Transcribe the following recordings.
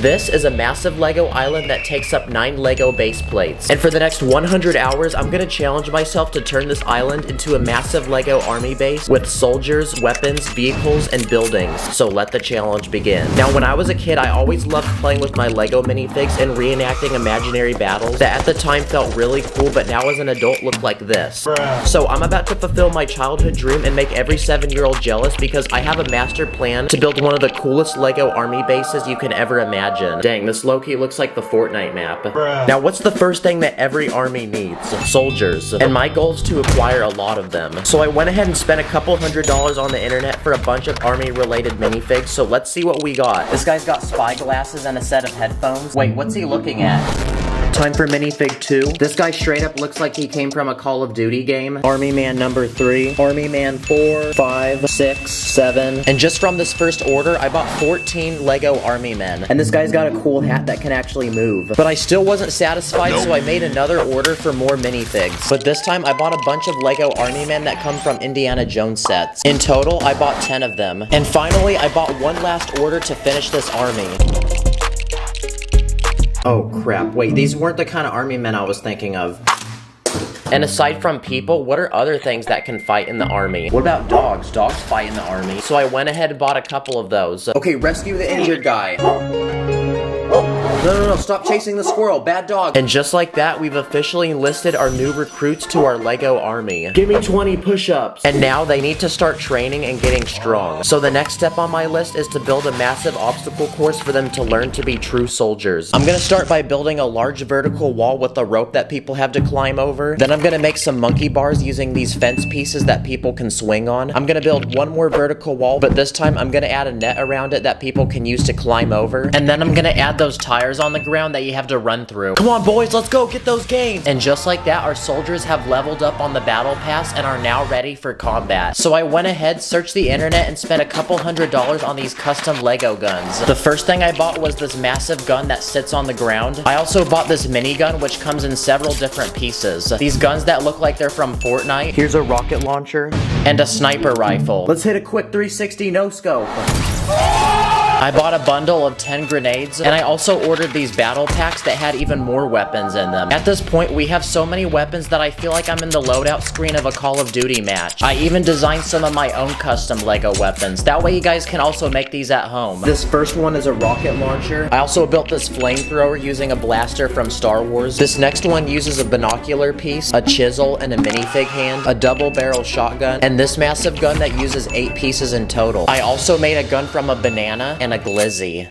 This is a massive Lego island that takes up 9 Lego base plates. And for the next 100 hours, I'm gonna challenge myself to turn this island into a massive Lego army base with soldiers, weapons, vehicles, and buildings. So let the challenge begin. Now, when I was a kid, I always loved playing with my Lego minifigs and reenacting imaginary battles that at the time felt really cool, but now as an adult look like this. So I'm about to fulfill my childhood dream and make every 7-year-old jealous because I have a master plan to build one of the coolest Lego army bases you can ever imagine. Dang, this low-key looks like the Fortnite map. Now, what's the first thing that every army needs? Soldiers. And my goal is to acquire a lot of them. So I went ahead and spent a couple $100 on the internet for a bunch of army-related minifigs, so let's see what we got. This guy's got spy glasses and a set of headphones. Wait, what's he looking at? Time for minifig 2. This guy straight up looks like he came from a Call of Duty game. Army Man number 3. Army Man 4, 5, 6, 7. And just from this first order, I bought 14 Lego Army Men. And this guy's got a cool hat that can actually move. But I still wasn't satisfied, so I made another order for more minifigs. But this time, I bought a bunch of Lego Army Men that come from Indiana Jones sets. In total, I bought 10 of them. And finally, I bought one last order to finish this army. Oh crap, wait, these weren't the kind of army men I was thinking of. And aside from people, what are other things that can fight in the army? What about dogs? Dogs fight in the army. So I went ahead and bought a couple of those. Okay, rescue the injured guy. No, stop chasing the squirrel, bad dog. And just like that, we've officially enlisted our new recruits to our Lego army. Give me 20 push-ups. And now they need to start training and getting strong. So the next step on my list is to build a massive obstacle course for them to learn to be true soldiers. I'm gonna start by building a large vertical wall with a rope that people have to climb over. Then I'm gonna make some monkey bars using these fence pieces that people can swing on. I'm gonna build one more vertical wall, but this time I'm gonna add a net around it that people can use to climb over. And then I'm gonna add those tires on the ground that you have to run through. Come on, boys, let's go get those gains. And just like that, our soldiers have leveled up on the battle pass and are now ready for combat. So I went ahead, searched the internet, and spent a couple $100 on these custom Lego guns. The first thing I bought was this massive gun that sits on the ground. I also bought this minigun, which comes in several different pieces. These guns that look like they're from Fortnite. Here's a rocket launcher and a sniper rifle. Let's hit a quick 360 no-scope. I bought a bundle of 10 grenades, and I also ordered these battle packs that had even more weapons in them. At this point, we have so many weapons that I feel like I'm in the loadout screen of a Call of Duty match. I even designed some of my own custom Lego weapons. That way you guys can also make these at home. This first one is a rocket launcher. I also built this flamethrower using a blaster from Star Wars. This next one uses a binocular piece, a chisel, and a minifig hand, a double barrel shotgun, and this massive gun that uses 8 pieces in total. I also made a gun from a banana and a glizzy.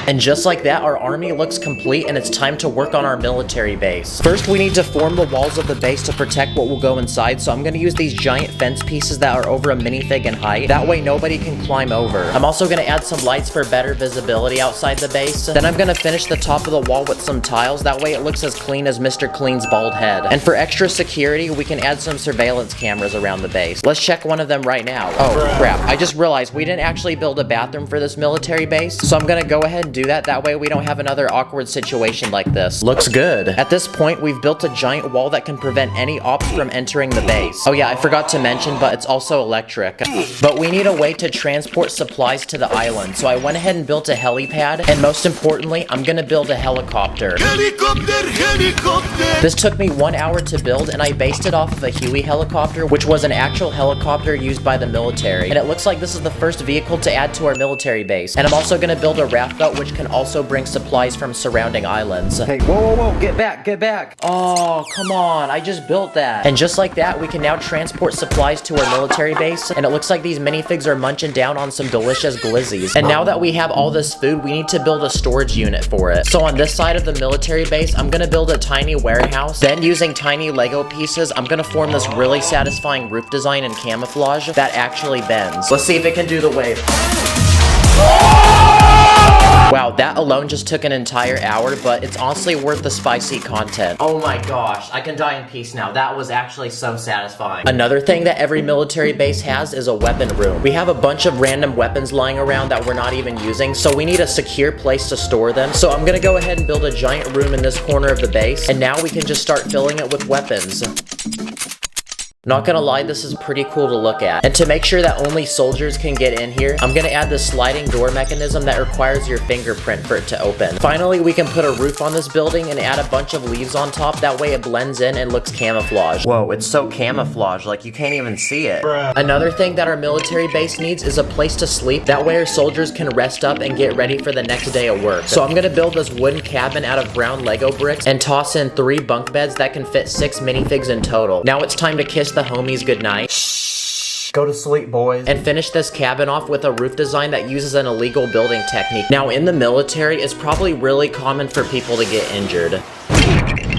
And just like that, our army looks complete and it's time to work on our military base. First, we need to form the walls of the base to protect what will go inside, so I'm gonna use these giant fence pieces that are over a minifig in height. That way nobody can climb over. I'm also gonna add some lights for better visibility outside the base. Then I'm gonna finish the top of the wall with some tiles, that way it looks as clean as Mr. Clean's bald head. And for extra security, we can add some surveillance cameras around the base. Let's check one of them right now. Oh crap, I just realized we didn't actually build a bathroom for this military base, so I'm gonna go ahead and do that way we don't have another awkward situation like this. Looks good. At this point, we've built a giant wall that can prevent any ops from entering the base. Oh yeah, I forgot to mention, but it's also electric. But we need a way to transport supplies to the island, so I went ahead and built a helipad, and most importantly, I'm gonna build a helicopter. Helicopter! This took me 1 hour to build, and I based it off of a Huey helicopter, which was an actual helicopter used by the military. And it looks like this is the first vehicle to add to our military base. And I'm also gonna build a raft boat, which can also bring supplies from surrounding islands. Hey, whoa, get back, get back. Oh, come on, I just built that. And just like that, we can now transport supplies to our military base, and it looks like these minifigs are munching down on some delicious glizzies. And now that we have all this food, we need to build a storage unit for it. So on this side of the military base, I'm gonna build a tiny warehouse. Then using tiny Lego pieces, I'm gonna form this really satisfying roof design and camouflage that actually bends. Let's see if it can do the wave. Wow, that alone just took an entire hour, but it's honestly worth the spicy content. Oh my gosh, I can die in peace now. That was actually so satisfying. Another thing that every military base has is a weapon room. We have a bunch of random weapons lying around that we're not even using, so we need a secure place to store them. So I'm gonna go ahead and build a giant room in this corner of the base, and now we can just start filling it with weapons. Not gonna lie, this is pretty cool to look at. And to make sure that only soldiers can get in here, I'm gonna add the sliding door mechanism that requires your fingerprint for it to open. Finally, we can put a roof on this building and add a bunch of leaves on top. That way it blends in and looks camouflaged. Whoa, it's so camouflaged, like you can't even see it. Bruh. Another thing that our military base needs is a place to sleep. That way our soldiers can rest up and get ready for the next day of work. So I'm gonna build this wooden cabin out of brown Lego bricks and toss in 3 bunk beds that can fit 6 minifigs in total. Now it's time to kiss the homies goodnight. Go to sleep, boys. And finish this cabin off with a roof design that uses an illegal building technique. Now, in the military, it's probably really common for people to get injured.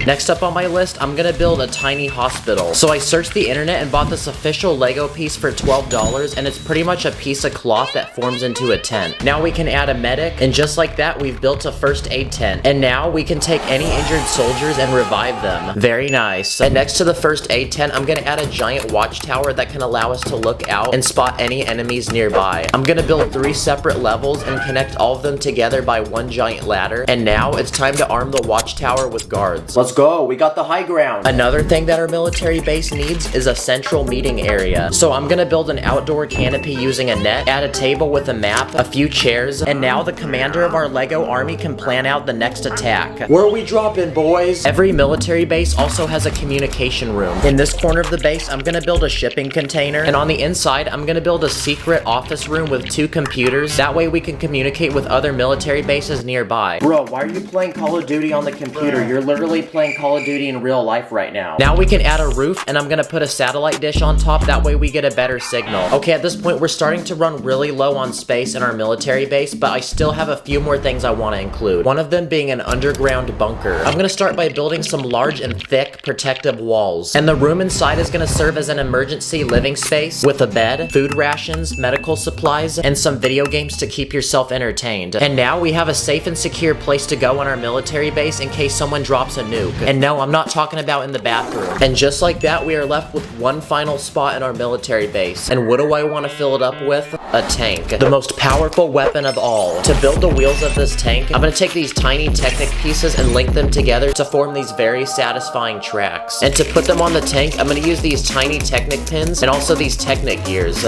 Next up on my list, I'm gonna build a tiny hospital. So I searched the internet and bought this official Lego piece for $12, and it's pretty much a piece of cloth that forms into a tent. Now we can add a medic, and just like that, we've built a first aid tent. And now we can take any injured soldiers and revive them. Very nice. And next to the first aid tent, I'm gonna add a giant watchtower that can allow us to look out and spot any enemies nearby. I'm gonna build 3 separate levels and connect all of them together by one giant ladder. And now it's time to arm the watchtower with guards. Let's go, we got the high ground. Another thing that our military base needs is a central meeting area. So I'm gonna build an outdoor canopy using a net, add a table with a map, a few chairs, and now the commander of our Lego army can plan out the next attack. Where are we dropping, boys? Every military base also has a communication room. In this corner of the base, I'm gonna build a shipping container, and on the inside, I'm gonna build a secret office room with 2 computers. That way we can communicate with other military bases nearby. Bro, why are you playing Call of Duty on the computer? You're literally playing Call of Duty in real life right now. Now we can add a roof, and I'm gonna put a satellite dish on top. That way we get a better signal. Okay, at this point, we're starting to run really low on space in our military base, but I still have a few more things I want to include. One of them being an underground bunker. I'm gonna start by building some large and thick protective walls. And the room inside is gonna serve as an emergency living space with a bed, food rations, medical supplies, and some video games to keep yourself entertained. And now we have a safe and secure place to go on our military base in case someone drops a nuke. And no, I'm not talking about in the bathroom. And just like that, we are left with one final spot in our military base. And what do I want to fill it up with? A tank. The most powerful weapon of all. To build the wheels of this tank, I'm going to take these tiny Technic pieces and link them together to form these very satisfying tracks. And to put them on the tank, I'm going to use these tiny Technic pins and also these Technic gears.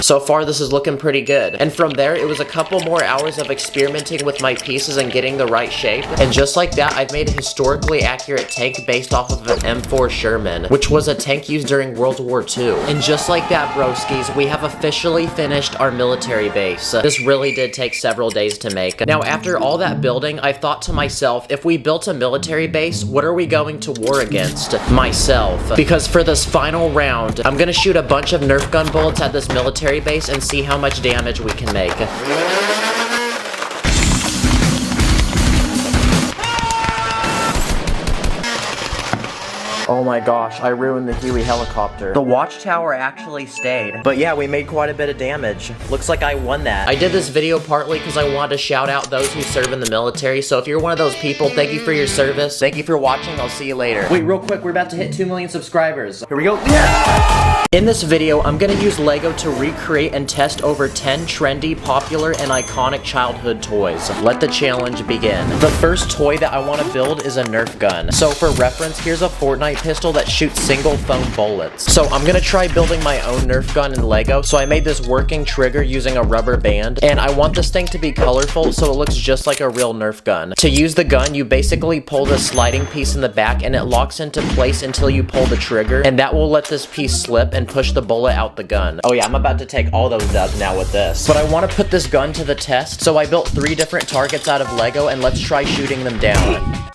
So far, this is looking pretty good. And from there, it was a couple more hours of experimenting with my pieces and getting the right shape. And just like that, I've made a historically accurate tank based off of an M4 Sherman, which was a tank used during World War II. And just like that, broskies, we have officially finished our military base. This really did take several days to make. Now, after all that building, I thought to myself, if we built a military base, what are we going to war against? Myself. Because for this final round, I'm gonna shoot a bunch of Nerf gun bullets at this military base and see how much damage we can make. Oh my gosh, I ruined the Huey helicopter. The watchtower actually stayed. But yeah, we made quite a bit of damage. Looks like I won that. I did this video partly because I wanted to shout out those who serve in the military. So if you're one of those people, thank you for your service. Thank you for watching. I'll see you later. Wait, real quick, we're about to hit 2 million subscribers. Here we go. Yeah! In this video, I'm gonna use Lego to recreate and test over 10 trendy, popular, and iconic childhood toys. Let the challenge begin. The first toy that I want to build is a Nerf gun. So for reference, here's a Fortnite pistol that shoots single foam bullets. So I'm gonna try building my own Nerf gun in Lego. So I made this working trigger using a rubber band, and I want this thing to be colorful so it looks just like a real Nerf gun. To use the gun, you basically pull the sliding piece in the back and it locks into place until you pull the trigger, and that will let this piece slip and push the bullet out the gun. Oh yeah, I'm about to take all those dubs now with this. But I want to put this gun to the test, so I built 3 different targets out of Lego, and let's try shooting them down.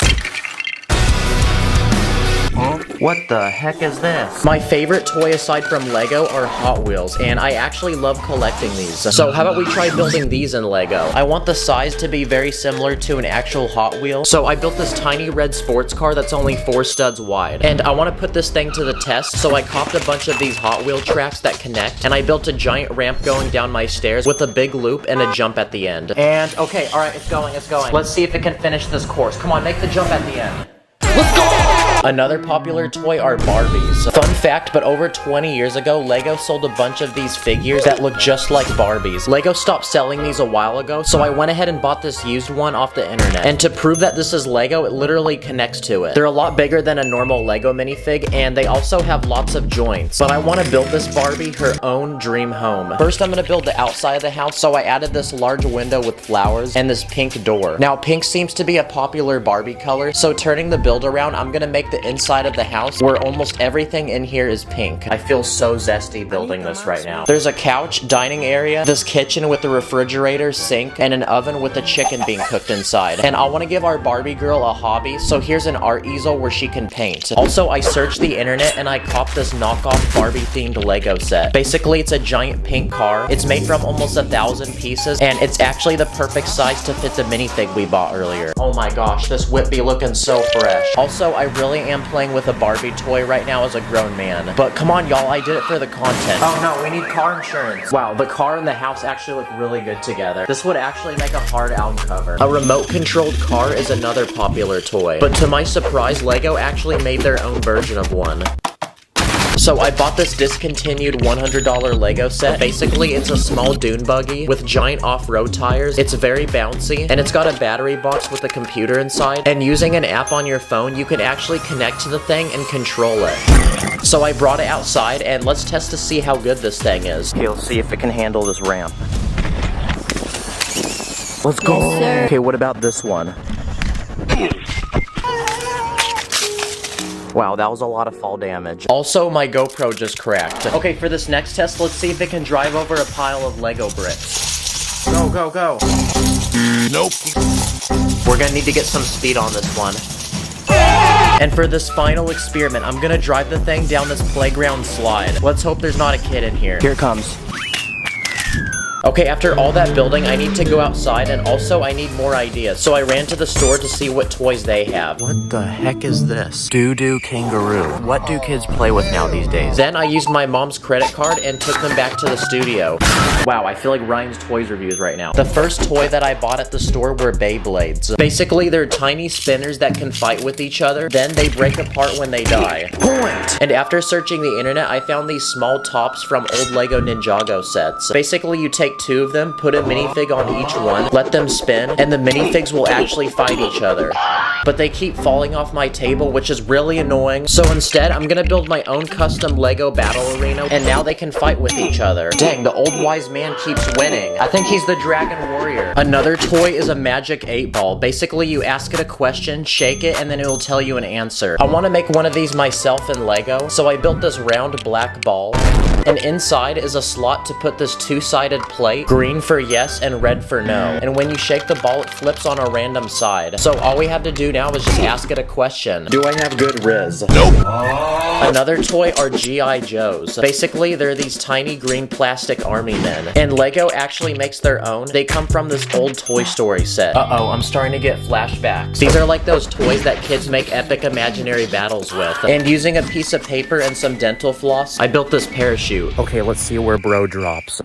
What the heck is this? My favorite toy aside from Lego are Hot Wheels, and I actually love collecting these. So how about we try building these in Lego? I want the size to be very similar to an actual Hot Wheel. So I built this tiny red sports car that's only 4 studs wide. And I want to put this thing to the test, so I copped a bunch of these Hot Wheel tracks that connect, and I built a giant ramp going down my stairs with a big loop and a jump at the end. And okay, alright, it's going. Let's see if it can finish this course. Come on, make the jump at the end. Let's go! Another popular toy are Barbies. Fun fact, but over 20 years ago, Lego sold a bunch of these figures that look just like Barbies. Lego stopped selling these a while ago, so I went ahead and bought this used one off the internet. And to prove that this is Lego, it literally connects to it. They're a lot bigger than a normal Lego minifig, and they also have lots of joints. But I want to build this Barbie her own dream home. First, I'm going to build the outside of the house, so I added this large window with flowers and this pink door. Now, pink seems to be a popular Barbie color, so turning the build around, I'm going to make the inside of the house where almost everything in here is pink. I feel so zesty building this right now. There's a couch, dining area, this kitchen with the refrigerator, sink, and an oven with a chicken being cooked inside. And I want to give our Barbie girl a hobby, so here's an art easel where she can paint. Also, I searched the internet and I copped this knockoff Barbie themed Lego set. Basically, it's a giant pink car. It's made from almost 1,000 pieces, and it's actually the perfect size to fit the minifig we bought earlier. Oh my gosh, this whip be looking so fresh. Also, I really am playing with a Barbie toy right now as a grown man. But come on, y'all, I did it for the content. Oh no, we need car insurance. Wow, the car and the house actually look really good together. This would actually make a hard album cover. A remote-controlled car is another popular toy. But to my surprise, Lego actually made their own version of one. So I bought this discontinued $100 Lego set. Basically, it's a small dune buggy with giant off-road tires. It's very bouncy, and it's got a battery box with a computer inside. And using an app on your phone, you can actually connect to the thing and control it. So I brought it outside, and let's test to see how good this thing is. Okay, let's see if it can handle this ramp. Let's go! Yes, okay, what about this one? Wow, that was a lot of fall damage. Also, my GoPro just cracked. Okay, for this next test, let's see if it can drive over a pile of Lego bricks. Go, go, go. Nope. We're gonna need to get some speed on this one. And for this final experiment, I'm gonna drive the thing down this playground slide. Let's hope there's not a kid in here. Here it comes. Okay, after all that building, I need to go outside, and also I need more ideas. So I ran to the store to see what toys they have. What the heck is this? Doo-doo kangaroo. What do kids play with now these days? Then I used my mom's credit card and took them back to the studio. Wow, I feel like Ryan's Toys reviews right now. The first toy that I bought at the store were Beyblades. Basically, they're tiny spinners that can fight with each other, then they break apart when they die. Point! And after searching the internet, I found these small tops from old Lego Ninjago sets. Basically, you take two of them, put a minifig on each one, let them spin, and the minifigs will actually fight each other. But they keep falling off my table, which is really annoying. So instead, I'm gonna build my own custom Lego battle arena, and now they can fight with each other. Dang, the old wise man keeps winning. I think he's the Dragon Warrior. Another toy is a magic 8-ball. Basically, you ask it a question, shake it, and then it will tell you an answer. I want to make one of these myself in Lego, so I built this round black ball. And inside is a slot to put this two-sided plate, green for yes and red for no. And when you shake the ball, it flips on a random side. So all we have to do now is just ask it a question. Do I have good riz? Nope. Another toy are G.I. Joes. Basically, they're these tiny green plastic army men. And Lego actually makes their own. They come from this old Toy Story set. Uh-oh, I'm starting to get flashbacks. These are like those toys that kids make epic imaginary battles with. And using a piece of paper and some dental floss, I built this parachute. Okay, let's see where bro drops.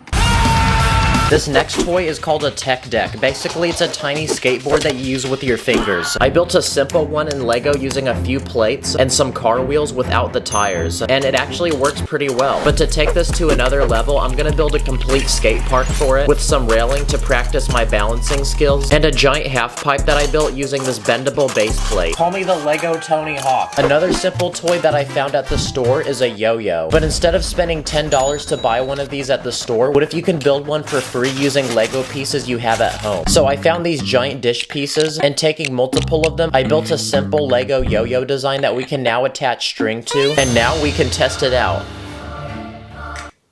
This next toy is called a tech deck. Basically, it's a tiny skateboard that you use with your fingers. I built a simple one in Lego using a few plates and some car wheels without the tires, and it actually works pretty well. But to take this to another level, I'm gonna build a complete skate park for it with some railing to practice my balancing skills, and a giant half pipe that I built using this bendable base plate. Call me the Lego Tony Hawk. Another simple toy that I found at the store is a yo-yo. But instead of spending $10 to buy one of these at the store, what if you can build one for free using Lego pieces you have at home? So I found these giant dish pieces, and taking multiple of them, I built a simple Lego yo-yo design that we can now attach string to, and now we can test it out.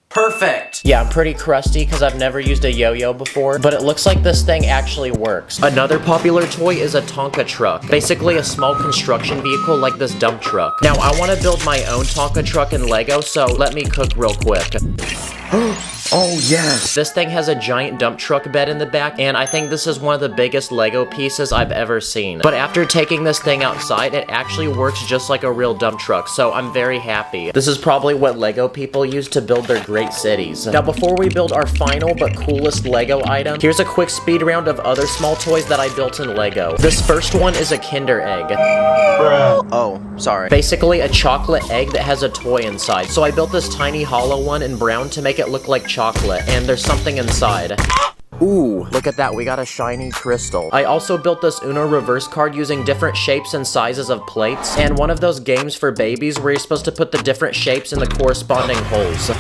Perfect! Yeah, I'm pretty crusty because I've never used a yo-yo before, but it looks like this thing actually works. Another popular toy is a Tonka truck. Basically a small construction vehicle like this dump truck. Now, I want to build my own Tonka truck in Lego, so let me cook real quick. Oh yes! This thing has a giant dump truck bed in the back, and I think this is one of the biggest Lego pieces I've ever seen. But after taking this thing outside, it actually works just like a real dump truck, so I'm very happy. This is probably what Lego people use to build their great cities. Now before we build our final but coolest Lego item, here's a quick speed round of other small toys that I built in Lego. This first one is a Kinder Egg. Oh, sorry. Basically a chocolate egg that has a toy inside. So I built this tiny hollow one in brown to make it look like chocolate, and there's something inside. Ooh, look at that, we got a shiny crystal. I also built this Uno reverse card using different shapes and sizes of plates, and one of those games for babies where you're supposed to put the different shapes in the corresponding holes.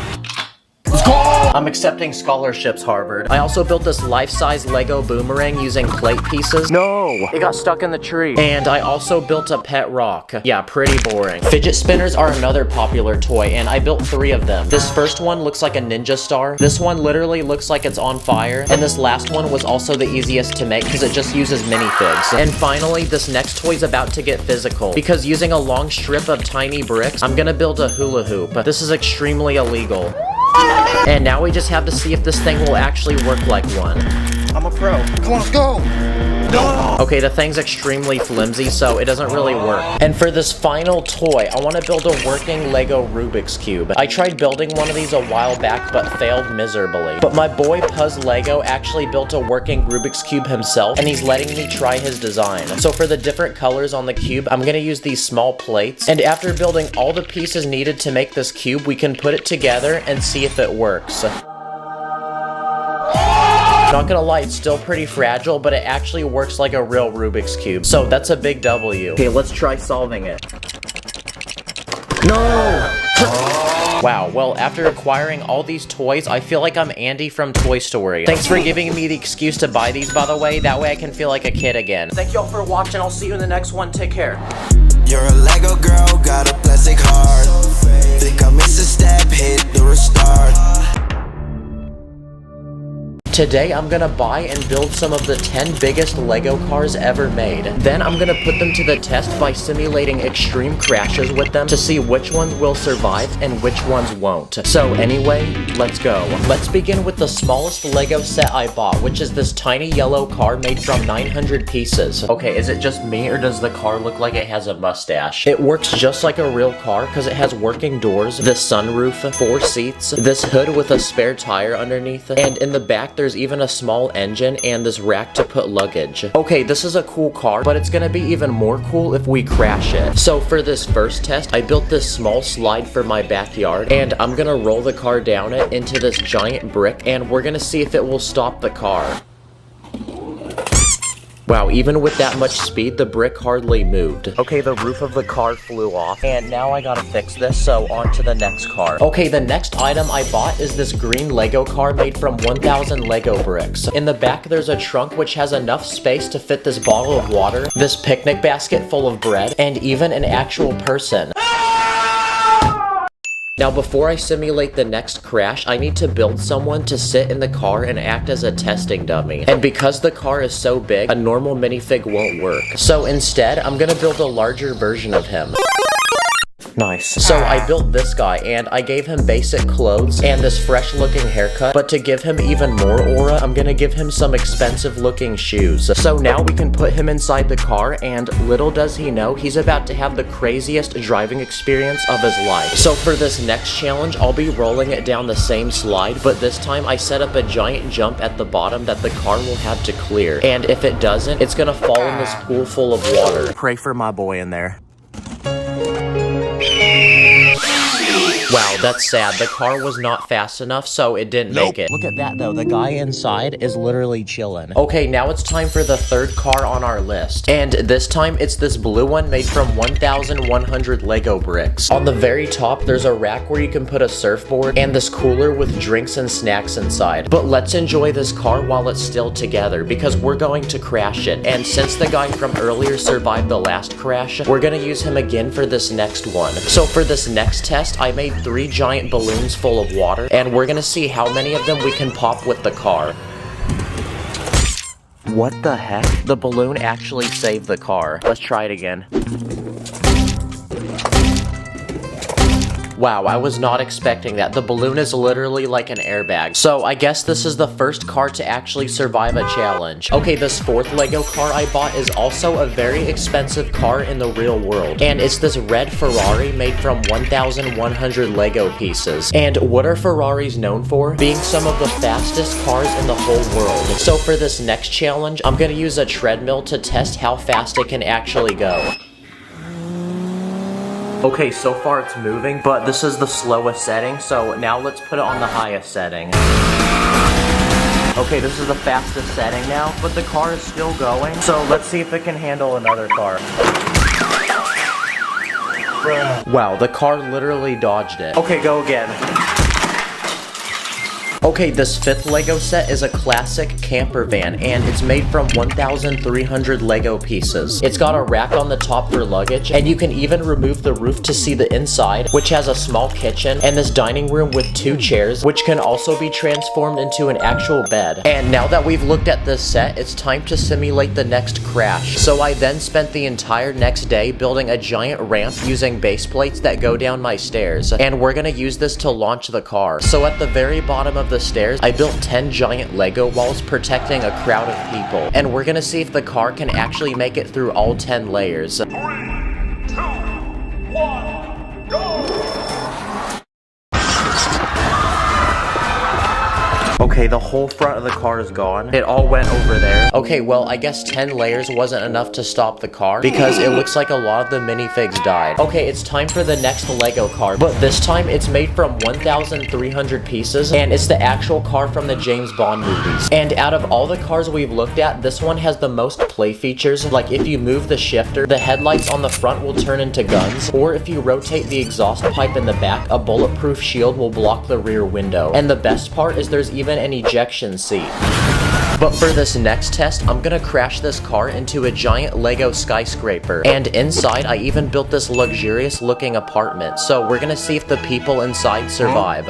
I'm accepting scholarships, Harvard. I also built this life-size Lego boomerang using plate pieces. No! It got stuck in the tree. And I also built a pet rock. Yeah, pretty boring. Fidget spinners are another popular toy, and I built 3 of them. This first one looks like a ninja star. This one literally looks like it's on fire. And this last one was also the easiest to make because it just uses minifigs. And finally, this next toy's about to get physical. Because using a long strip of tiny bricks, I'm gonna build a hula hoop. This is extremely illegal. And now we just have to see if this thing will actually work like one. I'm a pro. Come on, let's go! No! Okay, the thing's extremely flimsy, so it doesn't really work. And for this final toy, I want to build a working Lego Rubik's Cube. I tried building one of these a while back, but failed miserably. But my boy Puzz Lego actually built a working Rubik's Cube himself, and he's letting me try his design. So for the different colors on the cube, I'm gonna use these small plates. And after building all the pieces needed to make this cube, we can put it together and see if it works. Not gonna lie, it's still pretty fragile, but it actually works like a real Rubik's Cube. So that's a big W. Okay, let's try solving it. No! Wow, well, after acquiring all these toys, I feel like I'm Andy from Toy Story. Thanks for giving me the excuse to buy these, by the way. That way I can feel like a kid again. Thank y'all for watching. I'll see you in the next one. Take care. You're a Lego girl, got a plastic heart. Think I missed a step, hit the restart. Today, I'm gonna buy and build some of the 10 biggest Lego cars ever made. Then I'm gonna put them to the test by simulating extreme crashes with them to see which ones will survive and which ones won't. So anyway, let's go. Let's begin with the smallest Lego set I bought, which is this tiny yellow car made from 900 pieces. Okay, is it just me or does the car look like it has a mustache? It works just like a real car because it has working doors, this sunroof, 4 seats, this hood with a spare tire underneath, and in the back there's even a small engine and this rack to put luggage. Okay, this is a cool car, but it's gonna be even more cool if we crash it. So for this first test, I built this small slide for my backyard, and I'm gonna roll the car down it into this giant brick, and we're gonna see if it will stop the car. Wow, even with that much speed, the brick hardly moved. Okay, the roof of the car flew off, and now I gotta fix this, so on to the next car. Okay, the next item I bought is this green Lego car made from 1,000 Lego bricks. In the back, there's a trunk which has enough space to fit this bottle of water, this picnic basket full of bread, and even an actual person. Now before I simulate the next crash, I need to build someone to sit in the car and act as a testing dummy. And because the car is so big, a normal minifig won't work. So instead, I'm gonna build a larger version of him. Nice. So I built this guy, and I gave him basic clothes and this fresh looking haircut, but to give him even more aura, I'm gonna give him some expensive looking shoes. So now we can put him inside the car, and little does he know, he's about to have the craziest driving experience of his life. So for this next challenge, I'll be rolling it down the same slide, but this time I set up a giant jump at the bottom that the car will have to clear. And if it doesn't, it's gonna fall in this pool full of water. Pray for my boy in there. Wow, that's sad. The car was not fast enough, so it didn't make it. Look at that, though. The guy inside is literally chilling. Okay, now it's time for the third car on our list. And this time, it's this blue one made from 1,100 Lego bricks. On the very top, there's a rack where you can put a surfboard and this cooler with drinks and snacks inside. But let's enjoy this car while it's still together, because we're going to crash it. And since the guy from earlier survived the last crash, we're gonna use him again for this next one. So for this next test, I made 3 giant balloons full of water, and we're gonna see how many of them we can pop with the car. What the heck? The balloon actually saved the car. Let's try it again. Wow, I was not expecting that. The balloon is literally like an airbag. So I guess this is the first car to actually survive a challenge. Okay, this fourth Lego car I bought is also a very expensive car in the real world. And it's this red Ferrari made from 1,100 Lego pieces. And what are Ferraris known for? Being some of the fastest cars in the whole world. So for this next challenge, I'm gonna use a treadmill to test how fast it can actually go. Okay, so far it's moving, but this is the slowest setting, so now let's put it on the highest setting. Okay, this is the fastest setting now, but the car is still going, so let's see if it can handle another car. Wow, the car literally dodged it. Okay, go again. Okay, this fifth Lego set is a classic camper van, and it's made from 1,300 Lego pieces. It's got a rack on the top for luggage, and you can even remove the roof to see the inside, which has a small kitchen, and this dining room with 2 chairs, which can also be transformed into an actual bed. And now that we've looked at this set, it's time to simulate the next crash. So I then spent the entire next day building a giant ramp using base plates that go down my stairs, and we're gonna use this to launch the car. So at the very bottom of the stairs, I built 10 giant Lego walls protecting a crowd of people, and we're gonna see if the car can actually make it through all 10 layers. 3, 2, 1, go! Okay, the whole front of the car is gone. It all went over there. Okay, well, I guess 10 layers wasn't enough to stop the car because it looks like a lot of the minifigs died. Okay, it's time for the next Lego car, but this time it's made from 1,300 pieces, and it's the actual car from the James Bond movies. And out of all the cars we've looked at, this one has the most play features. Like if you move the shifter, the headlights on the front will turn into guns, or if you rotate the exhaust pipe in the back, a bulletproof shield will block the rear window. And the best part is there's even an ejection seat. But for this next test, I'm gonna crash this car into a giant Lego skyscraper. And inside, I even built this luxurious looking apartment. So we're gonna see if the people inside survive.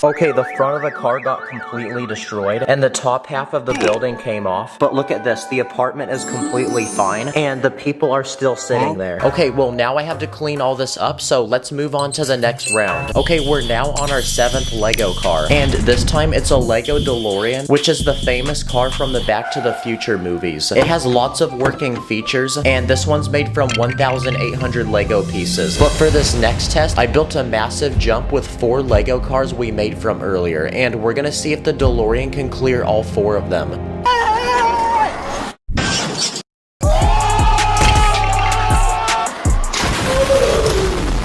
Okay, the front of the car got completely destroyed, and the top half of the building came off. But look at this, the apartment is completely fine, and the people are still sitting there. Okay, well now I have to clean all this up, so let's move on to the next round. Okay, we're now on our 7th Lego car, and this time it's a Lego DeLorean, which is the famous car from the Back to the Future movies. It has lots of working features, and this one's made from 1,800 Lego pieces. But for this next test, I built a massive jump with 4 Lego cars we made from earlier, and we're gonna see if the DeLorean can clear all 4 of them.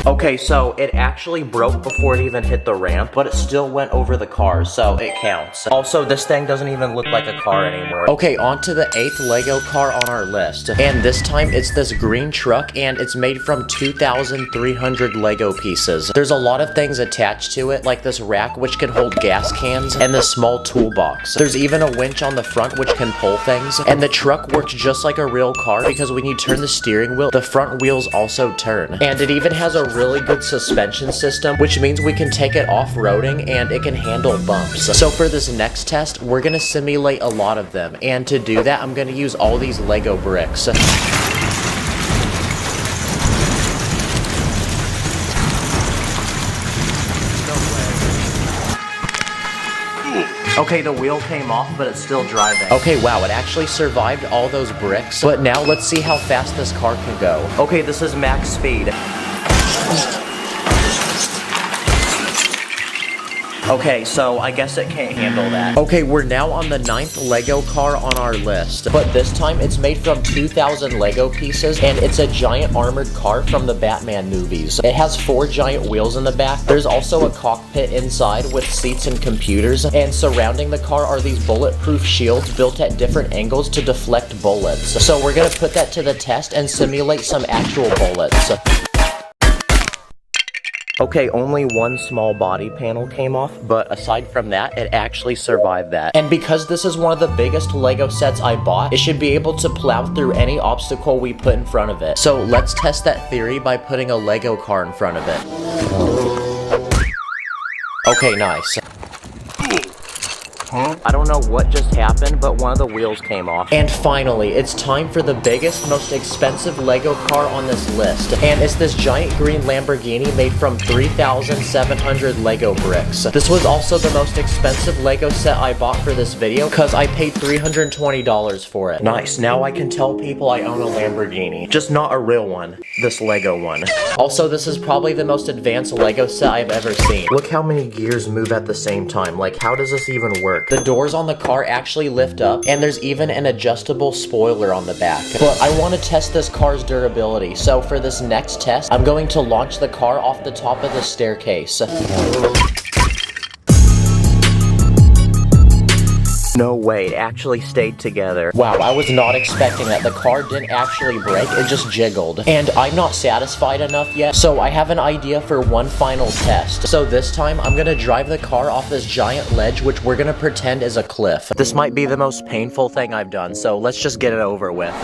Okay, so it actually broke before it even hit the ramp, but it still went over the car, so it counts. Also, this thing doesn't even look like a car anymore. Okay, on to the 8th Lego car on our list. And this time, it's this green truck, and it's made from 2,300 Lego pieces. There's a lot of things attached to it, like this rack, which can hold gas cans, and this small toolbox. There's even a winch on the front, which can pull things. And the truck works just like a real car, because when you turn the steering wheel, the front wheels also turn. And it even has a really good suspension system, which means we can take it off-roading and it can handle bumps. So for this next test, we're gonna simulate a lot of them, and to do that, I'm gonna use all these Lego bricks. Okay, the wheel came off, but it's still driving. Okay, wow, it actually survived all those bricks. But now let's see how fast this car can go. Okay, this is max speed. Okay, so I guess it can't handle that. Okay, we're now on the 9th Lego car on our list, but this time it's made from 2,000 Lego pieces, and it's a giant armored car from the Batman movies. It has 4 giant wheels in the back. There's also a cockpit inside with seats and computers, and surrounding the car are these bulletproof shields built at different angles to deflect bullets. So we're gonna put that to the test and simulate some actual bullets. Okay, only one small body panel came off, but aside from that, it actually survived that. And because this is one of the biggest Lego sets I bought, it should be able to plow through any obstacle we put in front of it. So let's test that theory by putting a Lego car in front of it. Okay, nice. I don't know what just happened, but one of the wheels came off. And finally, it's time for the biggest, most expensive Lego car on this list. And it's this giant green Lamborghini made from 3,700 Lego bricks. This was also the most expensive Lego set I bought for this video because I paid $320 for it. Nice, now I can tell people I own a Lamborghini. Just not a real one. This Lego one. Also, this is probably the most advanced Lego set I've ever seen. Look how many gears move at the same time. Like, how does this even work? The doors on the car actually lift up, and there's even an adjustable spoiler on the back. But I want to test this car's durability, so for this next test, I'm going to launch the car off the top of the staircase. No way, it actually stayed together. Wow, I was not expecting that. The car didn't actually break, it just jiggled. And I'm not satisfied enough yet, so I have an idea for one final test. So this time, I'm gonna drive the car off this giant ledge, which we're gonna pretend is a cliff. This might be the most painful thing I've done, so let's just get it over with.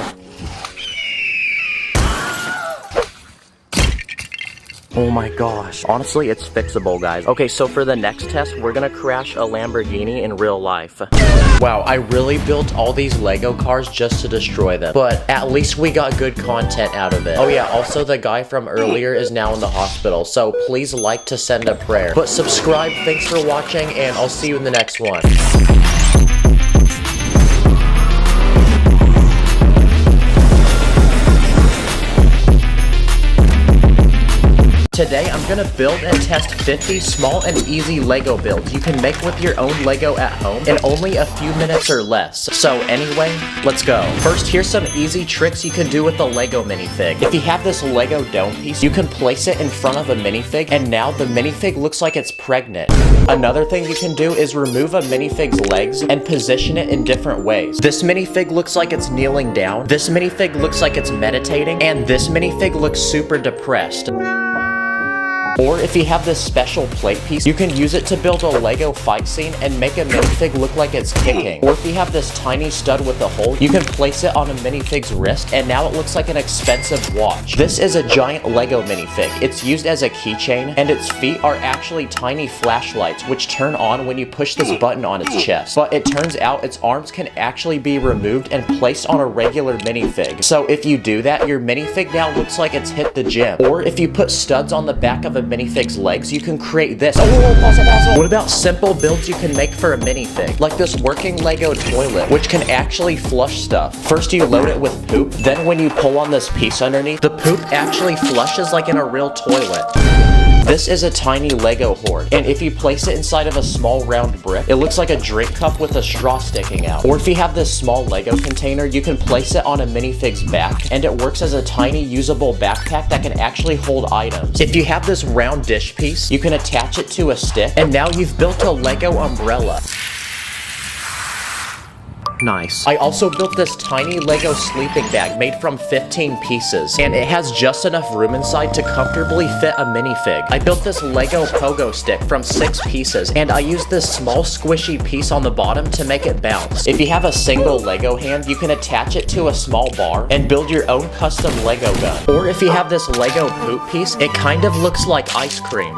Oh my gosh. Honestly, it's fixable, guys. Okay, so for the next test, we're gonna crash a Lamborghini in real life. Wow, I really built all these Lego cars just to destroy them. But at least we got good content out of it. Oh yeah, also the guy from earlier is now in the hospital, so please like to send a prayer. But subscribe, thanks for watching, and I'll see you in the next one. Today, I'm gonna build and test 50 small and easy Lego builds you can make with your own Lego at home in only a few minutes or less. So anyway, let's go. First, here's some easy tricks you can do with the Lego minifig. If you have this Lego dome piece, you can place it in front of a minifig, and now the minifig looks like it's pregnant. Another thing you can do is remove a minifig's legs and position it in different ways. This minifig looks like it's kneeling down, this minifig looks like it's meditating, and this minifig looks super depressed. Or if you have this special plate piece, you can use it to build a Lego fight scene and make a minifig look like it's kicking. Or if you have this tiny stud with a hole, you can place it on a minifig's wrist and now it looks like an expensive watch. This is a giant Lego minifig. It's used as a keychain and its feet are actually tiny flashlights which turn on when you push this button on its chest. But it turns out its arms can actually be removed and placed on a regular minifig. So if you do that, your minifig now looks like it's hit the gym. Or if you put studs on the back of a minifig's legs, you can create this. What about simple builds you can make for a minifig? Like this working Lego toilet, which can actually flush stuff. First you load it with poop, then when you pull on this piece underneath, the poop actually flushes like in a real toilet. This is a tiny Lego hoard, and if you place it inside of a small round brick, it looks like a drink cup with a straw sticking out. Or if you have this small Lego container, you can place it on a minifig's back, and it works as a tiny usable backpack that can actually hold items. If you have this round dish piece, you can attach it to a stick, and now you've built a Lego umbrella. Nice. I also built this tiny Lego sleeping bag made from 15 pieces, and it has just enough room inside to comfortably fit a minifig. I built this Lego pogo stick from 6 pieces, and I used this small squishy piece on the bottom to make it bounce. If you have a single Lego hand, you can attach it to a small bar and build your own custom Lego gun. Or if you have this Lego poop piece, it kind of looks like ice cream.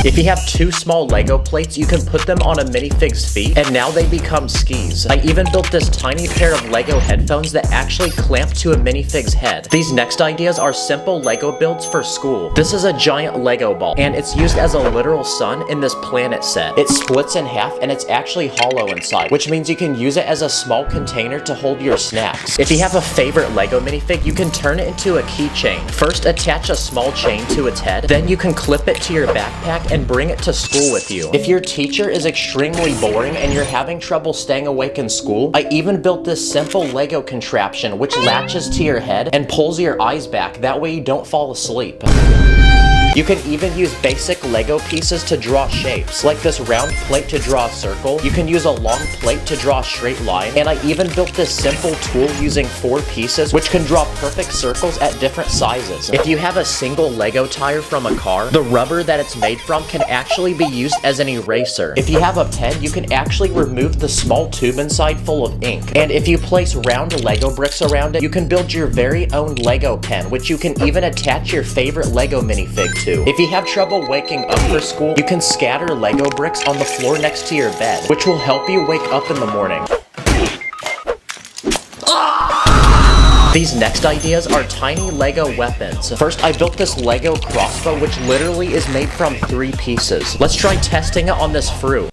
If you have 2 small Lego plates, you can put them on a minifig's feet, and now they become skis. I even built this tiny pair of Lego headphones that actually clamp to a minifig's head. These next ideas are simple Lego builds for school. This is a giant Lego ball, and it's used as a literal sun in this planet set. It splits in half, and it's actually hollow inside, which means you can use it as a small container to hold your snacks. If you have a favorite Lego minifig, you can turn it into a keychain. First, attach a small chain to its head, then you can clip it to your backpack and bring it to school with you. If your teacher is extremely boring and you're having trouble staying awake in school, I even built this simple Lego contraption which latches to your head and pulls your eyes back, that way you don't fall asleep. You can even use basic Lego pieces to draw shapes, like this round plate to draw a circle. You can use a long plate to draw a straight line, and I even built this simple tool using 4 pieces which can draw perfect circles at different sizes. If you have a single Lego tire from a car, the rubber that it's made from can actually be used as an eraser. If you have a pen, you can actually remove the small tube inside full of ink. And if you place round Lego bricks around it, you can build your very own Lego pen, which you can even attach your favorite Lego minifig to. If you have trouble waking up for school, you can scatter Lego bricks on the floor next to your bed, which will help you wake up in the morning. These next ideas are tiny Lego weapons. First, I built this Lego crossbow, which literally is made from 3 pieces. Let's try testing it on this fruit.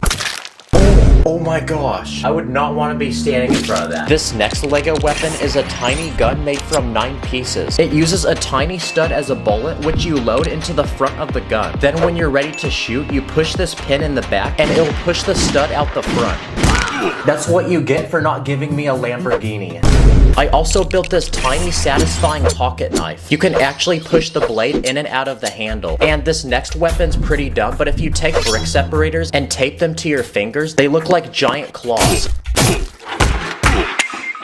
Oh my gosh, I would not want to be standing in front of that. This next Lego weapon is a tiny gun made from 9 pieces. It uses a tiny stud as a bullet, which you load into the front of the gun. Then when you're ready to shoot, you push this pin in the back and it'll push the stud out the front. That's what you get for not giving me a Lamborghini. I also built this tiny satisfying pocket knife. You can actually push the blade in and out of the handle. And this next weapon's pretty dumb, but if you take brick separators and tape them to your fingers, they look like giant claws.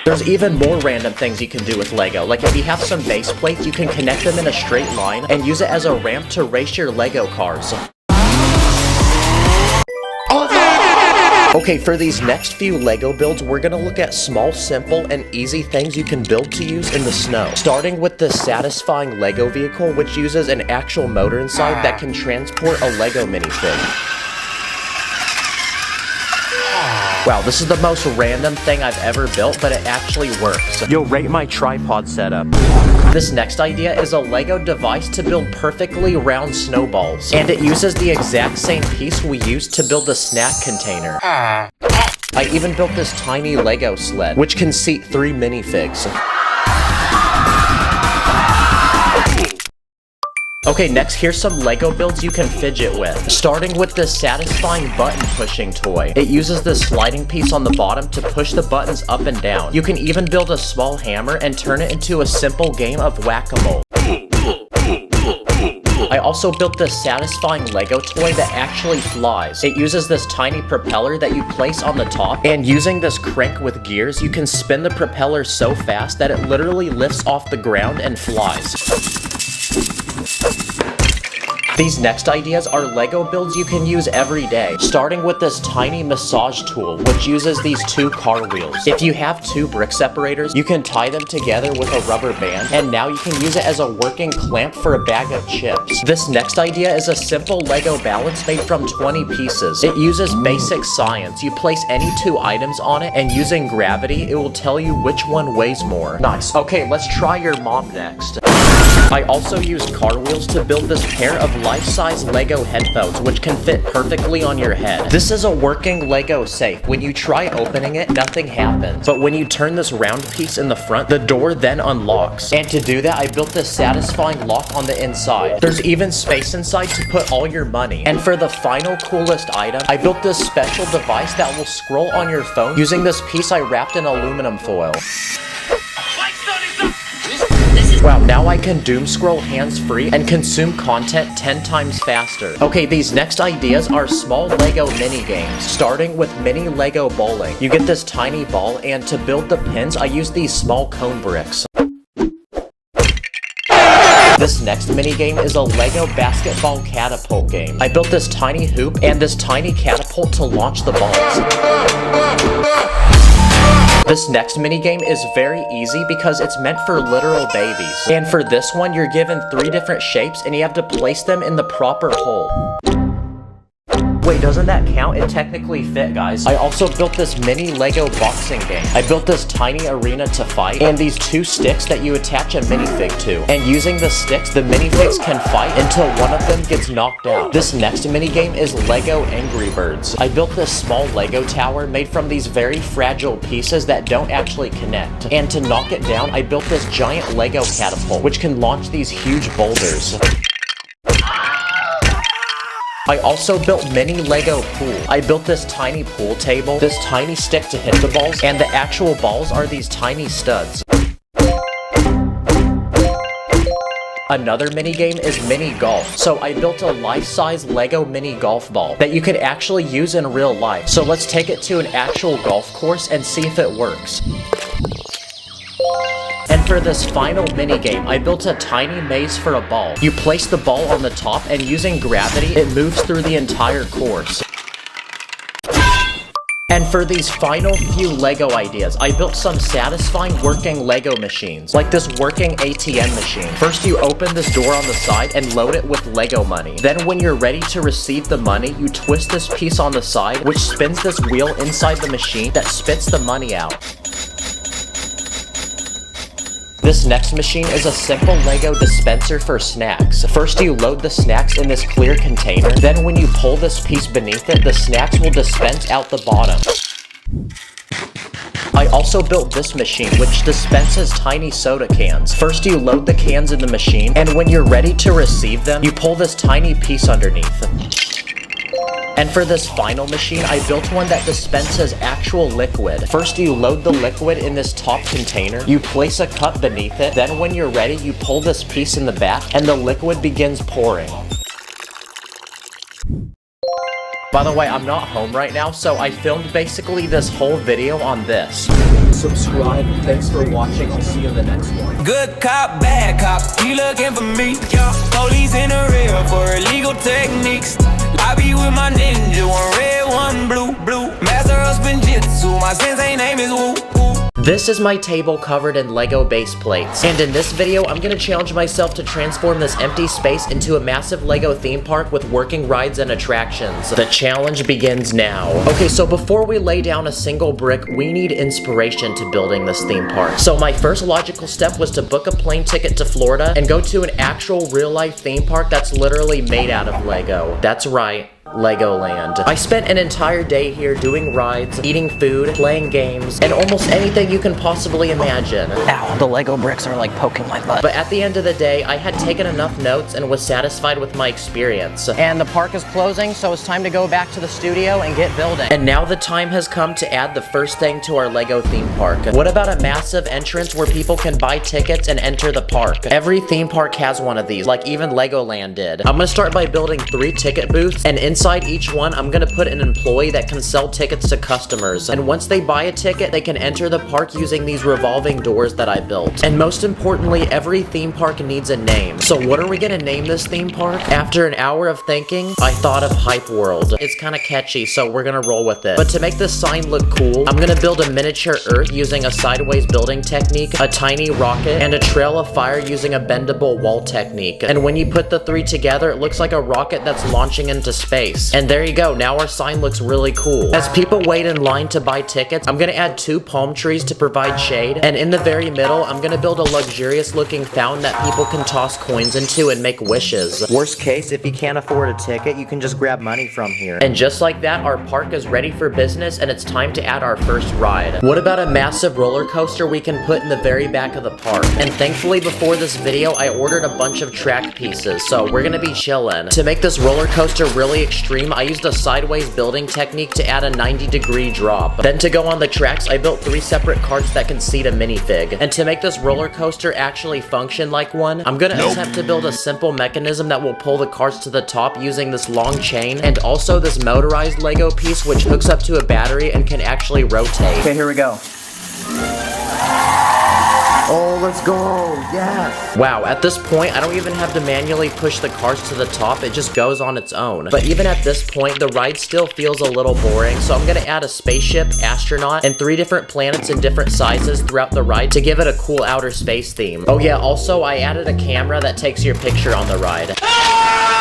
There's even more random things you can do with Lego. Like if you have some base plates, you can connect them in a straight line and use it as a ramp to race your Lego cars. Okay, for these next few Lego builds, we're gonna look at small, simple, and easy things you can build to use in the snow. Starting with the satisfying Lego vehicle, which uses an actual motor inside that can transport a Lego minifig. Wow, this is the most random thing I've ever built, but it actually works. Yo, rate my tripod setup. This next idea is a Lego device to build perfectly round snowballs. And it uses the exact same piece we used to build the snack container. I even built this tiny Lego sled, which can seat 3 minifigs. Okay, next here's some Lego builds you can fidget with. Starting with this satisfying button pushing toy. It uses this sliding piece on the bottom to push the buttons up and down. You can even build a small hammer and turn it into a simple game of whack-a-mole. I also built this satisfying Lego toy that actually flies. It uses this tiny propeller that you place on the top, and using this crank with gears, you can spin the propeller so fast that it literally lifts off the ground and flies. These next ideas are Lego builds you can use every day, starting with this tiny massage tool, which uses these 2 car wheels. If you have 2 brick separators, you can tie them together with a rubber band, and now you can use it as a working clamp for a bag of chips. This next idea is a simple Lego balance made from 20 pieces. It uses basic science. You place any 2 items on it, and using gravity, it will tell you which one weighs more. Nice. Okay, let's try your mom next. I also used car wheels to build this pair of life-size Lego headphones, which can fit perfectly on your head. This is a working Lego safe. When you try opening it, nothing happens. But when you turn this round piece in the front, the door then unlocks. And to do that, I built this satisfying lock on the inside. There's even space inside to put all your money. And for the final coolest item, I built this special device that will scroll on your phone using this piece I wrapped in aluminum foil. Wow, now I can doom scroll hands-free and consume content 10 times faster. Okay, these next ideas are small Lego mini games, starting with mini Lego bowling. You get this tiny ball, and to build the pins, I use these small cone bricks. This next mini game is a Lego basketball catapult game. I built this tiny hoop and this tiny catapult to launch the balls. This next minigame is very easy because it's meant for literal babies. And for this one, you're given 3 different shapes and you have to place them in the proper hole. Wait, doesn't that count? It technically fit, guys. I also built this mini Lego boxing game. I built this tiny arena to fight, and these 2 sticks that you attach a minifig to. And using the sticks, the minifigs can fight until one of them gets knocked out. This next minigame is Lego Angry Birds. I built this small Lego tower made from these very fragile pieces that don't actually connect. And to knock it down, I built this giant Lego catapult, which can launch these huge boulders. I also built mini Lego pool. I built this tiny pool table, this tiny stick to hit the balls, and the actual balls are these tiny studs. Another mini game is mini golf. So I built a life-size Lego mini golf ball that you could actually use in real life. So let's take it to an actual golf course and see if it works. And for this final minigame, I built a tiny maze for a ball. You place the ball on the top, and using gravity, it moves through the entire course. And for these final few Lego ideas, I built some satisfying working Lego machines, like this working ATM machine. First, you open this door on the side and load it with Lego money. Then when you're ready to receive the money, you twist this piece on the side, which spins this wheel inside the machine that spits the money out. This next machine is a simple Lego dispenser for snacks. First, you load the snacks in this clear container. Then when you pull this piece beneath it, the snacks will dispense out the bottom. I also built this machine, which dispenses tiny soda cans. First, you load the cans in the machine, and when you're ready to receive them, you pull this tiny piece underneath. And for this final machine, I built one that dispenses actual liquid. First, you load the liquid in this top container, you place a cup beneath it, then when you're ready, you pull this piece in the back, and the liquid begins pouring. By the way, I'm not home right now, so I filmed basically this whole video on this. Subscribe, thanks for watching, I'll see you in the next one. Good cop, bad cop, he looking for me. Police in the rear for illegal techniques. I be with my ninja, one red, one blue. Master of spinjitzu, my sensei name is Woo. This is my table covered in Lego base plates, and in this video, I'm gonna challenge myself to transform this empty space into a massive Lego theme park with working rides and attractions. The challenge begins now. Okay, so before we lay down a single brick, we need inspiration to building this theme park. So my first logical step was to book a plane ticket to Florida and go to an actual real-life theme park that's literally made out of Lego. That's right. Legoland. I spent an entire day here doing rides, eating food, playing games, and almost anything you can possibly imagine. Ow, the Lego bricks are like poking my butt. But at the end of the day, I had taken enough notes and was satisfied with my experience. And the park is closing, so it's time to go back to the studio and get building. And now the time has come to add the first thing to our Lego theme park. What about a massive entrance where people can buy tickets and enter the park? Every theme park has one of these, like even Legoland did. I'm gonna start by building 3 ticket booths, and inside each one, I'm gonna put an employee that can sell tickets to customers. And once they buy a ticket, they can enter the park using these revolving doors that I built. And most importantly, every theme park needs a name. So what are we gonna name this theme park? After an hour of thinking, I thought of Hype World. It's kind of catchy, so we're gonna roll with it. But to make this sign look cool, I'm gonna build a miniature Earth using a sideways building technique, a tiny rocket, and a trail of fire using a bendable wall technique. And when you put the 3 together, it looks like a rocket that's launching into space. And there you go, now our sign looks really cool. As people wait in line to buy tickets, I'm gonna add 2 palm trees to provide shade, and in the very middle, I'm gonna build a luxurious looking fountain that people can toss coins into and make wishes. Worst case, if you can't afford a ticket, you can just grab money from here. And just like that, our park is ready for business, and it's time to add our first ride. What about a massive roller coaster we can put in the very back of the park? And thankfully, before this video, I ordered a bunch of track pieces, so we're gonna be chillin'. To make this roller coaster really extreme, I used a sideways building technique to add a 90-degree drop. Then to go on the tracks, I built 3 separate carts that can seat a minifig. And to make this roller coaster actually function like one, I'm gonna attempt to build a simple mechanism that will pull the carts to the top using this long chain, and also this motorized Lego piece which hooks up to a battery and can actually rotate. Okay, here we go. Oh, let's go, yes! Wow, at this point, I don't even have to manually push the cars to the top, it just goes on its own. But even at this point, the ride still feels a little boring, so I'm gonna add a spaceship, astronaut, and 3 different planets in different sizes throughout the ride to give it a cool outer space theme. Oh yeah, also, I added a camera that takes your picture on the ride.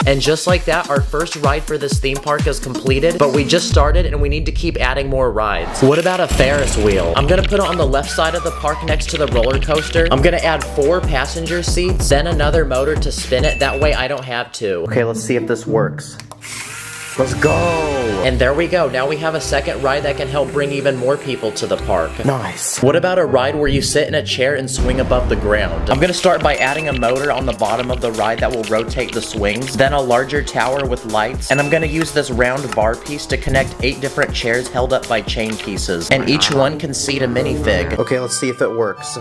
And just like that, our first ride for this theme park is completed, but we just started and we need to keep adding more rides. What about a Ferris wheel? I'm gonna put it on the left side of the park next to the roller coaster. I'm gonna add 4 passenger seats, then another motor to spin it, that way I don't have to. Okay, let's see if this works. Let's go! And there we go, now we have a second ride that can help bring even more people to the park. Nice. What about a ride where you sit in a chair and swing above the ground? I'm gonna start by adding a motor on the bottom of the ride that will rotate the swings, then a larger tower with lights, and I'm gonna use this round bar piece to connect 8 different chairs held up by chain pieces, and each one can seat a minifig. Okay, let's see if it works.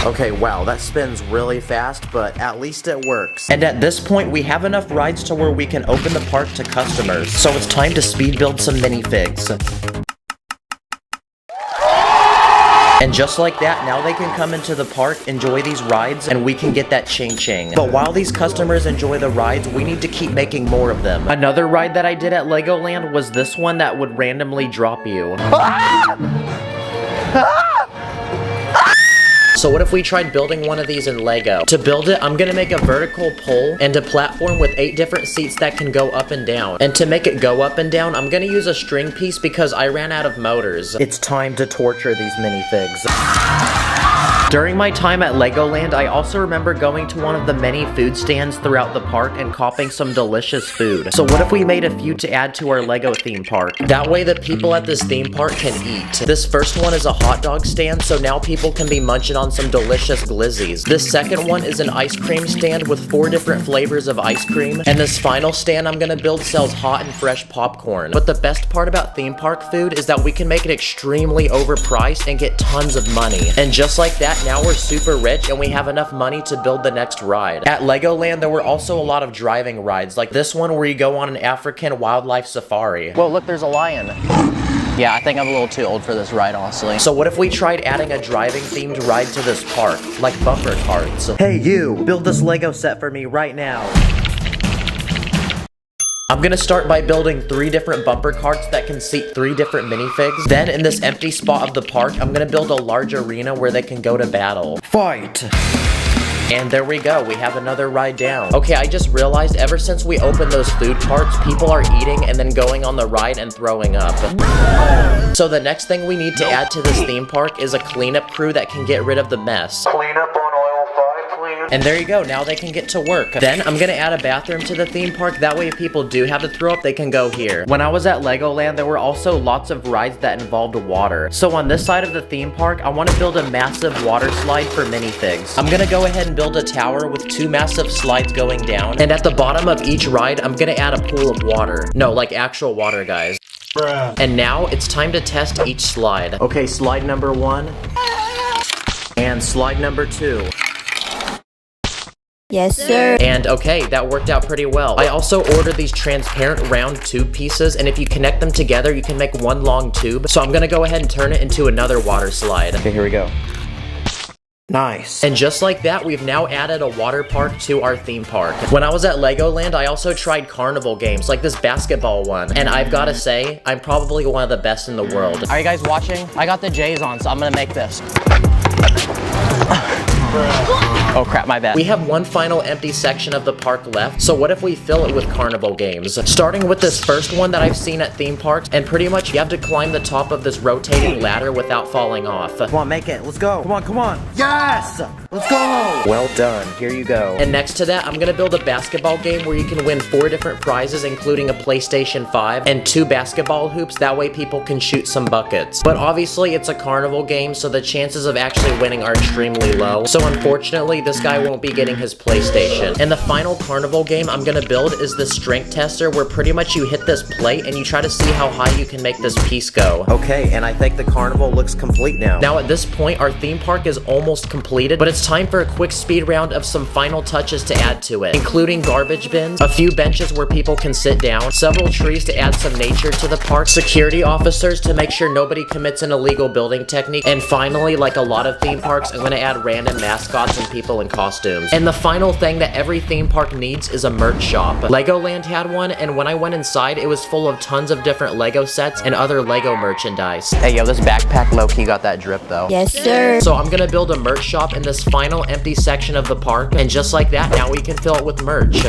Okay, wow, that spins really fast, but at least it works. And at this point, we have enough rides to where we can open the park to customers. So it's time to speed build some minifigs. And just like that, now they can come into the park, enjoy these rides, and we can get that ching-ching. But while these customers enjoy the rides, we need to keep making more of them. Another ride that I did at Legoland was this one that would randomly drop you. So what if we tried building one of these in Lego? To build it, I'm gonna make a vertical pole and a platform with 8 different seats that can go up and down. And to make it go up and down, I'm gonna use a string piece because I ran out of motors. It's time to torture these minifigs. During my time at Legoland, I also remember going to one of the many food stands throughout the park and copping some delicious food. So what if we made a few to add to our Lego theme park? That way the people at this theme park can eat. This first one is a hot dog stand, so now people can be munching on some delicious glizzies. This second one is an ice cream stand with 4 different flavors of ice cream. And this final stand I'm gonna build sells hot and fresh popcorn. But the best part about theme park food is that we can make it extremely overpriced and get tons of money. And just like that, now we're super rich and we have enough money to build the next ride. At Legoland, there were also a lot of driving rides, like this one where you go on an African wildlife safari. Whoa, look, there's a lion. Yeah, I think I'm a little too old for this ride, honestly. So what if we tried adding a driving themed ride to this park, like bumper carts? Hey you, build this Lego set for me right now. I'm gonna start by building 3 different bumper carts that can seat 3 different minifigs. Then in this empty spot of the park, I'm gonna build a large arena where they can go to battle. Fight! And there we go, we have another ride down. Okay, I just realized ever since we opened those food carts, people are eating and then going on the ride and throwing up. So the next thing we need to add to this theme park is a cleanup crew that can get rid of the mess. Clean up on aisle 5, please. And there you go, now they can get to work. Then I'm gonna add a bathroom to the theme park, that way if people do have to throw up, they can go here. When I was at Legoland, there were also lots of rides that involved water. So on this side of the theme park, I wanna build a massive water slide for minifigs. I'm gonna go ahead and build a tower with 2 massive slides going down. And at the bottom of each ride, I'm gonna add a pool of water. No, like actual water, guys. Bruh. And now it's time to test each slide. Okay, slide number 1. And slide number 2. Yes, sir. And okay, that worked out pretty well. I also ordered these transparent round tube pieces, and if you connect them together, you can make one long tube. So I'm gonna go ahead and turn it into another water slide. Okay, here we go. Nice. And just like that, we've now added a water park to our theme park. When I was at Legoland, I also tried carnival games, like this basketball one. And I've gotta say, I'm probably one of the best in the world. Are you guys watching? I got the J's on, so I'm gonna make this. Oh crap, my bad. We have one final empty section of the park left, so what if we fill it with carnival games? Starting with this first one that I've seen at theme parks, and pretty much you have to climb the top of this rotating ladder without falling off. Come on, make it, let's go. Come on, come on. Yes! Let's go! Well done, here you go. And next to that, I'm gonna build a basketball game where you can win 4 different prizes, including a PlayStation 5 and 2 basketball hoops, that way people can shoot some buckets. But obviously, it's a carnival game, so the chances of actually winning are extremely low. So unfortunately, this guy won't be getting his PlayStation. And the final carnival game I'm gonna build is the strength tester, where pretty much you hit this plate and you try to see how high you can make this piece go. Okay, and I think the carnival looks complete now. Now at this point, our theme park is almost completed, but it's time for a quick speed round of some final touches to add to it, including garbage bins, a few benches where people can sit down, several trees to add some nature to the park, security officers to make sure nobody commits an illegal building technique, and finally, like a lot of theme parks, I'm gonna add random mascots and people in costumes. And the final thing that every theme park needs is a merch shop. Legoland had one, and when I went inside, it was full of tons of different Lego sets and other Lego merchandise. Hey yo, this backpack low-key got that drip though. Yes, sir. So I'm gonna build a merch shop in this final empty section of the park, and just like that, now we can fill it with merch.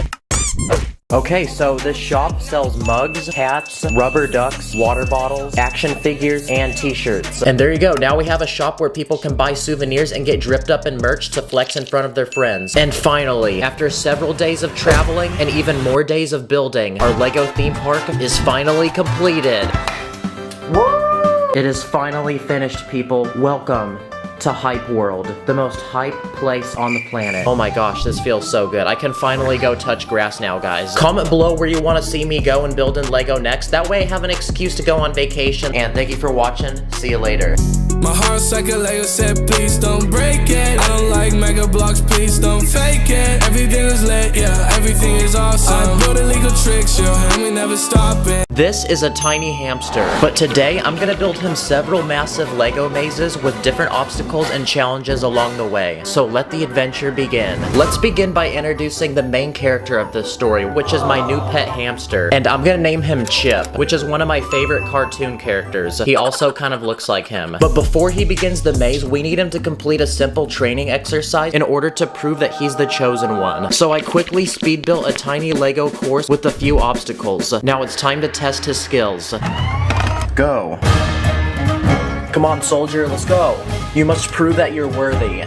Okay, so this shop sells mugs, hats, rubber ducks, water bottles, action figures, and t-shirts. And there you go, now we have a shop where people can buy souvenirs and get dripped up in merch to flex in front of their friends. And finally, after several days of traveling and even more days of building, our Lego theme park is finally completed. Woo! It is finally finished, people. Welcome to Hype World, the most hype place on the planet. Oh my gosh, this feels so good. I can finally go touch grass now, guys. Comment below where you want to see me go and build in Lego next. That way I have an excuse to go on vacation. And thank you for watching. See you later. My heart's like a Lego set, please don't break it. I don't like mega blocks, please don't fake it. Everything is lit, yeah, everything is awesome. I build illegal tricks, yo, and we never stopping. This is a tiny hamster, but today I'm gonna build him several massive Lego mazes with different obstacles and challenges along the way. So let the adventure begin. Let's begin by introducing the main character of this story, which is my new pet hamster. And I'm gonna name him Chip, which is one of my favorite cartoon characters. He also kind of looks like him. But before he begins the maze, we need him to complete a simple training exercise in order to prove that he's the chosen one. So I quickly speed built a tiny Lego course with a few obstacles. Now it's time to test his skills. Go. Come on, soldier, let's go. You must prove that you're worthy.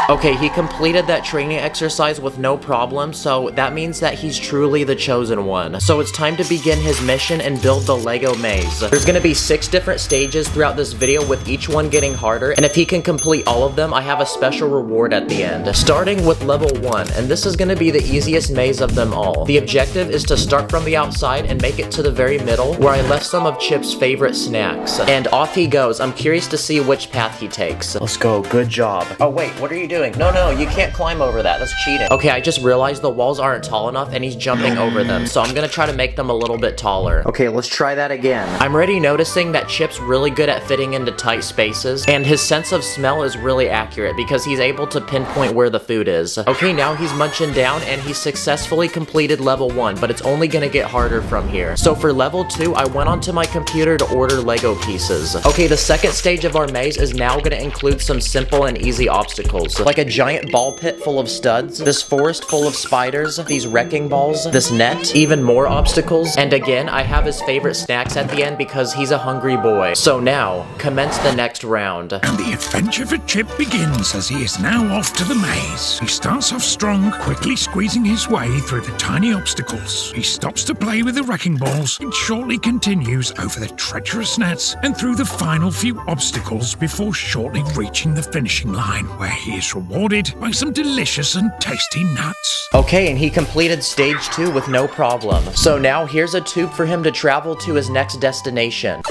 Okay, he completed that training exercise with no problem, so that means that he's truly the chosen one. So it's time to begin his mission and build the Lego maze. There's gonna be 6 different stages throughout this video, with each one getting harder, and if he can complete all of them, I have a special reward at the end. Starting with level 1, and this is gonna be the easiest maze of them all. The objective is to start from the outside and make it to the very middle, where I left some of Chip's favorite snacks. And off he goes. I'm curious to see which path he takes. Let's go, good job. Oh wait, what are you doing? No, you can't climb over that. That's cheating. Okay, I just realized the walls aren't tall enough and he's jumping over them, so I'm gonna try to make them a little bit taller. Okay, let's try that again. I'm already noticing that Chip's really good at fitting into tight spaces, and his sense of smell is really accurate because he's able to pinpoint where the food is. Okay, now he's munching down and he successfully completed level 1, but it's only gonna get harder from here. So for level 2, I went onto my computer to order Lego pieces. Okay, the second stage of our maze is now gonna include some simple and easy obstacles, like a giant ball pit full of studs, this forest full of spiders, these wrecking balls, this net, even more obstacles, and again, I have his favorite snacks at the end because he's a hungry boy. So now, commence the next round. And the adventure for Chip begins as he is now off to the maze. He starts off strong, quickly squeezing his way through the tiny obstacles. He stops to play with the wrecking balls and shortly continues over the treacherous nets and through the final few obstacles before shortly reaching the finishing line, where he is rewarded by some delicious and tasty nuts. Okay, and he completed stage 2 with no problem. So now here's a tube for him to travel to his next destination.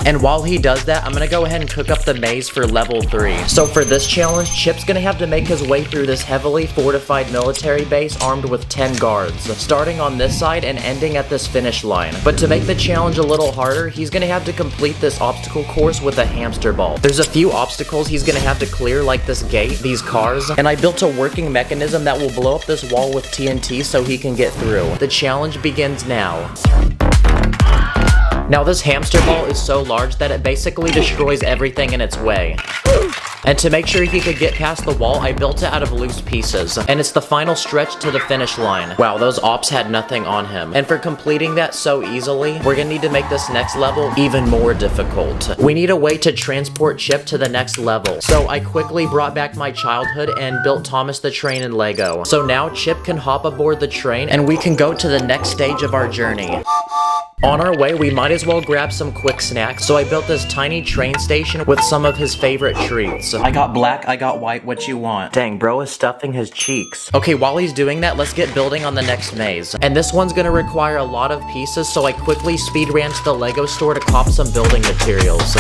And while he does that, I'm gonna go ahead and cook up the maze for level 3. So for this challenge, Chip's gonna have to make his way through this heavily fortified military base armed with 10 guards, starting on this side and ending at this finish line. But to make the challenge a little harder, he's gonna have to complete this obstacle course with a hamster ball. There's a few obstacles he's gonna have to clear, like this gate, these cars, and I built a working mechanism that will blow up this wall with TNT so he can get through. The challenge begins now. Now this hamster ball is so large that it basically destroys everything in its way. And to make sure he could get past the wall, I built it out of loose pieces. And it's the final stretch to the finish line. Wow, those ops had nothing on him. And for completing that so easily, we're gonna need to make this next level even more difficult. We need a way to transport Chip to the next level. So I quickly brought back my childhood and built Thomas the Train in Lego. So now Chip can hop aboard the train and we can go to the next stage of our journey. On our way, we might as well grab some quick snacks, so I built this tiny train station with some of his favorite treats. I got black, I got white, what you want? Dang, bro is stuffing his cheeks. Okay, while he's doing that, let's get building on the next maze. And this one's gonna require a lot of pieces, so I quickly speed ran to the Lego store to cop some building materials.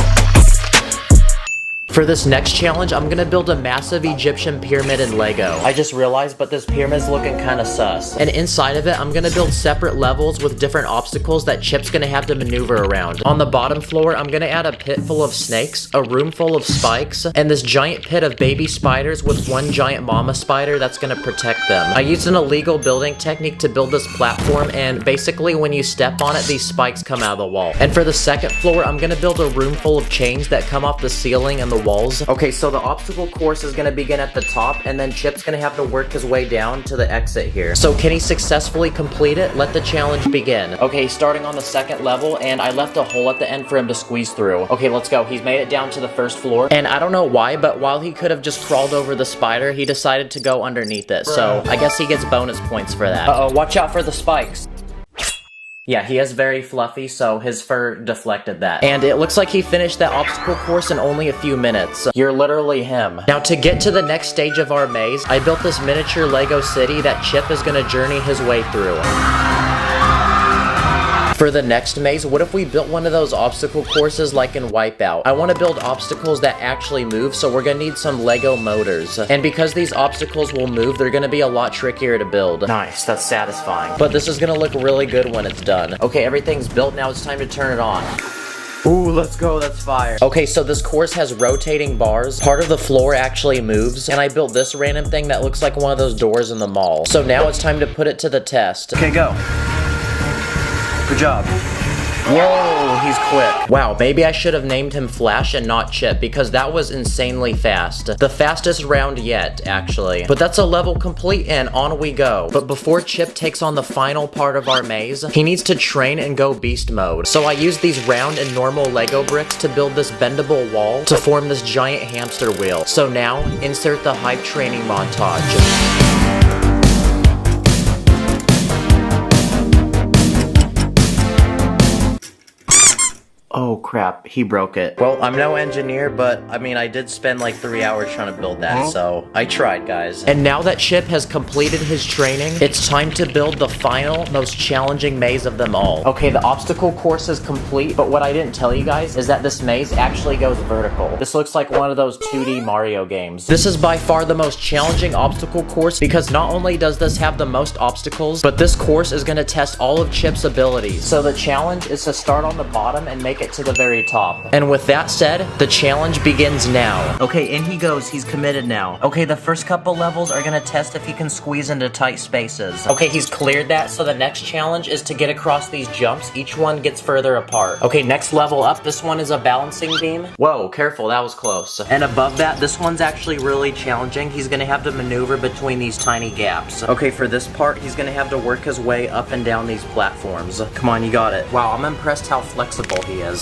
For this next challenge, I'm gonna build a massive Egyptian pyramid in Lego. I just realized, but this pyramid's looking kinda sus. And inside of it, I'm gonna build separate levels with different obstacles that Chip's gonna have to maneuver around. On the bottom floor, I'm gonna add a pit full of snakes, a room full of spikes, and this giant pit of baby spiders with one giant mama spider that's gonna protect them. I used an illegal building technique to build this platform, and basically when you step on it, these spikes come out of the wall. And for the second floor, I'm gonna build a room full of chains that come off the ceiling and the walls. Okay, so the obstacle course is gonna begin at the top, and then Chip's gonna have to work his way down to the exit here. So can he successfully complete it? Let the challenge begin. Okay, starting on the second level, and I left a hole at the end for him to squeeze through. Okay, let's go. He's made it down to the first floor, and I don't know why, but while he could have just crawled over the spider, he decided to go underneath it. So I guess he gets bonus points for that. Uh-oh, watch out for the spikes. Yeah, he is very fluffy, so his fur deflected that. And it looks like he finished that obstacle course in only a few minutes. You're literally him. Now, to get to the next stage of our maze, I built this miniature Lego city that Chip is gonna journey his way through. For the next maze, what if we built one of those obstacle courses like in Wipeout? I want to build obstacles that actually move, so we're gonna need some Lego motors. And because these obstacles will move, they're gonna be a lot trickier to build. Nice, that's satisfying. But this is gonna look really good when it's done. Okay, everything's built, now it's time to turn it on. Ooh, let's go, that's fire. Okay, so this course has rotating bars. Part of the floor actually moves, and I built this random thing that looks like one of those doors in the mall. So now it's time to put it to the test. Okay, go. Good job. Whoa, he's quick. Wow, maybe I should have named him Flash and not Chip, because that was insanely fast. The fastest round yet, actually. But that's a level complete, and on we go. But before Chip takes on the final part of our maze, he needs to train and go beast mode. So I used these round and normal Lego bricks to build this bendable wall to form this giant hamster wheel. So now, insert the hype training montage. Oh crap, he broke it. Well, I'm no engineer, but I mean, I did spend like 3 hours trying to build that, so I tried, guys. And now that Chip has completed his training, it's time to build the final, most challenging maze of them all. Okay, the obstacle course is complete, but what I didn't tell you guys is that this maze actually goes vertical. This looks like one of those 2D Mario games. This is by far the most challenging obstacle course because not only does this have the most obstacles, but this course is gonna test all of Chip's abilities. So the challenge is to start on the bottom and make it to the very top. And with that said, the challenge begins now. Okay, in he goes. He's committed now. Okay, the first couple levels are gonna test if he can squeeze into tight spaces. Okay, he's cleared that, so the next challenge is to get across these jumps. Each one gets further apart. Okay, next level up, this one is a balancing beam. Whoa, careful, that was close. And above that, this one's actually really challenging. He's gonna have to maneuver between these tiny gaps. Okay, for this part, he's gonna have to work his way up and down these platforms. Come on, you got it. Wow, I'm impressed how flexible he is.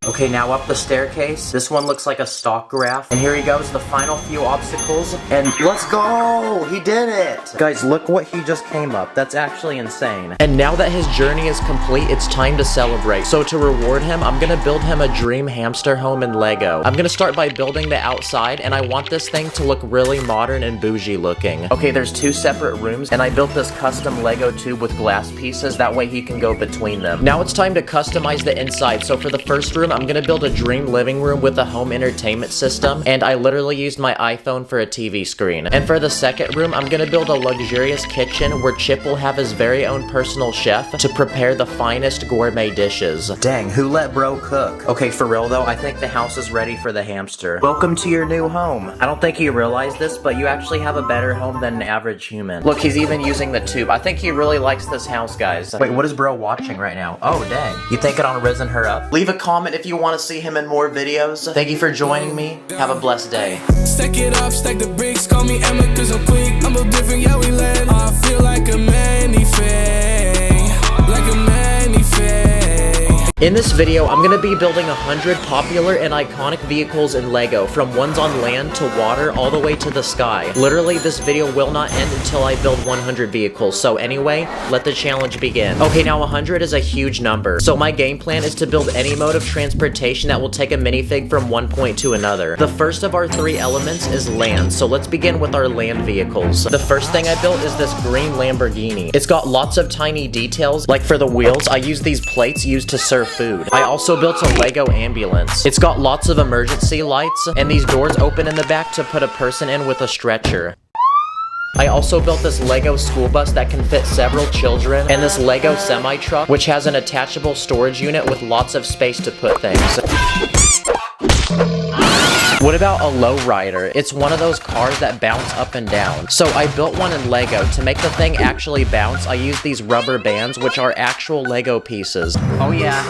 Okay, now up the staircase. This one looks like a stock graph. And here he goes, the final few obstacles. And let's go! He did it! Guys, look what he just came up. That's actually insane. And now that his journey is complete, it's time to celebrate. So to reward him, I'm gonna build him a dream hamster home in Lego. I'm gonna start by building the outside, and I want this thing to look really modern and bougie looking. Okay, there's 2 separate rooms, and I built this custom Lego tube with glass pieces. That way he can go between them. Now it's time to customize the inside. So for the first room, I'm gonna build a dream living room with a home entertainment system, and I literally used my iPhone for a TV screen. And for the second room, I'm gonna build a luxurious kitchen where Chip will have his very own personal chef to prepare the finest gourmet dishes. Dang, who let bro cook? Okay, for real though, I think the house is ready for the hamster. Welcome to your new home. I don't think you realize this, but you actually have a better home than an average human. Look, he's even using the tube. I think he really likes this house, guys. Wait, what is bro watching right now? Oh, dang. You thinking on Risen Her Up? Leave a comment if you want to see him in more videos. Thank you for joining me. Have a blessed day. Stack it up, stack the bricks, call me Emma cause I'm quick. I'm a different, yeah, we land. I feel like a manifest, like a manifest. In this video, I'm gonna be building 100 popular and iconic vehicles in Lego, from ones on land to water all the way to the sky. Literally, this video will not end until I build 100 vehicles, so anyway, let the challenge begin. Okay, now 100 is a huge number, so my game plan is to build any mode of transportation that will take a minifig from one point to another. The first of our 3 elements is land, so let's begin with our land vehicles. The first thing I built is this green Lamborghini. It's got lots of tiny details, like for the wheels, I used these plates used to serve food. I also built a Lego ambulance. It's got lots of emergency lights, and these doors open in the back to put a person in with a stretcher. I also built this Lego school bus that can fit several children, and this Lego semi-truck, which has an attachable storage unit with lots of space to put things. What about a lowrider? It's one of those cars that bounce up and down. So I built one in Lego. To make the thing actually bounce, I used these rubber bands, which are actual Lego pieces. Oh yeah,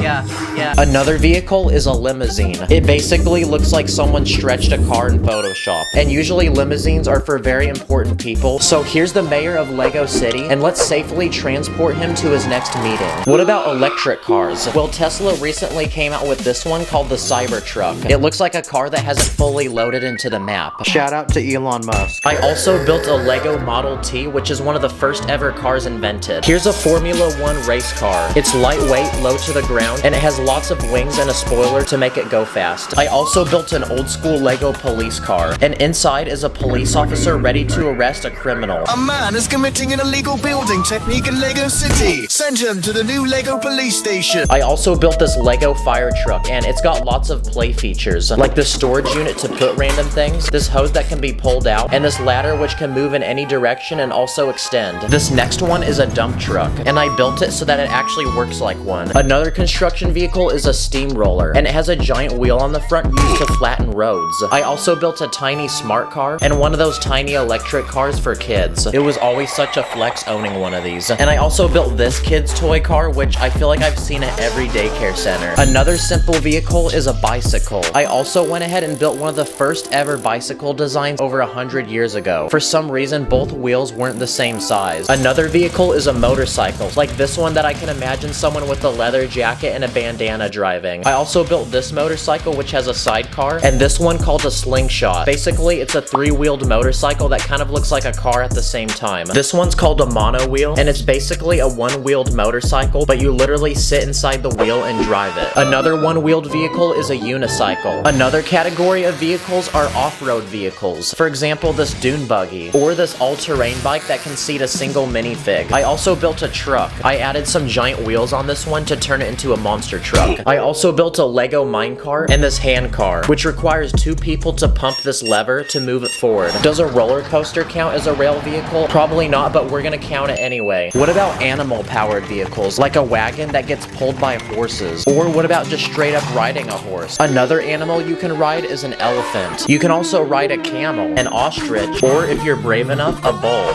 yeah. Another vehicle is a limousine. It basically looks like someone stretched a car in Photoshop. And usually limousines are for very important people. So here's the mayor of Lego City, and let's safely transport him to his next meeting. What about electric cars? Well, Tesla recently came out with this one called the Cybertruck. It looks like a car that hasn't fully loaded into the map. Shout out to Elon Musk. I also built a Lego Model T, which is one of the first ever cars invented. Here's a Formula 1 race car. It's lightweight, low to the ground, and it has lots of wings and a spoiler to make it go fast. I also built an old school Lego police car, and inside is a police officer ready to arrest a criminal. A man is committing an illegal building technique in Lego City. Send him to the new Lego police station. I also built this Lego fire truck, and it's got lots of play features, like this storage unit to put random things, this hose that can be pulled out, and this ladder which can move in any direction and also extend. This next one is a dump truck, and I built it so that it actually works like one. Another construction vehicle is a steamroller, and it has a giant wheel on the front used to flatten roads. I also built a tiny smart car, and one of those tiny electric cars for kids. It was always such a flex owning one of these. And I also built this kid's toy car, which I feel like I've seen at every daycare center. Another simple vehicle is a bicycle. I also went ahead and built one of the first ever bicycle designs over 100 years ago. For some reason, both wheels weren't the same size. Another vehicle is a motorcycle, like this one that I can imagine someone with a leather jacket and a bandana driving. I also built this motorcycle, which has a sidecar, and this one called a slingshot. Basically, it's a three-wheeled motorcycle that kind of looks like a car at the same time. This one's called a monowheel, and it's basically a one-wheeled motorcycle, but you literally sit inside the wheel and drive it. Another one-wheeled vehicle is a unicycle. Another category of vehicles are off-road vehicles. For example, this dune buggy, or this all-terrain bike that can seat a single minifig. I also built a truck. I added some giant wheels on this one to turn it into a monster truck. I also built a Lego minecart and this hand car, which requires two people to pump this lever to move it forward. Does a roller coaster count as a rail vehicle? Probably not, but we're gonna count it anyway. What about animal-powered vehicles, like a wagon that gets pulled by horses? Or what about just straight up riding a horse? Another animal you can ride is an elephant. You can also ride a camel, an ostrich, or if you're brave enough, a bull.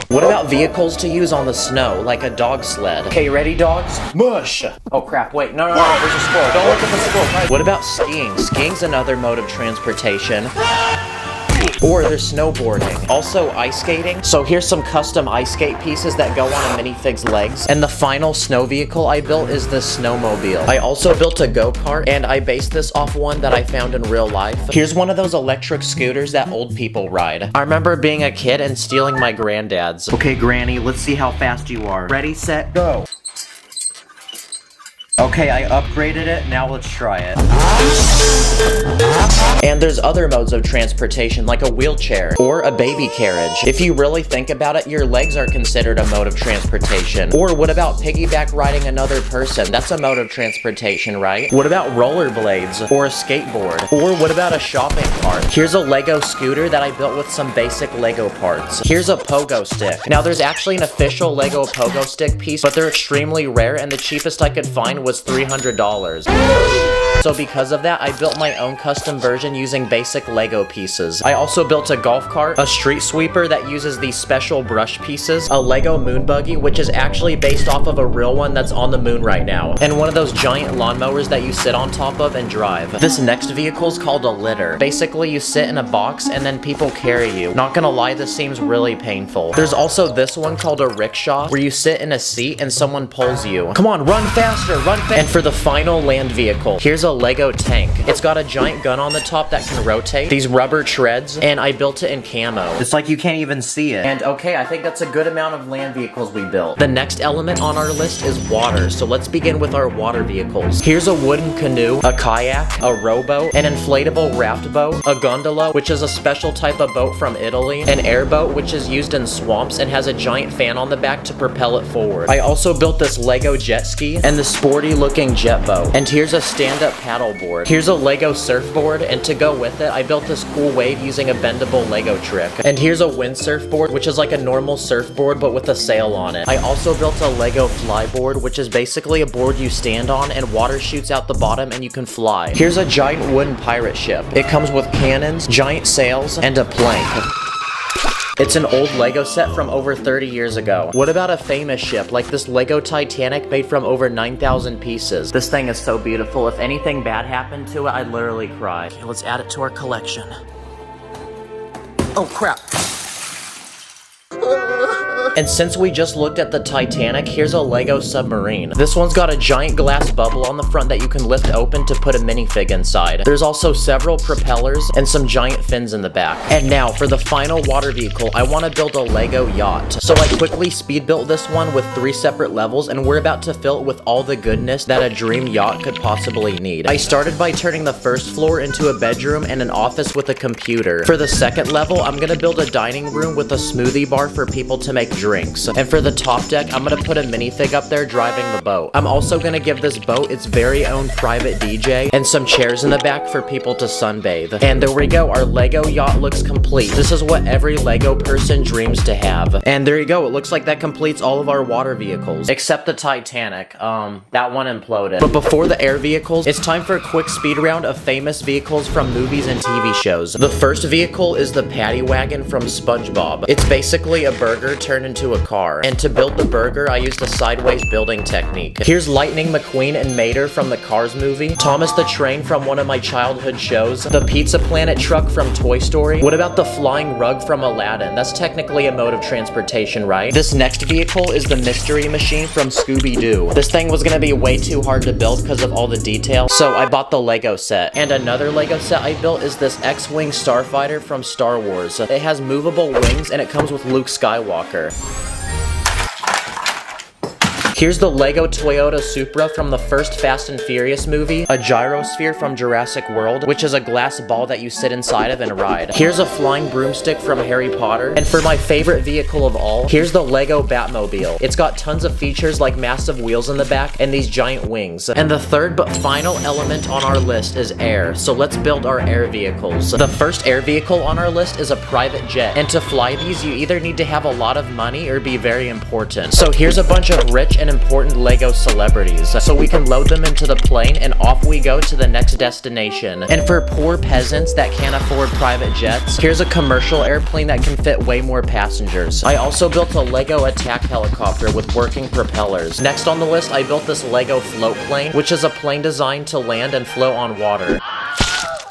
What about vehicles to use on the snow, like a dog sled? Okay, ready, dogs? Mush! Oh crap, wait, no, there's a squirrel. Don't look at the squirrel. What about skiing? Skiing's another mode of transportation. Or there's snowboarding. Also ice skating. So here's some custom ice skate pieces that go on a minifig's legs. And the final snow vehicle I built is the snowmobile. I also built a go-kart, and I based this off one that I found in real life. Here's one of those electric scooters that old people ride. I remember being a kid and stealing my granddad's. Okay, Granny, let's see how fast you are. Ready, set, go. Okay, I upgraded it, now let's try it. And there's other modes of transportation, like a wheelchair or a baby carriage. If you really think about it, your legs are considered a mode of transportation. Or what about piggyback riding another person? That's a mode of transportation, right? What about rollerblades or a skateboard? Or what about a shopping cart? Here's a Lego scooter that I built with some basic Lego parts. Here's a pogo stick. Now there's actually an official Lego pogo stick piece, but they're extremely rare, and the cheapest I could find was $300. So because of that, I built my own custom version using basic Lego pieces. I also built a golf cart, a street sweeper that uses these special brush pieces, a Lego moon buggy, which is actually based off of a real one that's on the moon right now, and one of those giant lawnmowers that you sit on top of and drive. This next vehicle is called a litter. Basically, you sit in a box and then people carry you. Not gonna lie, this seems really painful. There's also this one called a rickshaw, where you sit in a seat and someone pulls you. Come on, run faster, run faster! And for the final land vehicle, here's a Lego tank. It's got a giant gun on the top that can rotate, these rubber treads, and I built it in camo. It's like you can't even see it. And okay, I think that's a good amount of land vehicles we built. The next element on our list is water, so let's begin with our water vehicles. Here's a wooden canoe, a kayak, a rowboat, an inflatable raft boat, a gondola, which is a special type of boat from Italy, an airboat, which is used in swamps and has a giant fan on the back to propel it forward. I also built this Lego jet ski and the sporty looking jet boat. And here's a stand-up paddleboard. Here's a Lego surfboard, and to go with it, I built this cool wave using a bendable Lego trick. And here's a windsurfboard, which is like a normal surfboard but with a sail on it. I also built a Lego flyboard, which is basically a board you stand on and water shoots out the bottom and you can fly. Here's a giant wooden pirate ship. It comes with cannons, giant sails, and a plank. It's an old Lego set from over 30 years ago. What about a famous ship, like this Lego Titanic made from over 9,000 pieces? This thing is so beautiful. If anything bad happened to it, I'd literally cry. Okay, let's add it to our collection. Oh crap. And since we just looked at the Titanic, here's a Lego submarine. This one's got a giant glass bubble on the front that you can lift open to put a minifig inside. There's also several propellers and some giant fins in the back. And now for the final water vehicle, I want to build a Lego yacht. So I quickly speed built this one with 3 separate levels, and we're about to fill it with all the goodness that a dream yacht could possibly need. I started by turning the first floor into a bedroom and an office with a computer. For the second level, I'm gonna build a dining room with a smoothie bar for people to make drinks. And for the top deck, I'm gonna put a minifig up there driving the boat. I'm also gonna give this boat its very own private DJ and some chairs in the back for people to sunbathe. And there we go, our Lego yacht looks complete. This is what every Lego person dreams to have. And there you go, it looks like that completes all of our water vehicles. Except the Titanic, that one imploded. But before the air vehicles, it's time for a quick speed round of famous vehicles from movies and TV shows. The first vehicle is the Paddy Wagon from SpongeBob. It's basically a burger turned into a car. And to build the burger, I used a sideways building technique. Here's Lightning McQueen and Mater from the Cars movie, Thomas the Train from one of my childhood shows, the Pizza Planet truck from Toy Story. What about the flying rug from Aladdin? That's technically a mode of transportation, right? This next vehicle is the Mystery Machine from Scooby-Doo. This thing was gonna be way too hard to build because of all the detail, so I bought the Lego set. And another Lego set I built is this X-Wing Starfighter from Star Wars. It has movable wings and it comes with Luke Skywalker. Here's the Lego Toyota Supra from the first Fast and Furious movie, a gyrosphere from Jurassic World, which is a glass ball that you sit inside of and ride. Here's a flying broomstick from Harry Potter. And for my favorite vehicle of all, here's the Lego Batmobile. It's got tons of features like massive wheels in the back and these giant wings. And the third but final element on our list is air, so let's build our air vehicles. The first air vehicle on our list is a private jet, and to fly these you either need to have a lot of money or be very important. So here's a bunch of rich and important Lego celebrities, so we can load them into the plane and off we go to the next destination. And for poor peasants that can't afford private jets, here's a commercial airplane that can fit way more passengers. I also built a Lego attack helicopter with working propellers. Next on the list, I built this Lego float plane, which is a plane designed to land and float on water.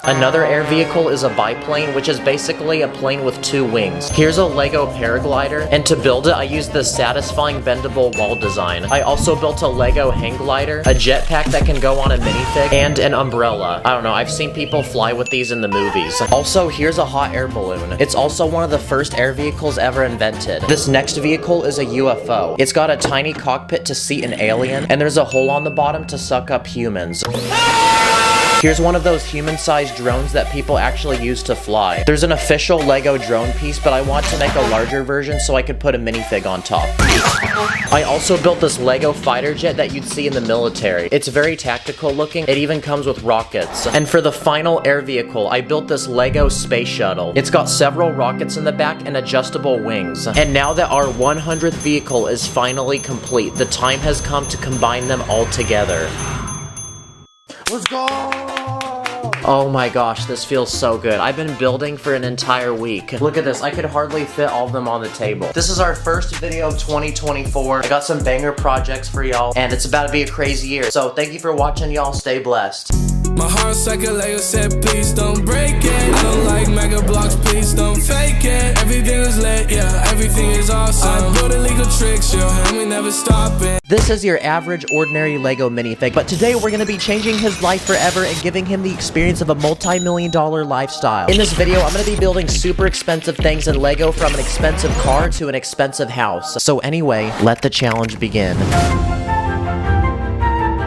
Another air vehicle is a biplane, which is basically a plane with 2 wings. Here's a Lego paraglider, and to build it, I used this satisfying bendable wall design. I also built a Lego hang glider, a jetpack that can go on a minifig, and an umbrella. I don't know, I've seen people fly with these in the movies. Also, here's a hot air balloon. It's also one of the first air vehicles ever invented. This next vehicle is a UFO. It's got a tiny cockpit to seat an alien, and there's a hole on the bottom to suck up humans. Here's one of those human-sized drones that people actually use to fly. There's an official Lego drone piece, but I want to make a larger version so I could put a minifig on top. I also built this Lego fighter jet that you'd see in the military. It's very tactical looking. It even comes with rockets. And for the final air vehicle, I built this Lego space shuttle. It's got several rockets in the back and adjustable wings. And now that our 100th vehicle is finally complete, the time has come to combine them all together. Let's go! Oh my gosh, this feels so good. I've been building for an entire week. Look at this, I could hardly fit all of them on the table. This is our first video of 2024. I got some banger projects for y'all, and it's about to be a crazy year. So thank you for watching, y'all. Stay blessed. My heart's like a Lego set, please don't break it. I don't like mega blocks, please don't fake it. Everything is lit, yeah, everything is awesome. I build illegal tricks, yeah, and we never stop it. This is your average, ordinary Lego minifig, but today we're gonna be changing his life forever and giving him the experience of a multi-million-dollar lifestyle. In this video, I'm gonna be building super expensive things in Lego, from an expensive car to an expensive house. So anyway, let the challenge begin.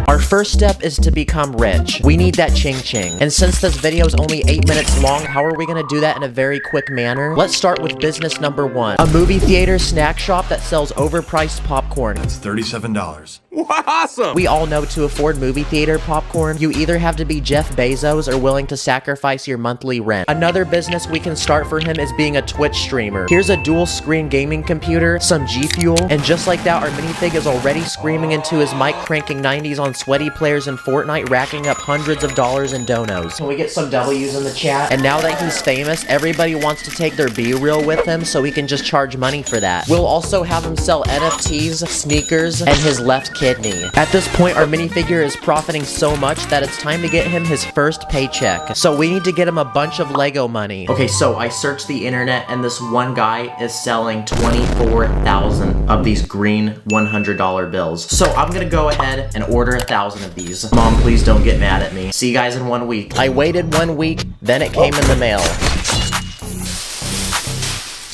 Our first step is to become rich. We need that ching-ching. And since this video is only 8 minutes long, how are we gonna do that in a very quick manner? Let's start with business number 1. A movie theater snack shop that sells overpriced popcorn. That's $37. Awesome! We all know to afford movie theater popcorn, you either have to be Jeff Bezos or willing to sacrifice your monthly rent. Another business we can start for him is being a Twitch streamer. Here's a dual screen gaming computer, some G Fuel, and just like that, our minifig is already screaming into his mic, cranking 90s on sweaty players in Fortnite racking up hundreds of dollars in donos. Can we get some W's in the chat? And now that he's famous, everybody wants to take their B-reel with him so he can just charge money for that. We'll also have him sell NFTs, sneakers, and his left kidney. At this point, our minifigure is profiting so much that it's time to get him his first paycheck. So we need to get him a bunch of Lego money. Okay, so I searched the internet and this one guy is selling 24,000 of these green $100 bills. So I'm gonna go ahead and order 1,000 of these. Mom, please don't get mad at me. See you guys in 1 week. I waited 1 week, then it came in the mail.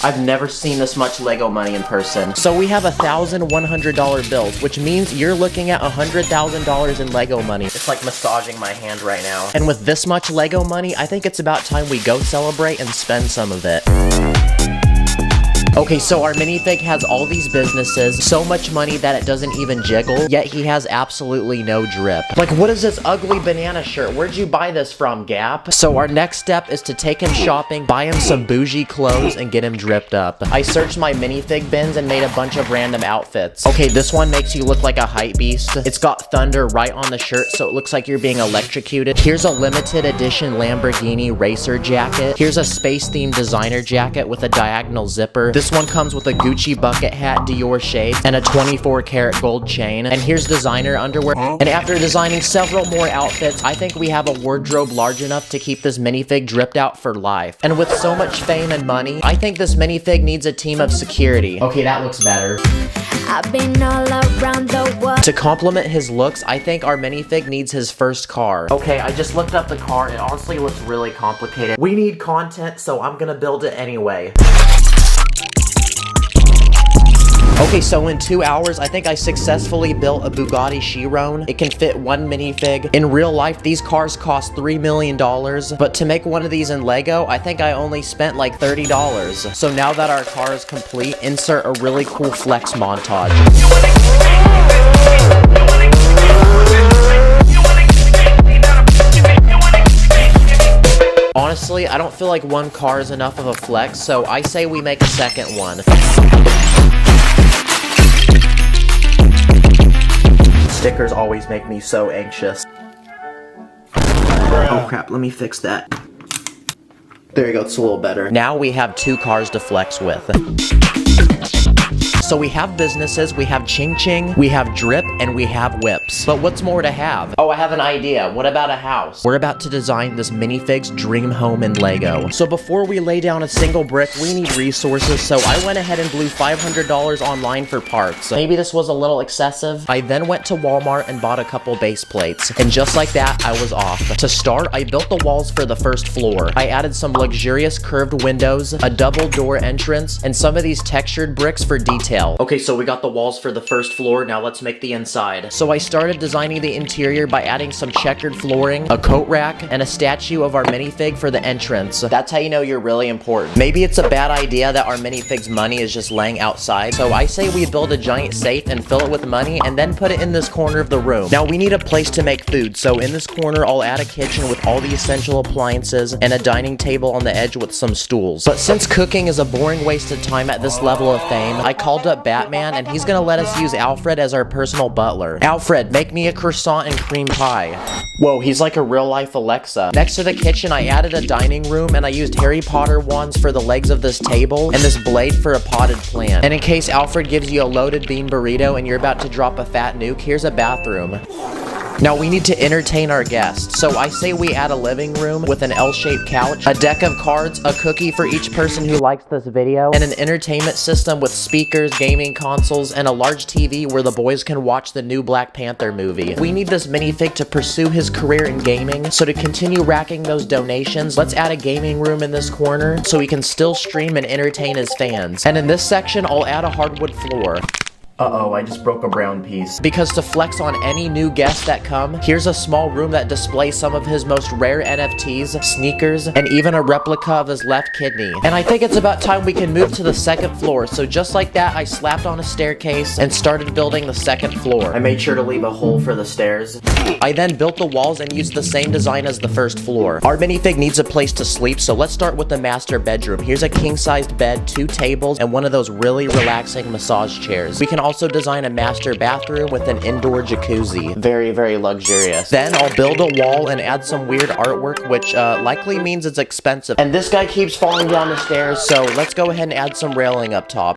I've never seen this much Lego money in person. So we have 1,000 $100 bills, which means you're looking at $100,000 in Lego money. It's like massaging my hand right now. And with this much Lego money, I think it's about time we go celebrate and spend some of it. Okay, so our minifig has all these businesses, so much money that it doesn't even jiggle, yet he has absolutely no drip. Like, what is this ugly banana shirt? Where'd you buy this from, Gap? So our next step is to take him shopping, buy him some bougie clothes, and get him dripped up. I searched my minifig bins and made a bunch of random outfits. Okay, this one makes you look like a hype beast. It's got thunder right on the shirt, so it looks like you're being electrocuted. Here's a limited edition Lamborghini racer jacket. Here's a space-themed designer jacket with a diagonal zipper. This one comes with a Gucci bucket hat, Dior shades, and a 24-karat gold chain. And here's designer underwear. And after designing several more outfits, I think we have a wardrobe large enough to keep this minifig dripped out for life. And with so much fame and money, I think this minifig needs a team of security. Okay, that looks better. I've been all around the world. To complement his looks, I think our minifig needs his first car. Okay, I just looked up the car. It honestly looks really complicated. We need content, so I'm gonna build it anyway. Okay, so in 2 hours, I think I successfully built a Bugatti Chiron. It can fit one minifig. In real life, these cars cost $3 million, but to make one of these in Lego, I think I only spent like $30. So now that our car is complete, insert a really cool flex montage. Honestly, I don't feel like one car is enough of a flex, so I say we make a second one. Stickers always make me so anxious. Oh crap, let me fix that. There you go, it's a little better. Now we have 2 cars to flex with. So we have businesses, we have Ching Ching, we have Drip, and we have Whips. But what's more to have? Oh, I have an idea. What about a house? We're about to design this minifig's dream home in Lego. So before we lay down a single brick, we need resources, so I went ahead and blew $500 online for parts. Maybe this was a little excessive. I then went to Walmart and bought a couple base plates. And just like that, I was off. To start, I built the walls for the first floor. I added some luxurious curved windows, a double door entrance, and some of these textured bricks for detail. Okay, so we got the walls for the first floor, now let's make the inside. So I started designing the interior by adding some checkered flooring, a coat rack, and a statue of our minifig for the entrance. That's how you know you're really important. Maybe it's a bad idea that our minifig's money is just laying outside, so I say we build a giant safe and fill it with money and then put it in this corner of the room. Now we need a place to make food, so in this corner I'll add a kitchen with all the essential appliances and a dining table on the edge with some stools. But since cooking is a boring waste of time at this level of fame, I called up Batman and he's gonna let us use Alfred as our personal butler. Alfred, make me a croissant and cream pie. Whoa, he's like a real-life Alexa. Next to the kitchen, I added a dining room and I used Harry Potter wands for the legs of this table and this blade for a potted plant. And in case Alfred gives you a loaded bean burrito and you're about to drop a fat nuke, here's a bathroom. Now we need to entertain our guests, so I say we add a living room with an L-shaped couch, a deck of cards, a cookie for each person who likes this video, and an entertainment system with speakers, gaming consoles, and a large TV where the boys can watch the new Black Panther movie. We need this minifig to pursue his career in gaming, so to continue racking those donations, let's add a gaming room in this corner so he can still stream and entertain his fans. And in this section, I'll add a hardwood floor. Uh-oh, I just broke a brown piece. Because to flex on any new guests that come, here's a small room that displays some of his most rare NFTs, sneakers, and even a replica of his left kidney. And I think it's about time we can move to the second floor, so just like that, I slapped on a staircase and started building the second floor. I made sure to leave a hole for the stairs. I then built the walls and used the same design as the first floor. Our minifig needs a place to sleep, so let's start with the master bedroom. Here's a king-sized bed, 2 tables, and one of those really relaxing massage chairs. We can also design a master bathroom with an indoor jacuzzi. Very, very luxurious. Then I'll build a wall and add some weird artwork, which likely means it's expensive. And this guy keeps falling down the stairs, so let's go ahead and add some railing up top.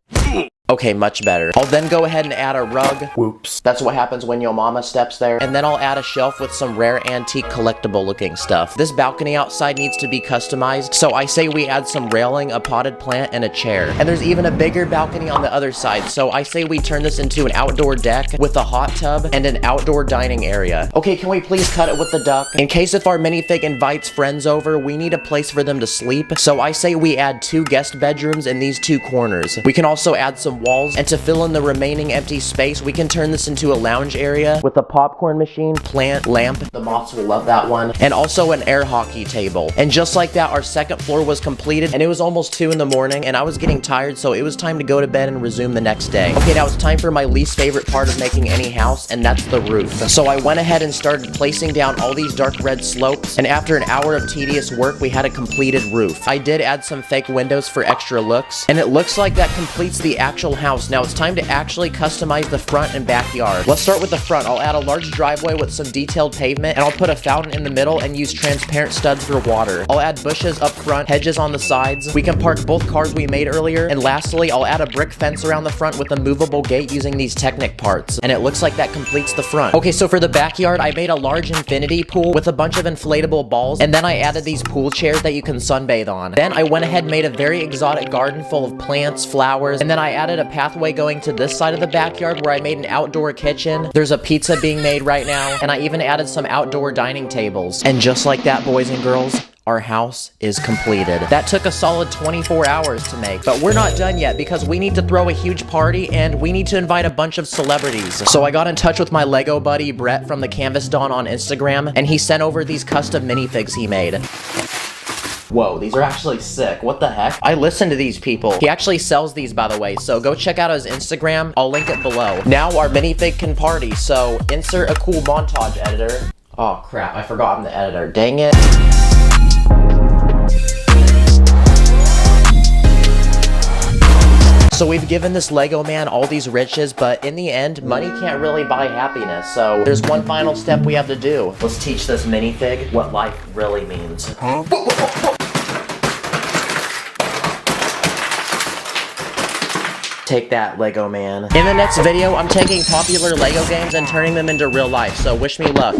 Okay, much better. I'll then go ahead and add a rug. Whoops. That's what happens when your mama steps there. And then I'll add a shelf with some rare antique collectible looking stuff. This balcony outside needs to be customized, so I say we add some railing, a potted plant, and a chair. And there's even a bigger balcony on the other side, so I say we turn this into an outdoor deck with a hot tub and an outdoor dining area. Okay, can we please cut it with the duck? In case if our minifig invites friends over, we need a place for them to sleep, so I say we add 2 guest bedrooms in these 2 corners. We can also add some walls, and to fill in the remaining empty space, we can turn this into a lounge area with a popcorn machine, plant, lamp, the moths will love that one, and also an air hockey table. And just like that, our second floor was completed, and it was almost 2 in the morning, and I was getting tired, so it was time to go to bed and resume the next day. Okay, now it's time for my least favorite part of making any house, and that's the roof. So I went ahead and started placing down all these dark red slopes, and after an hour of tedious work, we had a completed roof. I did add some fake windows for extra looks, and it looks like that completes the actual house. Now it's time to actually customize the front and backyard. Let's start with the front. I'll add a large driveway with some detailed pavement, and I'll put a fountain in the middle and use transparent studs for water. I'll add bushes up front, hedges on the sides. We can park both cars we made earlier, and lastly, I'll add a brick fence around the front with a movable gate using these Technic parts, and it looks like that completes the front. Okay, so for the backyard, I made a large infinity pool with a bunch of inflatable balls, and then I added these pool chairs that you can sunbathe on. Then I went ahead and made a very exotic garden full of plants, flowers, and then I added a pathway going to this side of the backyard where I made an outdoor kitchen. There's a pizza being made right now, and I even added some outdoor dining tables. And just like that, boys and girls, our house is completed. That took a solid 24 hours to make, but we're not done yet because we need to throw a huge party and we need to invite a bunch of celebrities. So I got in touch with my Lego buddy Brett from the Canvas Dawn on Instagram, and he sent over these custom minifigs he made. Whoa, these are actually sick. What the heck? I listen to these people. He actually sells these, by the way, so go check out his Instagram. I'll link it below. Now our minifig can party, so insert a cool montage editor. Oh crap, I forgot I'm the editor. Dang it. So we've given this Lego man all these riches, but in the end, money can't really buy happiness. So there's one final step we have to do. Let's teach this minifig what life really means. Take that, Lego man. In the next video, I'm taking popular Lego games and turning them into real life, so wish me luck.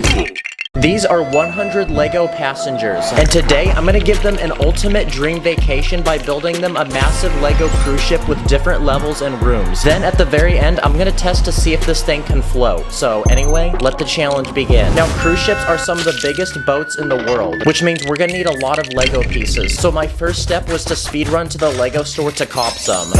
These are 100 Lego passengers, and today I'm gonna give them an ultimate dream vacation by building them a massive Lego cruise ship with different levels and rooms. Then at the very end, I'm gonna test to see if this thing can float. So anyway, let the challenge begin. Now, cruise ships are some of the biggest boats in the world, which means we're gonna need a lot of Lego pieces. So my first step was to speedrun to the Lego store to cop some.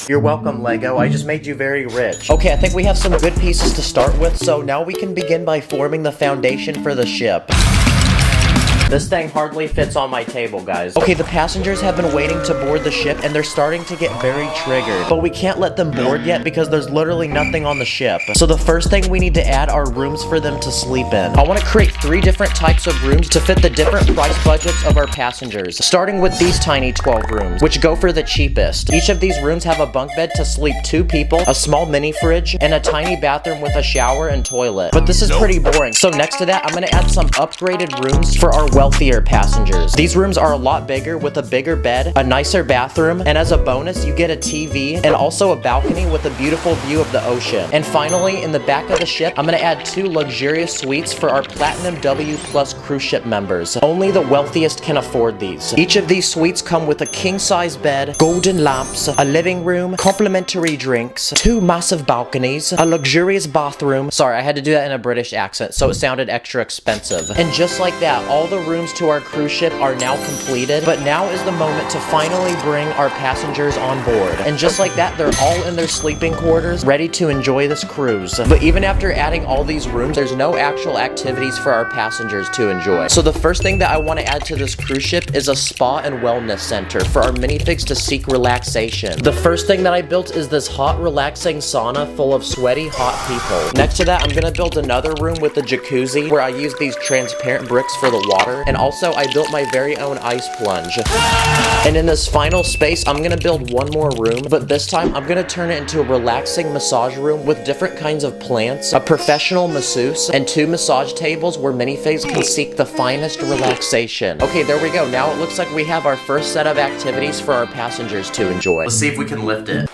You're welcome, Lego. I just made you very rich. Okay, I think we have some good pieces to start with, so now we can begin by forming the foundation for the ship. This thing hardly fits on my table, guys. Okay, the passengers have been waiting to board the ship, and they're starting to get very triggered. But we can't let them board yet because there's literally nothing on the ship. So the first thing we need to add are rooms for them to sleep in. I want to create 3 different types of rooms to fit the different price budgets of our passengers. Starting with these tiny 12 rooms, which go for the cheapest. Each of these rooms have a bunk bed to sleep 2 people, a small mini fridge, and a tiny bathroom with a shower and toilet. But this is pretty boring. So next to that, I'm going to add some upgraded rooms for our wealthier passengers. These rooms are a lot bigger with a bigger bed, a nicer bathroom, and as a bonus, you get a TV and also a balcony with a beautiful view of the ocean. And finally, in the back of the ship, I'm gonna add 2 luxurious suites for our Platinum W Plus cruise ship members. Only the wealthiest can afford these. Each of these suites come with a king-size bed, golden lamps, a living room, complimentary drinks, 2 massive balconies, a luxurious bathroom. Sorry, I had to do that in a British accent, so it sounded extra expensive. And just like that, all the rooms to our cruise ship are now completed, but now is the moment to finally bring our passengers on board. And just like that, they're all in their sleeping quarters, ready to enjoy this cruise. But even after adding all these rooms, there's no actual activities for our passengers to enjoy. So the first thing that I want to add to this cruise ship is a spa and wellness center for our minifigs to seek relaxation. The first thing that I built is this hot, relaxing sauna full of sweaty, hot people. Next to that, I'm gonna build another room with a jacuzzi where I use these transparent bricks for the water. water, and also I built my very own ice plunge. And in this final space, I'm gonna build one more room, but this time I'm gonna turn it into a relaxing massage room with different kinds of plants, a professional masseuse, and 2 massage tables where minifigs can seek the finest relaxation. Okay, there we go. Now it looks like we have our first set of activities for our passengers to enjoy. Let's see if we can lift it.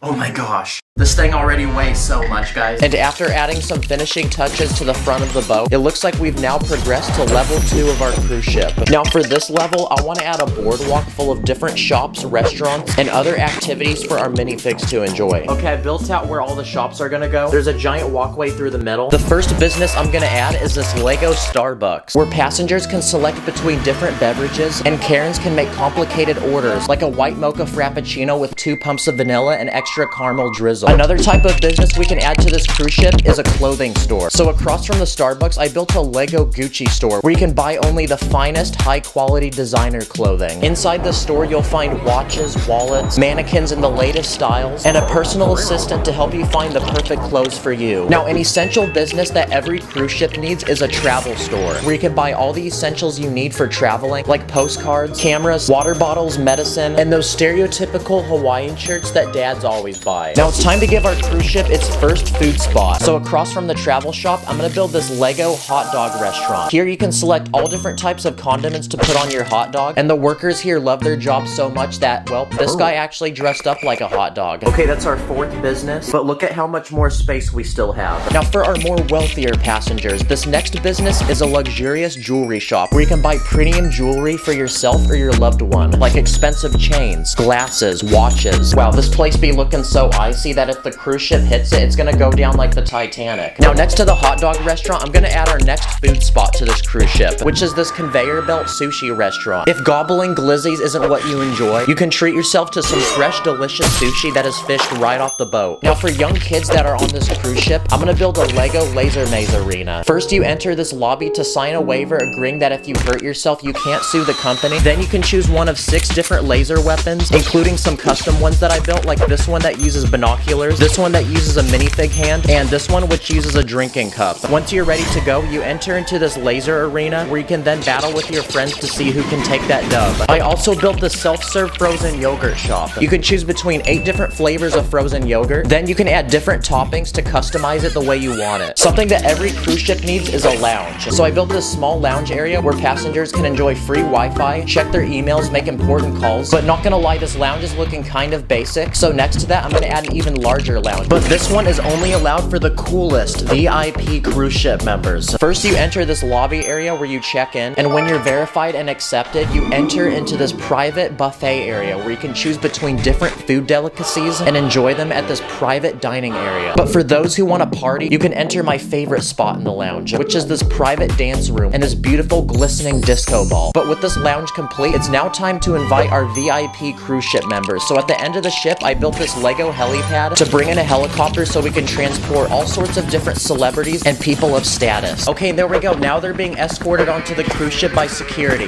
Oh my gosh. This thing already weighs so much, guys. And after adding some finishing touches to the front of the boat, it looks like we've now progressed to level 2 of our cruise ship. Now for this level, I want to add a boardwalk full of different shops, restaurants, and other activities for our minifigs to enjoy. Okay, I built out where all the shops are gonna go. There's a giant walkway through the middle. The first business I'm gonna add is this Lego Starbucks, where passengers can select between different beverages, and Karens can make complicated orders, like a white mocha frappuccino with 2 pumps of vanilla and extra caramel drizzle. Another type of business we can add to this cruise ship is a clothing store. So across from the Starbucks, I built a Lego Gucci store where you can buy only the finest high-quality designer clothing. Inside the store, you'll find watches, wallets, mannequins in the latest styles, and a personal assistant to help you find the perfect clothes for you. Now, an essential business that every cruise ship needs is a travel store where you can buy all the essentials you need for traveling, like postcards, cameras, water bottles, medicine, and those stereotypical Hawaiian shirts that dads always buy. Now it's time to give our cruise ship its first food spot. So across from the travel shop, I'm gonna build this Lego hot dog restaurant. Here you can select all different types of condiments to put on your hot dog, and the workers here love their job so much that, well, this guy actually dressed up like a hot dog. Okay, that's our 4th business, but look at how much more space we still have. Now for our more wealthier passengers, this next business is a luxurious jewelry shop where you can buy premium jewelry for yourself or your loved one, like expensive chains, glasses, watches. Wow, this place be looking so icy that if the cruise ship hits it, it's gonna go down like the Titanic. Now next to the hot dog restaurant, I'm gonna add our next food spot to this cruise ship, which is this conveyor belt sushi restaurant. If gobbling glizzies isn't what you enjoy, you can treat yourself to some fresh, delicious sushi that is fished right off the boat. Now for young kids that are on this cruise ship, I'm gonna build a Lego laser maze arena. First, you enter this lobby to sign a waiver agreeing that if you hurt yourself, you can't sue the company. Then you can choose one of 6 different laser weapons, including some custom ones that I built, like this one that uses binoculars, this one that uses a minifig hand, and this one which uses a drinking cup. Once you're ready to go, you enter into this laser arena where you can then battle with your friends to see who can take that dub. I also built the self-serve frozen yogurt shop. You can choose between 8 different flavors of frozen yogurt. Then you can add different toppings to customize it the way you want it. Something that every cruise ship needs is a lounge. So I built this small lounge area where passengers can enjoy free Wi-Fi, check their emails, make important calls. But not gonna lie, this lounge is looking kind of basic. So next to that, I'm gonna add an even larger lounge. But this one is only allowed for the coolest VIP cruise ship members. First, you enter this lobby area where you check in, and when you're verified and accepted, you enter into this private buffet area where you can choose between different food delicacies and enjoy them at this private dining area. But for those who want to party, you can enter my favorite spot in the lounge, which is this private dance room and this beautiful glistening disco ball. But with this lounge complete, it's now time to invite our VIP cruise ship members. So at the end of the ship, I built this Lego helipad to bring in a helicopter so we can transport all sorts of different celebrities and people of status. Okay, there we go. Now they're being escorted onto the cruise ship by security.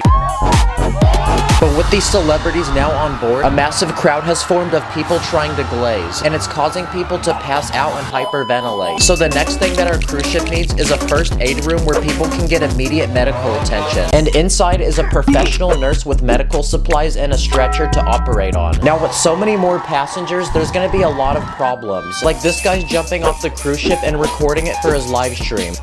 But with these celebrities now on board, a massive crowd has formed of people trying to glaze, and it's causing people to pass out and hyperventilate. So the next thing that our cruise ship needs is a first aid room where people can get immediate medical attention. And inside is a professional nurse with medical supplies and a stretcher to operate on. Now with so many more passengers, there's gonna be a lot of problems. Like this guy's jumping off the cruise ship and recording it for his live stream.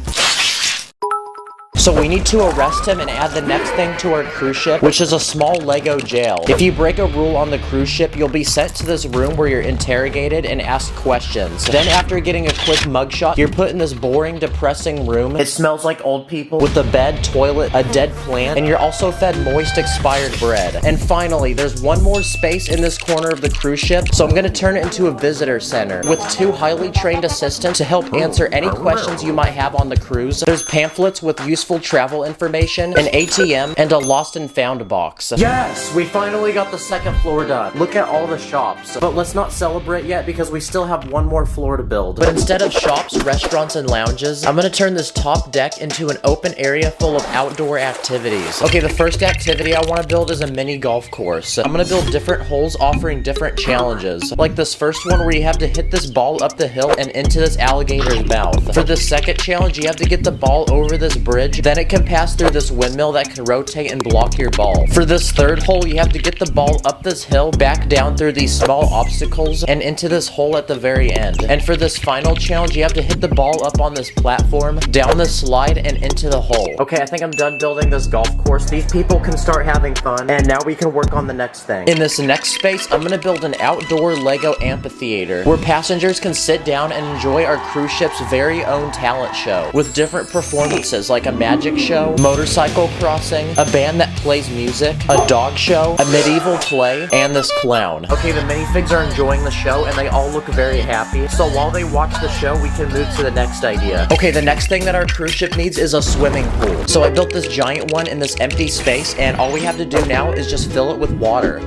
So we need to arrest him and add the next thing to our cruise ship, which is a small Lego jail. If you break a rule on the cruise ship, you'll be sent to this room where you're interrogated and asked questions. Then after getting a quick mugshot, you're put in this boring, depressing room. It smells like old people with a bed, toilet, a dead plant, and you're also fed moist, expired bread. And finally, there's one more space in this corner of the cruise ship, so I'm gonna turn it into a visitor center with 2 highly trained assistants to help answer any questions you might have on the cruise. There's pamphlets with useful travel information, an ATM, and a lost and found box. Yes, we finally got the 2nd floor done. Look at all the shops. But let's not celebrate yet because we still have one more floor to build. But instead of shops, restaurants, and lounges, I'm gonna turn this top deck into an open area full of outdoor activities. Okay, the first activity I want to build is a mini golf course. I'm gonna build different holes offering different challenges. Like this first one where you have to hit this ball up the hill and into this alligator's mouth. For this second challenge, you have to get the ball over this bridge switch. Then it can pass through this windmill that can rotate and block your ball. For this third hole, you have to get the ball up this hill, back down through these small obstacles, and into this hole at the very end. And for this final challenge, you have to hit the ball up on this platform, down this slide, and into the hole. Okay, I think I'm done building this golf course. These people can start having fun, and now we can work on the next thing. In this next space, I'm gonna build an outdoor Lego amphitheater where passengers can sit down and enjoy our cruise ship's very own talent show with different performances like a magic show, motorcycle crossing, a band that plays music, a dog show, a medieval play, and this clown. Okay, the minifigs are enjoying the show and they all look very happy. So while they watch the show, we can move to the next idea. Okay, the next thing that our cruise ship needs is a swimming pool. So I built this giant one in this empty space, and all we have to do now is just fill it with water.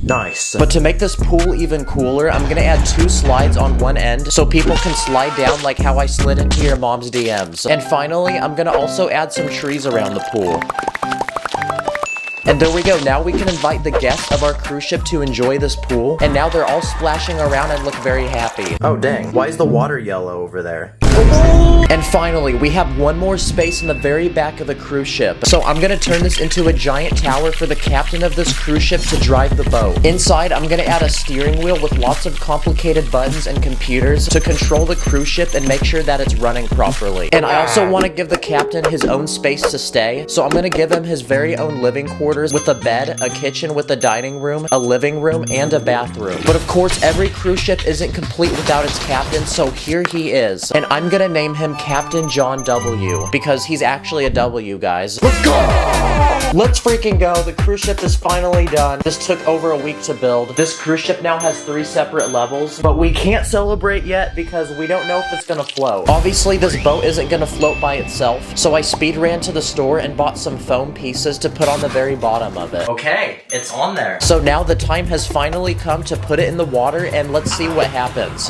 Nice. But to make this pool even cooler, I'm gonna add 2 slides on one end so people can slide down like how I slid into your mom's DMs. And finally, I'm gonna also add some trees around the pool. And there we go, now we can invite the guests of our cruise ship to enjoy this pool, and now they're all splashing around and look very happy. Oh dang, why is the water yellow over there? And finally, we have one more space in the very back of the cruise ship. So I'm gonna turn this into a giant tower for the captain of this cruise ship to drive the boat. Inside, I'm gonna add a steering wheel with lots of complicated buttons and computers to control the cruise ship and make sure that it's running properly. And I also wanna give the captain his own space to stay, so I'm gonna give him his very own living quarters with a bed, a kitchen with a dining room, a living room, and a bathroom. But of course, every cruise ship isn't complete without its captain, so here he is. And I'm gonna name him Captain John W, because he's actually a W, guys. Let's go! Let's freaking go. The cruise ship is finally done. This took over a week to build. This cruise ship now has 3 separate levels, but we can't celebrate yet because we don't know if it's gonna float. Obviously, this boat isn't gonna float by itself, so I speed ran to the store and bought some foam pieces to put on the very bottom of it. Okay, it's on there. So now the time has finally come to put it in the water, and let's see what happens.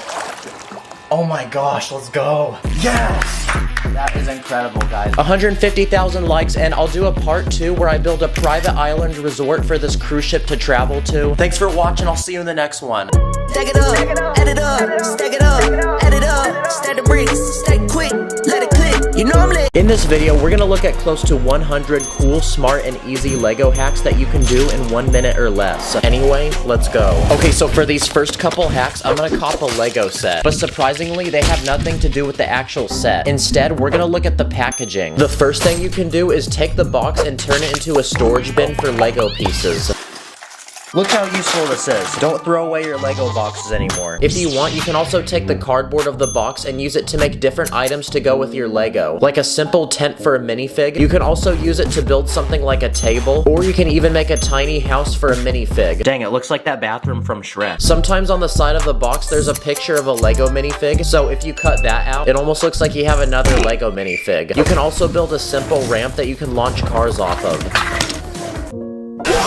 Oh my gosh, let's go. Yes! That is incredible, guys. 150,000 likes, and I'll do a part 2 where I build a private island resort for this cruise ship to travel to. Thanks for watching. I'll see you in the next one. Stack it up, add it up, stack it up, add it up, stack the bricks, stack quick, let it click, you know I'm lit. In this video, we're gonna look at close to 100 cool, smart, and easy Lego hacks that you can do in 1 minute or less. Anyway, let's go. Okay, so for these first couple hacks, I'm gonna cop a Lego set. But surprisingly, they have nothing to do with the actual set. Instead, we're gonna look at the packaging. The first thing you can do is take the box and turn it into a storage bin for Lego pieces. Look how useful this is. Don't throw away your Lego boxes anymore. If you want, you can also take the cardboard of the box and use it to make different items to go with your Lego. Like a simple tent for a minifig. You can also use it to build something like a table, or you can even make a tiny house for a minifig. Dang, it looks like that bathroom from Shrek. Sometimes on the side of the box, there's a picture of a Lego minifig, so if you cut that out, it almost looks like you have another Lego minifig. You can also build a simple ramp that you can launch cars off of.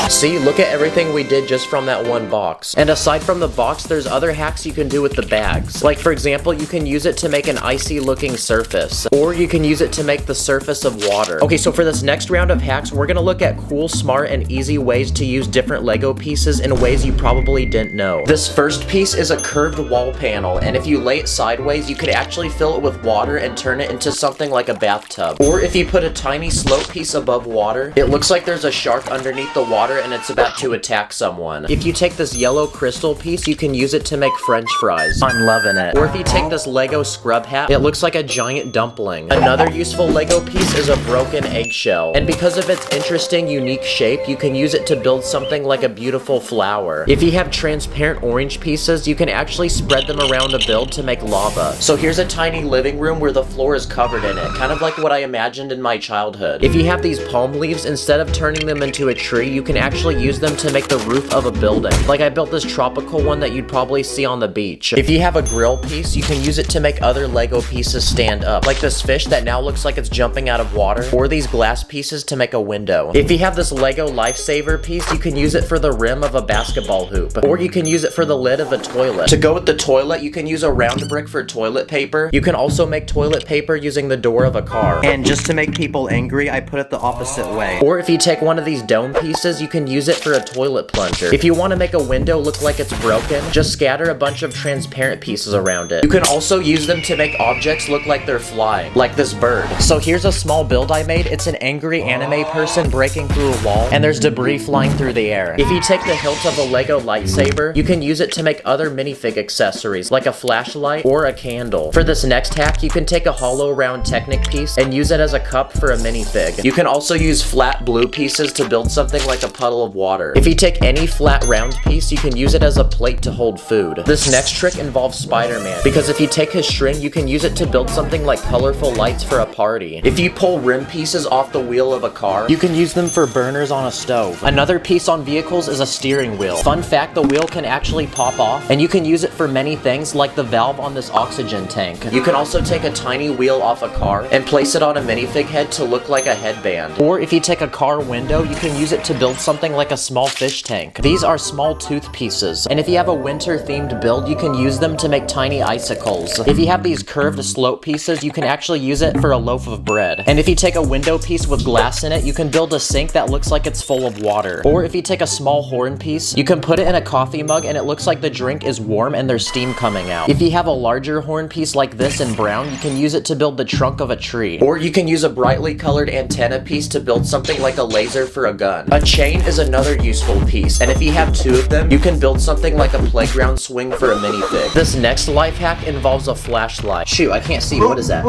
See, look at everything we did just from that one box. And aside from the box, there's other hacks you can do with the bags. Like, for example, you can use it to make an icy looking surface, or you can use it to make the surface of water. Okay, so for this next round of hacks, we're gonna look at cool, smart, and easy ways to use different Lego pieces in ways you probably didn't know. This first piece is a curved wall panel, and if you lay it sideways, you could actually fill it with water and turn it into something like a bathtub. Or if you put a tiny slope piece above water, it looks like there's a shark underneath the water and it's about to attack someone. If you take this yellow crystal piece, you can use it to make French fries. I'm loving it. Or if you take this Lego scrub hat, it looks like a giant dumpling. Another useful Lego piece is a broken eggshell. And because of its interesting, unique shape, you can use it to build something like a beautiful flower. If you have transparent orange pieces, you can actually spread them around the build to make lava. So here's a tiny living room where the floor is covered in it, kind of like what I imagined in my childhood. If you have these palm leaves, instead of turning them into a tree, you can actually use them to make the roof of a building. Like I built this tropical one that you'd probably see on the beach. If you have a grill piece, you can use it to make other Lego pieces stand up. Like this fish that now looks like it's jumping out of water, or these glass pieces to make a window. If you have this Lego lifesaver piece, you can use it for the rim of a basketball hoop, or you can use it for the lid of a toilet. To go with the toilet, you can use a round brick for toilet paper. You can also make toilet paper using the door of a car. And just to make people angry, I put it the opposite way. Or if you take one of these dome pieces, you can can use it for a toilet plunger. If you want to make a window look like it's broken, just scatter a bunch of transparent pieces around it. You can also use them to make objects look like they're flying, like this bird. So here's a small build I made. It's an angry anime person breaking through a wall, and there's debris flying through the air. If you take the hilt of a Lego lightsaber, you can use it to make other minifig accessories, like a flashlight or a candle. For this next hack, you can take a hollow round Technic piece and use it as a cup for a minifig. You can also use flat blue pieces to build something like a puddle of water. If you take any flat round piece, you can use it as a plate to hold food. This next trick involves Spider-Man, because if you take his string, you can use it to build something like colorful lights for a party. If you pull rim pieces off the wheel of a car, you can use them for burners on a stove. Another piece on vehicles is a steering wheel. Fun fact, the wheel can actually pop off, and you can use it for many things, like the valve on this oxygen tank. You can also take a tiny wheel off a car and place it on a minifig head to look like a headband. Or if you take a car window, you can use it to build something like a small fish tank. These are small tooth pieces, and if you have a winter themed build, you can use them to make tiny icicles. If you have these curved slope pieces, you can actually use it for a loaf of bread. And if you take a window piece with glass in it, you can build a sink that looks like it's full of water. Or if you take a small horn piece, you can put it in a coffee mug and it looks like the drink is warm and there's steam coming out. If you have a larger horn piece like this in brown, you can use it to build the trunk of a tree. Or you can use a brightly colored antenna piece to build something like a laser for a gun. A chain is another useful piece, and if you have two of them, you can build something like a playground swing for a minifig. This next life hack involves a flashlight. Shoot, I can't see. What is that?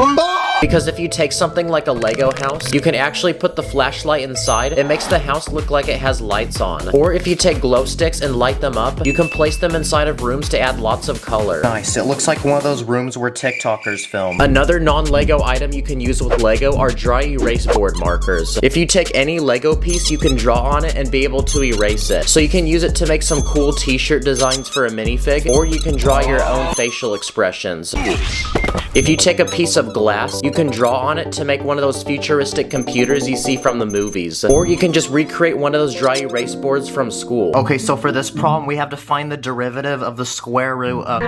Because if you take something like a Lego house, you can actually put the flashlight inside. It makes the house look like it has lights on. Or if you take glow sticks and light them up, you can place them inside of rooms to add lots of color. Nice, it looks like one of those rooms where TikTokers film. Another non-Lego item you can use with Lego are dry erase board markers. If you take any Lego piece, you can draw on it and be able to erase it. So you can use it to make some cool t-shirt designs for a minifig, or you can draw your own facial expressions. If you take a piece of glass, you can draw on it to make one of those futuristic computers you see from the movies. Or you can just recreate one of those dry erase boards from school. Okay, so for this problem, we have to find the derivative of the square root of...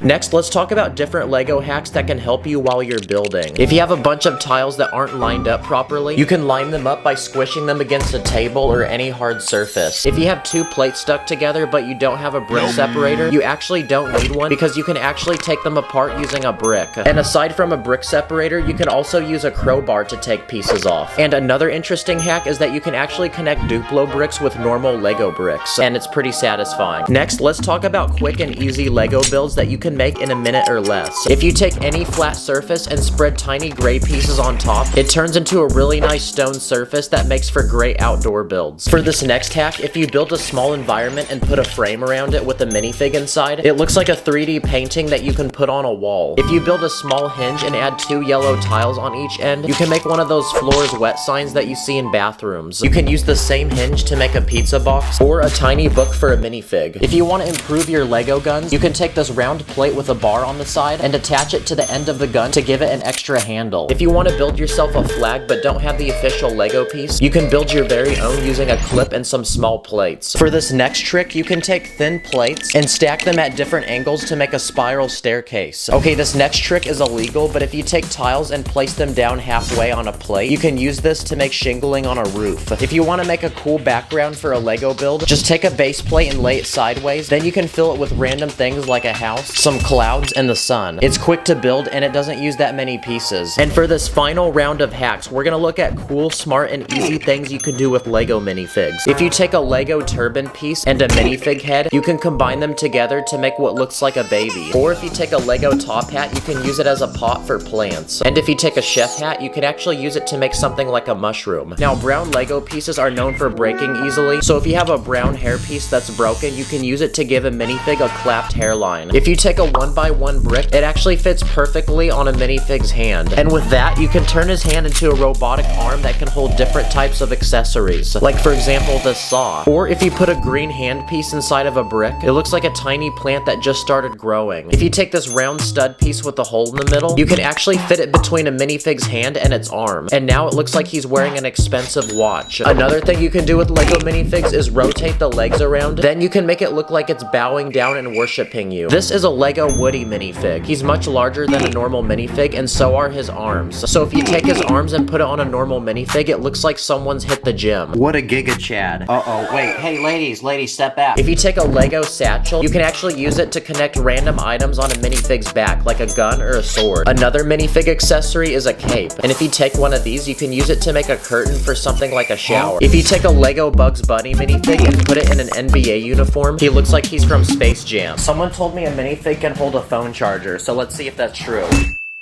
Next, let's talk about different Lego hacks that can help you while you're building. If you have a bunch of tiles that aren't lined up properly, you can line them up by squishing them against a table or any hard surface. If you have two plates stuck together but you don't have a brick separator, you actually don't need one because you can actually take them apart using a brick. And aside from a brick separator, you can also use a crowbar to take pieces off. And another interesting hack is that you can actually connect Duplo bricks with normal Lego bricks, and it's pretty satisfying. Next, let's talk about quick and easy Lego builds that you can make in a minute or less. If you take any flat surface and spread tiny gray pieces on top, it turns into a really nice stone surface that makes for great outdoor builds. For this next hack, if you build a small environment and put a frame around it with a minifig inside, it looks like a 3D painting that you can put on a wall. If you build a small hinge and add 2 yellow tiles on each end, you can make one of those floors wet signs that you see in bathrooms. You can use the same hinge to make a pizza box or a tiny book for a minifig. If you want to improve your Lego guns, you can take this round plate with a bar on the side and attach it to the end of the gun to give it an extra handle. If you want to build yourself a flag but don't have the official Lego piece, you can build your very own using a clip and some small plates. For this next trick, you can take thin plates and stack them at different angles to make a spiral staircase. Okay, this next trick is illegal, but if you take tiles and place them down halfway on a plate, you can use this to make shingling on a roof. If you want to make a cool background for a Lego build, just take a base plate and lay it sideways, then you can fill it with random things like a house, some clouds, and the sun. It's quick to build and it doesn't use that many pieces. And for this final round of hacks, we're gonna look at cool, smart, and easy things you can do with Lego minifigs. If you take a Lego turban piece and a minifig head, you can combine them together to make what looks like a baby. Or if you take a Lego top hat, you can use it as a pot for plants. And if you take a chef hat, you can actually use it to make something like a mushroom. Now, brown Lego pieces are known for breaking easily, so if you have a brown hair piece that's broken, you can use it to give a minifig a clapped hairline. If you take a 1x1 brick, it actually fits perfectly on a minifig's hand. And with that, you can turn his hand into a robotic arm that can hold different types of accessories, like for example this saw. Or if you put a green hand piece inside of a brick, it looks like a tiny plant that just started growing. If you take this round round stud piece with a hole in the middle, you can actually fit it between a minifig's hand and its arm. And now it looks like he's wearing an expensive watch. Another thing you can do with Lego minifigs is rotate the legs around. Then you can make it look like it's bowing down and worshiping you. This is a Lego Woody minifig. He's much larger than a normal minifig, and so are his arms. So if you take his arms and put it on a normal minifig, it looks like someone's hit the gym. What a Giga Chad. Uh-oh, wait, hey ladies, step back. If you take a Lego satchel, you can actually use it to connect random items on a minifig's back, like a gun or a sword. Another minifig accessory is a cape, and if you take one of these, you can use it to make a curtain for something like a shower. If you take a Lego Bugs Bunny minifig and put it in an NBA uniform, he looks like he's from Space Jam. Someone told me a minifig can hold a phone charger, so let's see if that's true.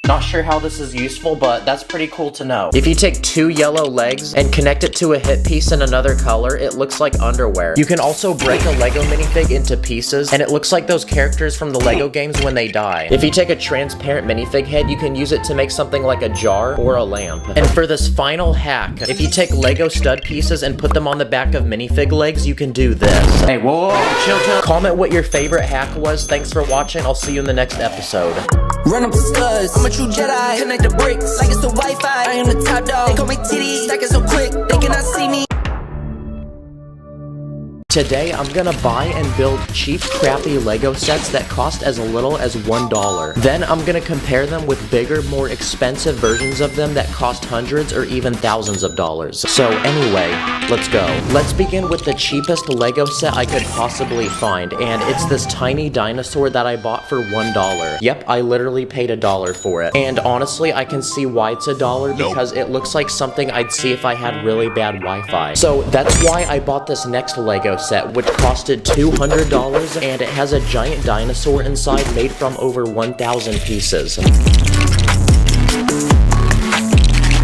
Not sure how this is useful, but that's pretty cool to know. If you take 2 yellow legs and connect it to a hip piece in another color, it looks like underwear. You can also break a Lego minifig into pieces, and it looks like those characters from the Lego games when they die. If you take a transparent minifig head, you can use it to make something like a jar or a lamp. And for this final hack, if you take Lego stud pieces and put them on the back of minifig legs, you can do this. Hey, whoa, chill. Comment what your favorite hack was. Thanks for watching. I'll see you in the next episode. Run up the studs, I'm a true Jedi. Connect the bricks like it's the Wi-Fi. I am the top dog. They call me titties, stacking so quick they cannot see me. Today, I'm gonna buy and build cheap, crappy Lego sets that cost as little as $1. Then, I'm gonna compare them with bigger, more expensive versions of them that cost hundreds or even thousands of dollars. So anyway, let's go. Let's begin with the cheapest Lego set I could possibly find, and it's this tiny dinosaur that I bought for $1. Yep, I literally paid $1 for it. And honestly, I can see why it's $1 because it looks like something I'd see if I had really bad Wi-Fi. So that's why I bought this next Lego set, which costed $200, and it has a giant dinosaur inside made from over 1,000 pieces.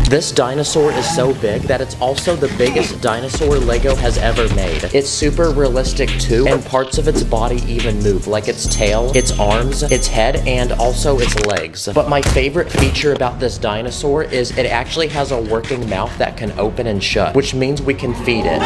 This dinosaur is so big that it's also the biggest dinosaur Lego has ever made. It's super realistic too, and parts of its body even move, like its tail, its arms, its head, and also its legs. But my favorite feature about this dinosaur is it actually has a working mouth that can open and shut, which means we can feed it.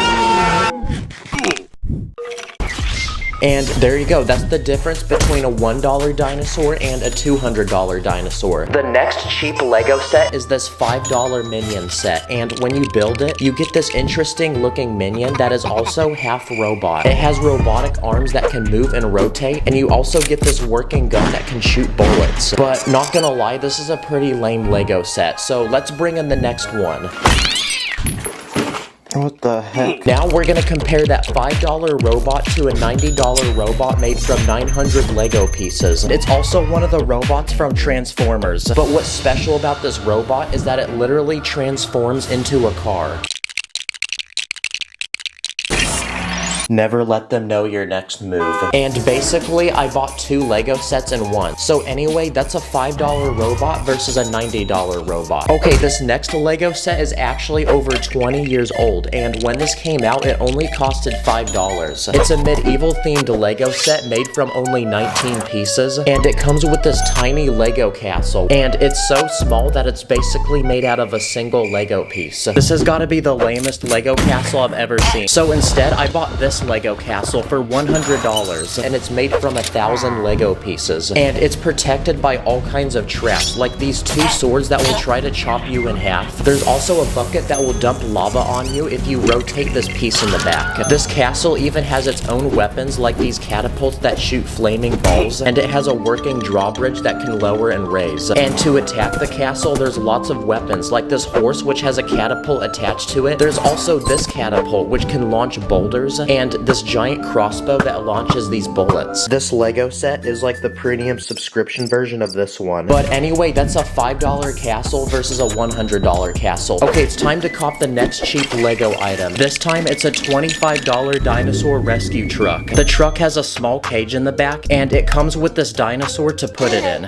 And there you go, that's the difference between a $1 dinosaur and a $200 dinosaur. The next cheap Lego set is this $5 minion set, and when you build it, you get this interesting looking minion that is also half robot. It has robotic arms that can move and rotate, and you also get this working gun that can shoot bullets. But not gonna lie, this is a pretty lame Lego set, so let's bring in the next one. What the heck? Now we're gonna compare that $5 robot to a $90 robot made from 900 Lego pieces. It's also one of the robots from Transformers. But what's special about this robot is that it literally transforms into a car. Never let them know your next move. And basically, I bought 2 Lego sets in one. So anyway, that's a $5 robot versus a $90 robot. Okay, this next Lego set is actually over 20 years old, and when this came out, it only costed $5. It's a medieval themed Lego set made from only 19 pieces, and it comes with this tiny Lego castle, and it's so small that it's basically made out of a single Lego piece. This has got to be the lamest Lego castle I've ever seen. So instead, I bought this Lego castle for $100, and it's made from 1,000 Lego pieces, and it's protected by all kinds of traps, like these 2 swords that will try to chop you in half. There's also a bucket that will dump lava on you if you rotate this piece in the back. This castle even has its own weapons, like these catapults that shoot flaming balls, and it has a working drawbridge that can lower and raise. And to attack the castle, there's lots of weapons, like this horse which has a catapult attached to it. There's also this catapult which can launch boulders, and this giant crossbow that launches these bullets. This Lego set is like the premium subscription version of this one. But anyway, that's a $5 castle versus a $100 castle. Okay, it's time to cop the next cheap Lego item. This time, it's a $25 dinosaur rescue truck. The truck has a small cage in the back, and it comes with this dinosaur to put it in.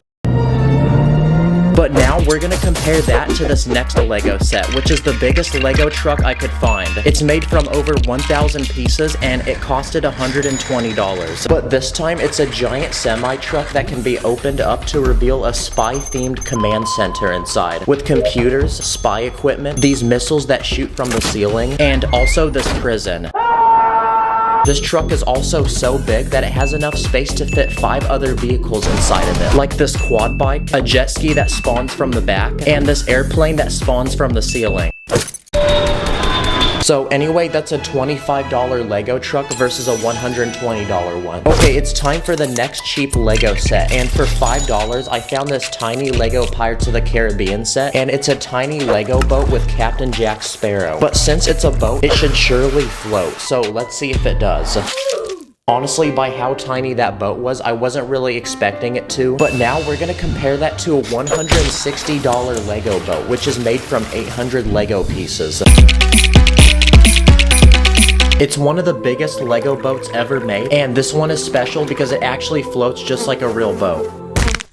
But now we're gonna compare that to this next Lego set, which is the biggest Lego truck I could find. It's made from over 1,000 pieces, and it costed $120. But this time, it's a giant semi-truck that can be opened up to reveal a spy-themed command center inside, with computers, spy equipment, these missiles that shoot from the ceiling, and also this prison. This truck is also so big that it has enough space to fit 5 other vehicles inside of it, like this quad bike, a jet ski that spawns from the back, and this airplane that spawns from the ceiling. So anyway, that's a $25 Lego truck versus a $120 one. Okay, it's time for the next cheap Lego set, and for $5 I found this tiny Lego Pirates of the Caribbean set, and it's a tiny Lego boat with Captain Jack Sparrow. But since it's a boat, it should surely float, so let's see if it does. Honestly, by how tiny that boat was, I wasn't really expecting it to, but now we're gonna compare that to a $160 Lego boat, which is made from 800 Lego pieces. It's one of the biggest Lego boats ever made, and this one is special because it actually floats just like a real boat.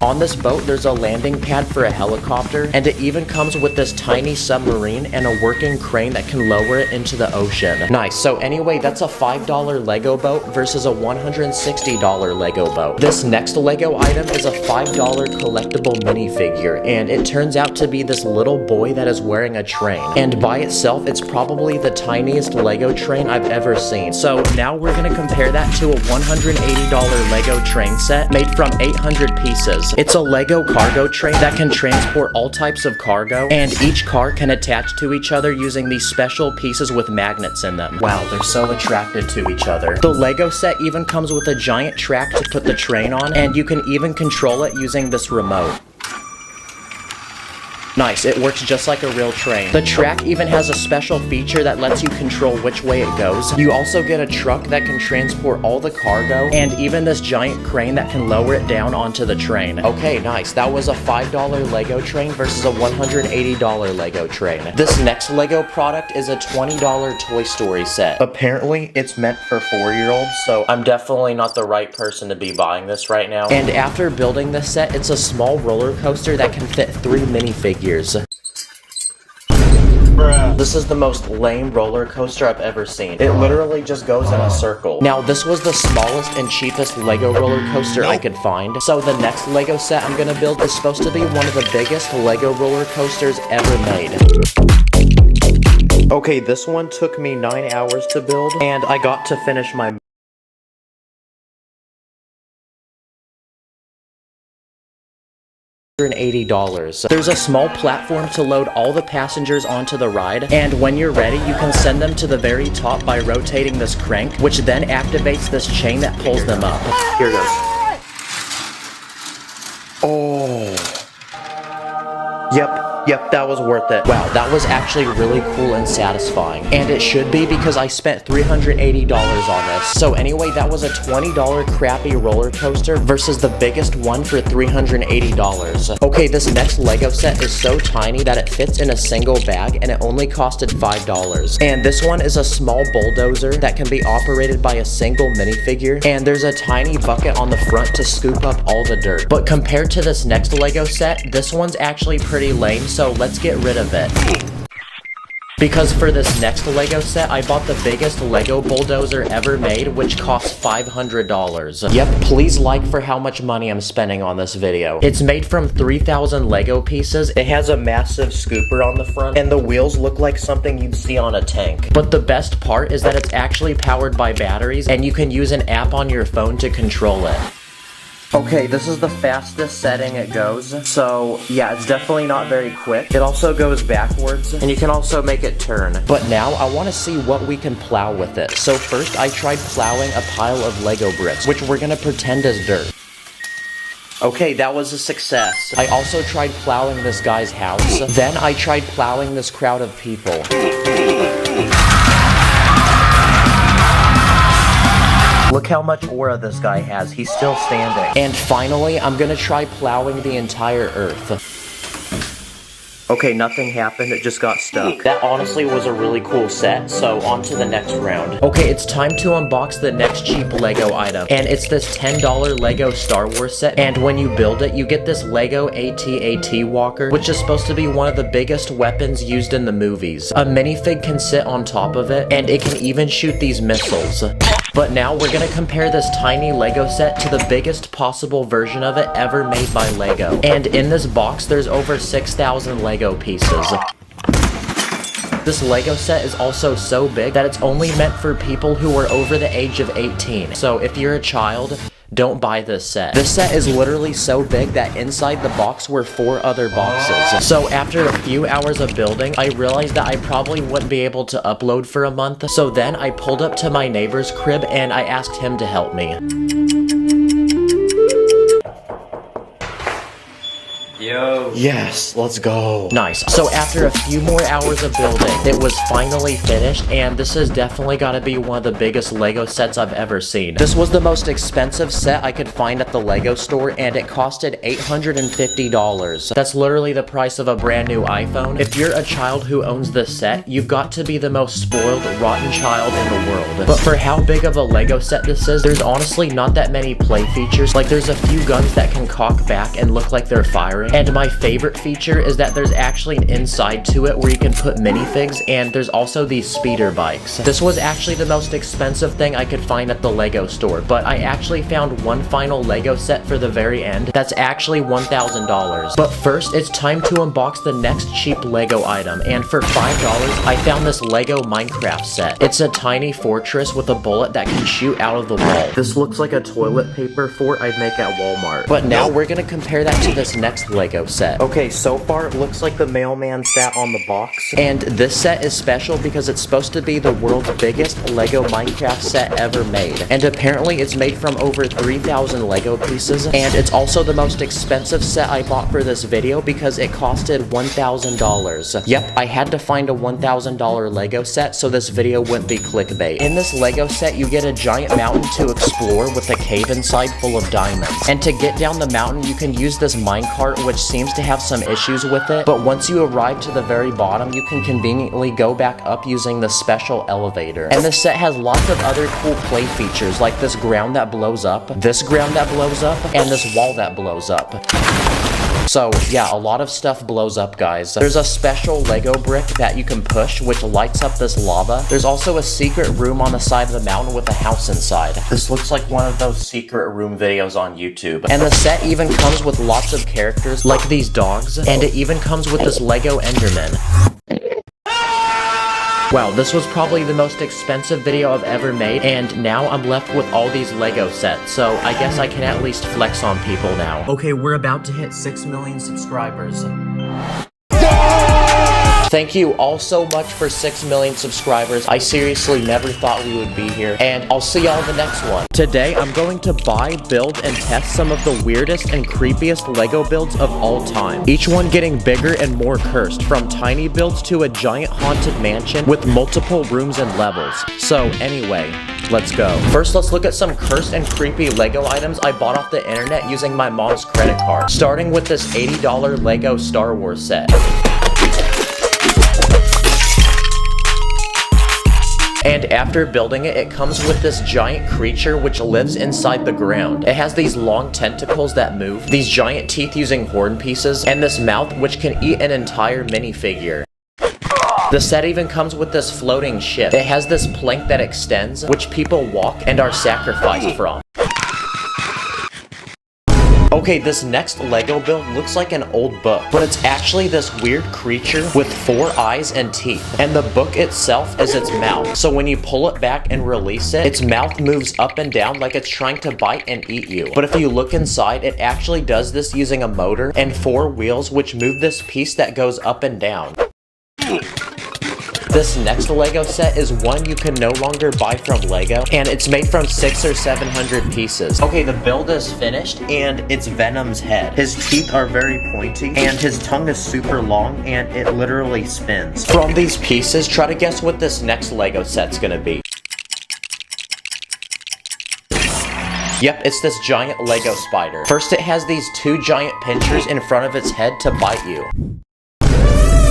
On this boat, there's a landing pad for a helicopter, and it even comes with this tiny submarine and a working crane that can lower it into the ocean. Nice. So anyway, that's a $5 Lego boat versus a $160 Lego boat. This next Lego item is a $5 collectible minifigure, and it turns out to be this little boy that is wearing a train. And by itself, it's probably the tiniest Lego train I've ever seen. So now we're gonna compare that to a $180 Lego train set made from 800 pieces. It's a Lego cargo train that can transport all types of cargo, and each car can attach to each other using these special pieces with magnets in them. Wow, they're so attracted to each other. The Lego set even comes with a giant track to put the train on, and you can even control it using this remote. Nice, it works just like a real train. The track even has a special feature that lets you control which way it goes. You also get a truck that can transport all the cargo, and even this giant crane that can lower it down onto the train. Okay, nice. That was a $5 Lego train versus a $180 Lego train. This next Lego product is a $20 Toy Story set. Apparently, it's meant for 4-year-olds, so I'm definitely not the right person to be buying this right now. And after building this set, it's a small roller coaster that can fit 3 minifigures. Bruh. This is the most lame roller coaster I've ever seen. It literally just goes in a circle. Now, this was the smallest and cheapest Lego roller coaster I could find. So the next Lego set I'm gonna build is supposed to be one of the biggest Lego roller coasters ever made. Okay, this one took me 9 hours to build, and I got to finish my $180. There's a small platform to load all the passengers onto the ride, and when you're ready, you can send them to the very top by rotating this crank, which then activates this chain that pulls them up. Here it goes. Oh. Yep, that was worth it. Wow, that was actually really cool and satisfying. And it should be because I spent $380 on this. So anyway, that was a $20 crappy roller coaster versus the biggest one for $380. Okay, this next Lego set is so tiny that it fits in a single bag, and it only costed $5. And this one is a small bulldozer that can be operated by a single minifigure, and there's a tiny bucket on the front to scoop up all the dirt. But compared to this next Lego set, this one's actually pretty lame, so let's get rid of it. Because for this next Lego set, I bought the biggest Lego bulldozer ever made, which costs $500. Yep, please like for how much money I'm spending on this video. It's made from 3,000 Lego pieces, it has a massive scooper on the front, and the wheels look like something you'd see on a tank. But the best part is that it's actually powered by batteries, and you can use an app on your phone to control it. Okay, this is the fastest setting it goes, so yeah, it's definitely not very quick. It also goes backwards, and you can also make it turn. But now, I want to see what we can plow with it. So first, I tried plowing a pile of Lego bricks, which we're gonna pretend is dirt. Okay, that was a success. I also tried plowing this guy's house. Then I tried plowing this crowd of people. Look how much aura this guy has. He's still standing. And finally, I'm gonna try plowing the entire earth. Okay, nothing happened. It just got stuck. That honestly was a really cool set, so on to the next round. Okay, it's time to unbox the next cheap Lego item. And it's this $10 Lego Star Wars set. And when you build it, you get this Lego AT-AT walker, which is supposed to be one of the biggest weapons used in the movies. A minifig can sit on top of it, and it can even shoot these missiles. But now we're gonna compare this tiny Lego set to the biggest possible version of it ever made by Lego. And in this box, there's over 6,000 Lego pieces. this Lego set is also so big that it's only meant for people who are over the age of 18. So if you're a child, don't buy this set. This set is literally so big that inside the box were 4 other boxes. So after a few hours of building, I realized that I probably wouldn't be able to upload for a month. So then I pulled up to my neighbor's crib and I asked him to help me. Yo. Yes, let's go. Nice. So after a few more hours of building, it was finally finished, and this has definitely got to be one of the biggest Lego sets I've ever seen. This was the most expensive set I could find at the Lego store, and it costed $850. That's literally the price of a brand new iPhone. If you're a child who owns this set, you've got to be the most spoiled, rotten child in the world. But for how big of a Lego set this is, there's honestly not that many play features. Like, there's a few guns that can cock back and look like they're firing. And my favorite feature is that there's actually an inside to it where you can put minifigs, and there's also these speeder bikes. This was actually the most expensive thing I could find at the Lego store, but I actually found one final Lego set for the very end that's actually $1,000. But first, it's time to unbox the next cheap Lego item, and for $5, I found this Lego Minecraft set. It's a tiny fortress with a bullet that can shoot out of the wall. This looks like a toilet paper fort I'd make at Walmart. But now we're gonna compare that to this next Lego set. Okay, so far it looks like the mailman sat on the box. And this set is special because it's supposed to be the world's biggest Lego Minecraft set ever made. And apparently it's made from over 3,000 Lego pieces. And it's also the most expensive set I bought for this video because it costed $1,000. Yep, I had to find a $1,000 Lego set so this video wouldn't be clickbait. In this Lego set, you get a giant mountain to explore with a cave inside full of diamonds. And to get down the mountain, you can use this minecart, which seems to have some issues with it, but once you arrive to the very bottom, you can conveniently go back up using the special elevator. And this set has lots of other cool play features, like this ground that blows up, this ground that blows up, and this wall that blows up. So yeah, a lot of stuff blows up, guys. There's a special Lego brick that you can push, which lights up this lava. There's also a secret room on the side of the mountain with a house inside. This looks like one of those secret room videos on YouTube. And the set even comes with lots of characters, like these dogs, and it even comes with this Lego Enderman. Wow, this was probably the most expensive video I've ever made, and now I'm left with all these Lego sets, so I guess I can at least flex on people now. Okay, we're about to hit 6 million subscribers. Thank you all so much for 6 million subscribers. I seriously never thought we would be here, and I'll see y'all in the next one. Today, I'm going to buy, build, and test some of the weirdest and creepiest Lego builds of all time. Each one getting bigger and more cursed, from tiny builds to a giant haunted mansion with multiple rooms and levels. So anyway, let's go. First, let's look at some cursed and creepy Lego items I bought off the internet using my mom's credit card. Starting with this $80 Lego Star Wars set. And after building it, it comes with this giant creature which lives inside the ground. It has these long tentacles that move, these giant teeth using horn pieces, and this mouth which can eat an entire minifigure. The set even comes with this floating ship. It has this plank that extends, which people walk and are sacrificed from. Okay, this next Lego build looks like an old book, but it's actually this weird creature with 4 eyes and teeth, and the book itself is its mouth. So when you pull it back and release it, its mouth moves up and down like it's trying to bite and eat you. But if you look inside, it actually does this using a motor and 4 wheels which move this piece that goes up and down. This next Lego set is one you can no longer buy from Lego, and it's made from 600 or 700 pieces. Okay, the build is finished, and it's Venom's head. His teeth are very pointy, and his tongue is super long, and it literally spins. From these pieces, try to guess what this next Lego set's gonna be. Yep, it's this giant Lego spider. First, it has these 2 giant pinchers in front of its head to bite you.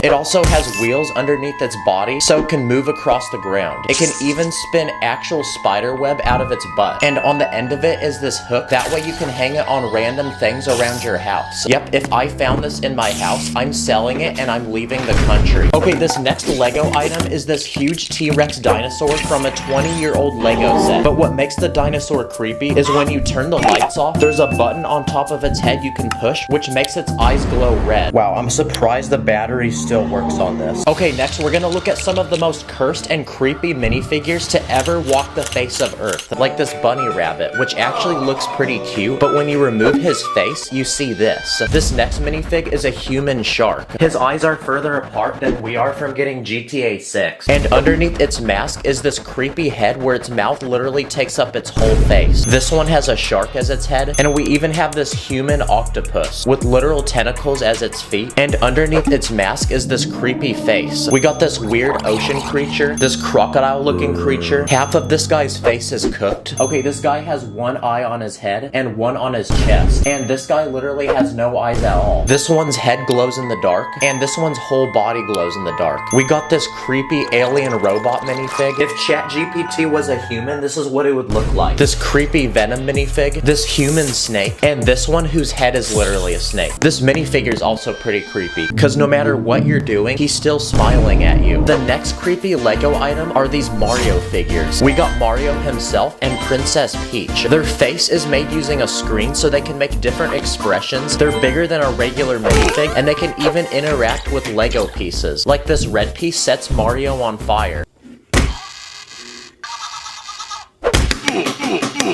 It also has wheels underneath its body, so it can move across the ground. It can even spin actual spider web out of its butt. And on the end of it is this hook. That way you can hang it on random things around your house. Yep, if I found this in my house, I'm selling it and I'm leaving the country. Okay, this next Lego item is this huge T-Rex dinosaur from a 20-year-old Lego set. But what makes the dinosaur creepy is when you turn the lights off, there's a button on top of its head you can push, which makes its eyes glow red. Wow, I'm surprised the battery's still works on this. Okay, next we're gonna look at some of the most cursed and creepy minifigures to ever walk the face of Earth. Like this bunny rabbit, which actually looks pretty cute, but when you remove his face, you see this. This next minifig is a human shark. His eyes are further apart than we are from getting GTA 6. And underneath its mask is this creepy head where its mouth literally takes up its whole face. This one has a shark as its head, and we even have this human octopus with literal tentacles as its feet, and underneath its mask is this creepy face. We got this weird ocean creature, this crocodile looking creature. Half of this guy's face is cooked. Okay, this guy has one eye on his head and one on his chest, and this guy literally has no eyes at all. This one's head glows in the dark, and this one's whole body glows in the dark. We got this creepy alien robot minifig. If ChatGPT was a human, this is what it would look like. This creepy Venom minifig, this human snake, and this one whose head is literally a snake. This minifigure is also pretty creepy, because no matter what you're doing, he's still smiling at you. The next creepy Lego item are these Mario figures. We got Mario himself and Princess Peach. Their face is made using a screen so they can make different expressions. They're bigger than a regular minifig, and they can even interact with Lego pieces. Like this red piece sets Mario on fire.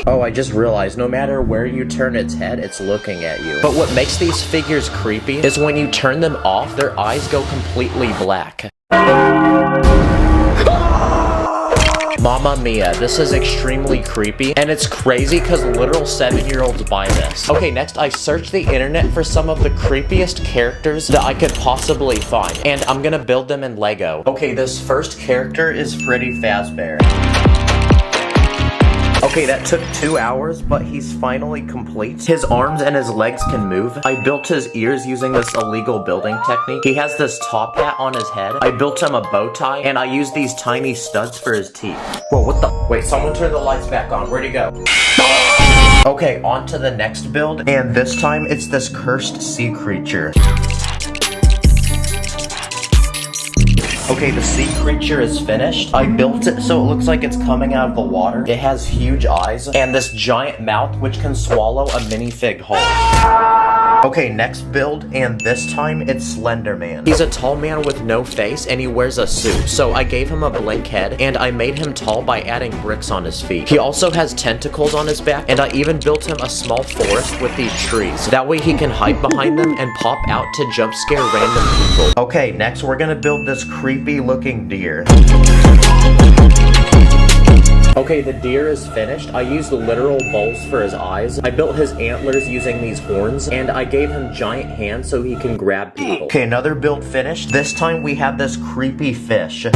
Oh, I just realized no matter where you turn its head, it's looking at you. But what makes these figures creepy is when you turn them off, their eyes go completely black. Mamma mia, this is extremely creepy, and it's crazy because literal 7-year-olds buy this. Okay, next I searched the internet for some of the creepiest characters that I could possibly find, and I'm gonna build them in Lego. Okay, this first character is Freddy Fazbear. Okay, that took 2 hours, but he's finally complete. His arms and his legs can move. I built his ears using this illegal building technique. He has this top hat on his head. I built him a bow tie, and I used these tiny studs for his teeth. Whoa, what the? Wait, someone turn the lights back on. Where'd he go? Okay, on to the next build, and this time it's this cursed sea creature. Okay, the sea creature is finished. I built it so it looks like it's coming out of the water. It has huge eyes and this giant mouth which can swallow a minifig whole. Okay, next build, and this time it's Slender Man. He's a tall man with no face and he wears a suit. So I gave him a blank head and I made him tall by adding bricks on his feet. He also has tentacles on his back, and I even built him a small forest with these trees. That way he can hide behind them and pop out to jump scare random people. Okay, next we're gonna build this creepy looking deer. Okay, the deer is finished. I used literal bowls for his eyes. I built his antlers using these horns, and I gave him giant hands so he can grab people. Okay, another build finished. This time we have this creepy fish.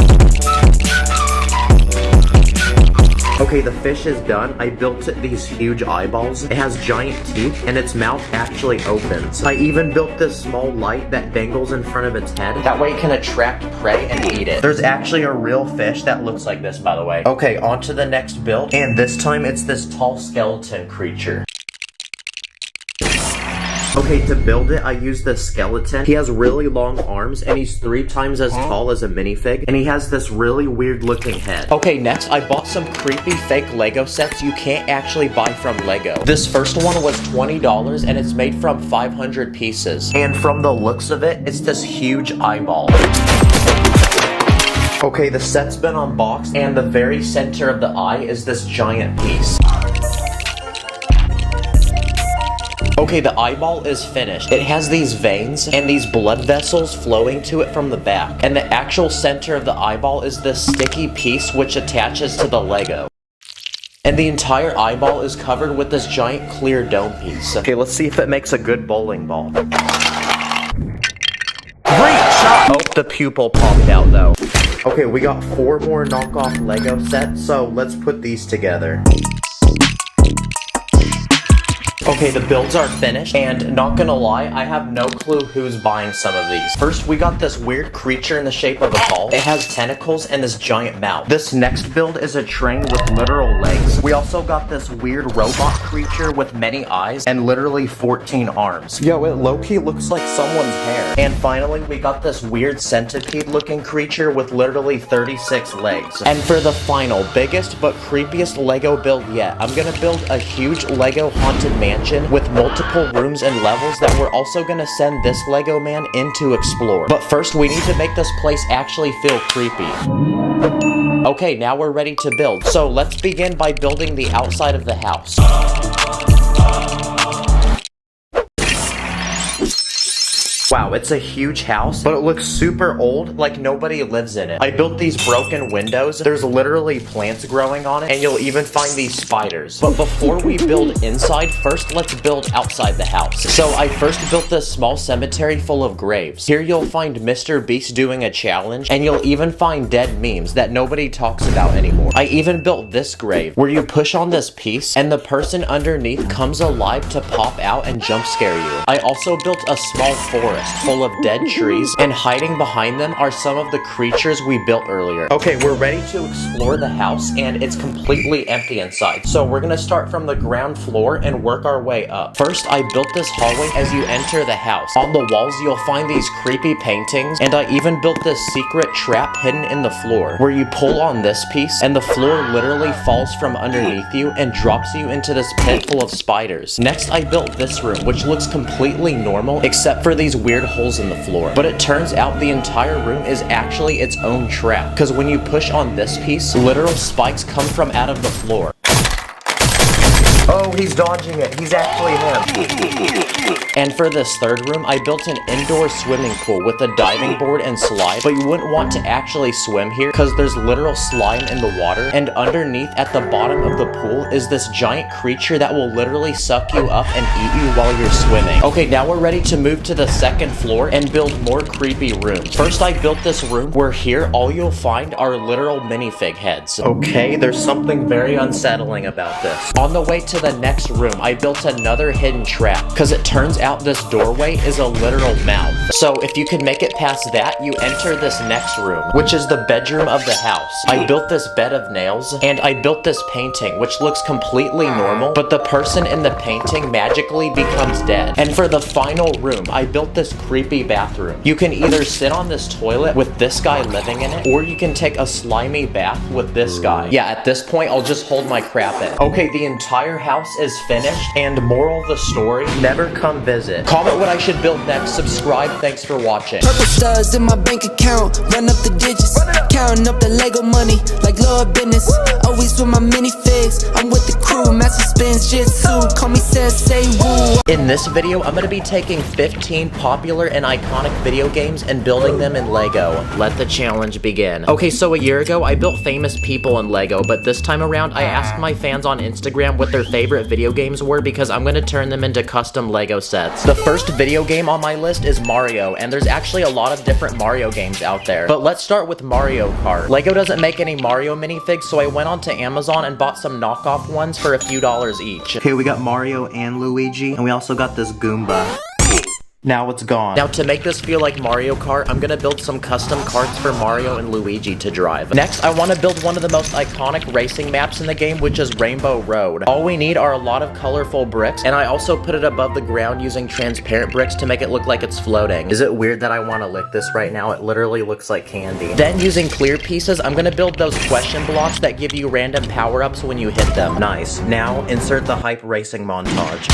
Okay, the fish is done. I built it these huge eyeballs. It has giant teeth, and its mouth actually opens. I even built this small light that dangles in front of its head. That way it can attract prey and eat it. There's actually a real fish that looks like this, by the way. Okay, on to the next build, and this time it's this tall skeleton creature. Okay, to build it, I used this skeleton. He has really long arms, and he's 3 times as tall as a minifig, and he has this really weird looking head. Okay, next, I bought some creepy fake Lego sets you can't actually buy from Lego. This first one was $20, and it's made from 500 pieces. And from the looks of it, it's this huge eyeball. Okay, the set's been unboxed, and the very center of the eye is this giant piece. Okay, the eyeball is finished. It has these veins and these blood vessels flowing to it from the back. And the actual center of the eyeball is this sticky piece which attaches to the Lego. And the entire eyeball is covered with this giant clear dome piece. Okay, let's see if it makes a good bowling ball. Great shot! Oh, the pupil popped out though. Okay, we got 4 more knockoff Lego sets, so let's put these together. Okay, the builds are finished, and not gonna lie, I have no clue who's buying some of these. First, we got this weird creature in the shape of a ball. It has tentacles and this giant mouth. This next build is a train with literal legs. We also got this weird robot creature with many eyes and literally 14 arms. Yo, it low-key looks like someone's hair. And finally, we got this weird centipede-looking creature with literally 36 legs. And for the final, biggest but creepiest Lego build yet, I'm gonna build a huge Lego haunted mansion mansion with multiple rooms and levels that we're also gonna send this Lego man in to explore. But first, we need to make this place actually feel creepy. Okay, now we're ready to build. So let's begin by building the outside of the house. Wow, it's a huge house, but it looks super old, like nobody lives in it. I built these broken windows. There's literally plants growing on it, and you'll even find these spiders. But before we build inside, first let's build outside the house. So I first built this small cemetery full of graves. Here you'll find Mr. Beast doing a challenge, and you'll even find dead memes that nobody talks about anymore. I even built this grave, where you push on this piece, and the person underneath comes alive to pop out and jump scare you. I also built a small forest full of dead trees, and hiding behind them are some of the creatures we built earlier. Okay, we're ready to explore the house, and it's completely empty inside. So we're gonna start from the ground floor and work our way up. First, I built this hallway as you enter the house. On the walls, you'll find these creepy paintings, and I even built this secret trap hidden in the floor, where you pull on this piece, and the floor literally falls from underneath you and drops you into this pit full of spiders. Next, I built this room, which looks completely normal, except for these weird holes in the floor. But it turns out the entire room is actually its own trap, because when you push on this piece, literal spikes come from out of the floor. Oh, he's dodging it. He's actually him. And for this third room, I built an indoor swimming pool with a diving board and slide, but you wouldn't want to actually swim here because there's literal slime in the water, and underneath at the bottom of the pool is this giant creature that will literally suck you up and eat you while you're swimming. Okay, now we're ready to move to the second floor and build more creepy rooms. First, I built this room where here all you'll find are literal minifig heads. Okay, there's something very unsettling about this. On the way to the next room, I built another hidden trap, because it turns out this doorway is a literal mouth. So if you could make it past that, you enter this next room, which is the bedroom of the house. I built this bed of nails, and I built this painting, which looks completely normal, but the person in the painting magically becomes dead. And for the final room, I built this creepy bathroom. You can either sit on this toilet with this guy living in it, or you can take a slimy bath with this guy. Yeah, at this point, I'll just hold my crap in. Okay, the entire house is finished, and moral of the story, never come visit. Comment what I should build next, subscribe, thanks for watching. Purple stars in my bank account, run up the digits, counting up the Lego money like Lord business. Always with my minifigs, I'm with the crew, master spins jitsu, call me sensei woo. In this video, I'm gonna be taking 15 popular and iconic video games and building them in Lego. Let the challenge begin. Okay, so a year ago, I built famous people in Lego, but this time around, I asked my fans on Instagram what their favorite video games were because I'm gonna turn them into custom Lego sets. The first video game on my list is Mario, and there's actually a lot of different Mario games out there. But let's start with Mario Kart. Lego doesn't make any Mario minifigs, so I went onto Amazon and bought some knockoff ones for a few dollars each. Okay, we got Mario and Luigi, and we also got this Goomba. Now it's gone. Now to make this feel like Mario Kart, I'm gonna build some custom karts for Mario and Luigi to drive. Next, I wanna build one of the most iconic racing maps in the game, which is Rainbow Road. All we need are a lot of colorful bricks, and I also put it above the ground using transparent bricks to make it look like it's floating. Is it weird that I wanna lick this right now? It literally looks like candy. Then using clear pieces, I'm gonna build those question blocks that give you random power-ups when you hit them. Nice. Now, insert the hype racing montage.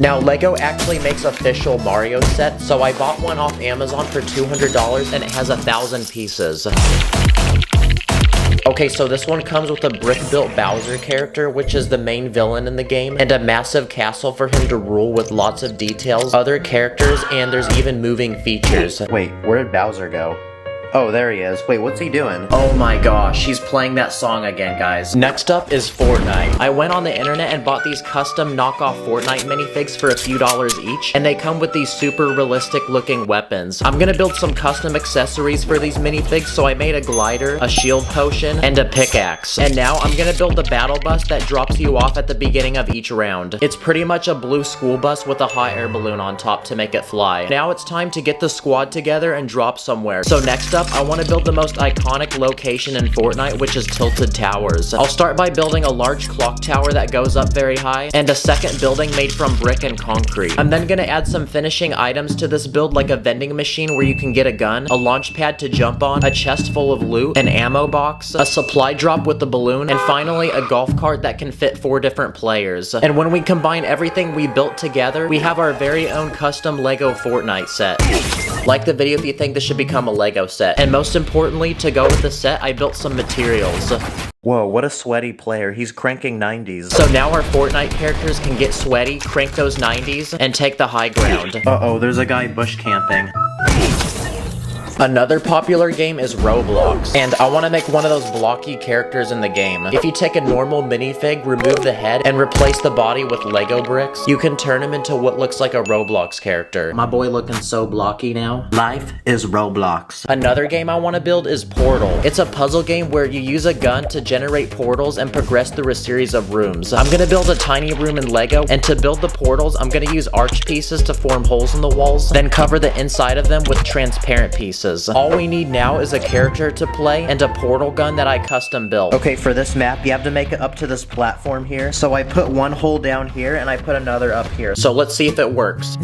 Now, Lego actually makes official Mario sets, so I bought one off Amazon for $200 and it has 1,000 pieces. Okay, so this one comes with a brick-built Bowser character, which is the main villain in the game, and a massive castle for him to rule with lots of details, other characters, and there's even moving features. Wait, where did Bowser go? Oh, there he is. Wait, what's he doing? Oh my gosh, he's playing that song again, guys. Next up is Fortnite. I went on the internet and bought these custom knockoff Fortnite minifigs for a few dollars each, and they come with these super realistic looking weapons. I'm gonna build some custom accessories for these minifigs, so I made a glider, a shield potion, and a pickaxe. And now I'm gonna build a battle bus that drops you off at the beginning of each round. It's pretty much a blue school bus with a hot air balloon on top to make it fly. Now it's time to get the squad together and drop somewhere. So next up, up, I want to build the most iconic location in Fortnite, which is Tilted Towers. I'll start by building a large clock tower that goes up very high, and a second building made from brick and concrete. I'm then gonna add some finishing items to this build, like a vending machine where you can get a gun, a launch pad to jump on, a chest full of loot, an ammo box, a supply drop with the balloon, and finally a golf cart that can fit 4 different players. And when we combine everything we built together, we have our very own custom Lego Fortnite set. Like the video if you think this should become a Lego set. And most importantly, to go with the set, I built some materials. Whoa, what a sweaty player. He's cranking 90s. So now our Fortnite characters can get sweaty, crank those 90s, and take the high ground. Uh-oh, there's a guy bush camping. Another popular game is Roblox, and I want to make one of those blocky characters in the game. If you take a normal minifig, remove the head, and replace the body with Lego bricks, you can turn him into what looks like a Roblox character. My boy looking so blocky now. Life is Roblox. Another game I want to build is Portal. It's a puzzle game where you use a gun to generate portals and progress through a series of rooms. I'm going to build a tiny room in Lego, and to build the portals, I'm going to use arch pieces to form holes in the walls, then cover the inside of them with transparent pieces. All we need now is a character to play and a portal gun that I custom built. Okay, for this map, you have to make it up to this platform here. So I put one hole down here and I put another up here. So let's see if it works.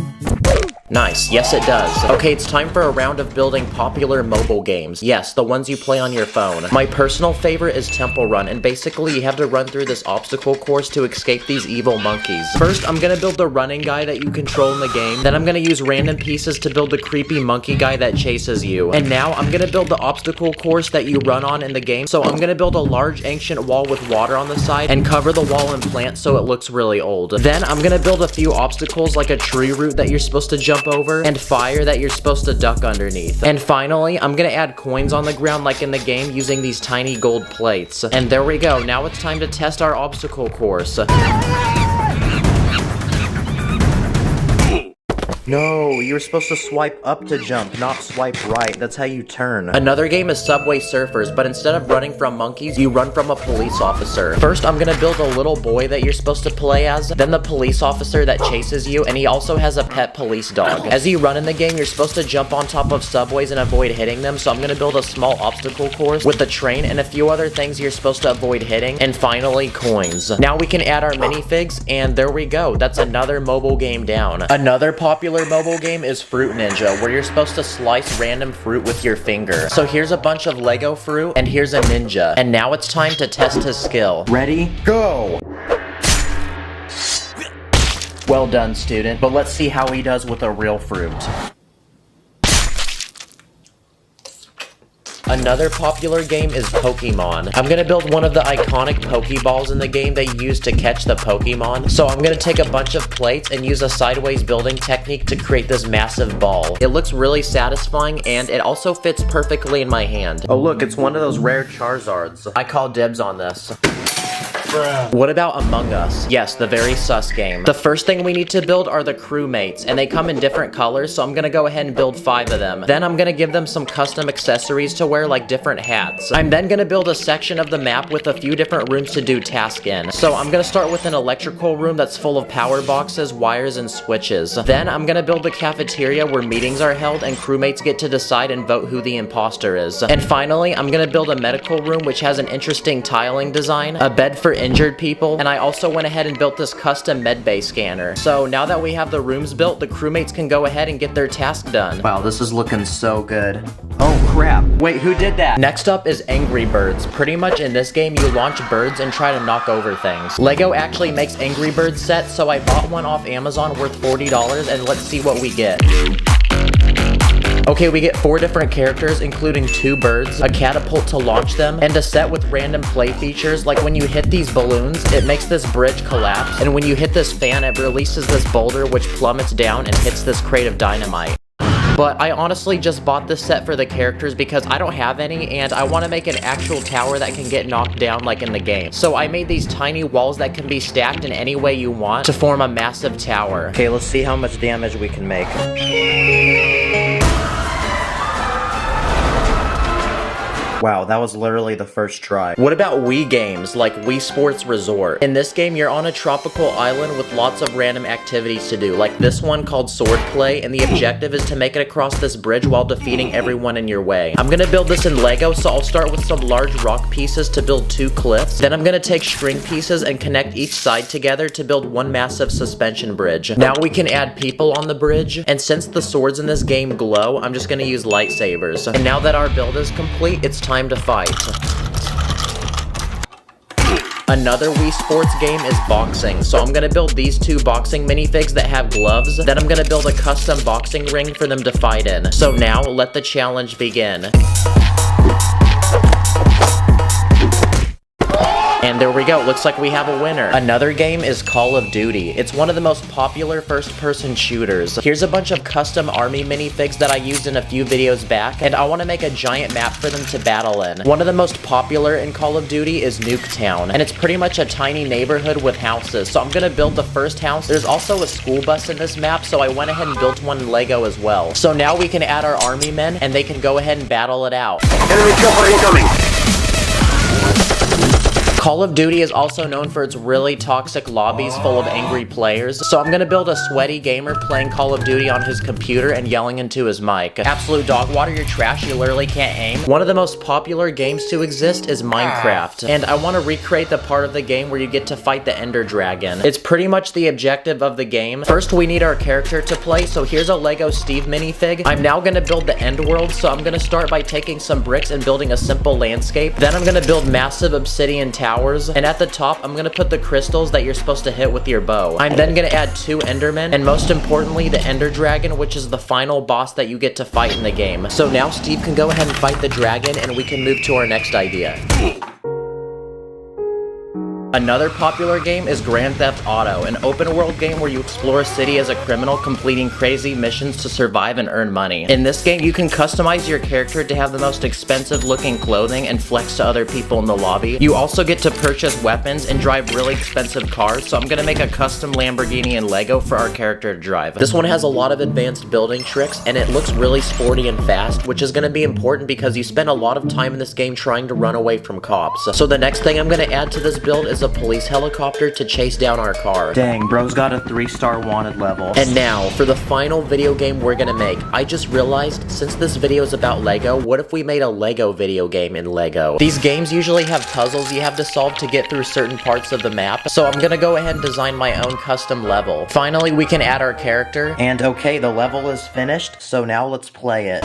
Nice, yes it does. Okay, it's time for a round of building popular mobile games. Yes, the ones you play on your phone. My personal favorite is Temple Run, and basically you have to run through this obstacle course to escape these evil monkeys. First, I'm gonna build the running guy that you control in the game, then I'm gonna use random pieces to build the creepy monkey guy that chases you. And now, I'm gonna build the obstacle course that you run on in the game, so I'm gonna build a large ancient wall with water on the side, and cover the wall in plants so it looks really old. Then, I'm gonna build a few obstacles like a tree root that you're supposed to jump over, and fire that you're supposed to duck underneath. And finally, I'm gonna add coins on the ground like in the game using these tiny gold plates. And there we go, now it's time to test our obstacle course. No, you were supposed to swipe up to jump, not swipe right. That's how you turn. Another game is Subway Surfers, but instead of running from monkeys, you run from a police officer. First, I'm gonna build a little boy that you're supposed to play as, then the police officer that chases you, and he also has a pet police dog. As you run in the game, you're supposed to jump on top of subways and avoid hitting them, so I'm gonna build a small obstacle course with a train and a few other things you're supposed to avoid hitting, and finally, coins. Now we can add our minifigs, and there we go. That's another mobile game down. Another popular mobile game is Fruit Ninja, where you're supposed to slice random fruit with your finger. So here's a bunch of Lego fruit, and here's a ninja. And now it's time to test his skill. Ready? Go! Well done, student. But let's see how he does with a real fruit. Another popular game is Pokemon. I'm gonna build one of the iconic Pokeballs in the game they use to catch the Pokemon. So I'm gonna take a bunch of plates and use a sideways building technique to create this massive ball. It looks really satisfying, and it also fits perfectly in my hand. Oh look, it's one of those rare Charizards. I call dibs on this. What about Among Us? Yes, the very sus game. The first thing we need to build are the crewmates, and they come in different colors, so I'm gonna go ahead and build 5 of them. Then I'm gonna give them some custom accessories to wear, like different hats. I'm then gonna build a section of the map with a few different rooms to do tasks in. So I'm gonna start with an electrical room that's full of power boxes, wires, and switches. Then I'm gonna build the cafeteria where meetings are held and crewmates get to decide and vote who the imposter is. And finally, I'm gonna build a medical room which has an interesting tiling design, a bed for injured people, and I also went ahead and built this custom medbay scanner. So now that we have the rooms built, the crewmates can go ahead and get their task done. Wow, this is looking so good. Oh crap. Wait, who did that? Next up is Angry Birds. Pretty much in this game, you launch birds and try to knock over things. Lego actually makes Angry Birds sets, so I bought one off Amazon worth $40, and let's see what we get. Okay, we get 4 different characters, including 2 birds, a catapult to launch them, and a set with random play features, like when you hit these balloons, it makes this bridge collapse, and when you hit this fan, it releases this boulder which plummets down and hits this crate of dynamite. But I honestly just bought this set for the characters because I don't have any, and I want to make an actual tower that can get knocked down like in the game. So I made these tiny walls that can be stacked in any way you want to form a massive tower. Okay, let's see how much damage we can make. Wow, that was literally the first try. What about Wii games, like Wii Sports Resort? In this game, you're on a tropical island with lots of random activities to do, like this one called Swordplay, and the objective is to make it across this bridge while defeating everyone in your way. I'm gonna build this in Lego, so I'll start with some large rock pieces to build 2 cliffs. Then I'm gonna take string pieces and connect each side together to build one massive suspension bridge. Now we can add people on the bridge, and since the swords in this game glow, I'm just gonna use lightsabers. And now that our build is complete, it's time to fight. Another Wii Sports game is boxing, so I'm gonna build these 2 boxing minifigs that have gloves. Then I'm gonna build a custom boxing ring for them to fight in. So now, let the challenge begin. And there we go, looks like we have a winner. Another game is Call of Duty. It's one of the most popular first-person shooters. Here's a bunch of custom army minifigs that I used in a few videos back, and I want to make a giant map for them to battle in. One of the most popular in Call of Duty is Nuketown, and it's pretty much a tiny neighborhood with houses, so I'm gonna build the first house. There's also a school bus in this map, so I went ahead and built one in Lego as well. So now we can add our army men, and they can go ahead and battle it out. Enemy chopper incoming. Call of Duty is also known for its really toxic lobbies full of angry players, so I'm gonna build a sweaty gamer playing Call of Duty on his computer and yelling into his mic. Absolute dog water, you're trash, you literally can't aim. One of the most popular games to exist is Minecraft, and I want to recreate the part of the game where you get to fight the Ender Dragon. It's pretty much the objective of the game. First, we need our character to play, so here's a Lego Steve minifig. I'm now gonna build the end world, so I'm gonna start by taking some bricks and building a simple landscape. Then I'm gonna build massive obsidian towers, and at the top, I'm gonna put the crystals that you're supposed to hit with your bow. I'm then gonna add 2 Endermen, and most importantly, the Ender Dragon, which is the final boss that you get to fight in the game. So now Steve can go ahead and fight the dragon, and we can move to our next idea. Another popular game is Grand Theft Auto, an open-world game where you explore a city as a criminal, completing crazy missions to survive and earn money. In this game, you can customize your character to have the most expensive-looking clothing and flex to other people in the lobby. You also get to purchase weapons and drive really expensive cars, so I'm gonna make a custom Lamborghini in Lego for our character to drive. This one has a lot of advanced building tricks, and it looks really sporty and fast, which is gonna be important because you spend a lot of time in this game trying to run away from cops. So the next thing I'm gonna add to this build is a police helicopter to chase down our car. Dang, bro's got a 3-star wanted level. And now, for the final video game we're gonna make. I just realized, since this video is about Lego, what if we made a Lego video game in Lego? These games usually have puzzles you have to solve to get through certain parts of the map, so I'm gonna go ahead and design my own custom level. Finally, we can add our character, and okay, the level is finished, so now let's play it.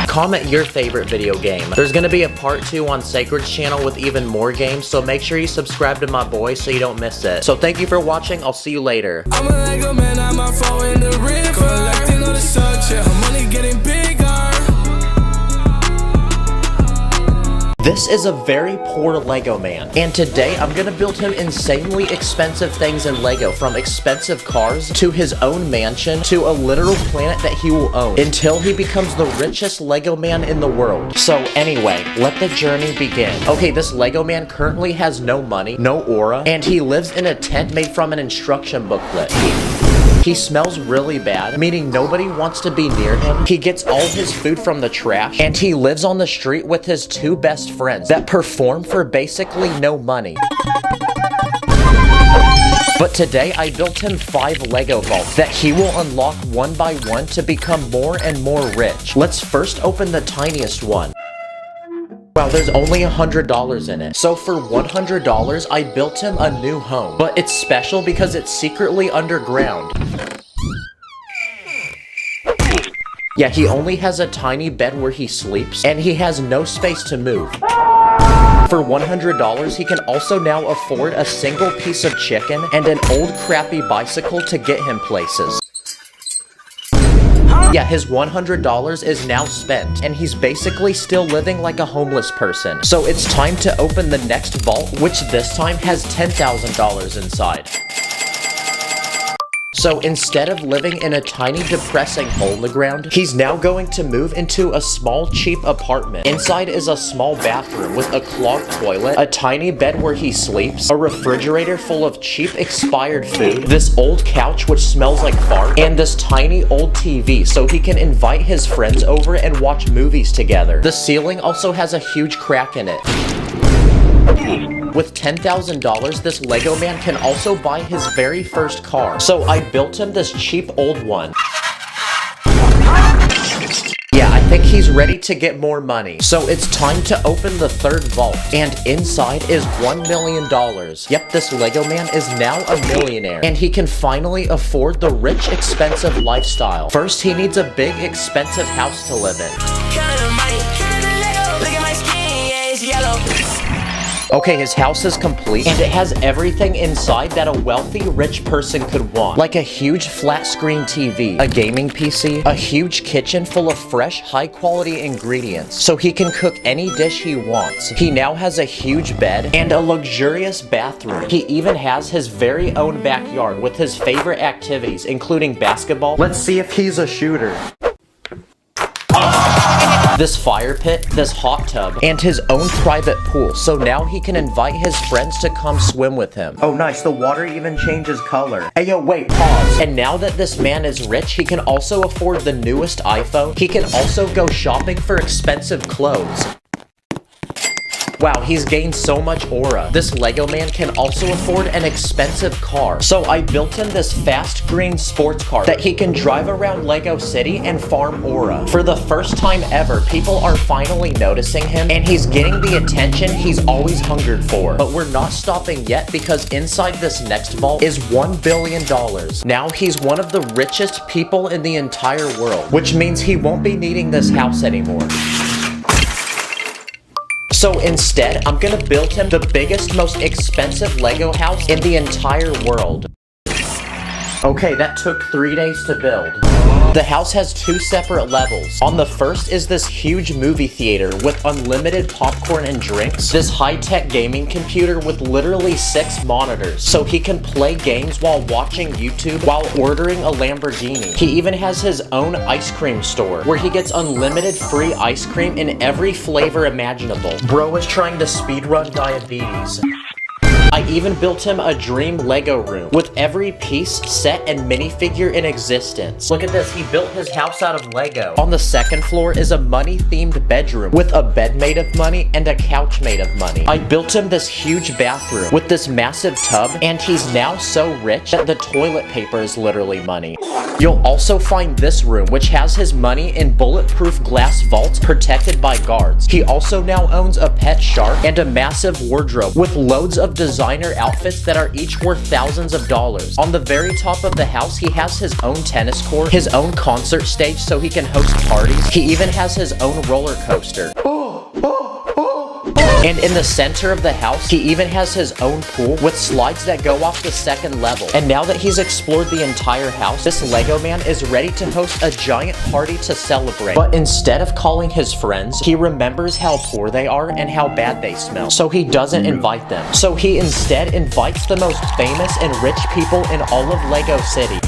Comment your favorite video game. There's gonna be a part 2 on Sacred's channel with even more games, so make sure you subscribe to my boy so you don't miss it. So thank you for watching, I'll see you later. I'm a Lego man, I'm a fall in the river. Collecting all the such, yeah, money getting bigger. This is a very poor Lego man, and today I'm gonna build him insanely expensive things in Lego, from expensive cars to his own mansion to a literal planet that he will own until he becomes the richest Lego man in the world. So anyway, let the journey begin. Okay, this Lego man currently has no money, no aura, and he lives in a tent made from an instruction booklet. He smells really bad, meaning nobody wants to be near him. He gets all his food from the trash, and he lives on the street with his 2 best friends that perform for basically no money. But today, I built him 5 Lego vaults that he will unlock one by one to become more and more rich. Let's first open the tiniest one. Wow, there's only $100 in it. So for $100, I built him a new home. But it's special because it's secretly underground. Yeah, he only has a tiny bed where he sleeps, and he has no space to move. For $100, he can also now afford a single piece of chicken and an old crappy bicycle to get him places. Yeah, his $100 is now spent, and he's basically still living like a homeless person. So it's time to open the next vault, which this time has $10,000 inside. So instead of living in a tiny depressing hole in the ground, he's now going to move into a small cheap apartment. Inside is a small bathroom with a clogged toilet, a tiny bed where he sleeps, a refrigerator full of cheap expired food, this old couch which smells like fart, and this tiny old TV so he can invite his friends over and watch movies together. The ceiling also has a huge crack in it. With $10,000, this Lego man can also buy his very first car. So I built him this cheap old one. Yeah, I think he's ready to get more money. So it's time to open the third vault. And inside is $1 million. Yep, this Lego man is now a millionaire. And he can finally afford the rich, expensive lifestyle. First, he needs a big, expensive house to live in. Okay, his house is complete, and it has everything inside that a wealthy, rich person could want. Like a huge flat-screen TV, a gaming PC, a huge kitchen full of fresh, high-quality ingredients, so he can cook any dish he wants. He now has a huge bed and a luxurious bathroom. He even has his very own backyard with his favorite activities, including basketball. Let's see if he's a shooter. This fire pit, this hot tub, and his own private pool, so now he can invite his friends to come swim with him. Oh nice, the water even changes color. Hey yo, wait, pause. And now that this man is rich, he can also afford the newest iPhone. He can also go shopping for expensive clothes. Wow, he's gained so much aura. This Lego man can also afford an expensive car. So I built him this fast green sports car that he can drive around Lego City and farm aura. For the first time ever, people are finally noticing him, and he's getting the attention he's always hungered for. But we're not stopping yet, because inside this next vault is $1 billion. Now he's one of the richest people in the entire world, which means he won't be needing this house anymore. So instead, I'm gonna build him the biggest, most expensive Lego house in the entire world. Okay, that took 3 days to build. The house has 2 separate levels. On the first is this huge movie theater with unlimited popcorn and drinks, this high-tech gaming computer with literally 6 monitors, so he can play games while watching YouTube while ordering a Lamborghini. He even has his own ice cream store, where he gets unlimited free ice cream in every flavor imaginable. Bro is trying to speedrun diabetes. I even built him a dream Lego room with every piece, set, and minifigure in existence. Look at this, he built his house out of Lego. On the second floor is a money-themed bedroom with a bed made of money and a couch made of money. I built him this huge bathroom with this massive tub, and he's now so rich that the toilet paper is literally money. You'll also find this room, which has his money in bulletproof glass vaults protected by guards. He also now owns a pet shark and a massive wardrobe with loads of designer outfits that are each worth thousands of dollars. On the very top of the house, he has his own tennis court, his own concert stage so he can host parties. He even has his own roller coaster. And in the center of the house, he even has his own pool with slides that go off the second level. And now that he's explored the entire house, this Lego man is ready to host a giant party to celebrate. But instead of calling his friends, he remembers how poor they are and how bad they smell, so he doesn't invite them. So he instead invites the most famous and rich people in all of Lego City.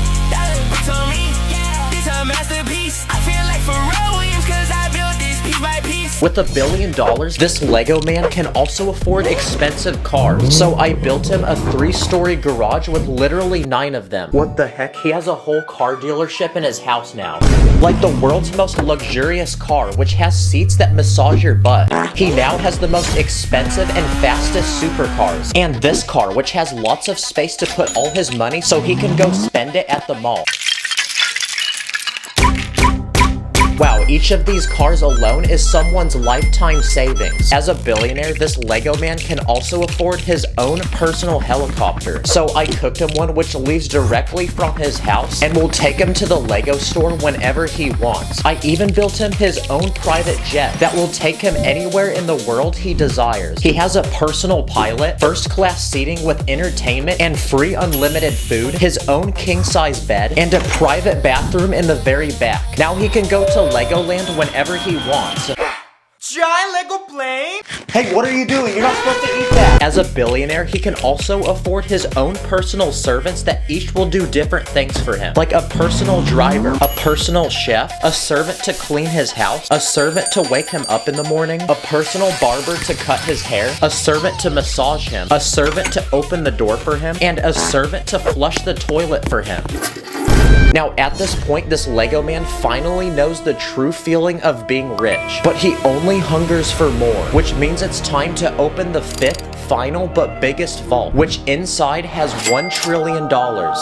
With $1 billion, this Lego man can also afford expensive cars. So I built him a 3-story garage with literally 9 of them. What the heck? He has a whole car dealership in his house now. Like the world's most luxurious car, which has seats that massage your butt. He now has the most expensive and fastest supercars. And this car, which has lots of space to put all his money so he can go spend it at the mall. Wow, each of these cars alone is someone's lifetime savings. As a billionaire, this Lego man can also afford his own personal helicopter. So I cooked him one which leaves directly from his house and will take him to the Lego store whenever he wants. I even built him his own private jet that will take him anywhere in the world he desires. He has a personal pilot, first-class seating with entertainment and free unlimited food, his own king-size bed, and a private bathroom in the very back. Now he can go to Legoland whenever he wants. Giant Lego plane? Hey, what are you doing? You're not supposed to eat that! As a billionaire, he can also afford his own personal servants that each will do different things for him. Like a personal driver, a personal chef, a servant to clean his house, a servant to wake him up in the morning, a personal barber to cut his hair, a servant to massage him, a servant to open the door for him, and a servant to flush the toilet for him. Now, at this point, this Lego man finally knows the true feeling of being rich, but he only hungers for more, which means it's time to open the fifth, final, but biggest vault, which inside has $1 trillion.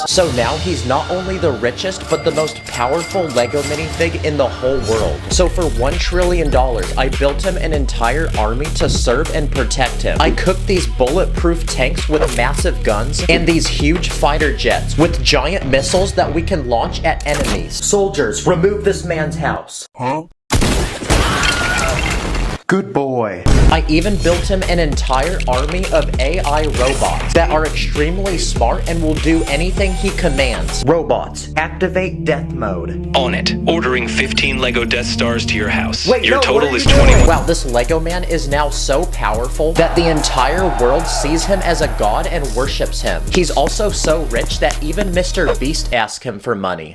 So now he's not only the richest, but the most powerful Lego minifig in the whole world. So for $1 trillion, I built him an entire army to serve and protect him. I cooked these bulletproof tanks with massive guns, and these huge fighter jets with giant missiles that we can launch at enemies. Soldiers, remove this man's house. Huh? Good boy. I even built him an entire army of AI robots that are extremely smart and will do anything he commands. Robots, activate death mode. On it. Ordering 15 Lego Death Stars to your house. Wait, your no, total what are is you doing? 21. Wow, this Lego man is now so powerful that the entire world sees him as a god and worships him. He's also so rich that even Mr. Beast asks him for money.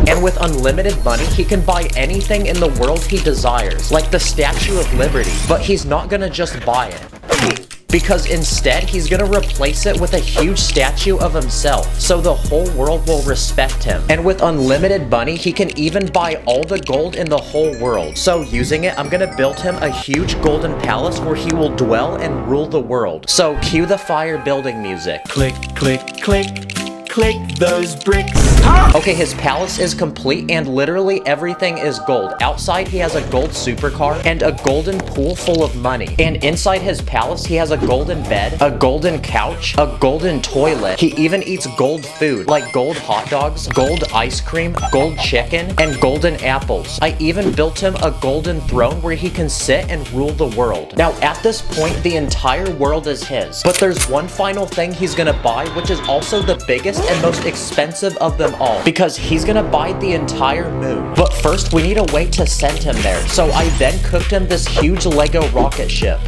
And with unlimited money, he can buy anything in the world he desires, like the Statue of Liberty. But he's not gonna just buy it, because instead he's gonna replace it with a huge statue of himself, so the whole world will respect him. And with unlimited money, he can even buy all the gold in the whole world. So using it, I'm gonna build him a huge golden palace where he will dwell and rule the world. So cue the fire building music. Click, click, click, click those bricks. Okay, his palace is complete and literally everything is gold. Outside, he has a gold supercar and a golden pool full of money. And inside his palace, he has a golden bed, a golden couch, a golden toilet. He even eats gold food, like gold hot dogs, gold ice cream, gold chicken, and golden apples. I even built him a golden throne where he can sit and rule the world. Now, at this point, the entire world is his. But there's one final thing he's gonna buy, which is also the biggest and most expensive of them all, because he's gonna buy the entire moon. But first, we need a way to send him there, so I then cooked him this huge Lego rocket ship.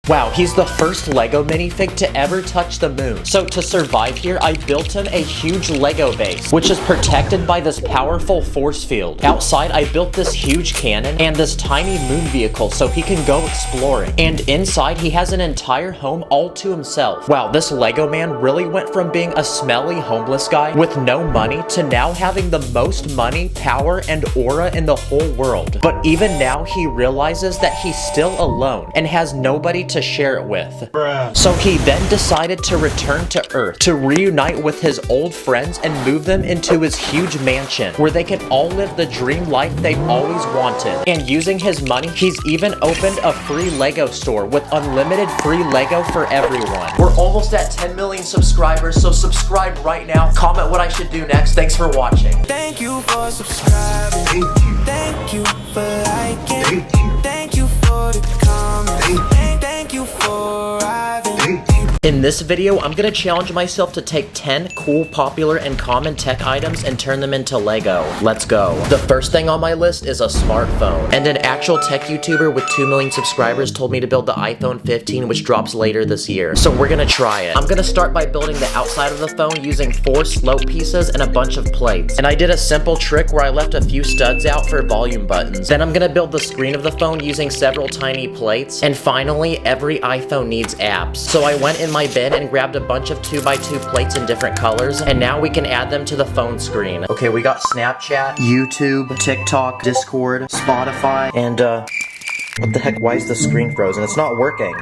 Wow, he's the first Lego minifig to ever touch the moon. So to survive here, I built him a huge Lego base, which is protected by this powerful force field. Outside, I built this huge cannon and this tiny moon vehicle so he can go exploring. And inside, he has an entire home all to himself. Wow, this Lego man really went from being a smelly homeless guy with no money to now having the most money, power, and aura in the whole world. But even now, he realizes that he's still alone and has nobody to share it with. Bruh. So he then decided to return to Earth to reunite with his old friends and move them into his huge mansion where they can all live the dream life they've always wanted. And using his money, he's even opened a free Lego store with unlimited free Lego for everyone. We're almost at 10 million subscribers, so subscribe right now. Comment what I should do next. Thanks for watching. Thank you for subscribing. Thank you for liking. Thank you for the comment. Thank you for arriving. In this video, I'm gonna challenge myself to take 10 cool, popular, and common tech items and turn them into Lego. Let's go. The first thing on my list is a smartphone. And an actual tech YouTuber with 2 million subscribers told me to build the iPhone 15, which drops later this year. So we're gonna try it. I'm gonna start by building the outside of the phone using 4 slope pieces and a bunch of plates. And I did a simple trick where I left a few studs out for volume buttons. Then I'm gonna build the screen of the phone using several tiny plates. And finally, every iPhone needs apps. So I went in my bin and grabbed a bunch of 2x2 plates in different colors, and now we can add them to the phone screen. Okay, we got Snapchat, YouTube, TikTok, Discord, Spotify, and what the heck, why is the screen frozen? It's not working.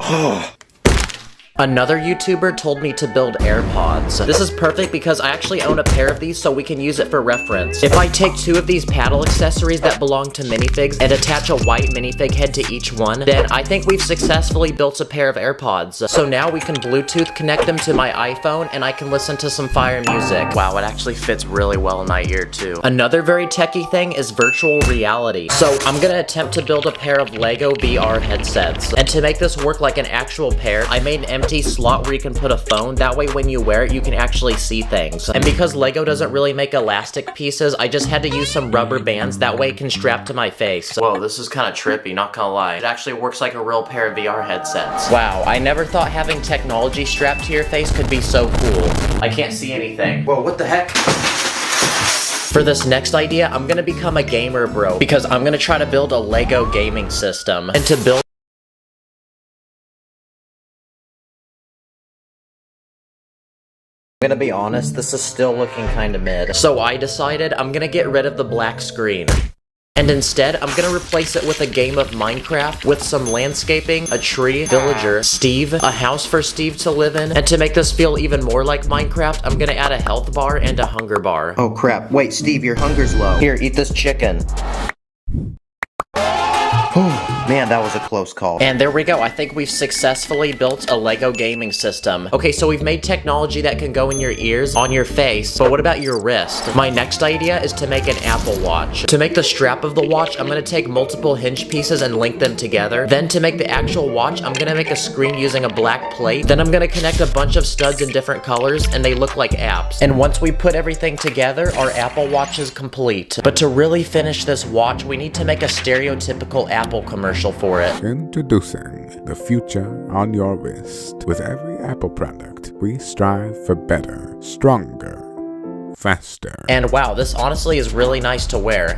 Another YouTuber told me to build AirPods. This is perfect because I actually own a pair of these, so we can use it for reference. If I take 2 of these paddle accessories that belong to minifigs and attach a white minifig head to each one, then I think we've successfully built a pair of AirPods. So now we can Bluetooth connect them to my iPhone and I can listen to some fire music. Wow, it actually fits really well in my ear too. Another very techie thing is virtual reality. So I'm gonna attempt to build a pair of Lego VR headsets. And to make this work like an actual pair, I made an empty slot where you can put a phone. That way when you wear it, you can actually see things. And because Lego doesn't really make elastic pieces, I just had to use some rubber bands. That way it can strap to my face. Whoa, this is kind of trippy, not gonna lie. It actually works like a real pair of VR headsets. Wow, I never thought having technology strapped to your face could be so cool. I can't see anything. Whoa, what the heck? For this next idea, I'm gonna become a gamer bro because I'm gonna try to build a Lego gaming system. And to build I'm gonna be honest, this is still looking kinda mid. So I decided I'm gonna get rid of the black screen. And instead, I'm gonna replace it with a game of Minecraft with some landscaping, a tree, villager, Steve, a house for Steve to live in, and to make this feel even more like Minecraft, I'm gonna add a health bar and a hunger bar. Oh crap, wait Steve, your hunger's low. Here, eat this chicken. Man, that was a close call. And there we go. I think we've successfully built a Lego gaming system. Okay, so we've made technology that can go in your ears, on your face, but what about your wrist? My next idea is to make an Apple Watch. To make the strap of the watch, I'm gonna take multiple hinge pieces and link them together. Then to make the actual watch, I'm gonna make a screen using a black plate. Then I'm gonna connect a bunch of studs in different colors, and they look like apps. And once we put everything together, our Apple Watch is complete. But to really finish this watch, we need to make a stereotypical Apple commercial for it. Introducing the future on your wrist. With every Apple product, we strive for better, stronger, faster. And wow, this honestly is really nice to wear.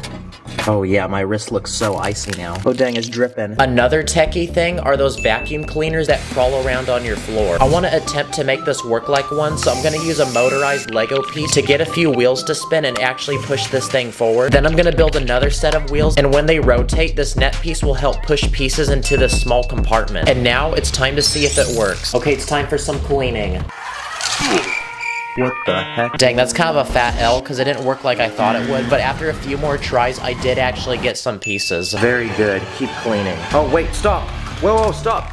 Oh yeah, my wrist looks so icy now. Oh dang, it's dripping. Another techie thing are those vacuum cleaners that crawl around on your floor. I want to attempt to make this work like one, so I'm going to use a motorized Lego piece to get a few wheels to spin and actually push this thing forward. Then I'm going to build another set of wheels, and when they rotate, this net piece will help push pieces into this small compartment. And now it's time to see if it works. Okay, it's time for some cleaning. What the heck? Dang, that's kind of a fat L because it didn't work like I thought it would, but after a few more tries, I did actually get some pieces. Very good. Keep cleaning. Oh, wait, stop. Whoa, stop.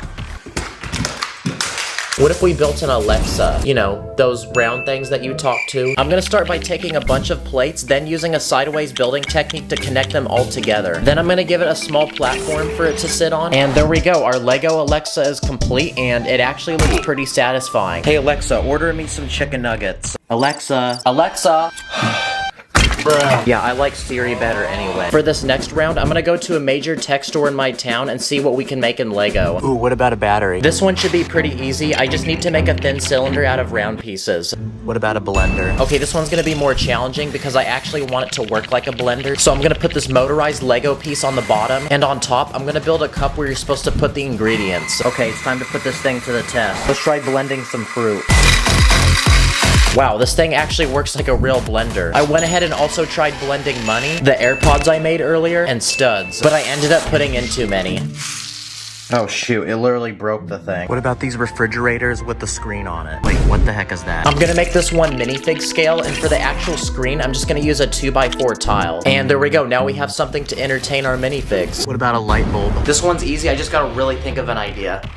What if we built an Alexa? You know, those round things that you talk to? I'm gonna start by taking a bunch of plates, then using a sideways building technique to connect them all together. Then I'm gonna give it a small platform for it to sit on. And there we go, our Lego Alexa is complete, and it actually looks pretty satisfying. Hey Alexa, order me some chicken nuggets. Alexa. Yeah, I like Siri better anyway. For this next round, I'm gonna go to a major tech store in my town and see what we can make in Lego. Ooh, what about a battery? This one should be pretty easy. I just need to make a thin cylinder out of round pieces. What about a blender? Okay, this one's gonna be more challenging because I actually want it to work like a blender. So I'm gonna put this motorized Lego piece on the bottom, and on top, I'm gonna build a cup where you're supposed to put the ingredients. Okay, it's time to put this thing to the test. Let's try blending some fruit. Wow, this thing actually works like a real blender. I went ahead and also tried blending money, the AirPods I made earlier, and studs, but I ended up putting in too many. Oh shoot, it literally broke the thing. What about these refrigerators with the screen on it? Wait, what the heck is that? I'm gonna make this one minifig scale, and for the actual screen, I'm just gonna use a 2x4 tile. And there we go, now we have something to entertain our minifigs. What about a light bulb? This one's easy, I just gotta really think of an idea.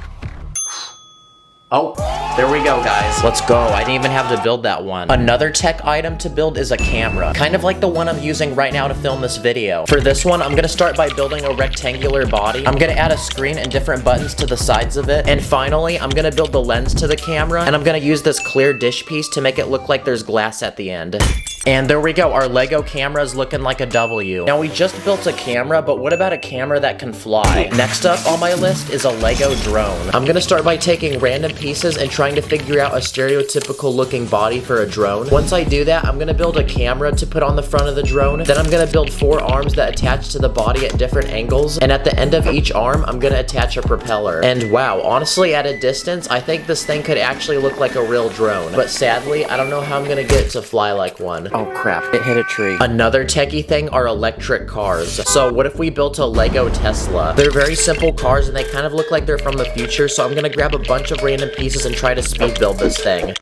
Oh, there we go, guys. Let's go. I didn't even have to build that one. Another tech item to build is a camera, kind of like the one I'm using right now to film this video. For this one, I'm gonna start by building a rectangular body. I'm gonna add a screen and different buttons to the sides of it. And finally, I'm gonna build the lens to the camera, and I'm gonna use this clear dish piece to make it look like there's glass at the end. And there we go, our Lego camera is looking like a W. Now we just built a camera, but what about a camera that can fly? Next up on my list is a Lego drone. I'm gonna start by taking random pieces and trying to figure out a stereotypical looking body for a drone. Once I do that, I'm gonna build a camera to put on the front of the drone. Then I'm gonna build 4 arms that attach to the body at different angles. And at the end of each arm, I'm gonna attach a propeller. And wow, honestly, at a distance, I think this thing could actually look like a real drone. But sadly, I don't know how I'm gonna get it to fly like one. Oh crap, it hit a tree. Another techie thing are electric cars. So what if we built a Lego Tesla? They're very simple cars and they kind of look like they're from the future, so I'm gonna grab a bunch of random pieces and try to speed build this thing.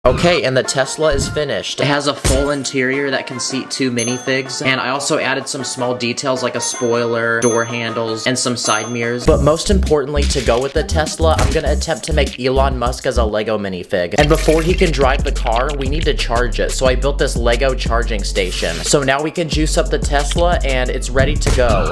Okay, and the Tesla is finished. It has a full interior that can seat 2 minifigs, and I also added some small details like a spoiler, door handles, and some side mirrors. But most importantly, to go with the Tesla, I'm gonna attempt to make Elon Musk as a Lego minifig. And before he can drive the car, we need to charge it, so I built this Lego charging station. So now we can juice up the Tesla, and it's ready to go.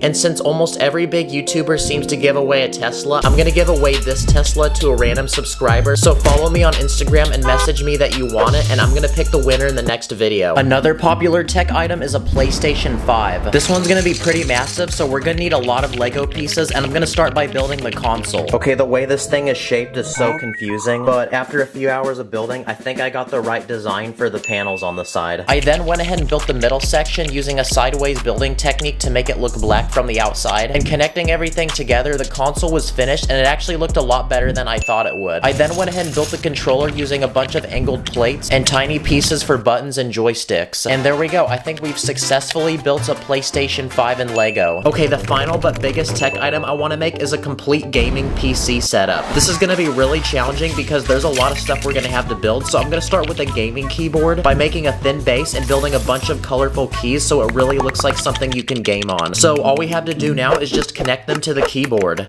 And since almost every big YouTuber seems to give away a Tesla, I'm gonna give away this Tesla to a random subscriber. So follow me on Instagram and message me that you want it, and I'm gonna pick the winner in the next video. Another popular tech item is a PlayStation 5. This one's gonna be pretty massive, so we're gonna need a lot of Lego pieces, and I'm gonna start by building the console. Okay, the way this thing is shaped is so confusing, but after a few hours of building, I think I got the right design for the panels on the side. I then went ahead and built the middle section using a sideways building technique to make it look black from the outside, and connecting everything together, the console was finished, and it actually looked a lot better than I thought it would. I then went ahead and built the controller using a bunch of angled plates and tiny pieces for buttons and joysticks. And there we go, I think we've successfully built a PlayStation 5 in Lego. Okay, the final but biggest tech item I want to make is a complete gaming PC setup. This is going to be really challenging because there's a lot of stuff we're going to have to build, so I'm going to start with a gaming keyboard by making a thin base and building a bunch of colorful keys so it really looks like something you can game on. So all we have to do now is just connect them to the keyboard.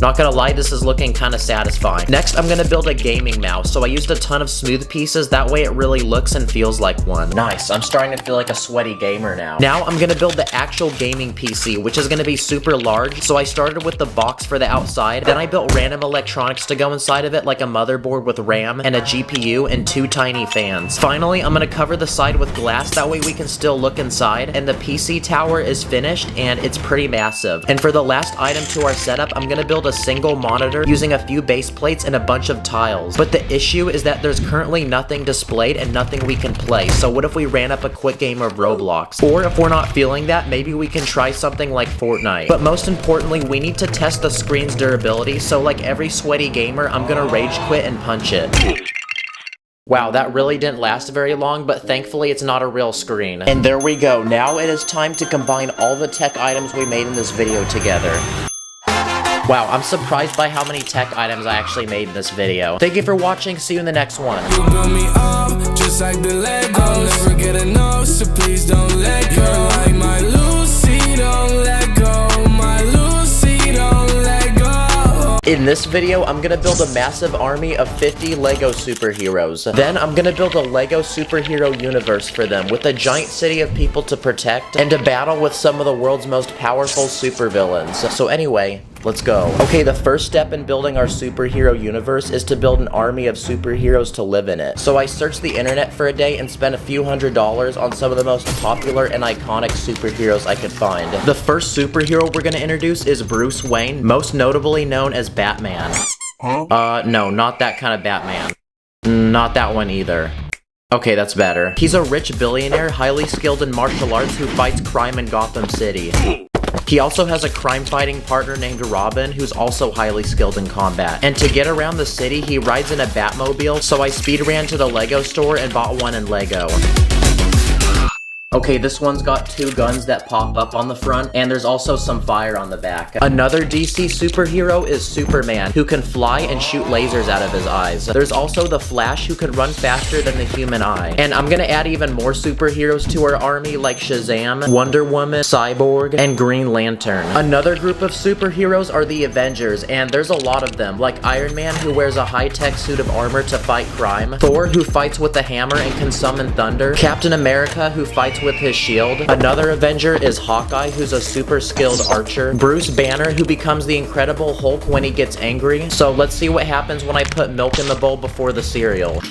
Not gonna lie, this is looking kinda satisfying. Next, I'm gonna build a gaming mouse, so I used a ton of smooth pieces, that way it really looks and feels like one. Nice, I'm starting to feel like a sweaty gamer now. Now, I'm gonna build the actual gaming PC, which is gonna be super large, so I started with the box for the outside, then I built random electronics to go inside of it, like a motherboard with RAM, and a GPU, and 2 tiny fans. Finally, I'm gonna cover the side with glass, that way we can still look inside, and the PC tower is finished, and it's pretty massive. And for the last item to our setup, I'm gonna build a single monitor using a few base plates and a bunch of tiles. But the issue is that there's currently nothing displayed and nothing we can play. So what if we ran up a quick game of Roblox? Or if we're not feeling that, maybe we can try something like Fortnite. But most importantly, we need to test the screen's durability, so like every sweaty gamer, I'm gonna rage quit and punch it. Wow, that really didn't last very long, but thankfully it's not a real screen. And there we go, now it is time to combine all the tech items we made in this video together. Wow, I'm surprised by how many tech items I actually made in this video. Thank you for watching, see you in the next one. You build me up, just like the Legos. I'll never get enough, so please don't let go. You're like my Lucy, don't let go. My Lucy, don't let go. In this video, I'm gonna build a massive army of 50 Lego superheroes. Then I'm gonna build a Lego superhero universe for them, with a giant city of people to protect, and to battle with some of the world's most powerful supervillains. So anyway, let's go. Okay, the first step in building our superhero universe is to build an army of superheroes to live in it. So I searched the internet for a day and spent a few $100s on some of the most popular and iconic superheroes I could find. The first superhero we're gonna introduce is Bruce Wayne, most notably known as Batman. No, not that kind of Batman. Not that one either. Okay, that's better. He's a rich billionaire, highly skilled in martial arts who fights crime in Gotham City. He also has a crime-fighting partner named Robin, who's also highly skilled in combat. And to get around the city, he rides in a Batmobile, so I speed ran to the Lego store and bought one in Lego. Okay, this one's got 2 guns that pop up on the front, and there's also some fire on the back. Another DC superhero is Superman, who can fly and shoot lasers out of his eyes. There's also the Flash, who can run faster than the human eye. And I'm gonna add even more superheroes to our army, like Shazam, Wonder Woman, Cyborg, and Green Lantern. Another group of superheroes are the Avengers, and there's a lot of them, like Iron Man, who wears a high-tech suit of armor to fight crime, Thor, who fights with a hammer and can summon thunder, Captain America, who fights with his shield. Another Avenger is Hawkeye, who's a super skilled archer. Bruce Banner, who becomes the Incredible Hulk when he gets angry. So let's see what happens when I put milk in the bowl before the cereal.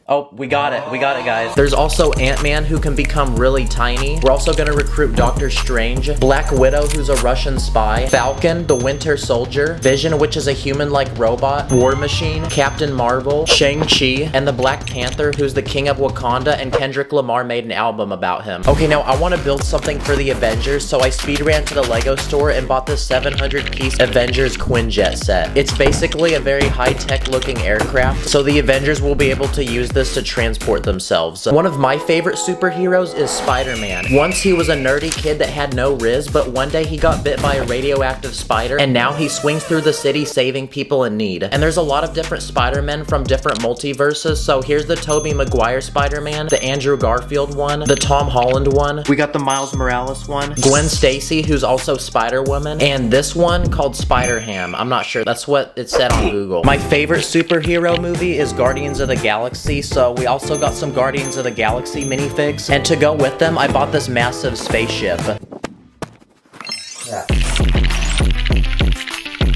Oh, we got it, guys. There's also Ant-Man, who can become really tiny. We're also gonna recruit Doctor Strange, Black Widow, who's a Russian spy, Falcon, the Winter Soldier, Vision, which is a human-like robot, War Machine, Captain Marvel, Shang-Chi, and the Black Panther, who's the King of Wakanda, and Kendrick Lamar made an album about him. Okay, now I want to build something for the Avengers, so I speed ran to the Lego store and bought this 700-piece Avengers Quinjet set. It's basically a very high-tech looking aircraft, so the Avengers will be able to use this to transport themselves. One of my favorite superheroes is Spider-Man. Once he was a nerdy kid that had no riz, but one day he got bit by a radioactive spider, and now he swings through the city saving people in need. And there's a lot of different Spider-Men from different multiverses, so here's the Tobey Maguire Spider-Man, the Andrew Garfield one, the Tom Holland one, we got the Miles Morales one, Gwen Stacy, who's also Spider-Woman, and this one called Spider-Ham. I'm not sure, that's what it said on Google. My favorite superhero movie is Guardians of the Galaxy, so we also got some Guardians of the Galaxy minifigs. And to go with them, I bought this massive spaceship.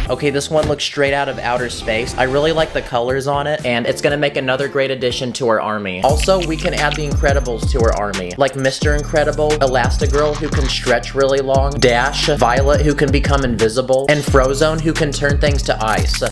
Okay, this one looks straight out of outer space. I really like the colors on it, and it's gonna make another great addition to our army. Also, we can add the Incredibles to our army, like Mr. Incredible, Elastigirl, who can stretch really long, Dash, Violet, who can become invisible, and Frozone, who can turn things to ice.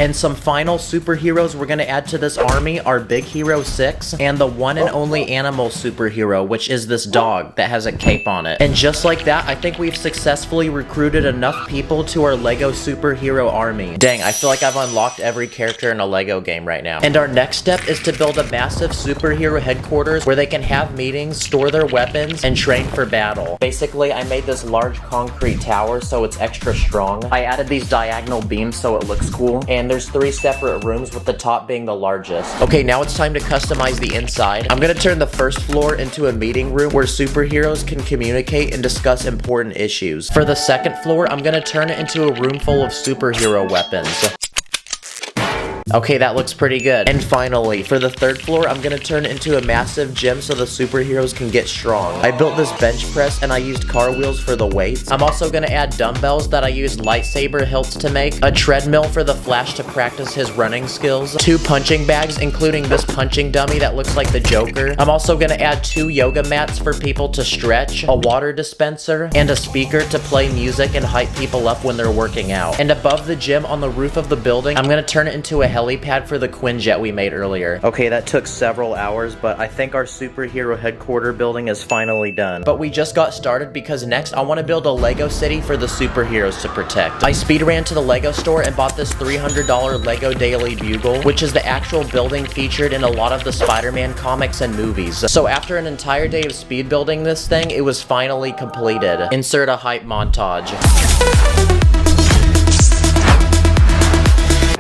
And some final superheroes we're gonna add to this army are Big Hero 6 and the one and only animal superhero, which is this dog that has a cape on it. And just like that, I think we've successfully recruited enough people to our LEGO superhero army. Dang, I feel like I've unlocked every character in a LEGO game right now. And our next step is to build a massive superhero headquarters where they can have meetings, store their weapons, and train for battle. Basically, I made this large concrete tower so it's extra strong. I added these diagonal beams so it looks cool, and there's 3 separate rooms with the top being the largest. Okay, now it's time to customize the inside. I'm gonna turn the first floor into a meeting room where superheroes can communicate and discuss important issues. For the second floor, I'm gonna turn it into a room full of superhero weapons. Okay, that looks pretty good. And finally, for the third floor, I'm gonna turn it into a massive gym so the superheroes can get strong. I built this bench press and I used car wheels for the weights. I'm also gonna add dumbbells that I used lightsaber hilts to make, a treadmill for the Flash to practice his running skills, 2 punching bags, including this punching dummy that looks like the Joker. I'm also gonna add 2 yoga mats for people to stretch, a water dispenser, and a speaker to play music and hype people up when they're working out. And above the gym on the roof of the building, I'm gonna turn it into a helipad for the Quinjet we made earlier. Okay, that took several hours, but I think our superhero headquarter building is finally done. But we just got started because next I want to build a Lego city for the superheroes to protect. I speed ran to the Lego store and bought this $300 Lego Daily Bugle, which is the actual building featured in a lot of the Spider-Man comics and movies. So after an entire day of speed building this thing, it was finally completed. Insert a hype montage.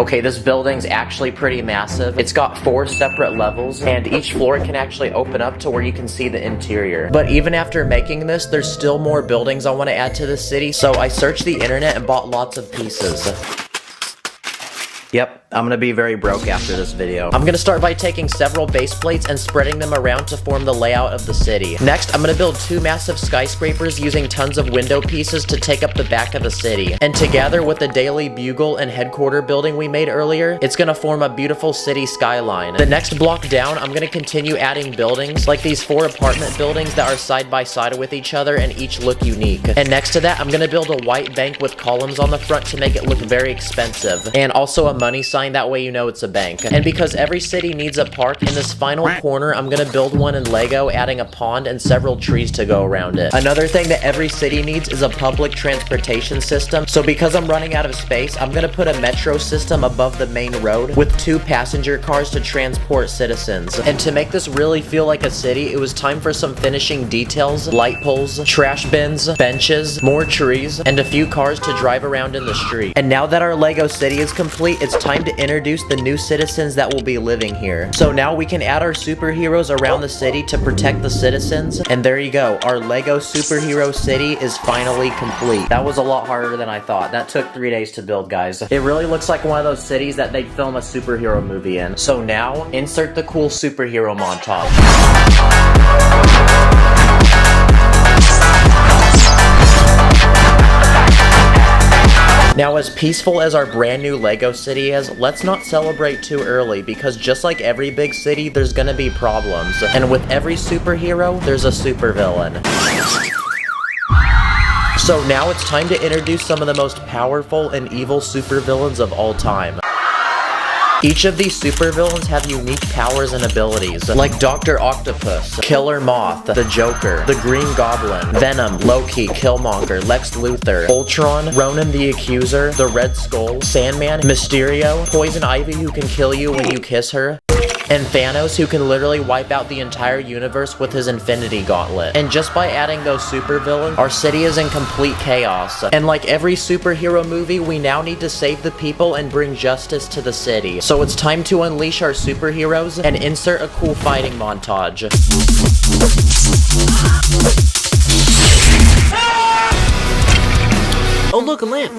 Okay, this building's actually pretty massive. It's got 4 separate levels, and each floor can actually open up to where you can see the interior. But even after making this, there's still more buildings I want to add to the city, so I searched the internet and bought lots of pieces. Yep, I'm gonna be very broke after this video. I'm gonna start by taking several base plates and spreading them around to form the layout of the city. Next, I'm gonna build 2 massive skyscrapers using tons of window pieces to take up the back of the city. And together with the Daily Bugle and headquarter building we made earlier, it's gonna form a beautiful city skyline. The next block down, I'm gonna continue adding buildings, like these 4 apartment buildings that are side by side with each other and each look unique. And next to that, I'm gonna build a white bank with columns on the front to make it look very expensive. And also a money sign, that way you know it's a bank. And because every city needs a park, in this final corner I'm gonna build one in Lego, adding a pond and several trees to go around it. Another thing that every city needs is a public transportation system, so because I'm running out of space, I'm gonna put a metro system above the main road with 2 passenger cars to transport citizens. And to make this really feel like a city, it was time for some finishing details, light poles, trash bins, benches, more trees, and a few cars to drive around in the street. And now that our Lego city is complete, it's time to introduce the new citizens that will be living here. So now we can add our superheroes around the city to protect the citizens, and there you go, our Lego superhero city is finally complete. That was a lot harder than I thought. That took 3 days to build, guys. It really looks like one of those cities that they'd film a superhero movie in. So now, insert the cool superhero montage. Now, as peaceful as our brand new Lego city is, let's not celebrate too early, because just like every big city, there's gonna be problems. And with every superhero, there's a supervillain. So now it's time to introduce some of the most powerful and evil supervillains of all time. Each of these supervillains have unique powers and abilities, like Dr. Octopus, Killer Moth, the Joker, the Green Goblin, Venom, Loki, Killmonger, Lex Luthor, Ultron, Ronan the Accuser, the Red Skull, Sandman, Mysterio, Poison Ivy who can kill you when you kiss her, and Thanos who can literally wipe out the entire universe with his Infinity Gauntlet. And just by adding those supervillains, our city is in complete chaos. And like every superhero movie, we now need to save the people and bring justice to the city. So it's time to unleash our superheroes and insert a cool fighting montage. Oh look, a lamp!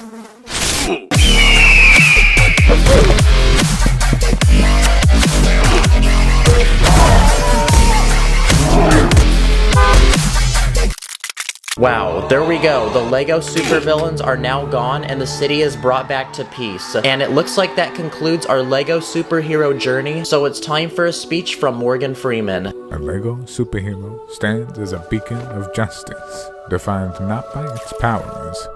Wow, there we go. The LEGO supervillains are now gone and the city is brought back to peace. And it looks like that concludes our LEGO superhero journey, so it's time for a speech from Morgan Freeman. A LEGO superhero stands as a beacon of justice, defined not by its powers,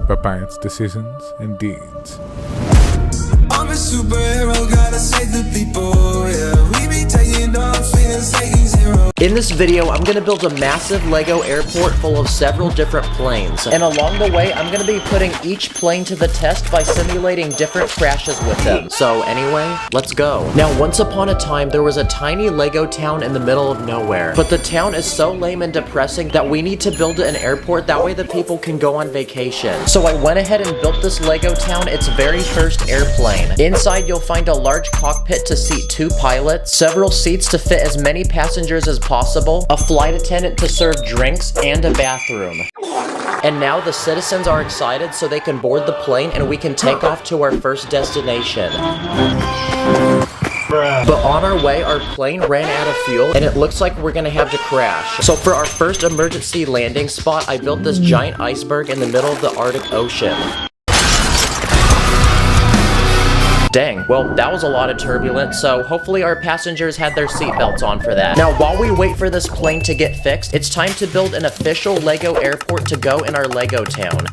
but by its decisions and deeds. I'm a superhero, gotta save the people, yeah. We be taking off, feeling Satan's hero. In this video, I'm gonna build a massive LEGO airport full of several different planes. And along the way, I'm gonna be putting each plane to the test by simulating different crashes with them. So anyway, let's go. Now, once upon a time, there was a tiny LEGO town in the middle of nowhere. But the town is so lame and depressing that we need to build an airport, that way the people can go on vacation. So I went ahead and built this LEGO town, its very first airplane. Inside, you'll find a large cockpit to seat 2 pilots, several seats to fit as many passengers as possible, a flight attendant to serve drinks, and a bathroom. And now the citizens are excited so they can board the plane and we can take off to our first destination. But on our way, our plane ran out of fuel and it looks like we're gonna have to crash. So for our first emergency landing spot, I built this giant iceberg in the middle of the Arctic Ocean. Dang, well, that was a lot of turbulence, so hopefully our passengers had their seatbelts on for that. Now, while we wait for this plane to get fixed, it's time to build an official LEGO airport to go in our LEGO town.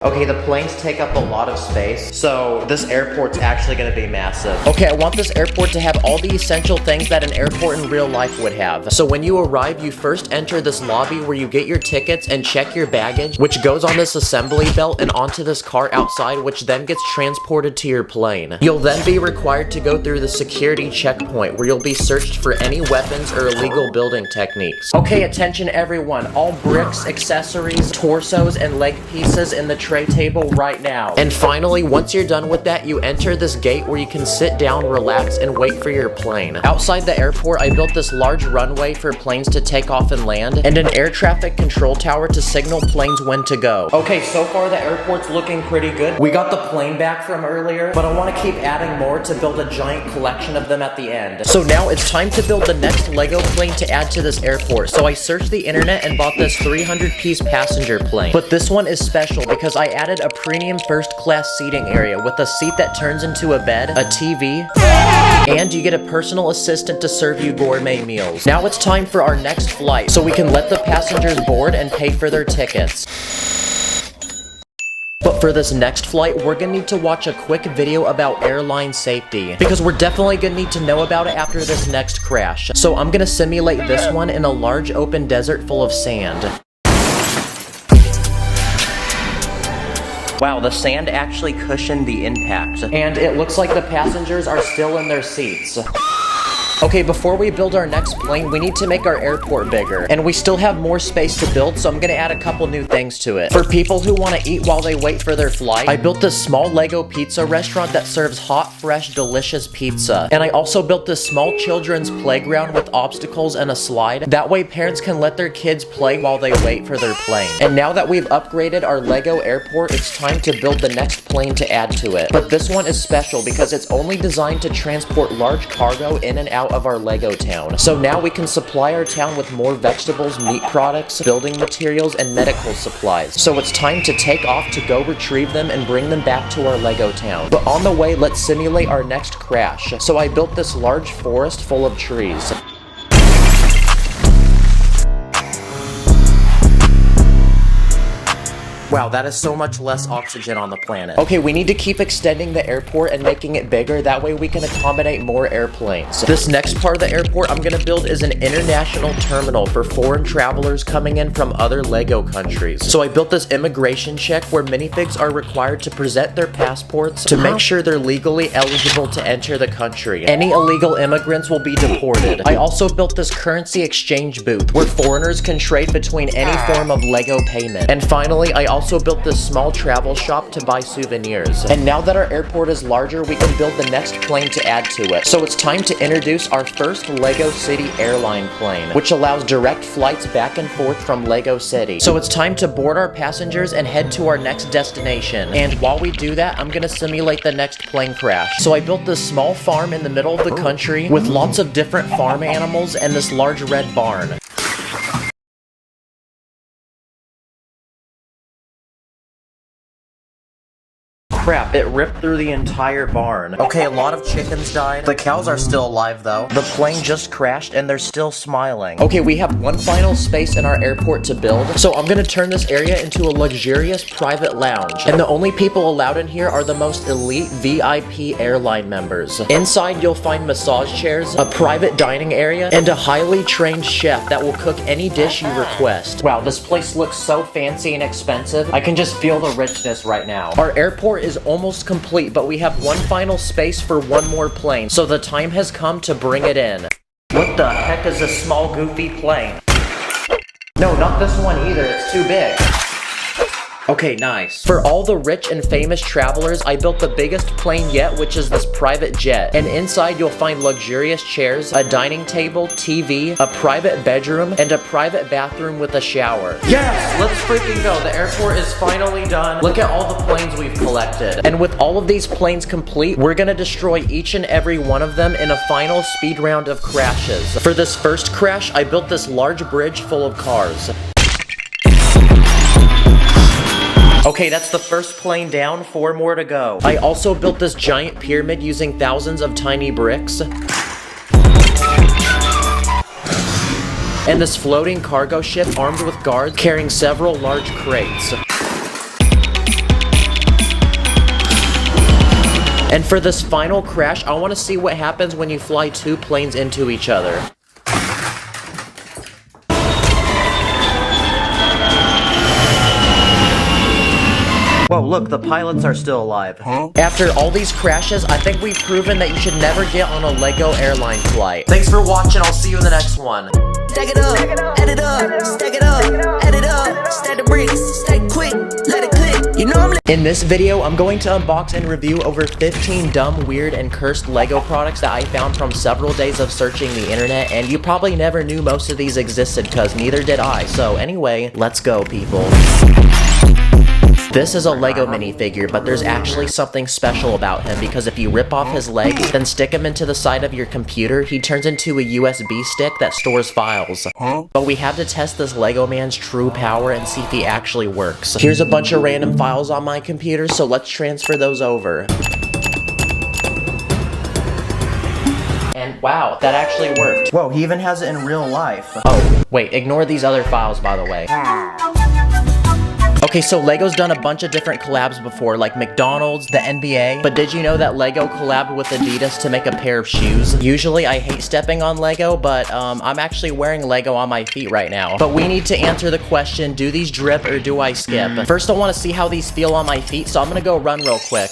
Okay, the planes take up a lot of space, so this airport's actually gonna be massive. Okay, I want this airport to have all the essential things that an airport in real life would have. So when you arrive, you first enter this lobby where you get your tickets and check your baggage, which goes on this assembly belt and onto this cart outside, which then gets transported to your plane. You'll then be required to go through the security checkpoint, where you'll be searched for any weapons or illegal building techniques. Okay, attention everyone, all bricks, accessories, torsos, and leg pieces in the tray table right now. And finally, once you're done with that, you enter this gate where you can sit down, relax, and wait for your plane. Outside the airport, I built this large runway for planes to take off and land, and an air traffic control tower to signal planes when to go. Okay, so far the airport's looking pretty good. We got the plane back from earlier, but I want to keep adding more to build a giant collection of them at the end. So now it's time to build the next LEGO plane to add to this airport. So I searched the internet and bought this 300-piece passenger plane. But this one is special because I added a premium first-class seating area with a seat that turns into a bed, a TV, and you get a personal assistant to serve you gourmet meals. Now it's time for our next flight, so we can let the passengers board and pay for their tickets. But for this next flight, we're gonna need to watch a quick video about airline safety, because we're definitely gonna need to know about it after this next crash. So I'm gonna simulate this one in a large open desert full of sand. Wow, the sand actually cushioned the impact. And it looks like the passengers are still in their seats. Okay, before we build our next plane, we need to make our airport bigger. And we still have more space to build, so I'm gonna add a couple new things to it. For people who want to eat while they wait for their flight, I built this small LEGO pizza restaurant that serves hot, fresh, delicious pizza. And I also built this small children's playground with obstacles and a slide. That way parents can let their kids play while they wait for their plane. And now that we've upgraded our LEGO airport, it's time to build the next plane to add to it. But this one is special because it's only designed to transport large cargo in and out of our LEGO town. So now we can supply our town with more vegetables, meat products, building materials, and medical supplies. So it's time to take off to go retrieve them and bring them back to our LEGO town. But on the way, let's simulate our next crash. So I built this large forest full of trees. Wow, that is so much less oxygen on the planet. Okay, we need to keep extending the airport and making it bigger. That way we can accommodate more airplanes. This next part of the airport I'm gonna build is an international terminal for foreign travelers coming in from other LEGO countries. So I built this immigration check where minifigs are required to present their passports to make sure they're legally eligible to enter the country. Any illegal immigrants will be deported. I also built this currency exchange booth where foreigners can trade between any form of LEGO payment. And finally, I also built this small travel shop to buy souvenirs. And now that our airport is larger, we can build the next plane to add to it. So it's time to introduce our first LEGO City airline plane, which allows direct flights back and forth from LEGO City. So it's time to board our passengers and head to our next destination. And while we do that, I'm gonna simulate the next plane crash. So I built this small farm in the middle of the country with lots of different farm animals and this large red barn. Crap, it ripped through the entire barn. Okay, a lot of chickens died. The cows are still alive though. The plane just crashed and they're still smiling. Okay, we have one final space in our airport to build. So I'm gonna turn this area into a luxurious private lounge. And the only people allowed in here are the most elite VIP airline members. Inside you'll find massage chairs, a private dining area, and a highly trained chef that will cook any dish you request. Wow, this place looks so fancy and expensive. I can just feel the richness right now. Our airport is almost complete, but we have one final space for one more plane, so the time has come to bring it in. What the heck is this small goofy plane? No, not this one either, it's too big. Okay, nice. For all the rich and famous travelers, I built the biggest plane yet, which is this private jet. And inside you'll find luxurious chairs, a dining table, TV, a private bedroom, and a private bathroom with a shower. Yes! Let's freaking go. The airport is finally done. Look at all the planes we've collected. And with all of these planes complete, we're gonna destroy each and every one of them in a final speed round of crashes. For this first crash, I built this large bridge full of cars. Okay, that's the first plane down, 4 more to go. I also built this giant pyramid using thousands of tiny bricks. And this floating cargo ship armed with guards carrying several large crates. And for this final crash, I want to see what happens when you fly 2 planes into each other. Whoa, look, the pilots are still alive. After all these crashes, I think we've proven that you should never get on a LEGO airline flight. Thanks for watching, I'll see you in the next one. Stack it up, add it up, stack it up, add it up, stack the bricks, stack quick, let it click, you know I'm In this video, I'm going to unbox and review over 15 dumb, weird, and cursed LEGO products that I found from several days of searching the internet, and you probably never knew most of these existed, cause neither did I. So anyway, let's go, people. This is a LEGO minifigure, but there's actually something special about him because if you rip off his legs, then stick him into the side of your computer, he turns into a USB stick that stores files. But we have to test this LEGO man's true power and see if he actually works. Here's a bunch of random files on my computer, so let's transfer those over. And wow, that actually worked. Whoa, he even has it in real life. Oh, wait, ignore these other files, by the way. Okay, so LEGO's done a bunch of different collabs before, like McDonald's, the NBA, but did you know that LEGO collabed with Adidas to make a pair of shoes? Usually I hate stepping on LEGO, but I'm actually wearing LEGO on my feet right now. But we need to answer the question, do these drip or do I skip? First I want to see how these feel on my feet, so I'm gonna go run real quick.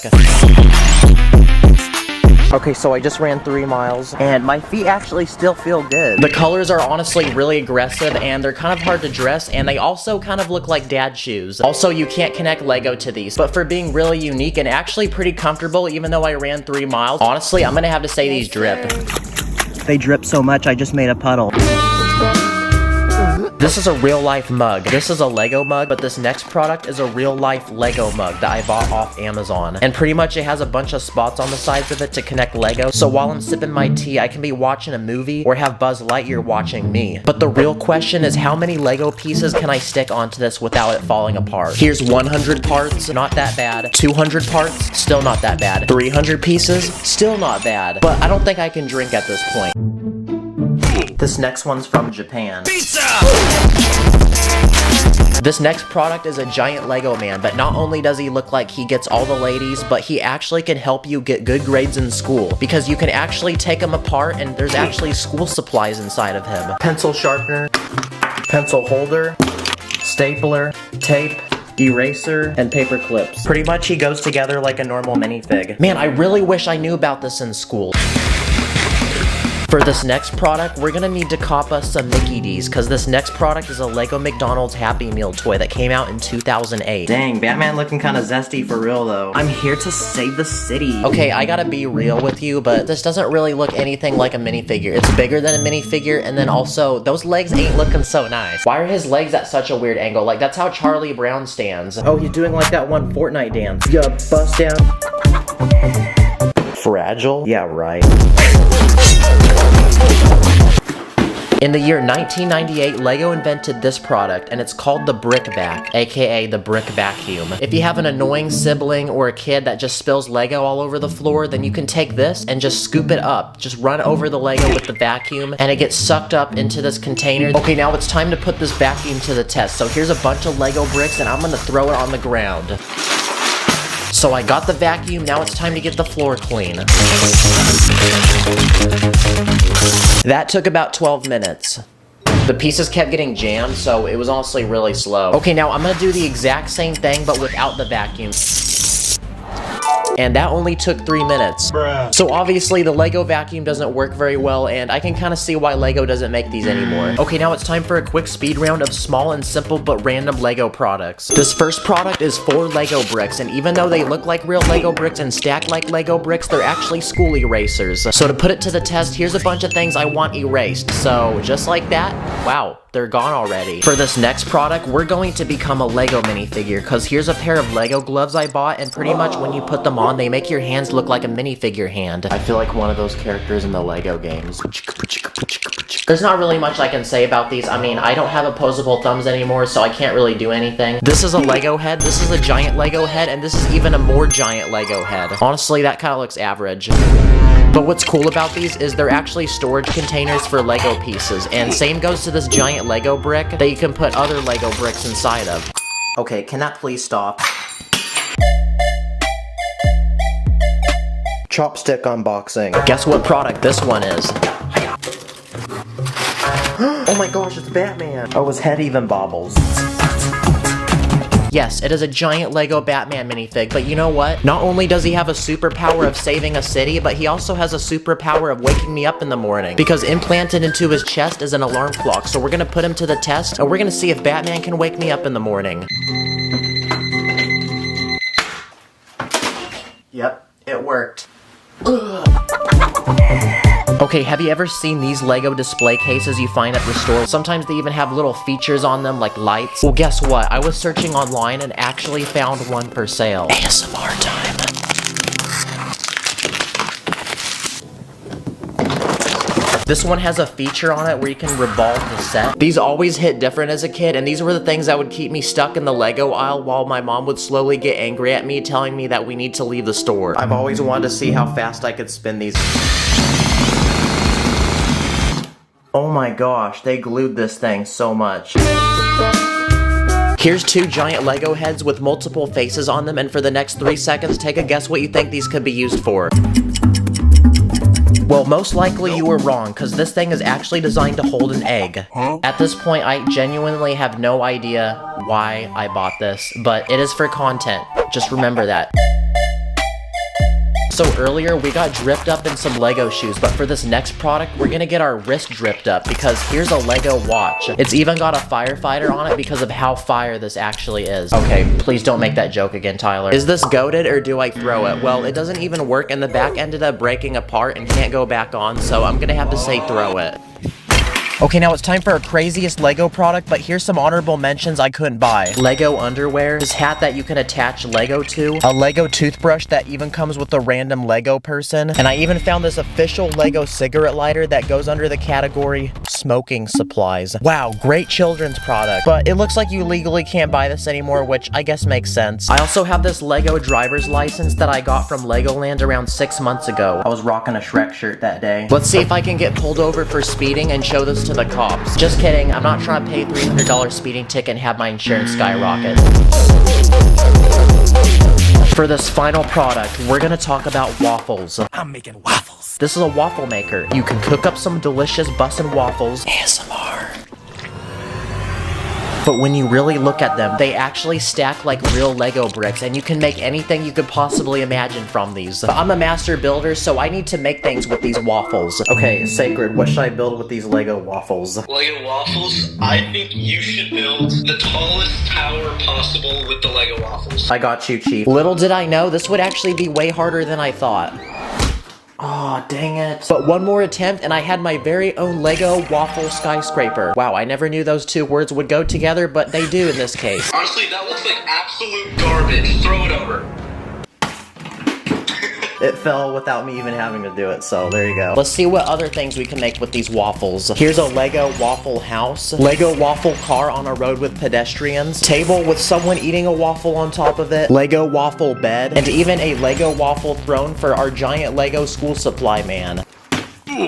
Okay, so I just ran 3 miles, and my feet actually still feel good. The colors are honestly really aggressive, and they're kind of hard to dress, and they also kind of look like dad shoes. Also, you can't connect LEGO to these, but for being really unique and actually pretty comfortable, even though I ran 3 miles, honestly, I'm gonna have to say these drip. They drip so much, I just made a puddle. This is a real-life mug. This is a LEGO mug, but this next product is a real-life LEGO mug that I bought off Amazon. And pretty much it has a bunch of spots on the sides of it to connect LEGO, so while I'm sipping my tea, I can be watching a movie or have Buzz Lightyear watching me. But the real question is how many LEGO pieces can I stick onto this without it falling apart? Here's 100 parts, not that bad. 200 parts, still not that bad. 300 pieces, still not bad. But I don't think I can drink at this point. This next one's from Japan. Pizza! This next product is a giant LEGO man, but not only does he look like he gets all the ladies, but he actually can help you get good grades in school, because you can actually take him apart and there's actually school supplies inside of him. Pencil sharpener, pencil holder, stapler, tape, eraser, and paper clips. Pretty much he goes together like a normal minifig. Man, I really wish I knew about this in school. For this next product, we're gonna need to cop us some Mickey D's, because this next product is a LEGO McDonald's Happy Meal toy that came out in 2008. Dang, Batman looking kinda zesty for real though. I'm here to save the city. Okay, I gotta be real with you, but this doesn't really look anything like a minifigure. It's bigger than a minifigure, and then also, those legs ain't looking so nice. Why are his legs at such a weird angle? Like, that's how Charlie Brown stands. Oh, he's doing like that one Fortnite dance. Yeah, bust down. Fragile? Yeah, right. In the year 1998, Lego invented this product, and it's called the Brick Vac, aka the Brick Vacuum. If you have an annoying sibling or a kid that just spills Lego all over the floor, then you can take this and just scoop it up. Just run over the Lego with the vacuum, and it gets sucked up into this container. Okay, now it's time to put this vacuum to the test. So here's a bunch of Lego bricks, and I'm gonna throw it on the ground. So I got the vacuum, now it's time to get the floor clean. That took about 12 minutes. The pieces kept getting jammed, so it was honestly really slow. Okay, now I'm gonna do the exact same thing, but without the vacuum. And that only took 3 minutes. Bruh. So obviously the Lego vacuum doesn't work very well, and I can kind of see why Lego doesn't make these anymore. Okay, now it's time for a quick speed round of small and simple but random Lego products. This first product is 4 Lego bricks, and even though they look like real Lego bricks and stack like Lego bricks, they're actually school erasers. So to put it to the test, here's a bunch of things I want erased. So just like that, wow, they're gone already. For this next product, we're going to become a Lego minifigure, because here's a pair of Lego gloves I bought, and pretty much when you put them on, they make your hands look like a minifigure hand. I feel like one of those characters in the Lego games. There's not really much I can say about these. I mean, I don't have opposable thumbs anymore, so I can't really do anything. This is a Lego head, this is a giant Lego head, and this is even a more giant Lego head. Honestly, that kind of looks average. But what's cool about these is they're actually storage containers for Lego pieces, and same goes to this giant Lego brick that you can put other Lego bricks inside of. Okay, can that please stop? Chopstick unboxing. Guess what product this one is? Oh my gosh, it's Batman! Oh, his head even bobbles. Yes, it is a giant Lego Batman minifig, but you know what? Not only does he have a superpower of saving a city, but he also has a superpower of waking me up in the morning. Because implanted into his chest is an alarm clock, so we're gonna put him to the test, and we're gonna see if Batman can wake me up in the morning. Yep, it worked. Okay, have you ever seen these Lego display cases you find at the store? Sometimes they even have little features on them like lights. Well, guess what? I was searching online and actually found one for sale. ASMR time. This one has a feature on it where you can revolve the set. These always hit different as a kid, and these were the things that would keep me stuck in the Lego aisle while my mom would slowly get angry at me, telling me that we need to leave the store. I've always wanted to see how fast I could spin these. Oh my gosh, they glued this thing so much. Here's 2 giant Lego heads with multiple faces on them, and for the next 3 seconds, take a guess what you think these could be used for. Well, most likely you were wrong, because this thing is actually designed to hold an egg. At this point, I genuinely have no idea why I bought this, but it is for content. Just remember that. So earlier, we got dripped up in some Lego shoes, but for this next product, we're gonna get our wrist dripped up, because here's a Lego watch. It's even got a firefighter on it because of how fire this actually is. Okay, please don't make that joke again, Tyler. Is this goated or do I throw it? Well, it doesn't even work, and the back ended up breaking apart and can't go back on, so I'm gonna have to say throw it. Okay, now it's time for our craziest Lego product, but here's some honorable mentions I couldn't buy. Lego underwear, this hat that you can attach Lego to, a Lego toothbrush that even comes with a random Lego person, and I even found this official Lego cigarette lighter that goes under the category smoking supplies. Wow, great children's product, but it looks like you legally can't buy this anymore, which I guess makes sense. I also have this Lego driver's license that I got from Legoland around 6 months ago. I was rocking a Shrek shirt that day. Let's see if I can get pulled over for speeding and show this to the cops. Just kidding, I'm not trying to pay $300 speeding ticket and have my insurance skyrocket. For this final product, we're gonna talk about waffles. I'm making waffles. This is a waffle maker. You can cook up some delicious bussin' waffles. ASMR. But when you really look at them, they actually stack like real Lego bricks, and you can make anything you could possibly imagine from these. But I'm a master builder, so I need to make things with these waffles. Okay, Sacred, what should I build with these Lego waffles? Lego waffles? I think you should build the tallest tower possible with the Lego waffles. I got you, Chief. Little did I know, this would actually be way harder than I thought. Aw, dang it. But one more attempt and I had my very own Lego waffle skyscraper. Wow, I never knew those 2 words would go together, but they do in this case. Honestly, that looks like absolute garbage. Throw it over. It fell without me even having to do it, so there you go. Let's see what other things we can make with these waffles. Here's a Lego waffle house, Lego waffle car on a road with pedestrians, table with someone eating a waffle on top of it, Lego waffle bed, and even a Lego waffle throne for our giant Lego school supply man.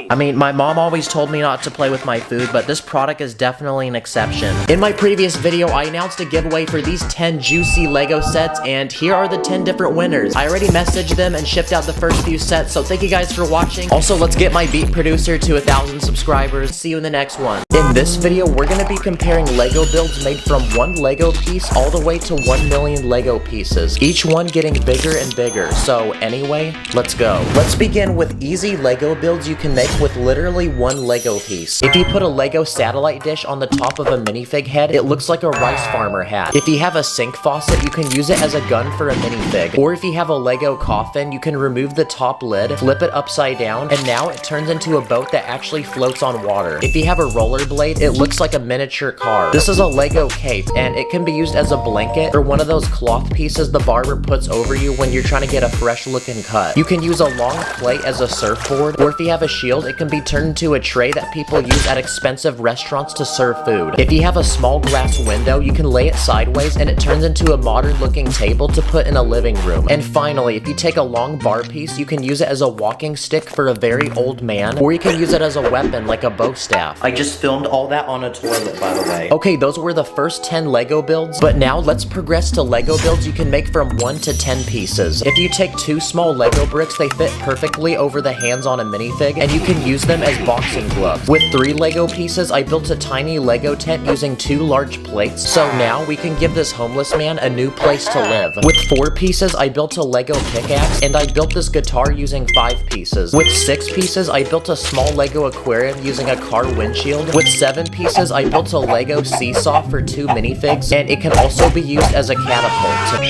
I mean, my mom always told me not to play with my food, but this product is definitely an exception. In my previous video, I announced a giveaway for these 10 juicy Lego sets, and here are the 10 different winners. I already messaged them and shipped out the first few sets, so thank you guys for watching. Also, let's get my beat producer to 1,000 subscribers. See you in the next one. In this video, we're gonna be comparing Lego builds made from 1 Lego piece all the way to 1 million Lego pieces, each one getting bigger and bigger. So anyway, let's go. Let's begin with easy Lego builds you can make with literally 1 Lego piece. If you put a Lego satellite dish on the top of a minifig head, it looks like a rice farmer hat. If you have a sink faucet, you can use it as a gun for a minifig. Or if you have a Lego coffin, you can remove the top lid, flip it upside down, and now it turns into a boat that actually floats on water. If you have a rollerblade, it looks like a miniature car. This is a Lego cape, and it can be used as a blanket or one of those cloth pieces the barber puts over you when you're trying to get a fresh looking cut. You can use a long plate as a surfboard, or if you have a shield, it can be turned into a tray that people use at expensive restaurants to serve food. If you have a small glass window, you can lay it sideways and it turns into a modern looking table to put in a living room. And finally, if you take a long bar piece, you can use it as a walking stick for a very old man, or you can use it as a weapon like a bow staff. I just filmed all that on a toilet, by the way. Okay, those were the first 10 Lego builds, but now let's progress to Lego builds you can make from 1 to 10 pieces. If you take 2 small Lego bricks, they fit perfectly over the hands on a minifig, and you can use them as boxing gloves. With 3 Lego pieces, I built a tiny Lego tent using 2 large plates, so now we can give this homeless man a new place to live. With 4 pieces, I built a Lego pickaxe, and I built this guitar using 5 pieces. With 6 pieces, I built a small Lego aquarium using a car windshield. With 7 pieces, I built a Lego seesaw for 2 minifigs, and it can also be used as a catapult.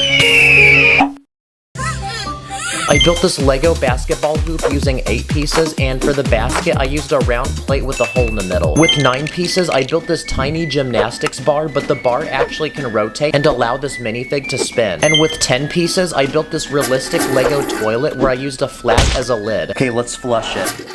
I built this Lego basketball hoop using 8 pieces, and for the basket, I used a round plate with a hole in the middle. With 9 pieces, I built this tiny gymnastics bar, but the bar actually can rotate and allow this minifig to spin. And with 10 pieces, I built this realistic Lego toilet where I used a flat as a lid. Okay, let's flush it.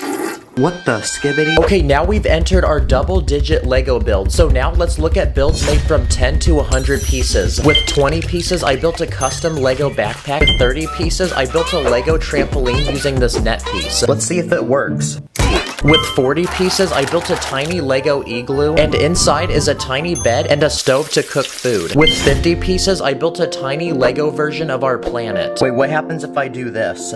What the skibbity? Okay, now we've entered our double-digit Lego build. So now let's look at builds made from 10 to 100 pieces. With 20 pieces, I built a custom Lego backpack. With 30 pieces, I built a Lego trampoline using this net piece. Let's see if it works. With 40 pieces, I built a tiny Lego igloo, and inside is a tiny bed and a stove to cook food. With 50 pieces, I built a tiny Lego version of our planet. Wait, what happens if I do this?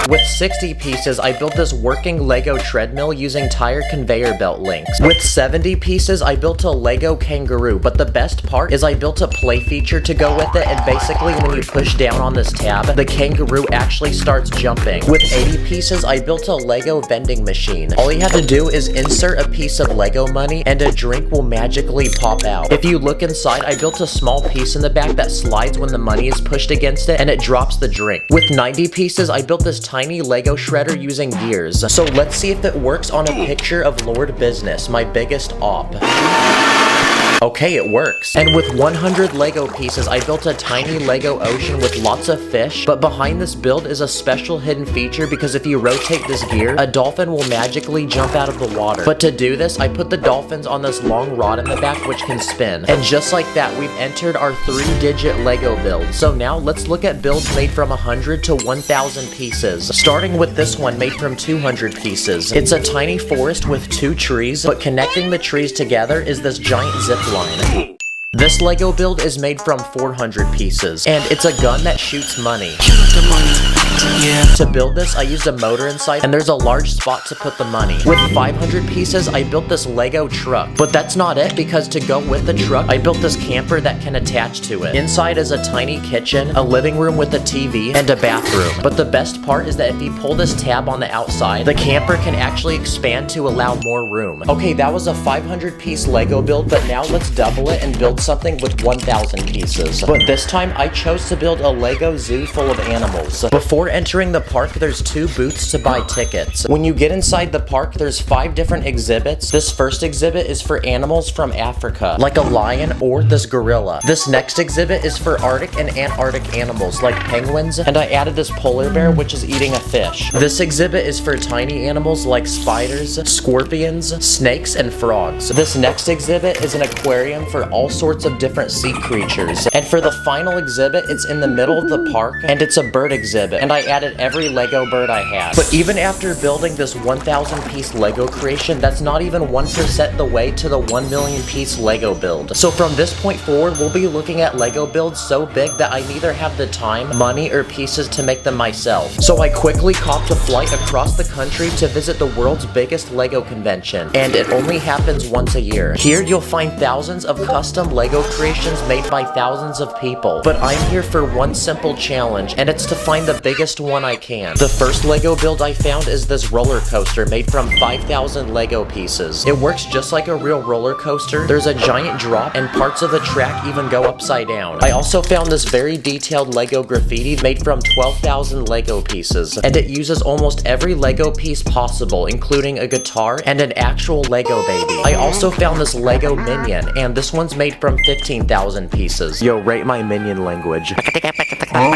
With 60 pieces, I built this working Lego treadmill using tire conveyor belt links. With 70 pieces, I built a Lego kangaroo, but the best part is I built a play feature to go with it, and basically when you push down on this tab, the kangaroo actually starts jumping. With 80 pieces, I built a Lego vending machine. All you have to do is insert a piece of Lego money and a drink will magically pop out. If you look inside, I built a small piece in the back that slides when the money is pushed against it and it drops the drink. With 90 pieces, I built this tiny Lego shredder using gears. So let's see if it works on a picture of Lord Business, my biggest op. Okay, it works. And with 100 Lego pieces, I built a tiny Lego ocean with lots of fish, but behind this build is a special hidden feature because if you rotate this gear, a dolphin will magically jump out of the water. But to do this, I put the dolphins on this long rod in the back which can spin. And just like that, we've entered our 3-digit Lego build. So now let's look at builds made from 100 to 1,000 pieces. Starting with this one made from 200 pieces. It's a tiny forest with 2 trees, but connecting the trees together is this giant zip line. This Lego build is made from 400 pieces, and it's a gun that shoots money. To build this, I used a motor inside, and there's a large spot to put the money. With 500 pieces, I built this Lego truck. But that's not it, because to go with the truck, I built this camper that can attach to it. Inside is a tiny kitchen, a living room with a TV, and a bathroom. But the best part is that if you pull this tab on the outside, the camper can actually expand to allow more room. Okay, that was a 500-piece Lego build, but now let's double it and build something with 1,000 pieces. But this time, I chose to build a Lego zoo full of animals. Before entering the park, there's 2 booths to buy tickets. When you get inside the park, there's 5 different exhibits. This first exhibit is for animals from Africa, like a lion or this gorilla. This next exhibit is for Arctic and Antarctic animals, like penguins, and I added this polar bear, which is eating a fish. This exhibit is for tiny animals like spiders, scorpions, snakes, and frogs. This next exhibit is an aquarium for all sorts of different sea creatures. And for the final exhibit, it's in the middle of the park, and it's a bird exhibit, and I added every Lego bird I have. But even after building this 1,000 piece Lego creation, that's not even 1% the way to the 1 million piece Lego build. So from this point forward, we'll be looking at Lego builds so big that I neither have the time, money, or pieces to make them myself. So I quickly copped a flight across the country to visit the world's biggest Lego convention, and it only happens once a year. Here you'll find thousands of custom Lego creations made by thousands of people, but I'm here for one simple challenge, and it's to find the biggest one I can. The first Lego build I found is this roller coaster made from 5,000 Lego pieces. It works just like a real roller coaster. There's a giant drop, and parts of the track even go upside down. I also found this very detailed Lego graffiti made from 12,000 Lego pieces, and it uses almost every Lego piece possible, including a guitar and an actual Lego baby. I also found this Lego minion, and this one's made from 15,000 pieces. Yo, rate my minion language.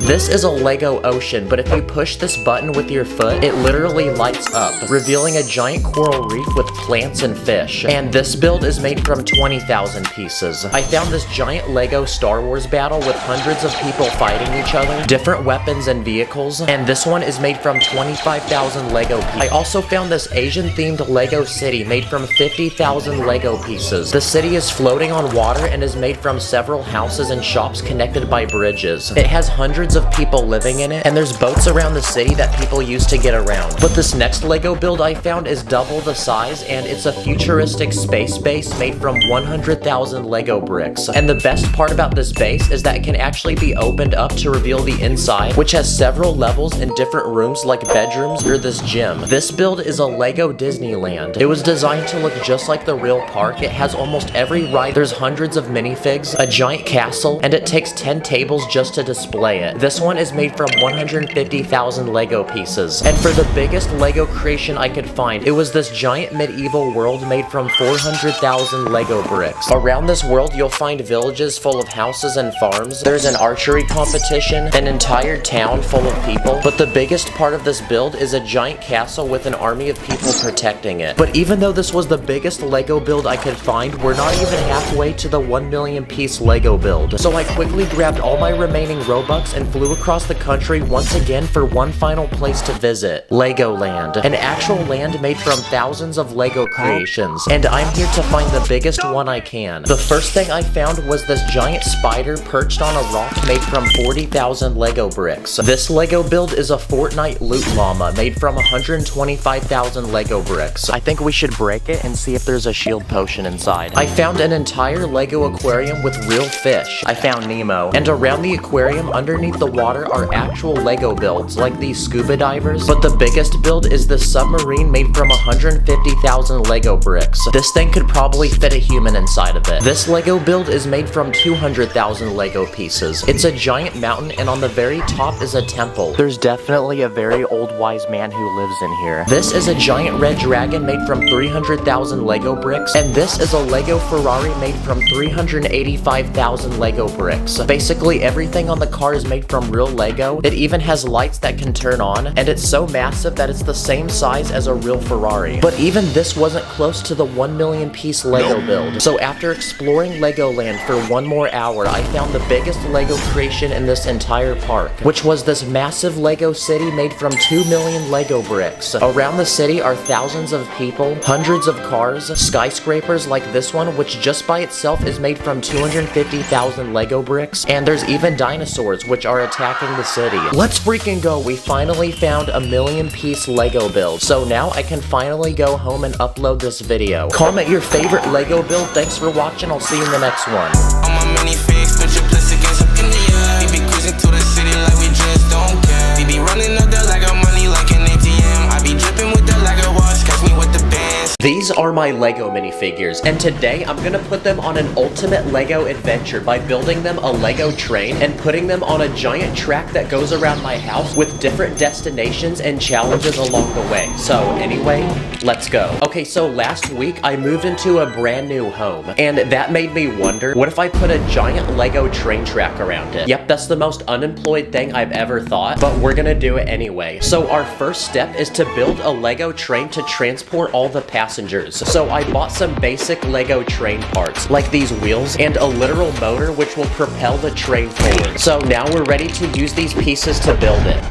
This is a Lego ocean, but if you push this button with your foot, it literally lights up, revealing a giant coral reef with plants and fish. And this build is made from 20,000 pieces. I found this giant Lego Star Wars battle with hundreds of people fighting each other, different weapons and vehicles, and this one is made from 25,000 Lego pieces. I also found this Asian-themed Lego city made from 50,000 Lego pieces. The city is floating on water and is made from several houses and shops connected by bridges. It has hundreds of people living in it, and there's boats around the city that people use to get around. But this next Lego build I found is double the size, and it's a futuristic space base made from 100,000 Lego bricks. And the best part about this base is that it can actually be opened up to reveal the inside, which has several levels in different rooms like bedrooms or this gym. This build is a Lego Disneyland. It was designed to look just like the real park. It has almost every ride. There's hundreds of minifigs, a giant castle, and it takes 10 tables just to display it. This one is made from 150,000 Lego pieces. And for the biggest Lego creation I could find, it was this giant medieval world made from 400,000 Lego bricks. Around this world, you'll find villages full of houses and farms. There's an archery competition, an entire town full of people, but the biggest part of this build is a giant castle with an army of people protecting it. But even though this was the biggest Lego build I could find, we're not even halfway to the 1 million piece Lego build. So I quickly grabbed all my remaining Robux and flew across the country once again for one final place to visit, Legoland, an actual land made from thousands of Lego creations, and I'm here to find the biggest one I can. The first thing I found was this giant spider perched on a rock made from 40,000 Lego bricks. This Lego build is a Fortnite loot llama made from 125,000 Lego bricks. I think we should break it and see if there's a shield potion inside. I found an entire Lego aquarium with real fish. I found Nemo. And around the aquarium underneath the water are actual Lego builds like these scuba divers, but the biggest build is the submarine made from 150,000 Lego bricks. This thing could probably fit a human inside of it. This Lego build is made from 200,000 Lego pieces. It's a giant mountain, and on the very top is a temple. There's definitely a very old wise man who lives in here. This is a giant red dragon made from 300,000 Lego bricks, and this is a Lego Ferrari made from 385,000 Lego bricks. Basically everything on the car is made from real Lego. It even has lights that can turn on, and it's so massive that it's the same size as a real Ferrari. But even this wasn't close to the 1 million piece Lego build. So after exploring Legoland for one more hour, I found the biggest Lego creation in this entire park, which was this massive Lego city made from 2 million Lego bricks. Around the city are thousands of people, hundreds of cars, skyscrapers like this one, which just by itself is made from 250,000 Lego bricks, and there's even dinosaurs which are attacking the city. Let's freaking go! We finally found a 1 million piece Lego build, so now I can finally go home and upload this video. Comment your favorite Lego build. Thanks for watching. I'll see you in the next one. On my minifigs, put your place against up in the air. We be cruising to the city like we just don't care. We be running up there like our money like an ATM. I be dripping with the Lego watch, catch me with the bands. These are my Lego minifigures, and today I'm gonna put them on an ultimate Lego adventure by building them a Lego train and putting them on a giant track that goes around my house with different destinations and challenges along the way. So anyway, let's go. Okay, so last week I moved into a brand new home, and that made me wonder, what if I put a giant Lego train track around it? Yep, that's the most unemployed thing I've ever thought, but we're gonna do it anyway. So our first step is to build a Lego train to transport all the passengers. So I bought some basic Lego train parts, like these wheels and a literal motor which will propel the train forward. So now we're ready to use these pieces to build it.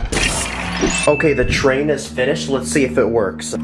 Okay, the train is finished. Let's see if it works.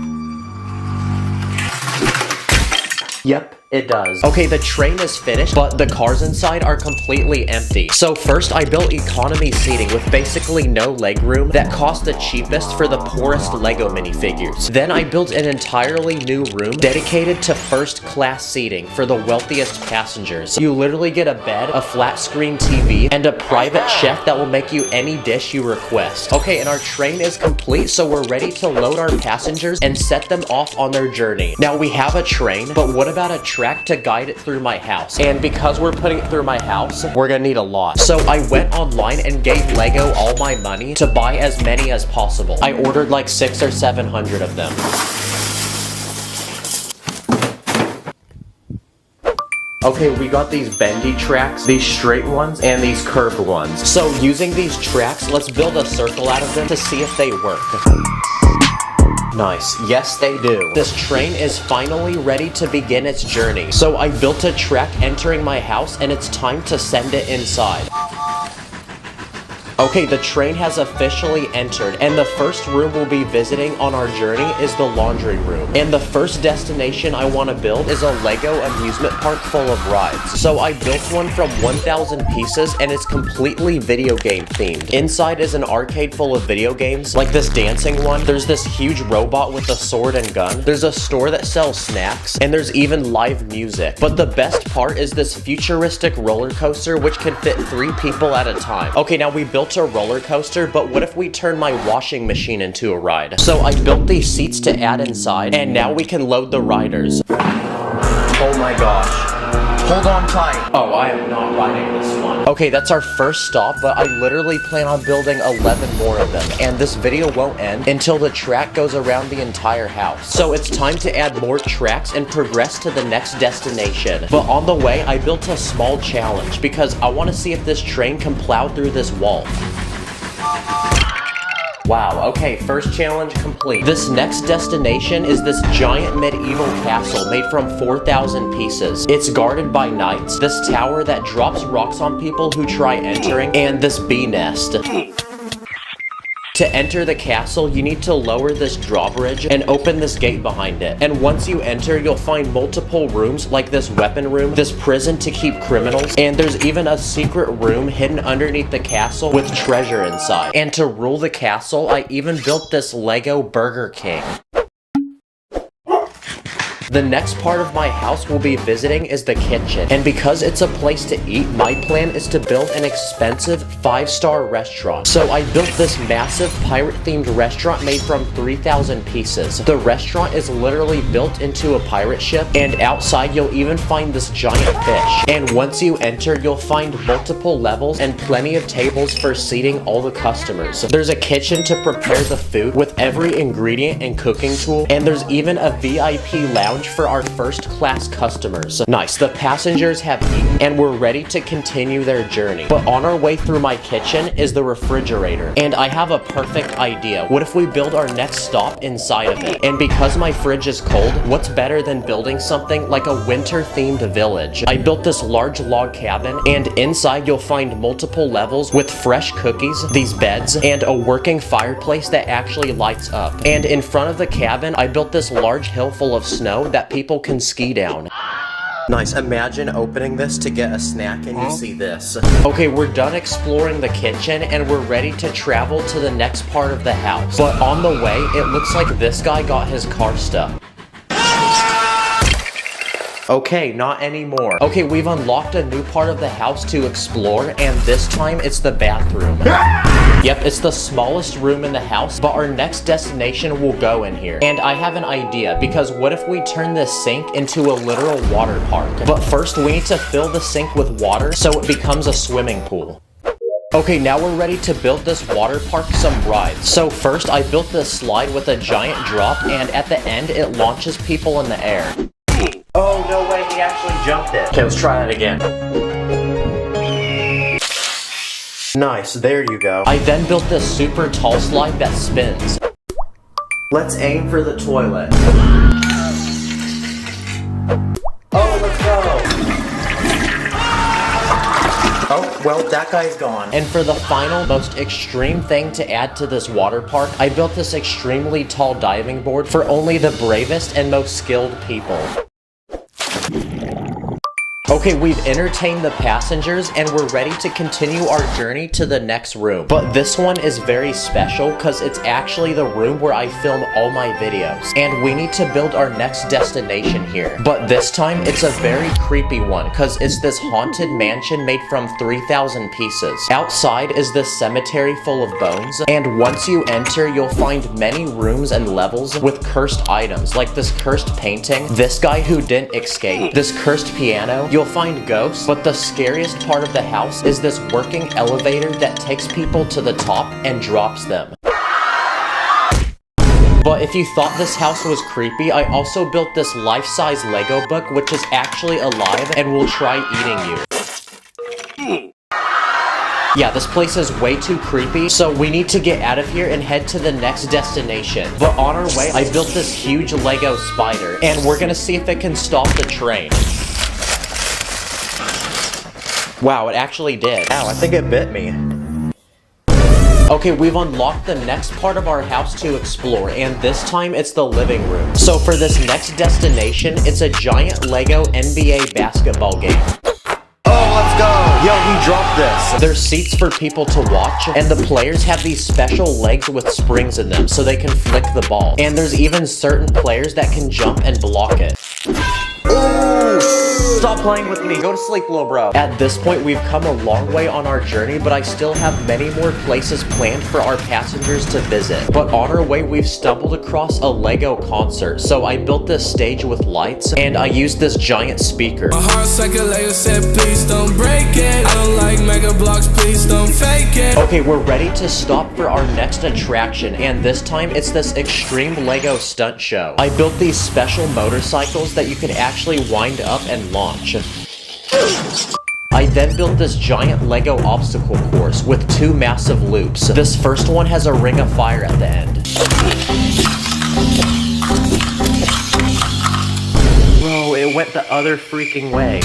Yep, it does. Okay, the train is finished, but the cars inside are completely empty. So first I built economy seating with basically no legroom that cost the cheapest for the poorest Lego minifigures. Then I built an entirely new room dedicated to first class seating for the wealthiest passengers. You literally get a bed, a flat screen TV, and a private chef that will make you any dish you request. Okay, and our train is complete, so we're ready to load our passengers and set them off on their journey. Now we have a train, but what about a track to guide it through my house? And because we're putting it through my house, we're gonna need a lot. So I went online and gave Lego all my money to buy as many as possible. I ordered like 600 or 700 of them. Okay, we got these bendy tracks, these straight ones, and these curved ones. So using these tracks, let's build a circle out of them to see if they work. Nice. Yes, they do. This train is finally ready to begin its journey. So I built a track entering my house, and it's time to send it inside. Okay, the train has officially entered, and the first room we'll be visiting on our journey is the laundry room. And the first destination I want to build is a Lego amusement park full of rides. So I built one from 1,000 pieces, and it's completely video game themed. Inside is an arcade full of video games, like this dancing one. There's this huge robot with a sword and gun. There's a store that sells snacks, and there's even live music. But the best part is this futuristic roller coaster, which can fit 3 people at a time. Okay, now we built a roller coaster, but what if we turn my washing machine into a ride? So I built these seats to add inside, and now we can load the riders. Oh my gosh. Hold on tight. Oh, I am not riding this one. Okay, that's our first stop, but I literally plan on building 11 more of them, and this video won't end until the track goes around the entire house. So it's time to add more tracks and progress to the next destination. But on the way, I built a small challenge because I want to see if this train can plow through this wall. Wow, okay, first challenge complete. This next destination is this giant medieval castle made from 4,000 pieces. It's guarded by knights, this tower that drops rocks on people who try entering, and this bee nest. To enter the castle, you need to lower this drawbridge and open this gate behind it. And once you enter, you'll find multiple rooms like this weapon room, this prison to keep criminals, and there's even a secret room hidden underneath the castle with treasure inside. And to rule the castle, I even built this Lego Burger King. The next part of my house we'll be visiting is the kitchen, and because it's a place to eat, my plan is to build an expensive 5-star restaurant. So I built this massive pirate-themed restaurant made from 3,000 pieces. The restaurant is literally built into a pirate ship, and outside you'll even find this giant fish. And once you enter, you'll find multiple levels and plenty of tables for seating all the customers. There's a kitchen to prepare the food with every ingredient and cooking tool, and there's even a VIP lounge for our first class customers. Nice, the passengers have eaten and we're ready to continue their journey. But on our way through my kitchen is the refrigerator, and I have a perfect idea. What if we build our next stop inside of it? And because my fridge is cold, what's better than building something like a winter-themed village? I built this large log cabin, and inside you'll find multiple levels with fresh cookies, these beds, and a working fireplace that actually lights up. And in front of the cabin, I built this large hill full of snow that people can ski down. Nice. Imagine opening this to get a snack and you see this. Okay, we're done exploring the kitchen and we're ready to travel to the next part of the house. But on the way, it looks like this guy got his car stuck. Okay, not anymore. Okay, we've unlocked a new part of the house to explore, and this time it's the bathroom. Yep, it's the smallest room in the house, but our next destination will go in here. And I have an idea, because what if we turn this sink into a literal water park? But first, we need to fill the sink with water so it becomes a swimming pool. Okay, now we're ready to build this water park some rides. So first, I built this slide with a giant drop, and at the end, it launches people in the air. Oh, no way, he actually jumped it. Okay, let's try it again. Nice, there you go. I then built this super tall slide that spins. Let's aim for the toilet. Oh, let's go. Oh, well, that guy's gone. And for the final, most extreme thing to add to this water park, I built this extremely tall diving board for only the bravest and most skilled people. Okay, we've entertained the passengers and we're ready to continue our journey to the next room. But this one is very special because it's actually the room where I film all my videos. And we need to build our next destination here. But this time, it's a very creepy one because it's this haunted mansion made from 3,000 pieces. Outside is this cemetery full of bones. And once you enter, you'll find many rooms and levels with cursed items, like this cursed painting, this guy who didn't escape, this cursed piano. You'll find ghosts, but the scariest part of the house is this working elevator that takes people to the top and drops them. But if you thought this house was creepy, I also built this life-size Lego book, which is actually alive and will try eating you. Yeah, this place is way too creepy, so we need to get out of here and head to the next destination. But on our way, I built this huge Lego spider, and we're gonna see if it can stop the train. Wow, it actually did. Ow, I think it bit me. Okay, we've unlocked the next part of our house to explore, and this time it's the living room. So for this next destination, it's a giant Lego NBA basketball game. Oh, let's go! Yo, he dropped this. There's seats for people to watch, and the players have these special legs with springs in them so they can flick the ball. And there's even certain players that can jump and block it. Ooh, stop playing with me. Go to sleep, little bro. At this point, we've come a long way on our journey, but I still have many more places planned for our passengers to visit. But on our way, we've stumbled across a Lego concert. So I built this stage with lights, and I used this giant speaker. My heart's like a Lego set, please don't break it. I don't like mega blocks, please don't fake it. Okay, we're ready to stop for our next attraction, and this time it's this extreme Lego stunt show. I built these special motorcycles that you can actually wind up and launch. I then built this giant Lego obstacle course with 2 massive loops. This first one has a ring of fire at the end. Bro, it went the other freaking way.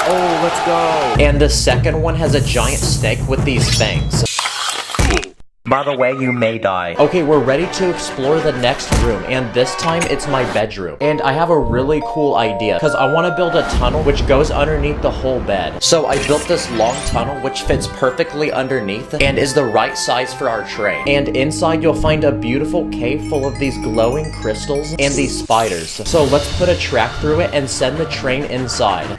Oh, let's go. And the second one has a giant snake with these fangs. By the way, you may die. Okay, we're ready to explore the next room, and this time it's my bedroom. And I have a really cool idea, because I want to build a tunnel which goes underneath the whole bed. So I built this long tunnel which fits perfectly underneath and is the right size for our train. And inside you'll find a beautiful cave full of these glowing crystals and these spiders. So let's put a track through it and send the train inside.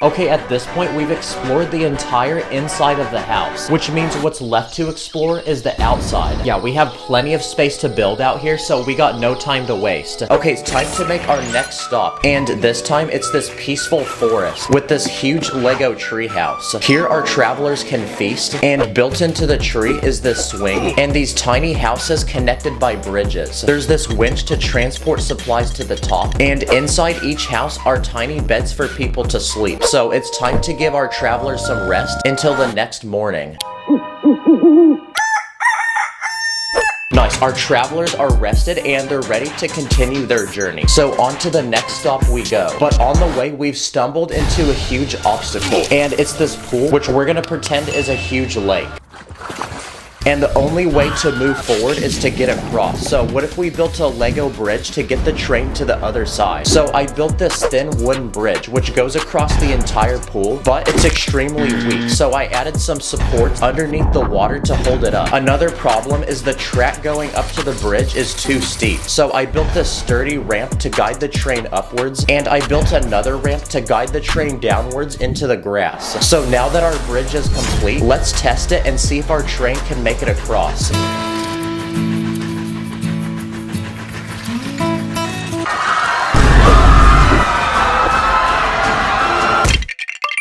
Okay, at this point, we've explored the entire inside of the house, which means what's left to explore is the outside. Yeah, we have plenty of space to build out here, so we got no time to waste. Okay, it's time to make our next stop, and this time it's this peaceful forest with this huge Lego tree house. Here our travelers can feast, and built into the tree is this swing, and these tiny houses connected by bridges. There's this winch to transport supplies to the top, and inside each house are tiny beds for people to sleep. So it's time to give our travelers some rest until the next morning. Nice, our travelers are rested and they're ready to continue their journey. So on to the next stop we go. But on the way, we've stumbled into a huge obstacle. And it's this pool, which we're gonna pretend is a huge lake. And the only way to move forward is to get across. So what if we built a Lego bridge to get the train to the other side? So I built this thin wooden bridge which goes across the entire pool, but it's extremely weak. So I added some supports underneath the water to hold it up. Another problem is the track going up to the bridge is too steep. So I built this sturdy ramp to guide the train upwards, and I built another ramp to guide the train downwards into the grass. So now that our bridge is complete, let's test it and see if our train can make it across.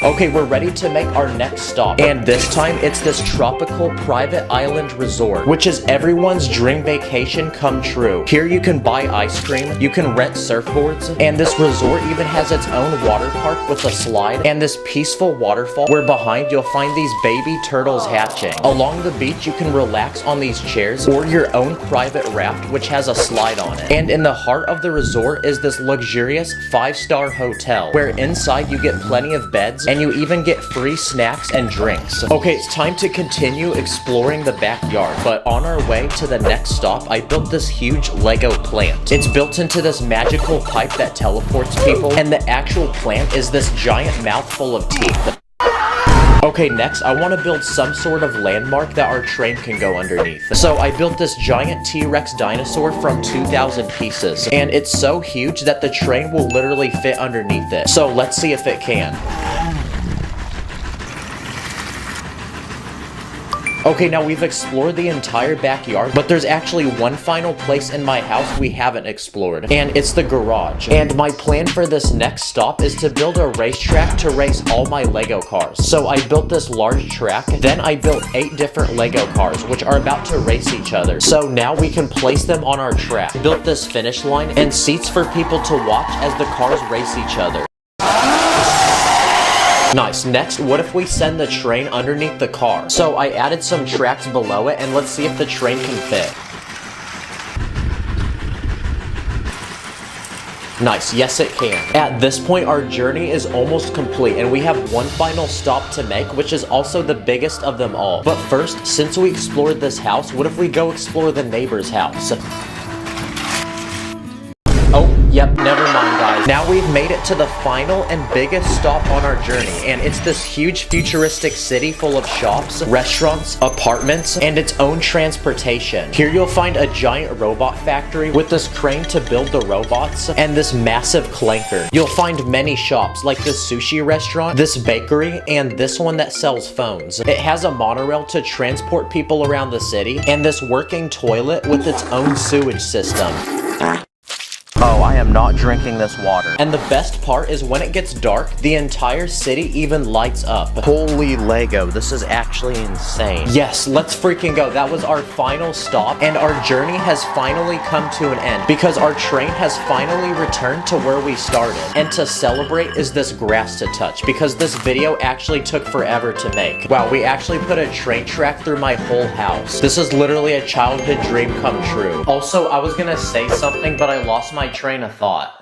Okay, we're ready to make our next stop. And this time, it's this tropical private island resort, which is everyone's dream vacation come true. Here you can buy ice cream, you can rent surfboards, and this resort even has its own water park with a slide and this peaceful waterfall where behind you'll find these baby turtles hatching. Along the beach, you can relax on these chairs or your own private raft, which has a slide on it. And in the heart of the resort is this luxurious 5-star hotel, where inside you get plenty of beds, and you even get free snacks and drinks. Okay, it's time to continue exploring the backyard, but on our way to the next stop, I built this huge Lego plant. It's built into this magical pipe that teleports people, and the actual plant is this giant mouthful of teeth. Okay, next, I want to build some sort of landmark that our train can go underneath. So I built this giant T-Rex dinosaur from 2,000 pieces, and it's so huge that the train will literally fit underneath it. So let's see if it can. Okay, now we've explored the entire backyard, but there's actually one final place in my house we haven't explored, and it's the garage. And my plan for this next stop is to build a racetrack to race all my Lego cars. So I built this large track, then I built 8 different Lego cars, which are about to race each other. So now we can place them on our track. Built this finish line and seats for people to watch as the cars race each other. Nice. Next, what if we send the train underneath the car? So I added some tracks below it, and let's see if the train can fit. Nice, yes it can. At this point, our journey is almost complete, and we have one final stop to make, which is also the biggest of them all. But first, since we explored this house, what if we go explore the neighbor's house? Oh, yep, never mind, guys. Now we've made it to the final and biggest stop on our journey, and it's this huge futuristic city full of shops, restaurants, apartments, and its own transportation. Here you'll find a giant robot factory with this crane to build the robots, and this massive clanker. You'll find many shops like this sushi restaurant, this bakery, and this one that sells phones. It has a monorail to transport people around the city, and this working toilet with its own sewage system. Oh, I am not drinking this water. And the best part is when it gets dark, the entire city even lights up. Holy Lego, this is actually insane. Yes, let's freaking go. That was our final stop, and our journey has finally come to an end because our train has finally returned to where we started. And to celebrate is this grass to touch, because this video actually took forever to make. Wow, we actually put a train track through my whole house. This is literally a childhood dream come true. Also, I was gonna say something, but I lost my train of thought.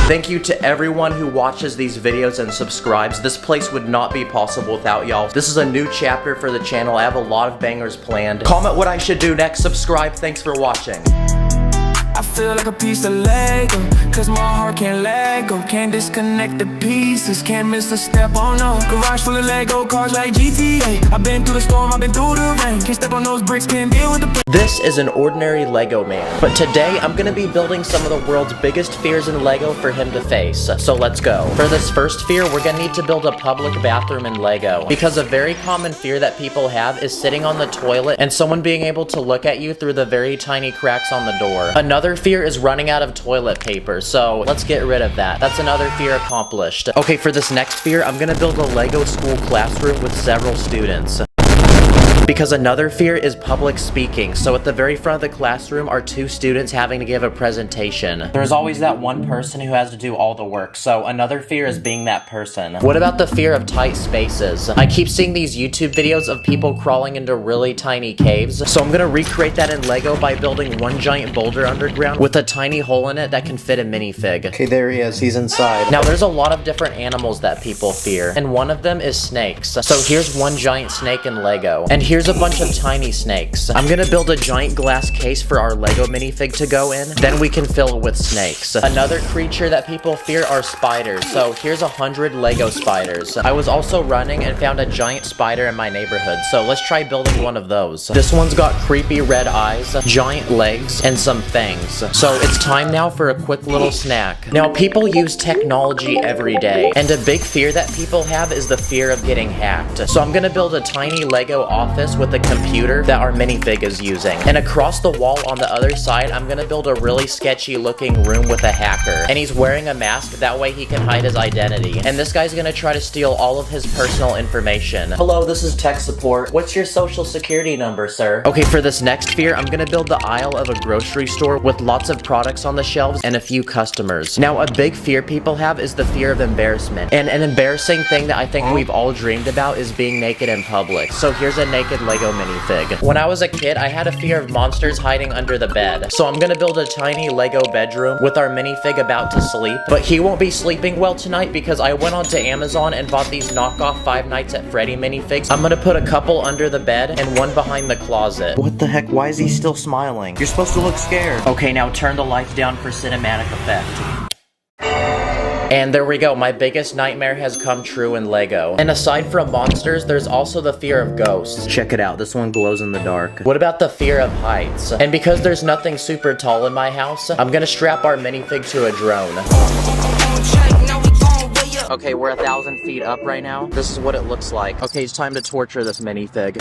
Thank you to everyone who watches these videos and subscribes. This place would not be possible without y'all. This is a new chapter for the channel. I have a lot of bangers planned. Comment what I should do next. Subscribe. Thanks for watching. I feel like a piece of Lego, cause my heart can't let go. Can't disconnect the pieces, can't miss a step, oh no. Garage full of Lego cars like GTA. I've been through the storm, I've been through the rain. Can't step on those bricks, can't deal with the This is an ordinary Lego man, but today I'm gonna be building some of the world's biggest fears in Lego for him to face. So let's go. For this first fear, we're gonna need to build a public bathroom in Lego, because a very common fear that people have is sitting on the toilet and someone being able to look at you through the very tiny cracks on the door. Another fear is running out of toilet paper, so let's get rid of that. That's another fear accomplished. Okay, for this next fear, I'm gonna build a Lego school classroom with several students. Because another fear is public speaking, so at the very front of the classroom are 2 students having to give a presentation. There's always that one person who has to do all the work, so another fear is being that person. What about the fear of tight spaces? I keep seeing these YouTube videos of people crawling into really tiny caves, so I'm gonna recreate that in Lego by building one giant boulder underground with a tiny hole in it that can fit a minifig. Okay, there he is, he's inside. Now there's a lot of different animals that people fear, and one of them is snakes. So here's one giant snake in Lego, and here's here's a bunch of tiny snakes. I'm gonna build a giant glass case for our Lego minifig to go in. Then we can fill it with snakes. Another creature that people fear are spiders. So here's 100 Lego spiders. I was also running and found a giant spider in my neighborhood. So let's try building one of those. This one's got creepy red eyes, giant legs, and some fangs. So it's time now for a quick little snack. Now people use technology every day, and a big fear that people have is the fear of getting hacked. So I'm gonna build a tiny Lego office with a computer that our minifig is using. And across the wall on the other side, I'm gonna build a really sketchy looking room with a hacker. And he's wearing a mask, that way he can hide his identity. And this guy's gonna try to steal all of his personal information. Hello, this is tech support. What's your social security number, sir? Okay, for this next fear, I'm gonna build the aisle of a grocery store with lots of products on the shelves and a few customers. Now, a big fear people have is the fear of embarrassment. And an embarrassing thing that I think we've all dreamed about is being naked in public. So here's a naked Lego minifig. When I was a kid, I had a fear of monsters hiding under the bed. So I'm gonna build a tiny Lego bedroom with our minifig about to sleep. But he won't be sleeping well tonight because I went onto Amazon and bought these knockoff Five Nights at Freddy minifigs. I'm gonna put a couple under the bed and one behind the closet. What the heck? Why is he still smiling? You're supposed to look scared. Okay, now turn the lights down for cinematic effect. And there we go, my biggest nightmare has come true in Lego. And aside from monsters, there's also the fear of ghosts. Check it out, this one glows in the dark. What about the fear of heights? And because there's nothing super tall in my house, I'm gonna strap our minifig to a drone. Okay, we're 1,000 feet up right now. This is what it looks like. Okay, it's time to torture this minifig.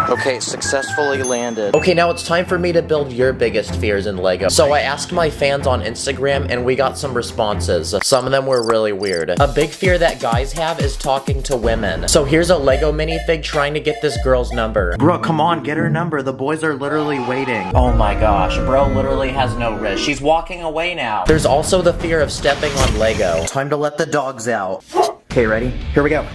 Okay, successfully landed. Okay, now it's time for me to build your biggest fears in Lego. So I asked my fans on Instagram and we got some responses. Some of them were really weird. A big fear that guys have is talking to women. So here's a Lego minifig trying to get this girl's number. Bro, come on, get her number. The boys are literally waiting. Oh my gosh, bro literally has no wrist. She's walking away now. There's also the fear of stepping on Lego. Time to let the dogs out. Okay, ready? Here we go.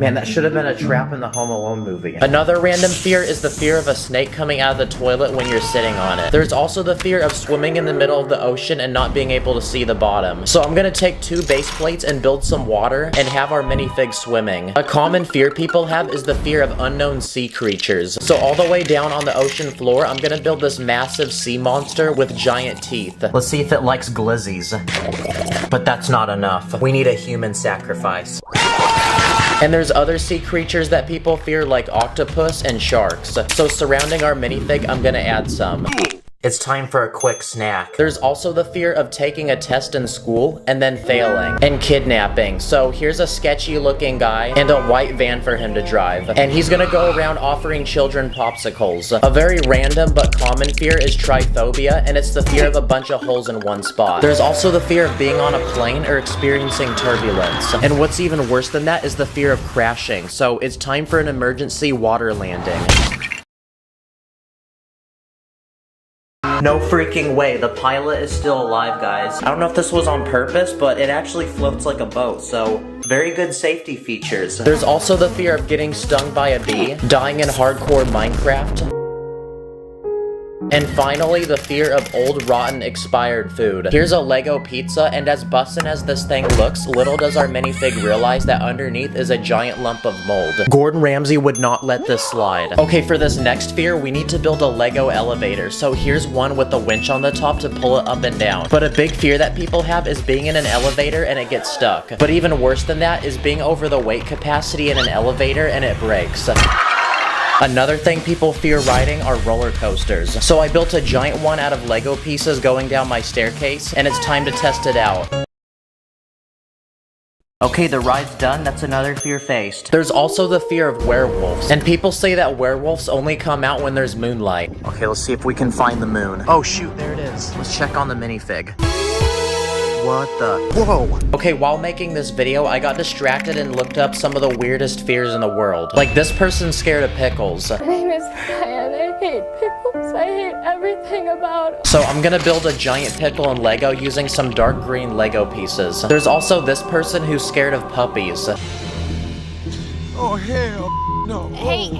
Man, that should have been a trap in the Home Alone movie. Another random fear is the fear of a snake coming out of the toilet when you're sitting on it. There's also the fear of swimming in the middle of the ocean and not being able to see the bottom. So I'm gonna take 2 base plates and build some water and have our minifig swimming. A common fear people have is the fear of unknown sea creatures. So all the way down on the ocean floor, I'm gonna build this massive sea monster with giant teeth. Let's see if it likes glizzies. But that's not enough. We need a human sacrifice. And there's other sea creatures that people fear like octopus and sharks. So surrounding our minifig, I'm gonna add some. It's time for a quick snack. There's also the fear of taking a test in school and then failing. And kidnapping. So here's a sketchy looking guy and a white van for him to drive. And he's gonna go around offering children popsicles. A very random but common fear is tryphobia, and it's the fear of a bunch of holes in one spot. There's also the fear of being on a plane or experiencing turbulence. And what's even worse than that is the fear of crashing. So it's time for an emergency water landing. No freaking way, the pilot is still alive, guys. I don't know if this was on purpose, but it actually floats like a boat, so very good safety features. There's also the fear of getting stung by a bee, dying in hardcore Minecraft, and finally, the fear of old, rotten, expired food. Here's a Lego pizza, and as bussin' as this thing looks, little does our minifig realize that underneath is a giant lump of mold. Gordon Ramsay would not let this slide. Okay, for this next fear, we need to build a Lego elevator. So here's one with a winch on the top to pull it up and down. But a big fear that people have is being in an elevator and it gets stuck. But even worse than that is being over the weight capacity in an elevator and it breaks. Another thing people fear riding are roller coasters. So I built a giant one out of Lego pieces going down my staircase, and it's time to test it out. Okay, the ride's done. That's another fear faced. There's also the fear of werewolves. And people say that werewolves only come out when there's moonlight. Okay, let's see if we can find the moon. Oh shoot, there it is. Let's check on the minifig. What the? Whoa! Okay, while making this video, I got distracted and looked up some of the weirdest fears in the world. Like, this person's scared of pickles. My name is Diane. I hate pickles. I hate everything about them. So I'm gonna build a giant pickle in Lego using some dark green Lego pieces. There's also this person who's scared of puppies. Oh, hell no. Hey,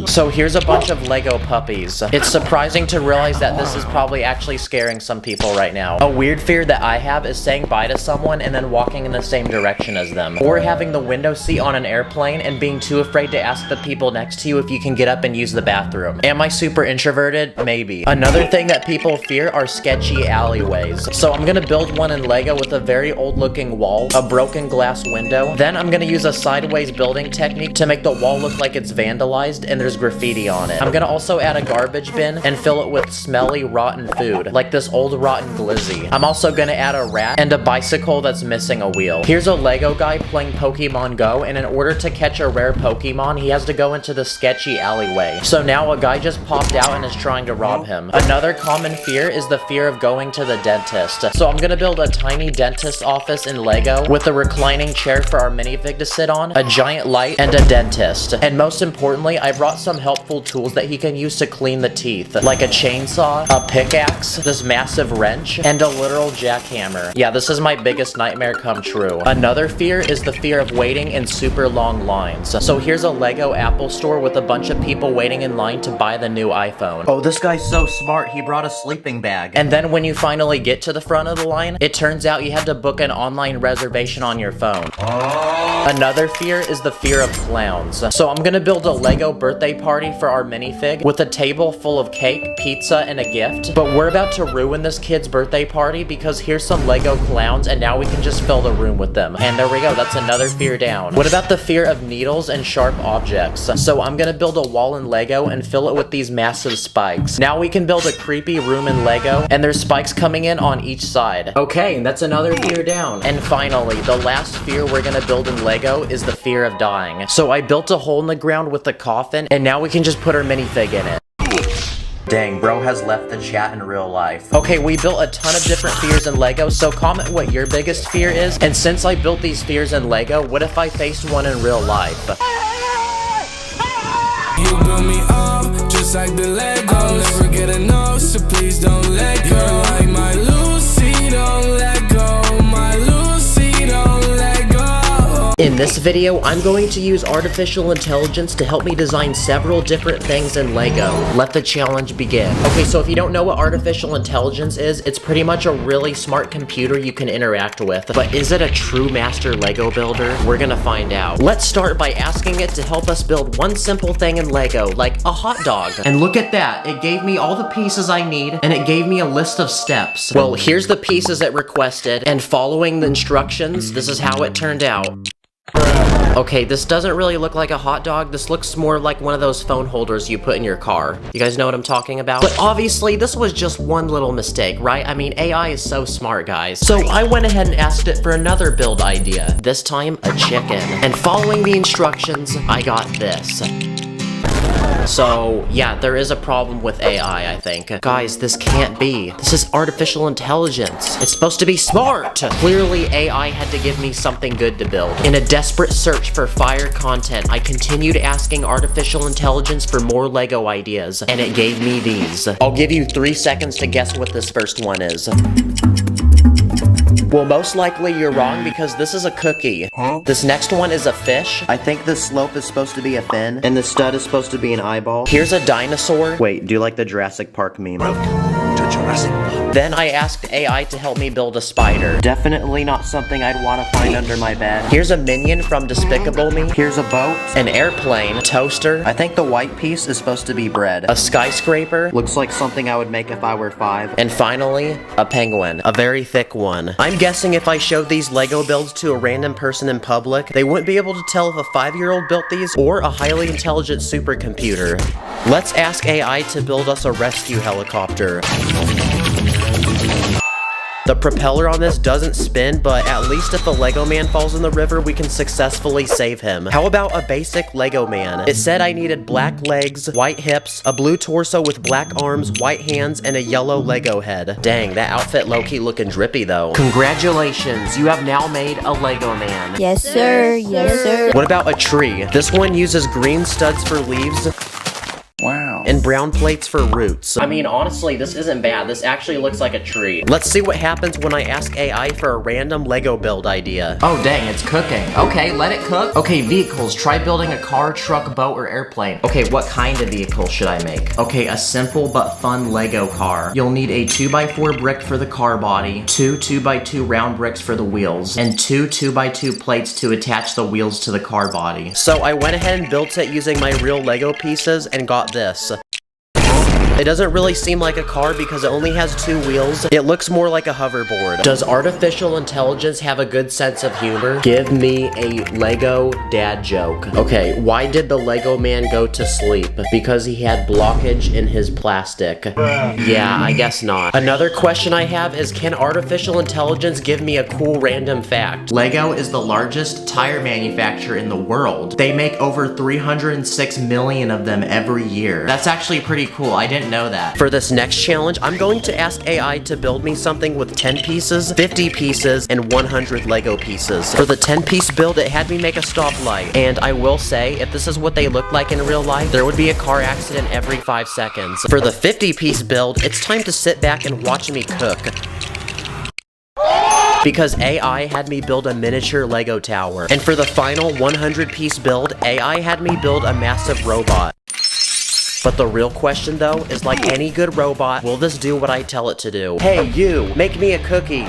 So here's a bunch of Lego puppies. It's surprising to realize that this is probably actually scaring some people right now. A weird fear that I have is saying bye to someone and then walking in the same direction as them. Or having the window seat on an airplane and being too afraid to ask the people next to you if you can get up and use the bathroom. Am I super introverted? Maybe. Another thing that people fear are sketchy alleyways. So I'm gonna build one in Lego with a very old looking wall, a broken glass window. Then I'm gonna use a sideways building technique to make the wall look like it's vandalized and there's graffiti on it. I'm gonna also add a garbage bin and fill it with smelly, rotten food, like this old rotten glizzy. I'm also gonna add a rat and a bicycle that's missing a wheel. Here's a Lego guy playing Pokemon Go, and in order to catch a rare Pokemon, he has to go into the sketchy alleyway. So now a guy just popped out and is trying to rob him. Another common fear is the fear of going to the dentist. So I'm gonna build a tiny dentist office in Lego with a reclining chair for our minifig to sit on, a giant light, and a dentist. And most importantly, I brought some helpful tools that he can use to clean the teeth, like a chainsaw, a pickaxe, this massive wrench, and a literal jackhammer. Yeah, this is my biggest nightmare come true. Another fear is the fear of waiting in super long lines. So here's a Lego Apple store with a bunch of people waiting in line to buy the new iPhone. Oh, this guy's so smart, he brought a sleeping bag. And then when you finally get to the front of the line, it turns out you had to book an online reservation on your phone. Another fear is the fear of clowns. So I'm gonna build a Lego birthday party for our minifig with a table full of cake, pizza, and a gift. But we're about to ruin this kid's birthday party because here's some Lego clowns and now we can just fill the room with them. And there we go, that's another fear down. What about the fear of needles and sharp objects? So I'm gonna build a wall in Lego and fill it with these massive spikes. Now we can build a creepy room in Lego and there's spikes coming in on each side. Okay, that's another fear down. And finally, the last fear we're gonna build in Lego is the fear of dying. So I built a hole in the ground with a coffin and now we can just put our minifig in it. Dang, bro has left the chat in real life. Okay, we built a ton of different fears in Lego, so comment what your biggest fear is. And since I built these fears in Lego, what if I faced one in real life? You build me up just like the Legos. I'll never get enough, so please don't let go. You're like my Lucy, don't let go. My Lucy, don't let go. In this video, I'm going to use artificial intelligence to help me design several different things in Lego. Let the challenge begin. Okay, so if you don't know what artificial intelligence is, it's pretty much a really smart computer you can interact with. But is it a true master Lego builder? We're gonna find out. Let's start by asking it to help us build one simple thing in Lego, like a hot dog. And look at that, it gave me all the pieces I need, and it gave me a list of steps. Well, here's the pieces it requested, and following the instructions, this is how it turned out. Okay, this doesn't really look like a hot dog. This looks more like one of those phone holders you put in your car. You guys know what I'm talking about? But obviously, this was just one little mistake, right? I mean, AI is so smart, guys. So I went ahead and asked it for another build idea. This time, a chicken. And following the instructions, I got this. So, yeah, there is a problem with AI, I think. Guys, this can't be. This is artificial intelligence. It's supposed to be smart. Clearly, AI had to give me something good to build. In a desperate search for fire content, I continued asking artificial intelligence for more Lego ideas, and it gave me these. I'll give you 3 seconds to guess what this first one is. Well, most likely you're wrong because this is a cookie. This next one is a fish. I think the slope is supposed to be a fin, and the stud is supposed to be an eyeball. Here's a dinosaur. Wait, do you like the Jurassic Park meme? To Jurassic Park. Then I asked AI to help me build a spider. Definitely not something I'd want to find under my bed. Here's a minion from Despicable Me. Here's a boat. An airplane. Toaster. I think the white piece is supposed to be bread. A skyscraper. Looks like something I would make if I were 5. And finally, a penguin. A very thick one. I'm guessing if I showed these Lego builds to a random person in public, they wouldn't be able to tell if a 5-year-old built these or a highly intelligent supercomputer. Let's ask AI to build us a rescue helicopter. The propeller on this doesn't spin, but at least if a Lego man falls in the river, we can successfully save him. How about a basic Lego man? It said I needed black legs, white hips, a blue torso with black arms, white hands, and a yellow Lego head. Dang, that outfit low-key looking drippy though. Congratulations, you have now made a Lego man. Yes, sir. Yes, sir. What about a tree? This one uses green studs for leaves. Wow. and brown plates for roots. I mean, honestly, this isn't bad. This actually looks like a tree. Let's see what happens when I ask AI for a random Lego build idea. Oh dang, it's cooking. Okay, let it cook. Okay, vehicles. Try building a car, truck, boat, or airplane. Okay, what kind of vehicle should I make? Okay, a simple but fun Lego car. You'll need a 2x4 brick for the car body, 2 2x2 round bricks for the wheels, and 2 2x2 plates to attach the wheels to the car body. So I went ahead and built it using my real Lego pieces and got this. It doesn't really seem like a car because it only has 2 wheels. It looks more like a hoverboard. Does artificial intelligence have a good sense of humor? Give me a Lego dad joke. Okay, why did the Lego man go to sleep? Because he had blockage in his plastic. Yeah, I guess not. Another question I have is, can artificial intelligence give me a cool random fact? Lego is the largest tire manufacturer in the world. They make over 306 million of them every year. That's actually pretty cool. I didn't know that. For this next challenge, I'm going to ask AI to build me something with 10 pieces, 50 pieces, and 100 Lego pieces. For the 10-piece build, it had me make a stoplight. And I will say, if this is what they look like in real life, there would be a car accident every 5 seconds. For the 50-piece build, it's time to sit back and watch me cook. Because AI had me build a miniature Lego tower. And for the final 100-piece build, AI had me build a massive robot. But the real question though is, like any good robot, will this do what I tell it to do? Hey you, make me a cookie.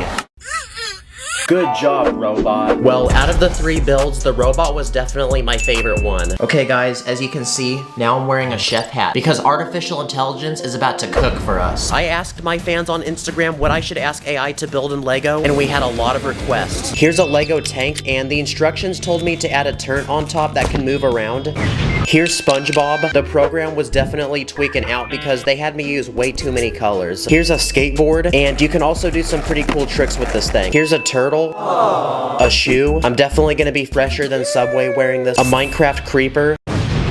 Good job, robot. Well, out of the 3 builds, the robot was definitely my favorite one. Okay guys, as you can see, now I'm wearing a chef hat because artificial intelligence is about to cook for us. I asked my fans on Instagram what I should ask AI to build in Lego, and we had a lot of requests. Here's a Lego tank, and the instructions told me to add a turret on top that can move around. Here's SpongeBob. The program was definitely tweaking out because they had me use way too many colors. Here's a skateboard, and you can also do some pretty cool tricks with this thing. Here's a turtle. A shoe. I'm definitely gonna be fresher than Subway wearing this. A Minecraft creeper.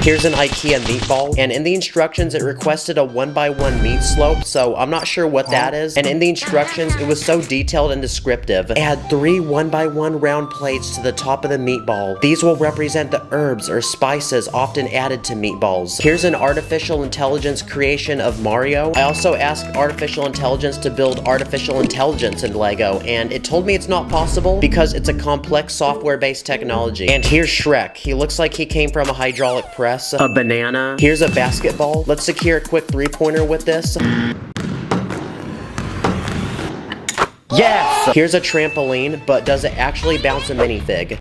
Here's an IKEA meatball, and in the instructions it requested a 1x1 meat slope, so I'm not sure what that is. And in the instructions it was so detailed and descriptive. Add 3 1x1 round plates to the top of the meatball. These will represent the herbs or spices often added to meatballs. Here's an artificial intelligence creation of Mario. I also asked artificial intelligence to build artificial intelligence in Lego, and it told me it's not possible because it's a complex software-based technology. And here's Shrek. He looks like he came from a hydraulic press. A banana. Here's a basketball. Let's secure a quick 3-pointer with this. Yes! Here's a trampoline, but does it actually bounce a minifig?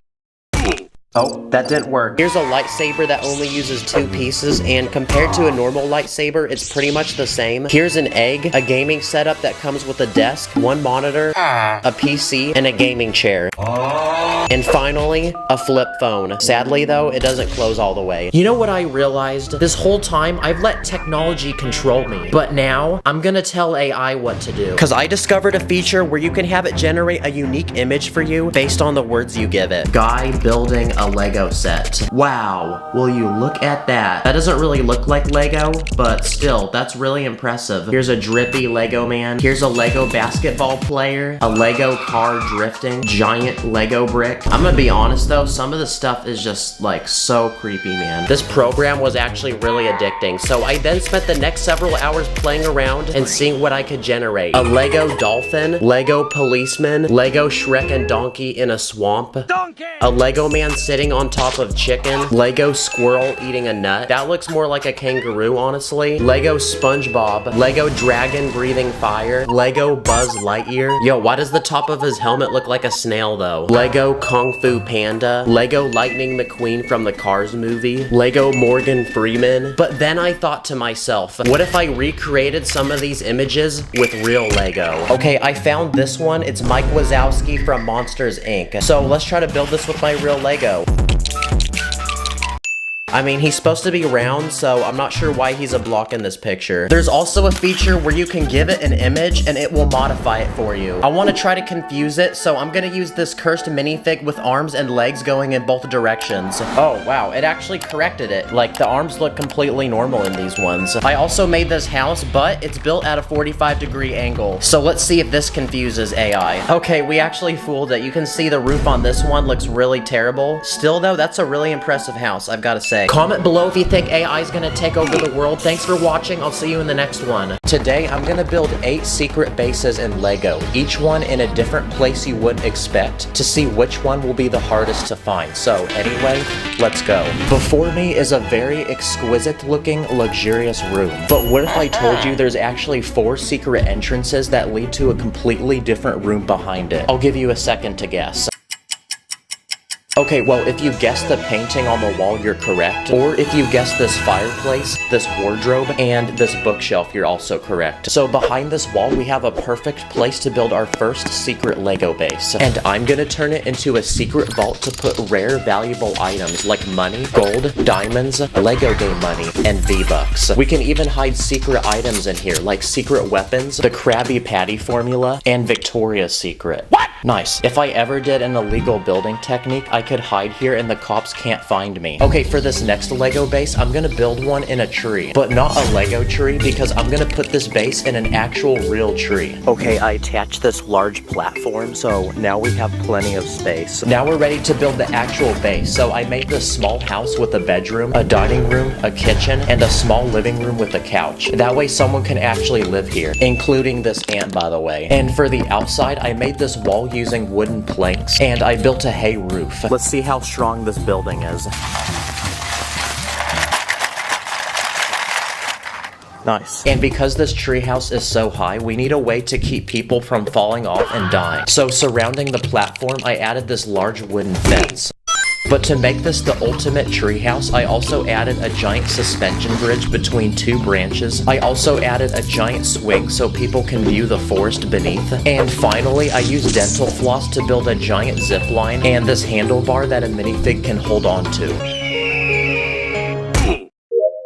Oh, that didn't work. Here's a lightsaber that only uses 2 pieces, and compared to a normal lightsaber, it's pretty much the same. Here's an egg, a gaming setup that comes with a desk, 1 monitor, a PC, and a gaming chair. And finally, a flip phone. Sadly though, it doesn't close all the way. You know what I realized? This whole time, I've let technology control me. But now, I'm gonna tell AI what to do. Cause I discovered a feature where you can have it generate a unique image for you based on the words you give it. Guy building a Lego set. Wow, will you look at that? That doesn't really look like Lego, but still, that's really impressive. Here's a drippy Lego man. Here's a Lego basketball player. A Lego car drifting. Giant Lego brick. I'm gonna be honest though, some of the stuff is just like so creepy, man. This program was actually really addicting, so I then spent the next several hours playing around and seeing what I could generate. A Lego dolphin, Lego policeman, Lego Shrek and Donkey in a swamp, a Lego man sitting on top of chicken, Lego squirrel eating a nut. That looks more like a kangaroo, honestly. Lego SpongeBob, Lego dragon breathing fire, Lego Buzz Lightyear. Yo, why does the top of his helmet look like a snail though? Lego Kung Fu Panda, Lego Lightning McQueen from the Cars movie, Lego Morgan Freeman. But then I thought to myself, what if I recreated some of these images with real Lego? Okay, I found this one. It's Mike Wazowski from Monsters Inc. So let's try to build this with my real Lego. I mean, he's supposed to be round, so I'm not sure why he's a block in this picture. There's also a feature where you can give it an image and it will modify it for you. I want to try to confuse it, so I'm gonna use this cursed minifig with arms and legs going in both directions. Oh, wow, it actually corrected it. Like, the arms look completely normal in these ones. I also made this house, but it's built at a 45-degree angle. So let's see if this confuses AI. Okay, we actually fooled it. You can see the roof on this one looks really terrible. Still though, that's a really impressive house, I've gotta say. say. Comment below if you think AI is gonna take over the world. Thanks for watching. I'll see you in the next one. Today, I'm gonna build 8 secret bases in Lego, each one in a different place you wouldn't expect, to see which one will be the hardest to find. So anyway, let's go. Before me is a very exquisite looking, luxurious room. But what if I told you there's actually 4 secret entrances that lead to a completely different room behind it? I'll give you a second to guess. Okay, well, if you guess the painting on the wall, you're correct. Or if you guess this fireplace, this wardrobe, and this bookshelf, you're also correct. So behind this wall, we have a perfect place to build our first secret Lego base. And I'm gonna turn it into a secret vault to put rare, valuable items like money, gold, diamonds, Lego game money, and V-Bucks. We can even hide secret items in here, like secret weapons, the Krabby Patty formula, and Victoria's Secret. What? Nice. If I ever did an illegal building technique, I could hide here and the cops can't find me. Okay, for this next Lego base, I'm gonna build one in a tree, but not a Lego tree because I'm gonna put this base in an actual real tree. Okay, I attached this large platform, so now we have plenty of space. Now we're ready to build the actual base. So I made this small house with a bedroom, a dining room, a kitchen, and a small living room with a couch. That way someone can actually live here, including this ant, by the way. And for the outside, I made this wall using wooden planks, and I built a hay roof. Let's see how strong this building is. Nice. And because this treehouse is so high, we need a way to keep people from falling off and dying. So surrounding the platform, I added this large wooden fence. But to make this the ultimate treehouse, I also added a giant suspension bridge between 2 branches. I also added a giant swing so people can view the forest beneath. And finally, I used dental floss to build a giant zip line and this handlebar that a minifig can hold on to.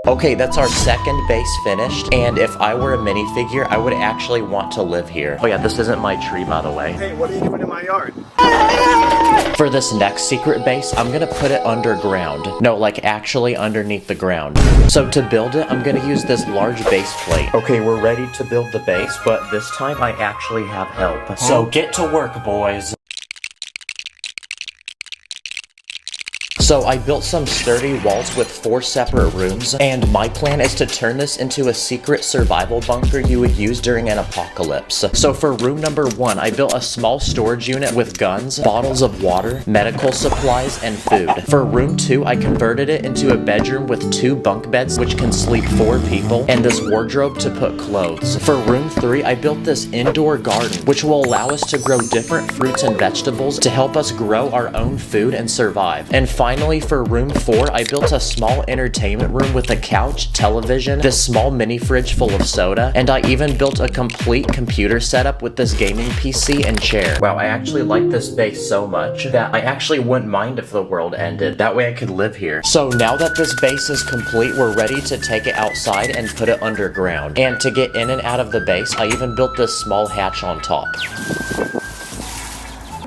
Okay, that's our second base finished, and if I were a minifigure, I would actually want to live here. Oh yeah, this isn't my tree, by the way. Hey, what are you doing in my yard? For this next secret base, I'm gonna put it underground. No, like actually underneath the ground. So to build it, I'm gonna use this large base plate. Okay, we're ready to build the base, but this time I actually have help. So get to work, boys. So I built some sturdy walls with 4 separate rooms, and my plan is to turn this into a secret survival bunker you would use during an apocalypse. So for room number 1, I built a small storage unit with guns, bottles of water, medical supplies, and food. For room 2, I converted it into a bedroom with 2 bunk beds which can sleep 4 people, and this wardrobe to put clothes. For room 3, I built this indoor garden which will allow us to grow different fruits and vegetables to help us grow our own food and survive. And finally, for room 4, I built a small entertainment room with a couch, television, this small mini fridge full of soda, and I even built a complete computer setup with this gaming PC and chair. Wow, I actually like this base so much that I actually wouldn't mind if the world ended. That way I could live here. So now that this base is complete, we're ready to take it outside and put it underground. And to get in and out of the base, I even built this small hatch on top.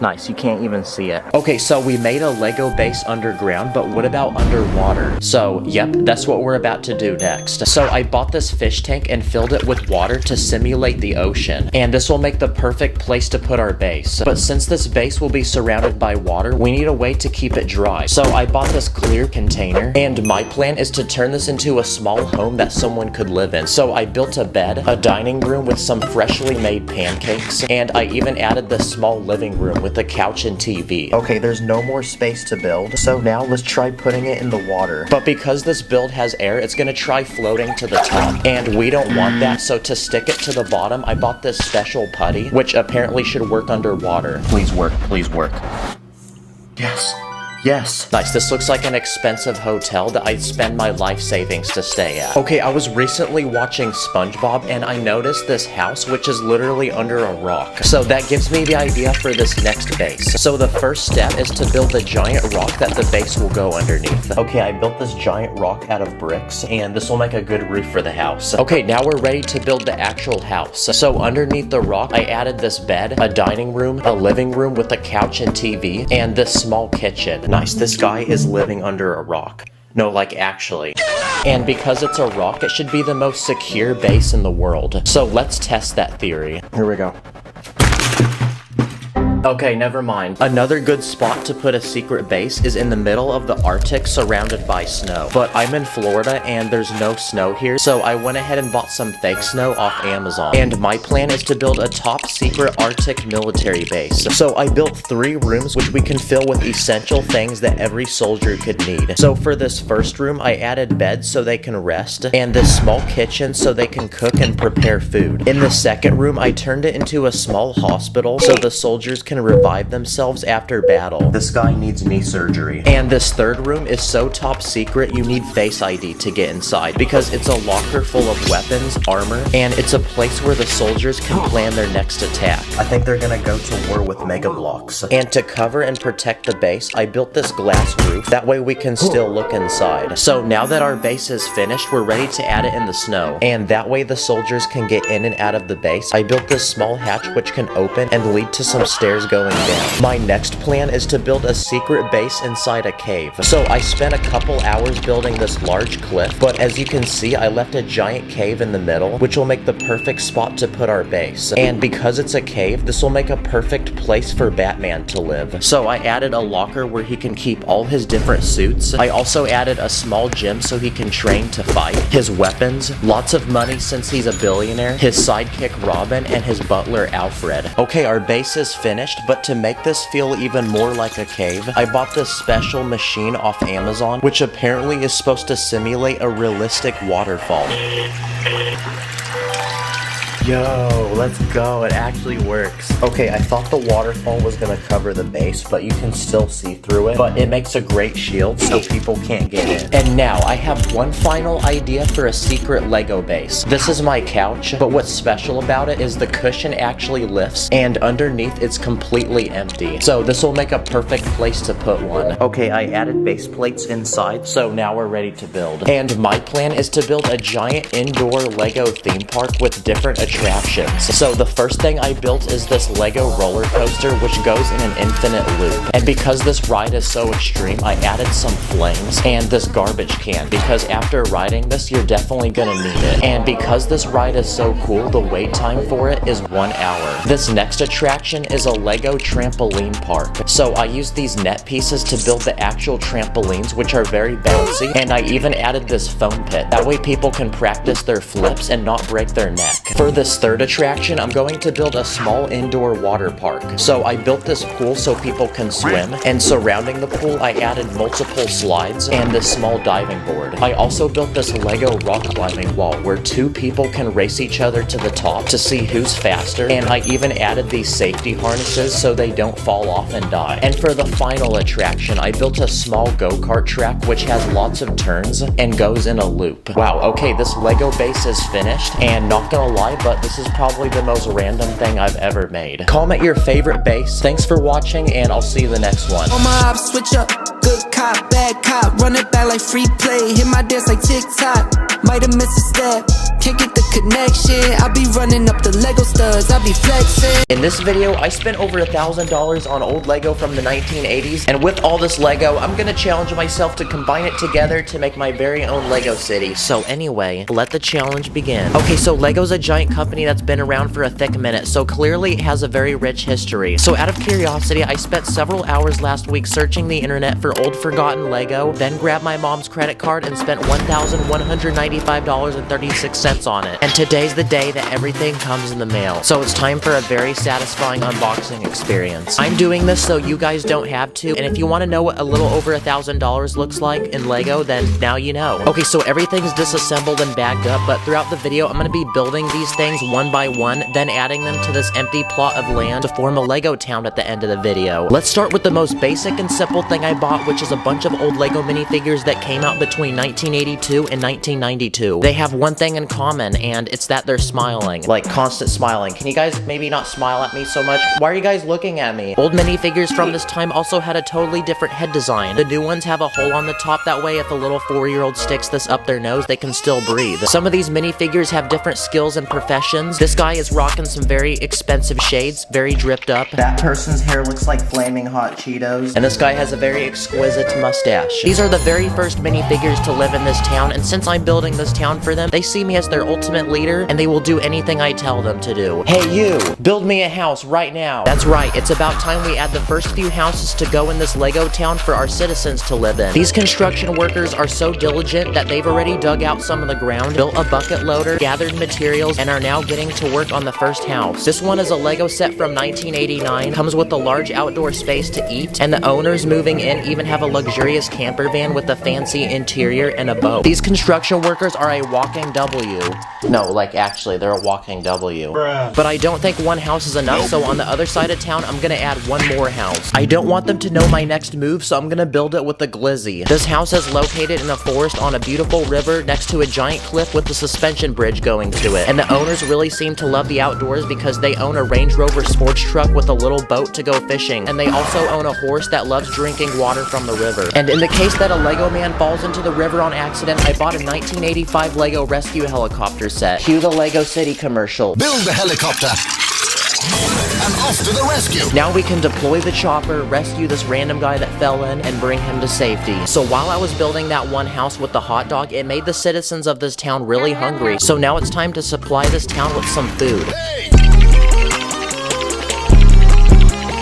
Nice, you can't even see it. Okay, so we made a Lego base underground, but what about underwater? So, yep, that's what we're about to do next. So I bought this fish tank and filled it with water to simulate the ocean. And this will make the perfect place to put our base. But since this base will be surrounded by water, we need a way to keep it dry. So I bought this clear container, and my plan is to turn this into a small home that someone could live in. So I built a bed, a dining room with some freshly made pancakes, and I even added this small living room with a couch and TV. Okay, there's no more space to build, so now let's try putting it in the water. But because this build has air, it's gonna try floating to the top, and we don't want that, so to stick it to the bottom, I bought this special putty, which apparently should work underwater. Please work, please work. Yes. Yes. Nice, this looks like an expensive hotel that I'd spend my life savings to stay at. Okay, I was recently watching SpongeBob and I noticed this house which is literally under a rock. So that gives me the idea for this next base. So the first step is to build the giant rock that the base will go underneath. Okay, I built this giant rock out of bricks and this will make a good roof for the house. Okay, now we're ready to build the actual house. So underneath the rock, I added this bed, a dining room, a living room with a couch and TV, and this small kitchen. Nice, this guy is living under a rock. No, like actually. And because it's a rock, it should be the most secure base in the world. So let's test that theory. Here we go. Okay, never mind. Another good spot to put a secret base is in the middle of the Arctic surrounded by snow. But I'm in Florida and there's no snow here, so I went ahead and bought some fake snow off Amazon. And my plan is to build a top secret Arctic military base. So I built 3 rooms which we can fill with essential things that every soldier could need. So for this first room, I added beds so they can rest, and this small kitchen so they can cook and prepare food. In the second room, I turned it into a small hospital so the soldiers can revive themselves after battle. This guy needs knee surgery. And this third room is so top secret you need Face ID to get inside because it's a locker full of weapons, armor, and it's a place where the soldiers can plan their next attack. I think they're gonna go to war with Mega Blocks. And to cover and protect the base, I built this glass roof. That way we can still look inside. So now that our base is finished, we're ready to add it in the snow. And that way the soldiers can get in and out of the base. I built this small hatch which can open and lead to some stairs going down. My next plan is to build a secret base inside a cave. So I spent a couple hours building this large cliff, but as you can see, I left a giant cave in the middle, which will make the perfect spot to put our base. And because it's a cave, this will make a perfect place for Batman to live. So I added a locker where he can keep all his different suits. I also added a small gym so he can train to fight, his weapons, lots of money since he's a billionaire, his sidekick Robin, and his butler Alfred. Okay, our base is finished, but to make this feel even more like a cave, I bought this special machine off Amazon, which apparently is supposed to simulate a realistic waterfall. Yo, let's go. It actually works. Okay, I thought the waterfall was gonna cover the base, but you can still see through it. But it makes a great shield so people can't get in. And now, I have one final idea for a secret Lego base. This is my couch, but what's special about it is the cushion actually lifts, and underneath it's completely empty. So this will make a perfect place to put one. Okay, I added base plates inside, so now we're ready to build. And my plan is to build a giant indoor Lego theme park with different attractions. So the first thing I built is this Lego roller coaster which goes in an infinite loop. And because this ride is so extreme, I added some flames and this garbage can because after riding this, you're definitely gonna need it. And because this ride is so cool, the wait time for it is 1 hour. This next attraction is a Lego trampoline park. So I used these net pieces to build the actual trampolines, which are very bouncy, and I even added this foam pit. That way people can practice their flips and not break their neck. For this third attraction, I'm going to build a small indoor water park. So I built this pool so people can swim, and surrounding the pool, I added multiple slides and this small diving board. I also built this Lego rock climbing wall where 2 people can race each other to the top to see who's faster, and I even added these safety harnesses so they don't fall off and die. And for the final attraction, I built a small go-kart track which has lots of turns and goes in a loop. Wow, okay, this Lego base is finished, and not gonna lie, but this is probably the most random thing I've ever made. Comment your favorite base. Thanks for watching, and I'll see you the next one. On my ops, switch up. Good cop, bad cop. Run it back like free play. Hit my dance like TikTok. Might have missed a step. Can't get the connection. I be running up the Lego studs. I be flexing. In this video, I spent over $1,000 on old Lego from the 1980s, and with all this Lego, I'm gonna challenge myself to combine it together to make my very own Lego city. So anyway, let the challenge begin. Okay, so Lego's a giant company that's been around for a thick minute, so clearly it has a very rich history. So out of curiosity, I spent several hours last week searching the internet for old forgotten Lego, then grabbed my mom's credit card and spent $1,195.36 on it. And today's the day that everything comes in the mail. So it's time for a very satisfying unboxing experience. I'm doing this so you guys don't have to, and if you want to know what a little over $1,000 looks like in Lego, then now you know. Okay, so everything's disassembled and bagged up, but throughout the video, I'm going to be building these things one by one, then adding them to this empty plot of land to form a Lego town at the end of the video. Let's start with the most basic and simple thing I bought, which is a bunch of old Lego minifigures that came out between 1982 and 1992. They have one thing in common, and it's that they're smiling. Like, constant smiling. Can you guys maybe not smile at me so much? Why are you guys looking at me? Old minifigures from this time also had a totally different head design. The new ones have a hole on the top, that way if a little 4-year-old sticks this up their nose, they can still breathe. Some of these minifigures have different skills and professions. This guy is rocking some very expensive shades, very dripped up. That person's hair looks like flaming hot Cheetos. And this guy has a very exquisite exquisite mustache. These are the very first minifigures to live in this town, and since I'm building this town for them, they see me as their ultimate leader, and they will do anything I tell them to do. Hey you, build me a house right now. That's right, it's about time we add the first few houses to go in this Lego town for our citizens to live in. These construction workers are so diligent that they've already dug out some of the ground, built a bucket loader, gathered materials, and are now getting to work on the first house. This one is a Lego set from 1989, comes with a large outdoor space to eat, and the owners moving in even have a luxurious camper van with a fancy interior and a boat. These construction workers are a walking W. No, like actually, they're a walking W. But I don't think one house is enough, so on the other side of town, I'm gonna add one more house. I don't want them to know my next move, so I'm gonna build it with the glizzy. This house is located in a forest on a beautiful river next to a giant cliff with a suspension bridge going to it. And the owners really seem to love the outdoors because they own a Range Rover sports truck with a little boat to go fishing. And they also own a horse that loves drinking water from the river. And in the case that a Lego man falls into the river on accident, I bought a 1985 Lego rescue helicopter set. Cue the Lego City commercial. Build the helicopter. And off to the rescue. Now we can deploy the chopper, rescue this random guy that fell in, and bring him to safety. So while I was building that one house with the hot dog, it made the citizens of this town really hungry. So now it's time to supply this town with some food.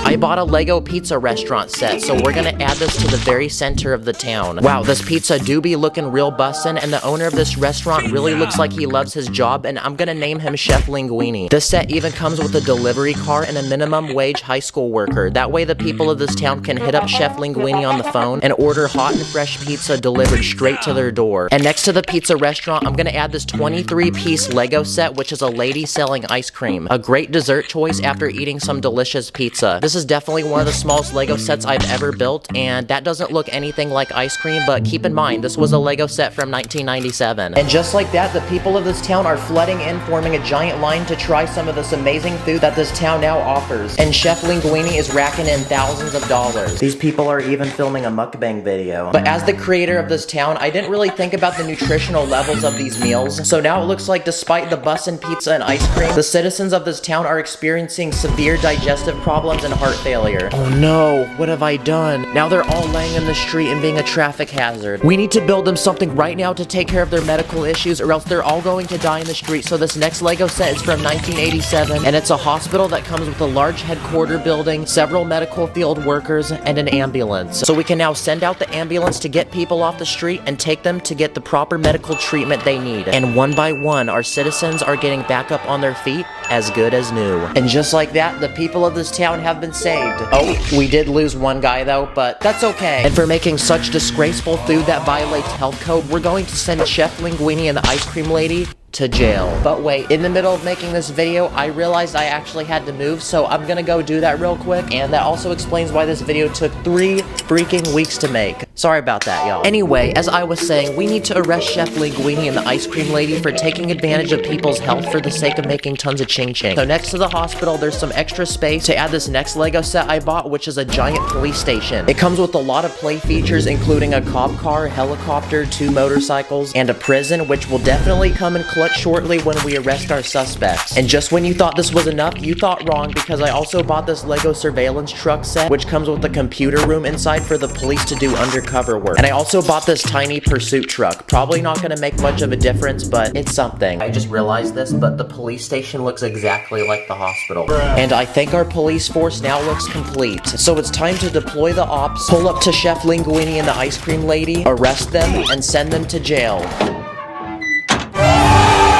I bought a Lego pizza restaurant set, so we're gonna add this to the very center of the town. Wow, this pizza do be looking real bussin', and the owner of this restaurant really looks like he loves his job, and I'm gonna name him Chef Linguini. This set even comes with a delivery car and a minimum wage high school worker. That way the people of this town can hit up Chef Linguini on the phone and order hot and fresh pizza delivered straight to their door. And next to the pizza restaurant, I'm gonna add this 23-piece Lego set, which is a lady selling ice cream. A great dessert choice after eating some delicious pizza. This is definitely one of the smallest Lego sets I've ever built, and that doesn't look anything like ice cream, but keep in mind, this was a Lego set from 1997. And just like that, the people of this town are flooding in, forming a giant line to try some of this amazing food that this town now offers. And Chef Linguini is racking in thousands of dollars. These people are even filming a mukbang video. But as the creator of this town, I didn't really think about the nutritional levels of these meals, so now it looks like despite the bussin' pizza and ice cream, the citizens of this town are experiencing severe digestive problems and heart failure. Oh no, what have I done? Now they're all laying in the street and being a traffic hazard. We need to build them something right now to take care of their medical issues, or else they're all going to die in the street. So this next Lego set is from 1987, and it's a hospital that comes with a large headquarter building, several medical field workers, and an ambulance. So we can now send out the ambulance to get people off the street and take them to get the proper medical treatment they need. And one by one, our citizens are getting back up on their feet as good as new. And just like that, the people of this town have been saved. Oh, we did lose one guy though, but that's okay. And for making such disgraceful food that violates health code, we're going to send Chef Linguini and the ice cream lady to jail. But wait, in the middle of making this video, I realized I actually had to move, so I'm gonna go do that real quick, and that also explains why this video took 3 freaking weeks to make. Sorry about that, y'all. Anyway, as I was saying, we need to arrest Chef Linguini and the ice cream lady for taking advantage of people's health for the sake of making tons of ching-ching. So next to the hospital, there's some extra space to add this next Lego set I bought, which is a giant police station. It comes with a lot of play features, including a cop car, helicopter, 2 motorcycles, and a prison, which will definitely come in clutch shortly when we arrest our suspects. And just when you thought this was enough, you thought wrong, because I also bought this Lego surveillance truck set, which comes with a computer room inside for the police to do undercover work. And I also bought this tiny pursuit truck. Probably not gonna make much of a difference, but it's something. I just realized this, but the police station looks exactly like the hospital. And I think our police force now looks complete. So it's time to deploy the ops, pull up to Chef Linguini and the ice cream lady, arrest them, and send them to jail.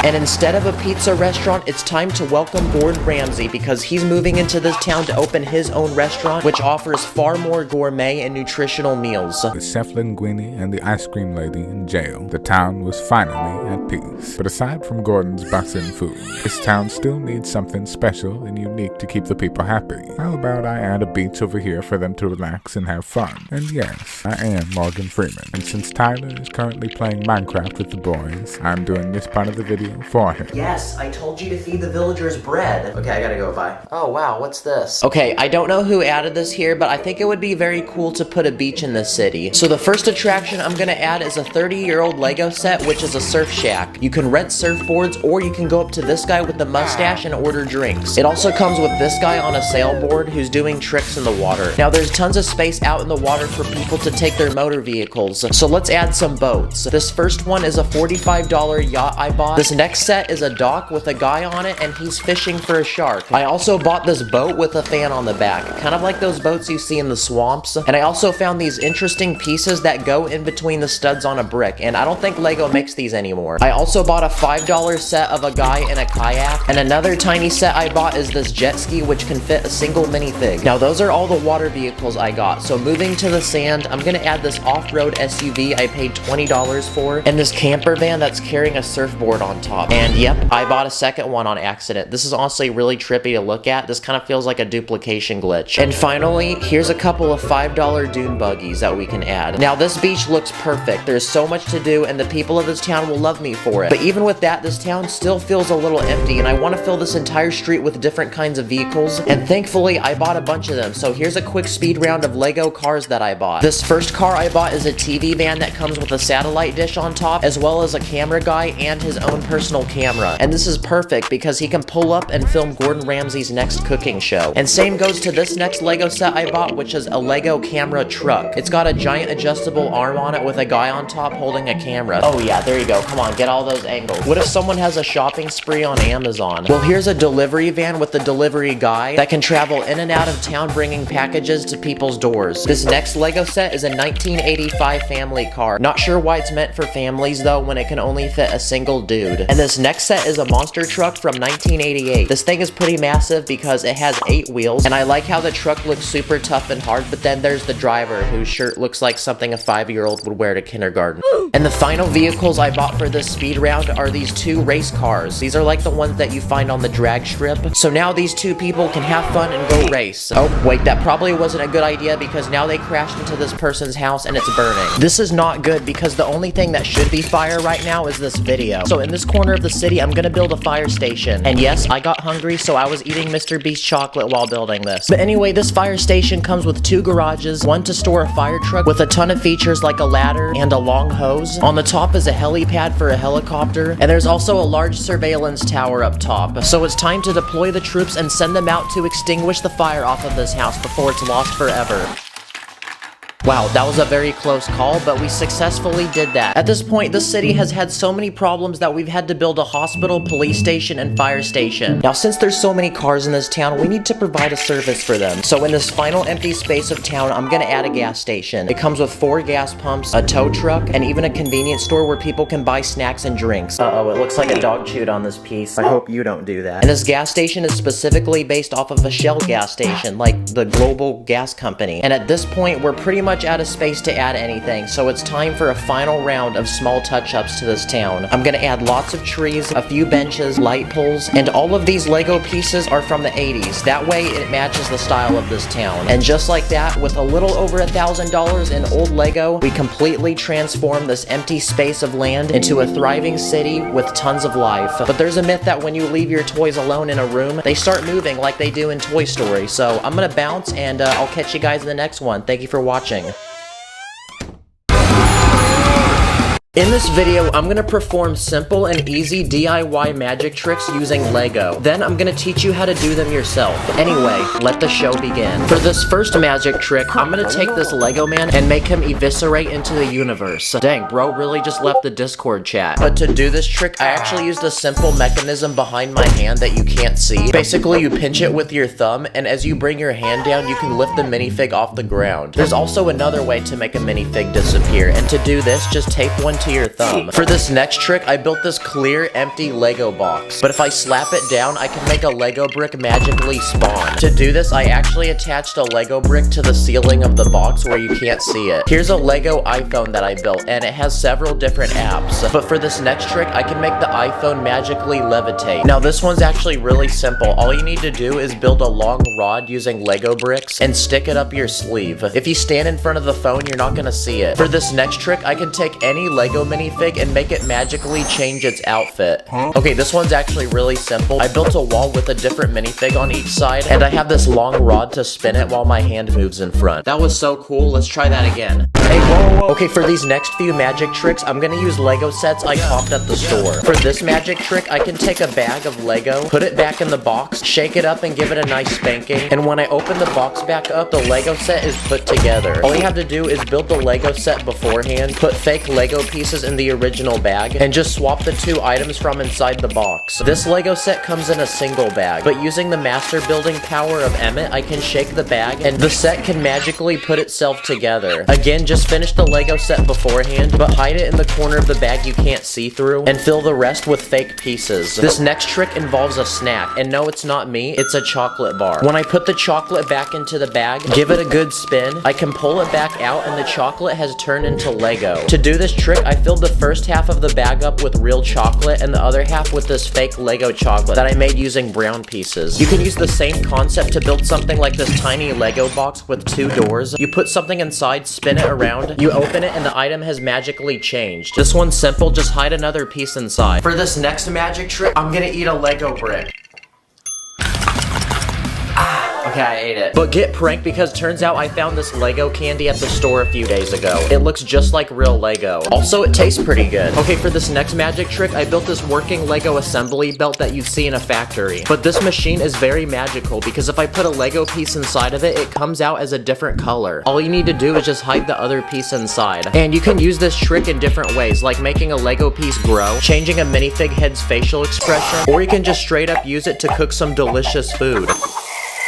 And instead of a pizza restaurant, it's time to welcome Gordon Ramsay, because he's moving into this town to open his own restaurant, which offers far more gourmet and nutritional meals. With Chef Linguini and the ice cream lady in jail, the town was finally at peace. But aside from Gordon's bussin' food, this town still needs something special and unique to keep the people happy. How about I add a beach over here for them to relax and have fun? And yes, I am Morgan Freeman. And since Tyler is currently playing Minecraft with the boys, I'm doing this part of the video you for him. Yes, I told you to feed the villagers bread. Okay, I gotta go, bye. Oh wow, what's this? Okay, I don't know who added this here, but I think it would be very cool to put a beach in this city. So the first attraction I'm gonna add is a 30-year-old Lego set, which is a surf shack. You can rent surfboards, or you can go up to this guy with the mustache and order drinks. It also comes with this guy on a sailboard who's doing tricks in the water. Now there's tons of space out in the water for people to take their motor vehicles. So let's add some boats. This first one is a $45 yacht I bought. This next set is a dock with a guy on it and he's fishing for a shark. I also bought this boat with a fan on the back, kind of like those boats you see in the swamps. And I also found these interesting pieces that go in between the studs on a brick, and I don't think Lego makes these anymore. I also bought a $5 set of a guy in a kayak, and another tiny set I bought is this jet ski which can fit a single minifig. Now those are all the water vehicles I got. So moving to the sand, I'm gonna add this off-road SUV I paid $20 for, and this camper van that's carrying a surfboard on top. And yep, I bought a second one on accident. This is honestly really trippy to look at. This kind of feels like a duplication glitch. And finally, here's a couple of $5 dune buggies that we can add. Now this beach looks perfect. There's so much to do and the people of this town will love me for it. But even with that, this town still feels a little empty, and I want to fill this entire street with different kinds of vehicles, and thankfully I bought a bunch of them. So here's a quick speed round of Lego cars that I bought. This first car I bought is a TV van that comes with a satellite dish on top, as well as a camera guy and his own personal camera. And this is perfect because he can pull up and film Gordon Ramsay's next cooking show. And same goes to this next Lego set I bought, which is a Lego camera truck. It's got a giant adjustable arm on it with a guy on top holding a camera. Oh yeah, there you go. Come on, get all those angles. What if someone has a shopping spree on Amazon? Well, here's a delivery van with a delivery guy that can travel in and out of town bringing packages to people's doors. This next Lego set is a 1985 family car. Not sure why it's meant for families though when it can only fit a single dude. And this next set is a monster truck from 1988. This thing is pretty massive because it has 8 wheels, and I like how the truck looks super tough and hard, but then there's the driver whose shirt looks like something a 5-year-old would wear to kindergarten. And the final vehicles I bought for this speed round are these 2 race cars. These are like the ones that you find on the drag strip. So now these 2 people can have fun and go race. Oh, wait, that probably wasn't a good idea because now they crashed into this person's house and it's burning. This is not good because the only thing that should be fire right now is this video. So in this corner of the city, I'm gonna build a fire station. And yes, I got hungry, so I was eating Mr. Beast chocolate while building this. But anyway, this fire station comes with 2 garages, one to store a fire truck with a ton of features like a ladder and a long hose. On the top is a helipad for a helicopter, and there's also a large surveillance tower up top. So it's time to deploy the troops and send them out to extinguish the fire off of this house before it's lost forever. Wow, that was a very close call, but we successfully did that. At this point, this city has had so many problems that we've had to build a hospital, police station, and fire station. Now, since there's so many cars in this town, we need to provide a service for them. So in this final empty space of town, I'm gonna add a gas station. It comes with 4 gas pumps, a tow truck, and even a convenience store where people can buy snacks and drinks. Uh-oh, it looks like a dog chewed on this piece. I hope you don't do that. And this gas station is specifically based off of a Shell gas station, like the global gas company. And at this point, we're pretty much out of space to add anything, so it's time for a final round of small touch-ups to this town. I'm gonna add lots of trees, a few benches, light poles, and all of these Lego pieces are from the 80s. That way it matches the style of this town. And just like that, with a little over $1,000 in old Lego, we completely transform this empty space of land into a thriving city with tons of life. But there's a myth that when you leave your toys alone in a room, they start moving like they do in Toy Story. So I'm gonna bounce, and I'll catch you guys in the next one. Thank you for watching. In this video, I'm gonna perform simple and easy DIY magic tricks using Lego. Then I'm gonna teach you how to do them yourself. Anyway, let the show begin. For this first magic trick, I'm gonna take this Lego man and make him eviscerate into the universe. Dang, bro really just left the Discord chat. But to do this trick, I actually used a simple mechanism behind my hand that you can't see. Basically, you pinch it with your thumb, and as you bring your hand down, you can lift the minifig off the ground. There's also another way to make a minifig disappear, and to do this, just tape one to your thumb. For this next trick, I built this clear, empty Lego box. But if I slap it down, I can make a Lego brick magically spawn. To do this, I actually attached a Lego brick to the ceiling of the box where you can't see it. Here's a Lego iPhone that I built, and it has several different apps. But for this next trick, I can make the iPhone magically levitate. Now, this one's actually really simple. All you need to do is build a long rod using Lego bricks and stick it up your sleeve. If you stand in front of the phone, you're not gonna see it. For this next trick, I can take any Lego Lego minifig and make it magically change its outfit. Okay, this one's actually really simple. I built a wall with a different minifig on each side, and I have this long rod to spin it while my hand moves in front. That was so cool. Let's try that again. Hey, whoa. Okay, for these next few magic tricks, I'm gonna use Lego sets I copped at the store. For this magic trick, I can take a bag of Lego, put it back in the box, shake it up and give it a nice spanking, and when I open the box back up, the Lego set is put together. All you have to do is build the Lego set beforehand, put fake Lego pieces in the original bag, and just swap the two items from inside the box. This Lego set comes in a single bag, but using the master building power of Emmett, I can shake the bag, and the set can magically put itself together. Again, just finish the Lego set beforehand, but hide it in the corner of the bag you can't see through, and fill the rest with fake pieces. This next trick involves a snack, and no, it's not me, it's a chocolate bar. When I put the chocolate back into the bag, give it a good spin, I can pull it back out, and the chocolate has turned into Lego. To do this trick, I filled the first half of the bag up with real chocolate, and the other half with this fake Lego chocolate that I made using brown pieces. You can use the same concept to build something like this tiny Lego box with two doors. You put something inside, spin it around, you open it, and the item has magically changed. This one's simple, just hide another piece inside. For this next magic trick, I'm gonna eat a Lego brick. Okay, I ate it. But get pranked because turns out I found this Lego candy at the store a few days ago. It looks just like real Lego. Also, it tastes pretty good. Okay, for this next magic trick, I built this working Lego assembly belt that you'd see in a factory. But this machine is very magical because if I put a Lego piece inside of it, it comes out as a different color. All you need to do is just hide the other piece inside. And you can use this trick in different ways, like making a Lego piece grow, changing a minifig head's facial expression, or you can just straight up use it to cook some delicious food.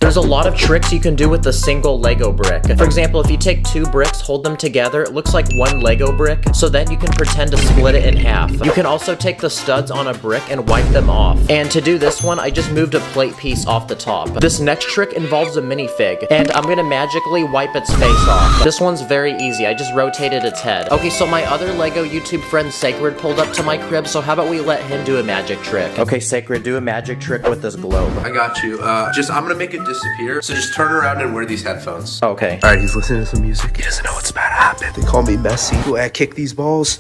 There's a lot of tricks you can do with a single Lego brick. For example, if you take two bricks, hold them together, it looks like one Lego brick, so then you can pretend to split it in half. You can also take the studs on a brick and wipe them off. And to do this one, I just moved a plate piece off the top. This next trick involves a minifig, and I'm gonna magically wipe its face off. This one's very easy, I just rotated its head. Okay, so my other Lego YouTube friend Sacred pulled up to my crib, so how about we let him do a magic trick? Okay, Sacred, do a magic trick with this globe. I got you. I'm gonna make it disappear, so just turn around and wear these headphones. Okay. Alright, he's listening to some music. He doesn't know what's about to happen. They call me Messi. Do I kick these balls?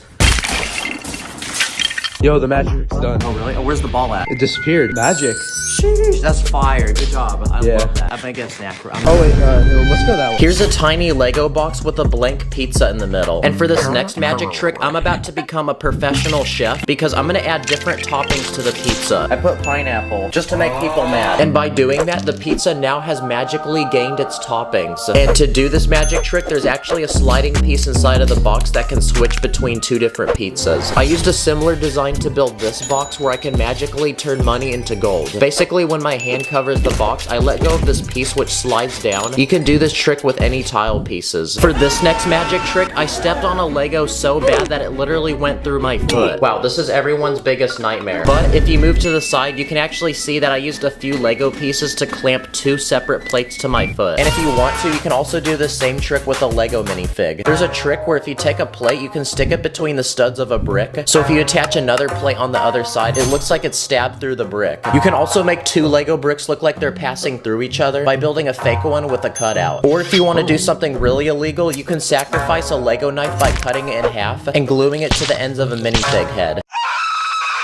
Yo, the magic's done. Oh, really? Oh, where's the ball at? It disappeared. Magic. Sheesh, that's fire. Good job. I love that. I'm gonna get a snack. Oh, wait, let's go that way. Here's a tiny Lego box with a blank pizza in the middle. And for this next magic trick, I'm about to become a professional chef because I'm gonna add different toppings to the pizza. I put pineapple just to make people mad. And by doing that, the pizza now has magically gained its toppings. And to do this magic trick, there's actually a sliding piece inside of the box that can switch between two different pizzas. I used a similar design to build this box where I can magically turn money into gold. Basically, when my hand covers the box, I let go of this piece which slides down. You can do this trick with any tile pieces. For this next magic trick, I stepped on a Lego so bad that it literally went through my foot. Wow, this is everyone's biggest nightmare. But if you move to the side, you can actually see that I used a few Lego pieces to clamp two separate plates to my foot. And if you want to, you can also do the same trick with a Lego minifig. There's a trick where if you take a plate, you can stick it between the studs of a brick. So if you attach another plate on the other side, it looks like it's stabbed through the brick. You can also make two Lego bricks look like they're passing through each other by building a fake one with a cutout. Or if you want to do something really illegal, you can sacrifice a Lego knife by cutting it in half and gluing it to the ends of a minifig head.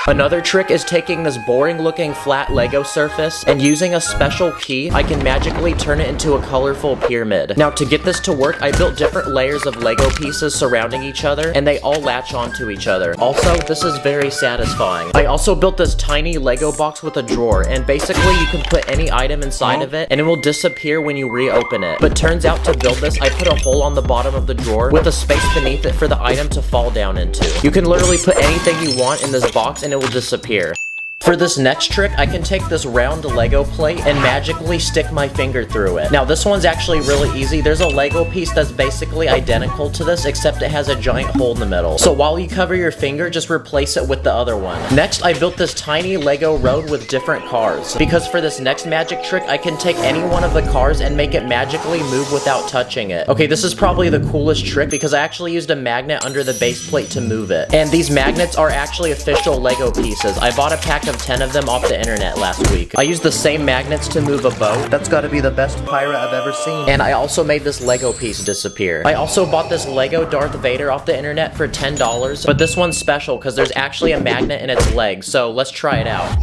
Another trick is taking this boring looking flat Lego surface and using a special key, I can magically turn it into a colorful pyramid. Now to get this to work, I built different layers of Lego pieces surrounding each other and they all latch onto each other. Also, this is very satisfying. I also built this tiny Lego box with a drawer and basically you can put any item inside of it and it will disappear when you reopen it. But turns out to build this, I put a hole on the bottom of the drawer with a space beneath it for the item to fall down into. You can literally put anything you want in this box and it will disappear. For this next trick, I can take this round Lego plate and magically stick my finger through it. Now this one's actually really easy. There's a Lego piece that's basically identical to this, except it has a giant hole in the middle. So while you cover your finger, just replace it with the other one. Next, I built this tiny Lego road with different cars. Because for this next magic trick, I can take any one of the cars and make it magically move without touching it. Okay, this is probably the coolest trick because I actually used a magnet under the base plate to move it. And these magnets are actually official Lego pieces. I bought a pack of downloaded 10 of them off the internet last week. I used the same magnets to move a boat. That's gotta be the best pirate I've ever seen. And I also made this Lego piece disappear. I also bought this Lego Darth Vader off the internet for $10, but this one's special because there's actually a magnet in its leg, so let's try it out.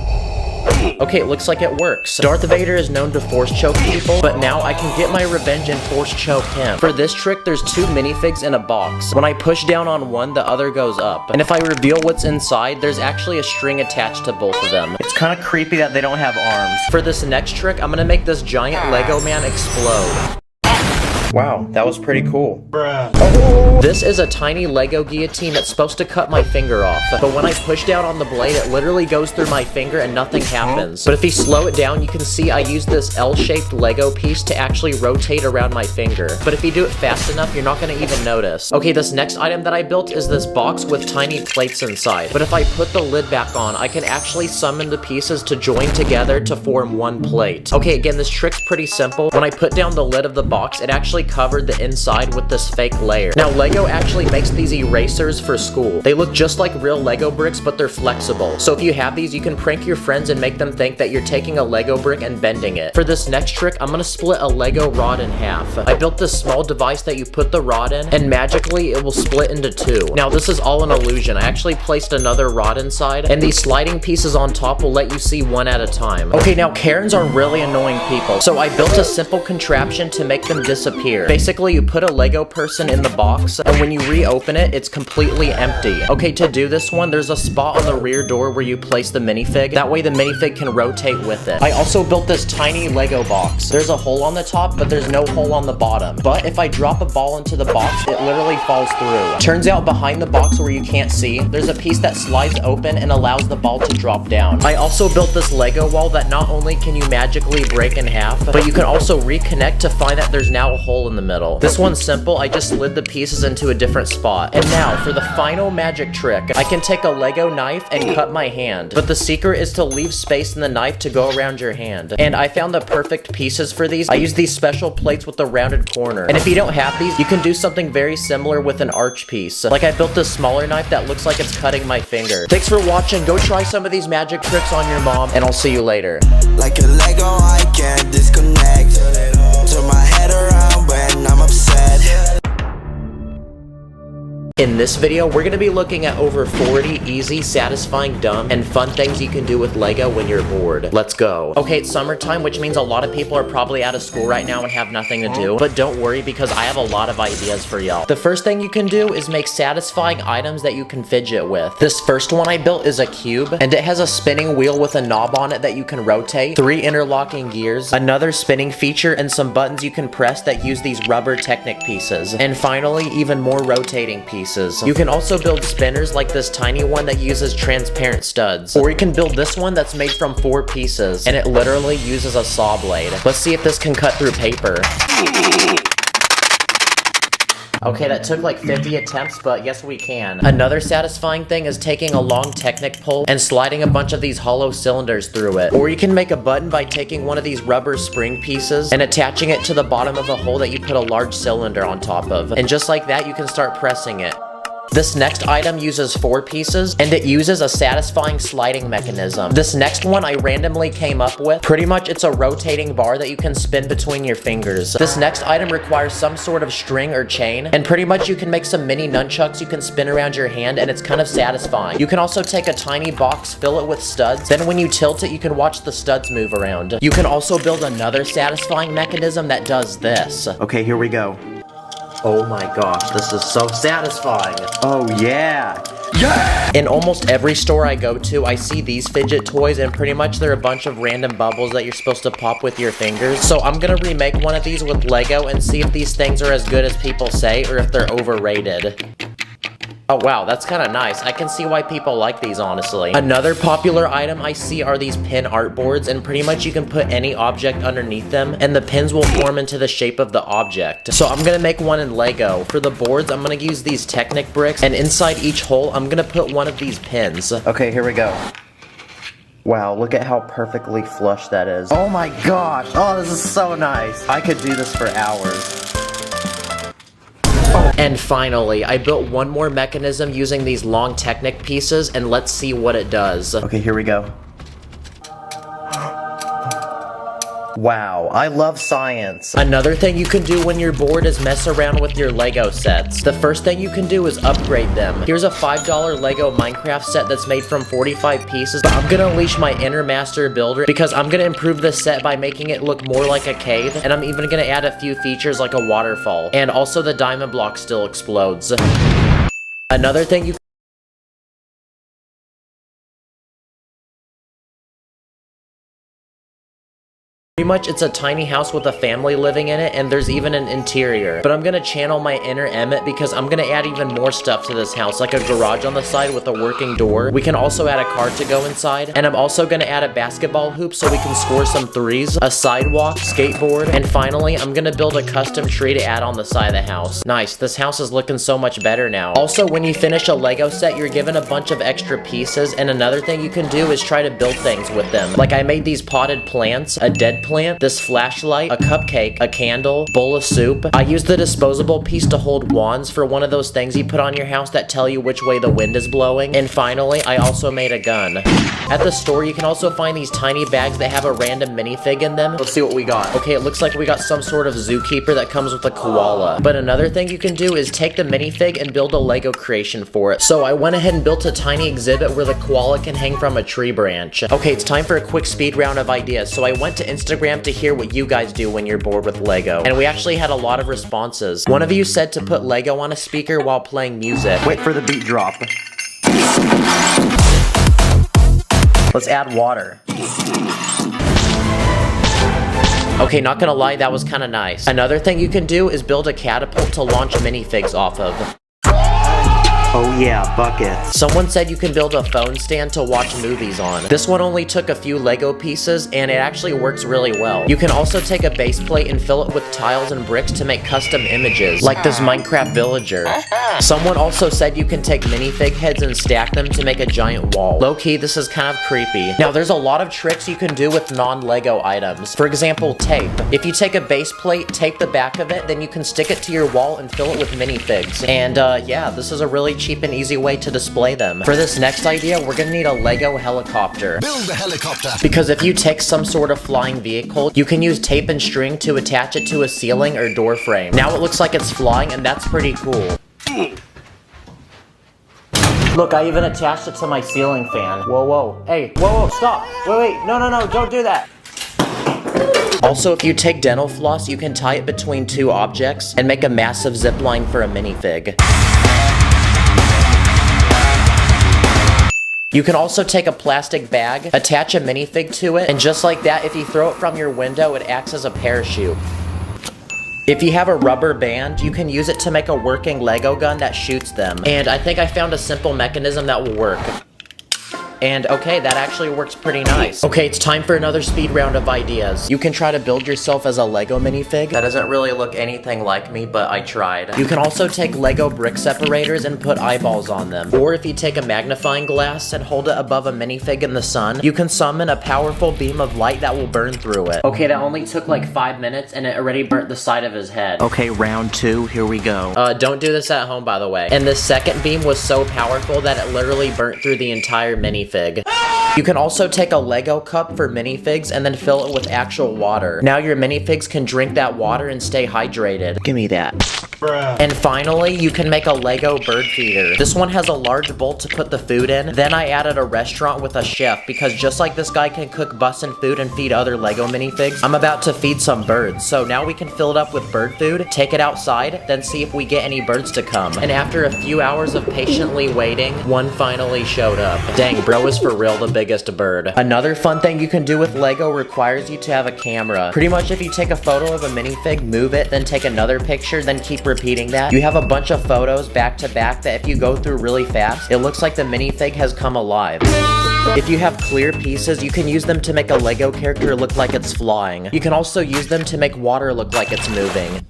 Okay, it looks like it works. Darth Vader is known to force choke people, but now I can get my revenge and force choke him. For this trick, there's 2 minifigs in a box. When I push down on one, the other goes up. And if I reveal what's inside, there's actually a string attached to both of them. It's kind of creepy that they don't have arms. For this next trick, I'm gonna make this giant Lego man explode. Wow, that was pretty cool. Bruh. Oh. This is a tiny Lego guillotine that's supposed to cut my finger off, but when I push down on the blade, it literally goes through my finger and nothing happens. But if you slow it down, you can see I use this L-shaped Lego piece to actually rotate around my finger. But if you do it fast enough, you're not gonna even notice. Okay, this next item that I built is this box with tiny plates inside. But if I put the lid back on, I can actually summon the pieces to join together to form one plate. Okay, again, this trick's pretty simple. When I put down the lid of the box, it actually covered the inside with this fake layer. Now, Lego actually makes these erasers for school. They look just like real Lego bricks, but they're flexible. So if you have these, you can prank your friends and make them think that you're taking a Lego brick and bending it. For this next trick, I'm gonna split a Lego rod in half. I built this small device that you put the rod in, and magically it will split into 2. Now, this is all an illusion. I actually placed another rod inside, and these sliding pieces on top will let you see one at a time. Okay, now Karens are really annoying people, so I built a simple contraption to make them disappear. Basically, you put a Lego person in the box, and when you reopen it, it's completely empty. Okay, to do this one, there's a spot on the rear door where you place the minifig. That way the minifig can rotate with it. I also built this tiny Lego box. There's a hole on the top, but there's no hole on the bottom. But if I drop a ball into the box, it literally falls through. Turns out behind the box where you can't see, there's a piece that slides open and allows the ball to drop down. I also built this Lego wall that not only can you magically break in half, but you can also reconnect to find that there's now a hole in the middle. This one's simple. I just slid the pieces into a different spot. And now for the final magic trick. I can take a Lego knife and cut my hand, but the secret is to leave space in the knife to go around your hand. And I found the perfect pieces for these. I use these special plates with the rounded corner. And if you don't have these, you can do something very similar with an arch piece. Like I built this smaller knife that looks like it's cutting my finger. Thanks for watching. Go try some of these magic tricks on your mom, and I'll see you later. Like a Lego, I can't disconnect. Turn my head around when I'm upset. In this video, we're going to be looking at over 40 easy, satisfying, dumb, and fun things you can do with Lego when you're bored. Let's go. Okay, it's summertime, which means a lot of people are probably out of school right now and have nothing to do. But don't worry, because I have a lot of ideas for y'all. The first thing you can do is make satisfying items that you can fidget with. This first one I built is a cube, and it has a spinning wheel with a knob on it that you can rotate, 3 interlocking gears, another spinning feature, and some buttons you can press that use these rubber Technic pieces. And finally, even more rotating pieces. You can also build spinners like this tiny one that uses transparent studs. Or you can build this one that's made from 4 pieces, and it literally uses a saw blade. Let's see if this can cut through paper. Okay, that took like 50 attempts, but yes, we can. Another satisfying thing is taking a long Technic pole and sliding a bunch of these hollow cylinders through it. Or you can make a button by taking one of these rubber spring pieces and attaching it to the bottom of a hole that you put a large cylinder on top of. And just like that, you can start pressing it. This next item uses 4 pieces, and it uses a satisfying sliding mechanism. This next one I randomly came up with. Pretty much it's a rotating bar that you can spin between your fingers. This next item requires some sort of string or chain, and pretty much you can make some mini nunchucks you can spin around your hand, and it's kind of satisfying. You can also take a tiny box, fill it with studs, then when you tilt it, you can watch the studs move around. You can also build another satisfying mechanism that does this. Okay, here we go. Oh my gosh, this is so satisfying. Oh yeah. Yeah! In almost every store I go to, I see these fidget toys, and pretty much they're a bunch of random bubbles that you're supposed to pop with your fingers. So I'm gonna remake one of these with Lego and see if these things are as good as people say or if they're overrated. Oh wow, that's kind of nice. I can see why people like these, honestly. Another popular item I see are these pin art boards, and pretty much you can put any object underneath them, and the pins will form into the shape of the object. So I'm gonna make one in Lego. For the boards, I'm gonna use these Technic bricks, and inside each hole, I'm gonna put one of these pins. Okay, here we go. Wow, look at how perfectly flush that is. Oh my gosh, oh, this is so nice. I could do this for hours. And finally, I built one more mechanism using these long Technic pieces, and let's see what it does. Okay, here we go. Wow, I love science. Another thing you can do when you're bored is mess around with your Lego sets. The first thing you can do is upgrade them. Here's a $5 Lego Minecraft set that's made from 45 pieces, but I'm gonna unleash my inner master builder because I'm gonna improve this set by making it look more like a cave, and I'm even gonna add a few features like a waterfall, and also the diamond block still explodes. Another thing you pretty much it's a tiny house with a family living in it, and there's even an interior. But I'm gonna channel my inner Emmett because I'm gonna add even more stuff to this house, like a garage on the side with a working door. We can also add a car to go inside, and I'm also gonna add a basketball hoop so we can score some threes, a sidewalk, skateboard, and finally, I'm gonna build a custom tree to add on the side of the house. Nice, this house is looking so much better now. Also, when you finish a Lego set, you're given a bunch of extra pieces, and another thing you can do is try to build things with them. Like I made these potted plants, a dead plant, this flashlight, a cupcake, a candle, bowl of soup. I used the disposable piece to hold wands for one of those things you put on your house that tell you which way the wind is blowing. And finally, I also made a gun. At the store, you can also find these tiny bags that have a random minifig in them. Let's see what we got. Okay, it looks like we got some sort of zookeeper that comes with a koala. But another thing you can do is take the minifig and build a Lego creation for it. So I went ahead and built a tiny exhibit where the koala can hang from a tree branch. Okay, it's time for a quick speed round of ideas. So I went to Instagram to hear what you guys do when you're bored with Lego, and we actually had a lot of responses. One of you said to put Lego on a speaker while playing music. Wait for the beat drop. Let's add water. Okay, not gonna lie, that was kind of nice. Another thing you can do is build a catapult to launch minifigs off of. Oh yeah, buckets. Someone said you can build a phone stand to watch movies on. This one only took a few Lego pieces, and it actually works really well. You can also take a base plate and fill it with tiles and bricks to make custom images, like this Minecraft villager. Someone also said you can take minifig heads and stack them to make a giant wall. Low-key, this is kind of creepy. Now, there's a lot of tricks you can do with non-Lego items. For example, tape. If you take a base plate, tape the back of it, then you can stick it to your wall and fill it with minifigs. And yeah, this is a really cheap and easy way to display them. For this next idea, we're gonna need a Lego helicopter. Build a helicopter. Because if you take some sort of flying vehicle, you can use tape and string to attach it to a ceiling or door frame. Now it looks like it's flying, and that's pretty cool. Look, I even attached it to my ceiling fan. Whoa, whoa. Hey, whoa, stop. Wait, no, don't do that. Also, if you take dental floss, you can tie it between two objects and make a massive zip line for a minifig. You can also take a plastic bag, attach a minifig to it, and just like that, if you throw it from your window, it acts as a parachute. If you have a rubber band, you can use it to make a working Lego gun that shoots them. And I think I found a simple mechanism that will work. And okay, that actually works pretty nice. Okay, it's time for another speed round of ideas. You can try to build yourself as a Lego minifig. That doesn't really look anything like me, but I tried. You can also take Lego brick separators and put eyeballs on them. Or if you take a magnifying glass and hold it above a minifig in the sun, you can summon a powerful beam of light that will burn through it. Okay, that only took like 5 minutes and it already burnt the side of his head. Okay, round 2, here we go. Don't do this at home, by the way. And the second beam was so powerful that it literally burnt through the entire minifig. You can also take a Lego cup for minifigs and then fill it with actual water. Now your minifigs can drink that water and stay hydrated. Give me that. Bruh. And finally, you can make a Lego bird feeder. This one has a large bowl to put the food in. Then I added a restaurant with a chef because just like this guy can cook bussin' food and feed other Lego minifigs, I'm about to feed some birds. So now we can fill it up with bird food, take it outside, then see if we get any birds to come. And after a few hours of patiently waiting, one finally showed up. Dang, bro is for real the biggest bird. Another fun thing you can do with Lego requires you to have a camera. Pretty much if you take a photo of a minifig, move it, then take another picture, then keep repeating that, you have a bunch of photos back to back that if you go through really fast, it looks like the minifig has come alive. If you have clear pieces, you can use them to make a Lego character look like it's flying. You can also use them to make water look like it's moving.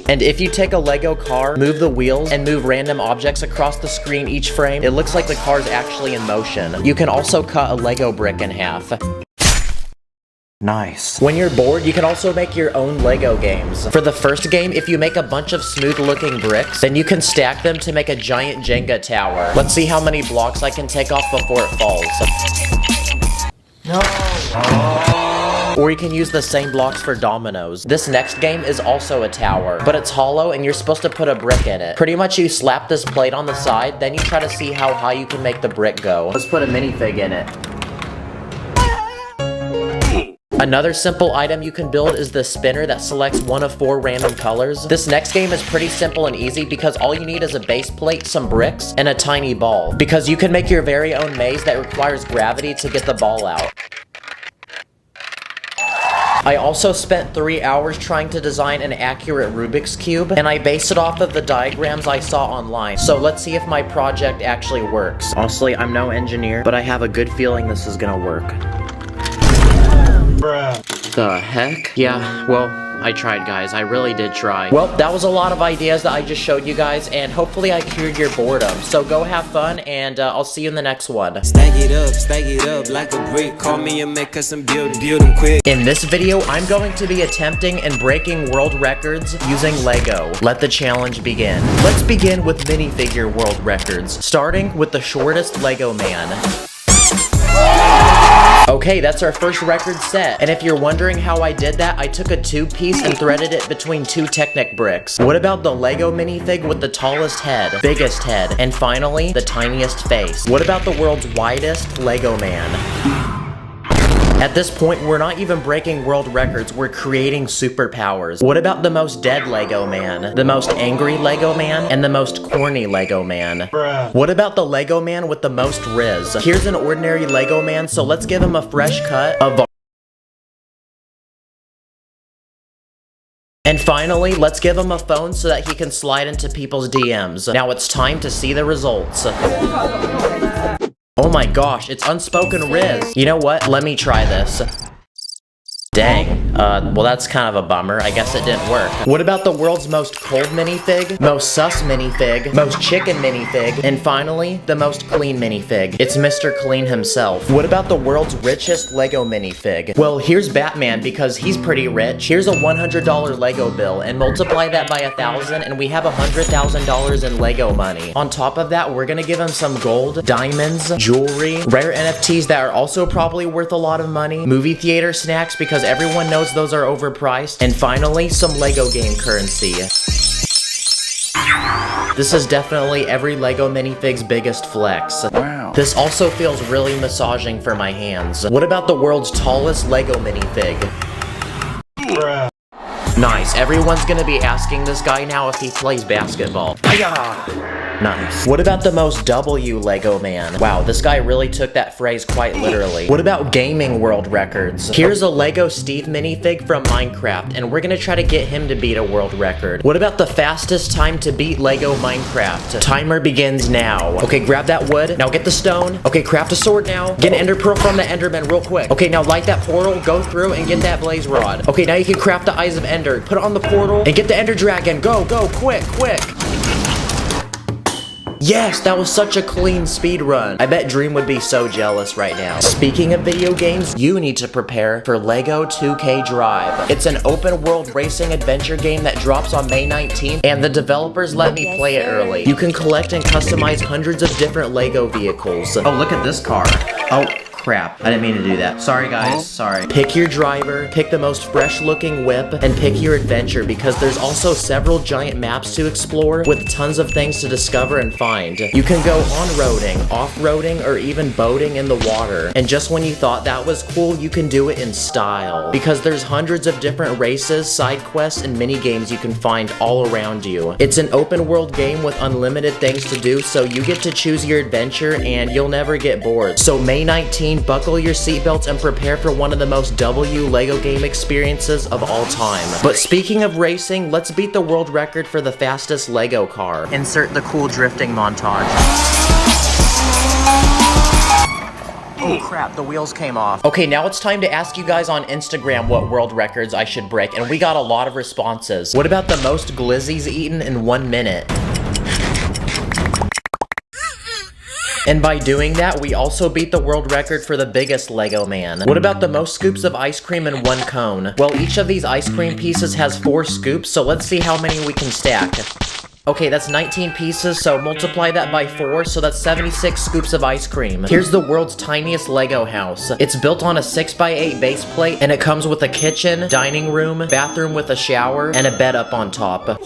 And if you take a Lego car, move the wheels, and move random objects across the screen each frame, it looks like the car's actually in motion. You can also cut a Lego brick in half. Nice. When you're bored, you can also make your own Lego games. For the first game, if you make a bunch of smooth-looking bricks, then you can stack them to make a giant Jenga tower. Let's see how many blocks I can take off before it falls. No. or you can use the same blocks for dominoes. This next game is also a tower, but it's hollow and you're supposed to put a brick in it. Pretty much you slap this plate on the side, then you try to see how high you can make the brick go. Let's put a minifig in it. Another simple item you can build is the spinner that selects one of 4 random colors. This next game is pretty simple and easy because all you need is a base plate, some bricks, and a tiny ball. Because you can make your very own maze that requires gravity to get the ball out. I also spent 3 hours trying to design an accurate Rubik's Cube, and I based it off of the diagrams I saw online. So let's see if my project actually works. Honestly, I'm no engineer, but I have a good feeling this is gonna work. Bruh. The heck? Yeah, well, I tried, guys. I really did try. Well, that was a lot of ideas that I just showed you guys, and hopefully I cured your boredom. So go have fun, and I'll see you in the next one. Stack it up like a brick. Call me and make us some build them quick. In this video, I'm going to be attempting and breaking world records using Lego. Let the challenge begin. Let's begin with minifigure world records, starting with the shortest Lego man. Okay, that's our first record set. And if you're wondering how I did that, I took a tube piece and threaded it between 2 Technic bricks. What about the Lego minifig with the tallest head, biggest head, and finally, the tiniest face? What about the world's widest Lego man? At this point, we're not even breaking world records, we're creating superpowers. What about the most dead Lego man, the most angry Lego man, and the most corny Lego man? Bruh. What about the Lego man with the most riz? Here's an ordinary Lego man, so let's give him a fresh cut of... And finally, let's give him a phone so that he can slide into people's DMs. Now it's time to see the results. Oh my gosh, it's unspoken riz. You know what? Let me try this. Dang. Well that's kind of a bummer. I guess it didn't work. What about the world's most cold minifig, most sus minifig, most chicken minifig, and finally, the most clean minifig? It's Mr. Clean himself. What about the world's richest Lego minifig? Well, here's Batman because he's pretty rich. Here's a $100 Lego bill and multiply that by 1,000 and we have $100,000 in Lego money. On top of that, we're gonna give him some gold, diamonds, jewelry, rare NFTs that are also probably worth a lot of money, movie theater snacks because everyone knows those are overpriced, and finally, some Lego game currency. This is definitely every Lego minifig's biggest flex. Wow. This also feels really massaging for my hands. What about the world's tallest Lego minifig? Bruh. Nice, everyone's gonna be asking this guy now if he plays basketball. Nice. What about the most W Lego man? Wow, this guy really took that phrase quite literally. What about gaming world records? Here's a Lego Steve minifig from Minecraft, and we're gonna try to get him to beat a world record. What about the fastest time to beat Lego Minecraft? Timer begins now. Okay, grab that wood. Now get the stone. Okay, craft a sword now. Get an ender pearl from the enderman real quick. Okay, now light that portal, go through, and get that blaze rod. Okay, now you can craft the eyes of ender. Put it on the portal, and get the ender dragon. Go, quick. Yes, that was such a clean speed run. I bet Dream would be so jealous right now. Speaking of video games, you need to prepare for LEGO 2K Drive. It's an open world racing adventure game that drops on May 19th, and the developers let me play it early. You can collect and customize hundreds of different LEGO vehicles. Oh, look at this car. Oh, crap. I didn't mean to do that. Sorry, guys. Sorry. Pick your driver, pick the most fresh looking whip, and pick your adventure because there's also several giant maps to explore with tons of things to discover and find. You can go on-roading, off-roading, or even boating in the water. And just when you thought that was cool, you can do it in style. Because there's hundreds of different races, side quests, and mini games you can find all around you. It's an open world game with unlimited things to do, so you get to choose your adventure and you'll never get bored. So May 19th, buckle your seatbelts and prepare for one of the most W LEGO game experiences of all time. But speaking of racing, let's beat the world record for the fastest LEGO car. Insert the cool drifting montage. Oh crap, the wheels came off. Okay, now it's time to ask you guys on Instagram what world records I should break, and we got a lot of responses. What about the most glizzies eaten in 1 minute? And by doing that, we also beat the world record for the biggest Lego man. What about the most scoops of ice cream in 1 cone? Well, each of these ice cream pieces has 4 scoops, so let's see how many we can stack. Okay, that's 19 pieces, so multiply that by 4, so that's 76 scoops of ice cream. Here's the world's tiniest Lego house. It's built on a 6x8 base plate, and it comes with a kitchen, dining room, bathroom with a shower, and a bed up on top.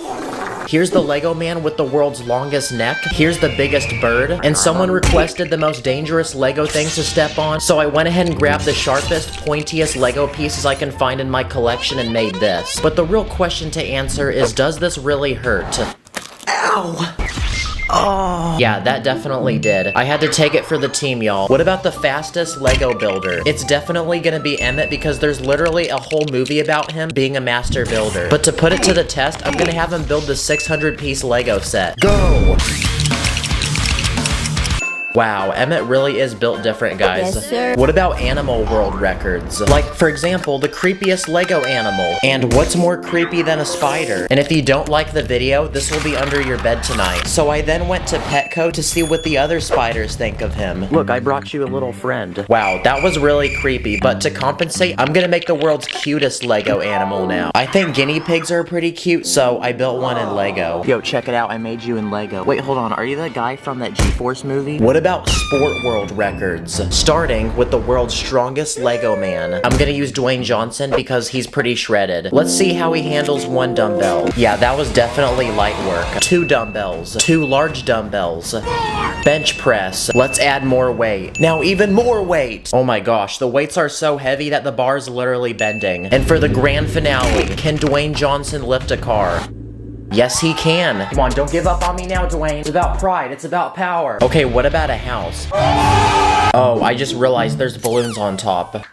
Here's the Lego man with the world's longest neck. Here's the biggest bird. And someone requested the most dangerous Lego thing to step on, so I went ahead and grabbed the sharpest, pointiest Lego pieces I can find in my collection and made this. But the real question to answer is, does this really hurt? Ow! Oh. Yeah, that definitely did. I had to take it for the team, y'all. What about the fastest Lego builder? It's definitely gonna be Emmett because there's literally a whole movie about him being a master builder. But to put it to the test, I'm gonna have him build the 600-piece Lego set. Go! Wow, Emmett really is built different, guys. Yes, sir. What about animal world records? Like, for example, the creepiest Lego animal. And what's more creepy than a spider? And if you don't like the video, this will be under your bed tonight. So I then went to Petco to see what the other spiders think of him. Look, I brought you a little friend. Wow, that was really creepy, but to compensate, I'm gonna make the world's cutest Lego animal now. I think guinea pigs are pretty cute, so I built one in Lego. Yo, check it out, I made you in Lego. Wait, hold on, are you the guy from that G-Force movie? What about sport world records? Starting with the world's strongest Lego man. I'm gonna use Dwayne Johnson because he's pretty shredded. Let's see how he handles one dumbbell. Yeah, that was definitely light work. 2 dumbbells. 2 large dumbbells. Bench press. Let's add more weight. Now even more weight! Oh my gosh, the weights are so heavy that the bar's literally bending. And for the grand finale, can Dwayne Johnson lift a car? Yes, he can. Come on, don't give up on me now, Dwayne. It's about pride. It's about power. Okay, what about a house? Oh, I just realized there's balloons on top.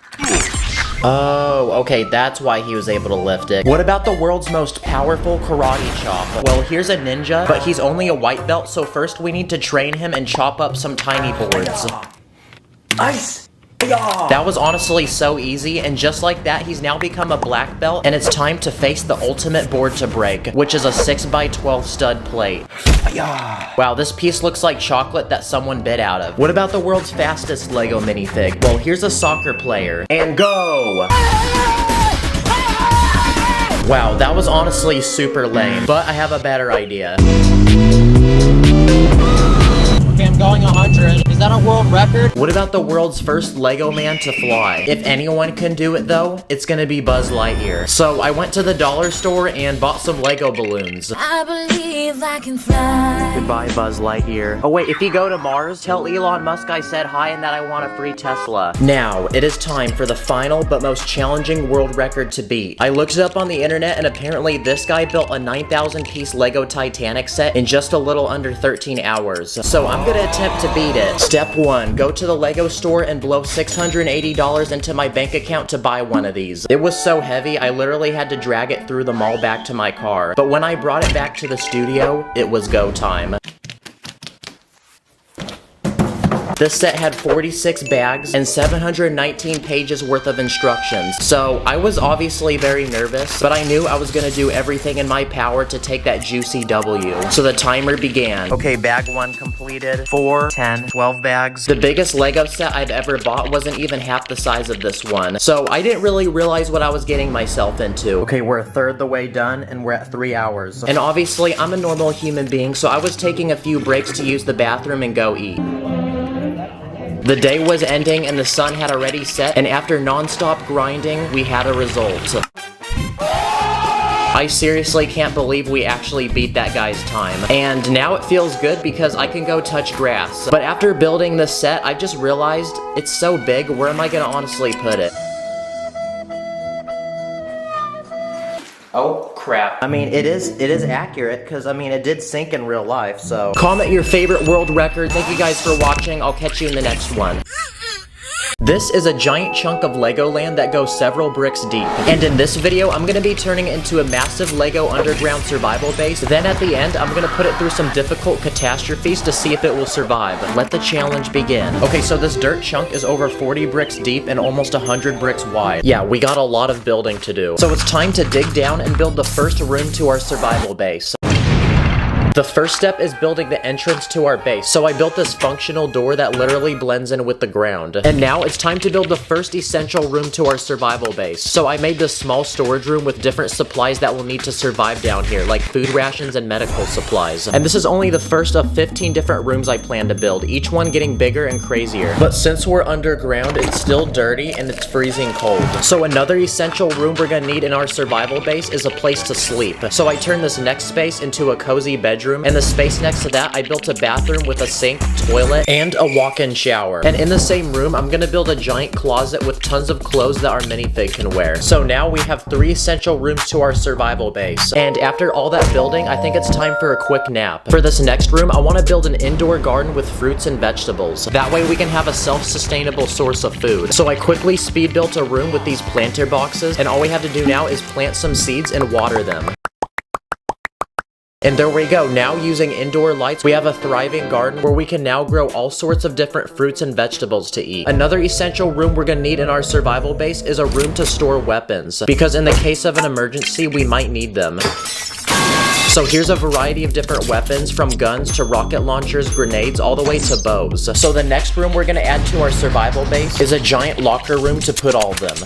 Oh, okay, that's why he was able to lift it. What about the world's most powerful karate chop? Well, here's a ninja, but he's only a white belt, so first we need to train him and chop up some tiny boards. Ice! That was honestly so easy, and just like that, he's now become a black belt, and it's time to face the ultimate board to break, which is a 6x12 stud plate. Wow, this piece looks like chocolate that someone bit out of. What about the world's fastest Lego minifig? Well, here's a soccer player. And go! Wow, that was honestly super lame, but I have a better idea. Okay, I'm going 100. Is that a world record? What about the world's first Lego man to fly? If anyone can do it though, it's gonna be Buzz Lightyear. So I went to the dollar store and bought some Lego balloons. I believe I can fly. Goodbye, Buzz Lightyear. Oh wait, if you go to Mars, tell Elon Musk I said hi and that I want a free Tesla. Now, it is time for the final but most challenging world record to beat. I looked it up on the internet and apparently this guy built a 9,000-piece Lego Titanic set in just a little under 13 hours. So I'm gonna attempt to beat it. Step 1, go to the Lego store and blow $680 into my bank account to buy one of these. It was so heavy, I literally had to drag it through the mall back to my car. But when I brought it back to the studio, it was go time. This set had 46 bags and 719 pages worth of instructions. So I was obviously very nervous, but I knew I was gonna do everything in my power to take that juicy W. So the timer began. Okay, bag 1 completed. 4, 10, 12 bags. The biggest Lego set I've ever bought wasn't even half the size of this one. So I didn't really realize what I was getting myself into. Okay, we're a third the way done and we're at 3 hours. And obviously I'm a normal human being, so I was taking a few breaks to use the bathroom and go eat. The day was ending and the sun had already set, and after non-stop grinding, we had a result. I seriously can't believe we actually beat that guy's time. And now it feels good because I can go touch grass. But after building this set, I just realized it's so big, where am I gonna honestly put it? Oh crap. I mean, it is accurate because I mean it did sink in real life, so. Comment your favorite world record. Thank you guys for watching. I'll catch you in the next one. This is a giant chunk of Legoland that goes several bricks deep. And in this video, I'm gonna be turning it into a massive Lego underground survival base. Then at the end, I'm gonna put it through some difficult catastrophes to see if it will survive. Let the challenge begin. Okay, so this dirt chunk is over 40 bricks deep and almost 100 bricks wide. Yeah, we got a lot of building to do. So it's time to dig down and build the first room to our survival base. The first step is building the entrance to our base. So I built this functional door that literally blends in with the ground. And now it's time to build the first essential room to our survival base. So I made this small storage room with different supplies that we'll need to survive down here, like food rations and medical supplies. And this is only the first of 15 different rooms I plan to build, each one getting bigger and crazier. But since we're underground, it's still dirty and it's freezing cold. So another essential room we're gonna need in our survival base is a place to sleep. So I turned this next space into a cozy bedroom, and the space next to that I built a bathroom with a sink, toilet, and a walk-in shower. And in the same room, I'm gonna build a giant closet with tons of clothes that our minifig can wear. So now we have 3 essential rooms to our survival base. And after all that building, I think it's time for a quick nap. For this next room, I want to build an indoor garden with fruits and vegetables. That way we can have a self-sustainable source of food. So I quickly speed built a room with these planter boxes, and all we have to do now is plant some seeds and water them. And there we go. Now using indoor lights, we have a thriving garden where we can now grow all sorts of different fruits and vegetables to eat. Another essential room we're gonna need in our survival base is a room to store weapons, because in the case of an emergency, we might need them. So here's a variety of different weapons, from guns to rocket launchers, grenades, all the way to bows. So the next room we're gonna add to our survival base is a giant locker room to put all of them.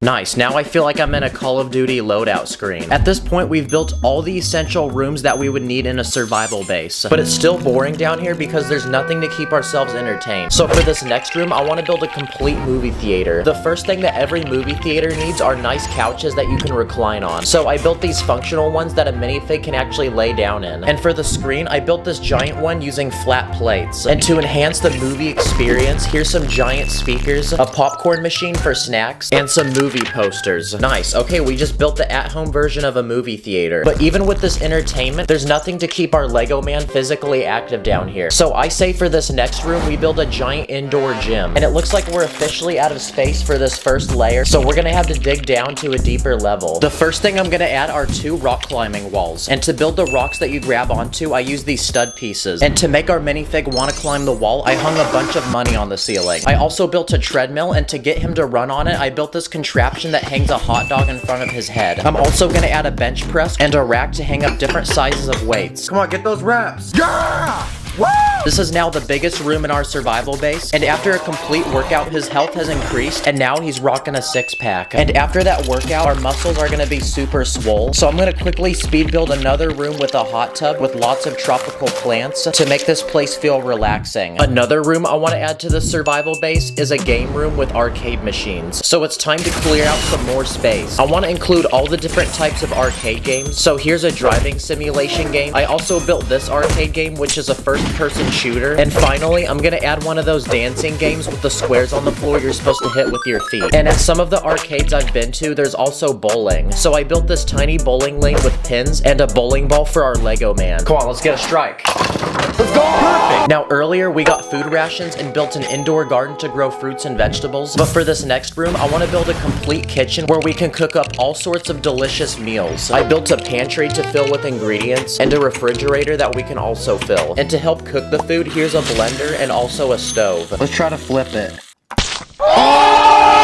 Nice, now I feel like I'm in a Call of Duty loadout screen. At this point, we've built all the essential rooms that we would need in a survival base. But it's still boring down here because there's nothing to keep ourselves entertained. So for this next room, I want to build a complete movie theater. The first thing that every movie theater needs are nice couches that you can recline on. So I built these functional ones that a minifig can actually lay down in. And for the screen, I built this giant one using flat plates. And to enhance the movie experience, here's some giant speakers, a popcorn machine for snacks, and some movie posters. Nice. Okay, we just built the at-home version of a movie theater. But even with this entertainment, there's nothing to keep our Lego man physically active down here. So I say for this next room, we build a giant indoor gym. And it looks like we're officially out of space for this first layer, so we're gonna have to dig down to a deeper level. The first thing I'm gonna add are 2 rock climbing walls. And to build the rocks that you grab onto, I use these stud pieces. And to make our minifig want to climb the wall, I hung a bunch of money on the ceiling. I also built a treadmill, and to get him to run on it, I built this contraption that hangs a hot dog in front of his head. I'm also gonna add a bench press and a rack to hang up different sizes of weights. Come on, get those reps. Yeah! Woo! This is now the biggest room in our survival base, and after a complete workout, his health has increased, and now he's rocking a 6-pack. And after that workout, our muscles are gonna be super swole, so I'm gonna quickly speed build another room with a hot tub with lots of tropical plants to make this place feel relaxing. Another room I want to add to the survival base is a game room with arcade machines. So it's time to clear out some more space. I want to include all the different types of arcade games. So here's a driving simulation game. I also built this arcade game, which is a first-person shooter. And finally, I'm gonna add one of those dancing games with the squares on the floor you're supposed to hit with your feet. And at some of the arcades I've been to, there's also bowling. So I built this tiny bowling lane with pins and a bowling ball for our Lego man. Come on, let's get a strike. Let's go! Perfect! Now earlier we got food rations and built an indoor garden to grow fruits and vegetables. But for this next room, I want to build a complete kitchen where we can cook up all sorts of delicious meals. I built a pantry to fill with ingredients and a refrigerator that we can also fill. And to help cook the food, here's a blender and also a stove. Let's try to flip it.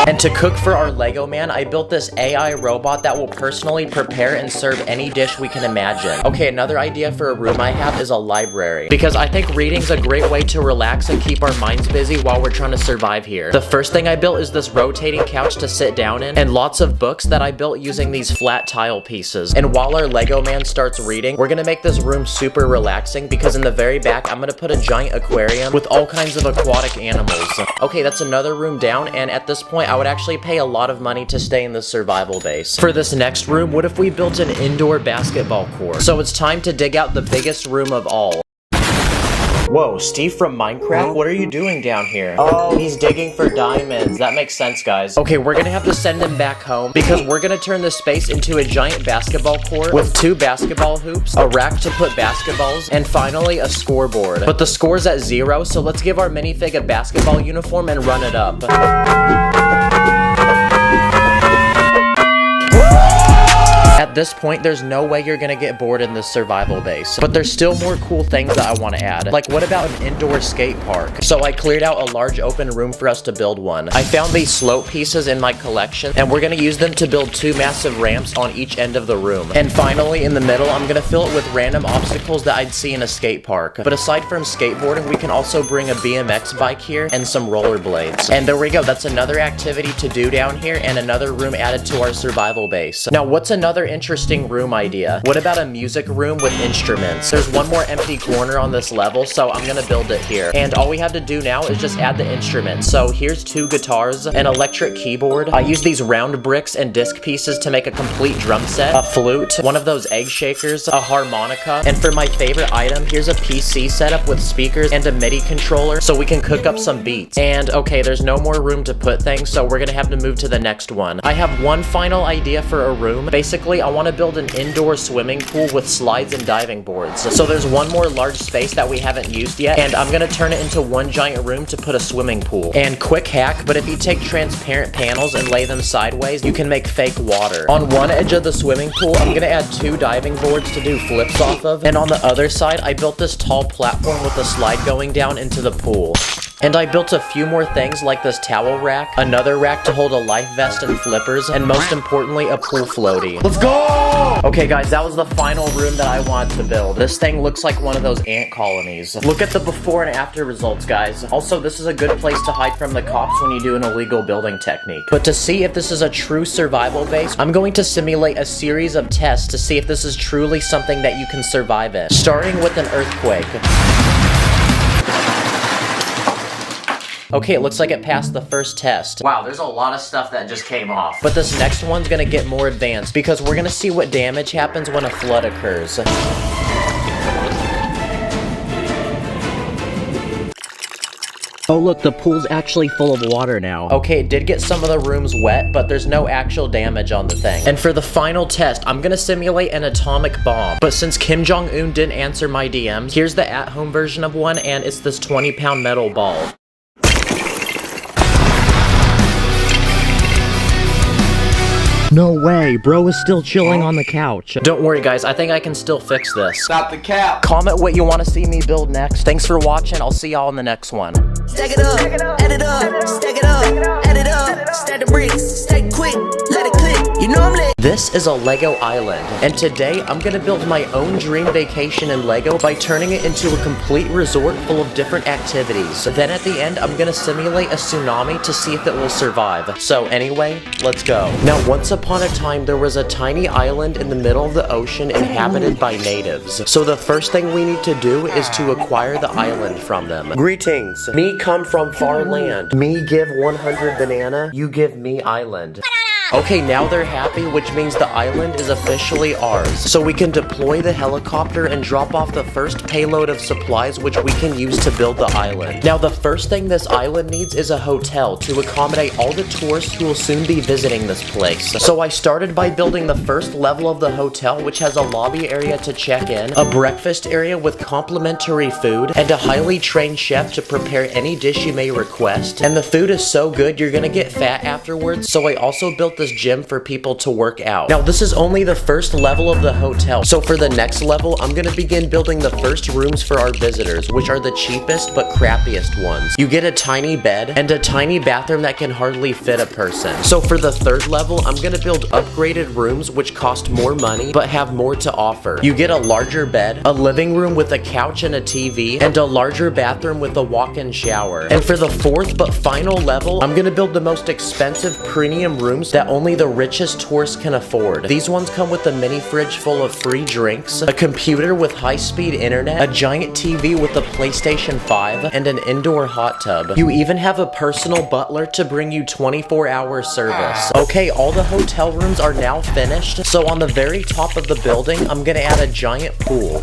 And to cook for our Lego man, I built this AI robot that will personally prepare and serve any dish we can imagine. Okay, another idea for a room I have is a library, because I think reading's a great way to relax and keep our minds busy while we're trying to survive here. The first thing I built is this rotating couch to sit down in, and lots of books that I built using these flat tile pieces. And while our Lego man starts reading, we're gonna make this room super relaxing, because in the very back, I'm gonna put a giant aquarium with all kinds of aquatic animals. Okay, that's another room down, and at this point, I would actually pay a lot of money to stay in the survival base. For this next room, what if we built an indoor basketball court? So it's time to dig out the biggest room of all. Whoa, Steve from Minecraft? What are you doing down here? Oh, he's digging for diamonds. That makes sense, guys. Okay, we're gonna have to send him back home because we're gonna turn this space into a giant basketball court with 2 basketball hoops, a rack to put basketballs, and finally a scoreboard. But the score's at 0, so let's give our minifig a basketball uniform and run it up. At At this point, there's no way you're gonna get bored in this survival base. But there's still more cool things that I want to add. Like, what about an indoor skate park? So I cleared out a large open room for us to build one. I found these slope pieces in my collection, and we're gonna use them to build 2 massive ramps on each end of the room. And finally, in the middle, I'm gonna fill it with random obstacles that I'd see in a skate park. But aside from skateboarding, we can also bring a BMX bike here and some rollerblades. And there we go, that's another activity to do down here and another room added to our survival base. Now, what's another interesting room idea? What about a music room with instruments? There's one more empty corner on this level, so I'm gonna build it here. And all we have to do now is just add the instruments. So here's 2 guitars, an electric keyboard. I use these round bricks and disc pieces to make a complete drum set, a flute, one of those egg shakers, a harmonica, and for my favorite item, here's a PC setup with speakers and a MIDI controller so we can cook up some beats. And okay, there's no more room to put things, so we're gonna have to move to the next one. I have one final idea for a room. Basically, I want to build an indoor swimming pool with slides and diving boards. So there's one more large space that we haven't used yet, and I'm gonna turn it into one giant room to put a swimming pool. And quick hack, but if you take transparent panels and lay them sideways, you can make fake water. On one edge of the swimming pool, I'm gonna add 2 diving boards to do flips off of, and on the other side, I built this tall platform with a slide going down into the pool. And I built a few more things like this towel rack, another rack to hold a life vest and flippers, and most importantly, a pool floaty. Let's go! Okay guys, that was the final room that I wanted to build. This thing looks like one of those ant colonies. Look at the before and after results, guys. Also, this is a good place to hide from the cops when you do an illegal building technique. But to see if this is a true survival base, I'm going to simulate a series of tests to see if this is truly something that you can survive in. Starting with an earthquake. Okay, it looks like it passed the first test. Wow, there's a lot of stuff that just came off. But this next one's gonna get more advanced because we're gonna see what damage happens when a flood occurs. Oh look, the pool's actually full of water now. Okay, it did get some of the rooms wet, but there's no actual damage on the thing. And for the final test, I'm gonna simulate an atomic bomb. But since Kim Jong-un didn't answer my DMs, here's the at-home version of one, and it's this 20-pound metal ball. No way, bro is still chilling on the couch. Don't worry guys, I think I can still fix this. Stop the cap. Comment what you want to see me build next. Thanks for watching, I'll see y'all in the next one. Stack it up, add it up, stack it up, add it up, stack the bricks, stack quick, let it click, you know I'm lit. This is a Lego island, and today I'm gonna build my own dream vacation in Lego by turning it into a complete resort full of different activities. Then at the end, I'm gonna simulate a tsunami to see if it will survive. So anyway, let's go. Now once upon a time, there was a tiny island in the middle of the ocean inhabited by natives. So the first thing we need to do is to acquire the island from them. Greetings, me come from far land. Me give 100 banana, you give me island. Okay, now they're happy, which means the island is officially ours. So we can deploy the helicopter and drop off the first payload of supplies which we can use to build the island. Now the first thing this island needs is a hotel to accommodate all the tourists who will soon be visiting this place. So I started by building the first level of the hotel, which has a lobby area to check in, a breakfast area with complimentary food, and a highly trained chef to prepare any dish you may request. And the food is so good you're gonna get fat afterwards, so I also built this gym for people to work out. Now this is only the first level of the hotel, so for the next level I'm gonna begin building the first rooms for our visitors, which are the cheapest but crappiest ones. You get a tiny bed and a tiny bathroom that can hardly fit a person. So for the third level I'm gonna build upgraded rooms which cost more money but have more to offer. You get a larger bed, a living room with a couch and a TV, and a larger bathroom with a walk-in shower. And for the fourth but final level I'm gonna build the most expensive premium rooms that only the richest tourists can afford. These ones come with a mini fridge full of free drinks, a computer with high-speed internet, a giant TV with a PlayStation 5, and an indoor hot tub. You even have a personal butler to bring you 24-hour service. Okay, all the hotel rooms are now finished, so on the very top of the building, I'm gonna add a giant pool.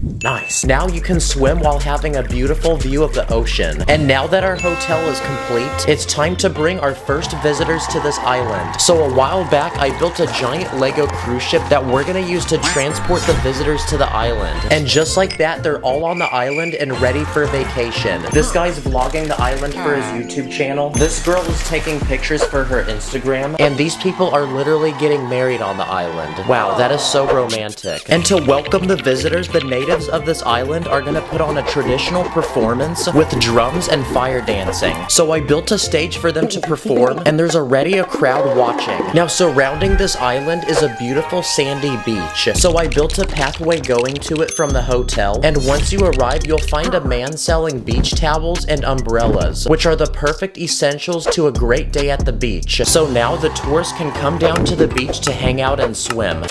Nice. Now you can swim while having a beautiful view of the ocean. And now that our hotel is complete, it's time to bring our first visitors to this island. So a while back, I built a giant Lego cruise ship that we're gonna use to transport the visitors to the island. And just like that, they're all on the island and ready for vacation. This guy's vlogging the island for his YouTube channel. This girl is taking pictures for her Instagram. And these people are literally getting married on the island. Wow, that is so romantic. And to welcome the visitors, the natives of this island are gonna put on a traditional performance with drums and fire dancing. So I built a stage for them to perform, and there's already a crowd watching. Now surrounding this island is a beautiful sandy beach. So I built a pathway going to it from the hotel, and once you arrive, you'll find a man selling beach towels and umbrellas, which are the perfect essentials to a great day at the beach. So now the tourists can come down to the beach to hang out and swim.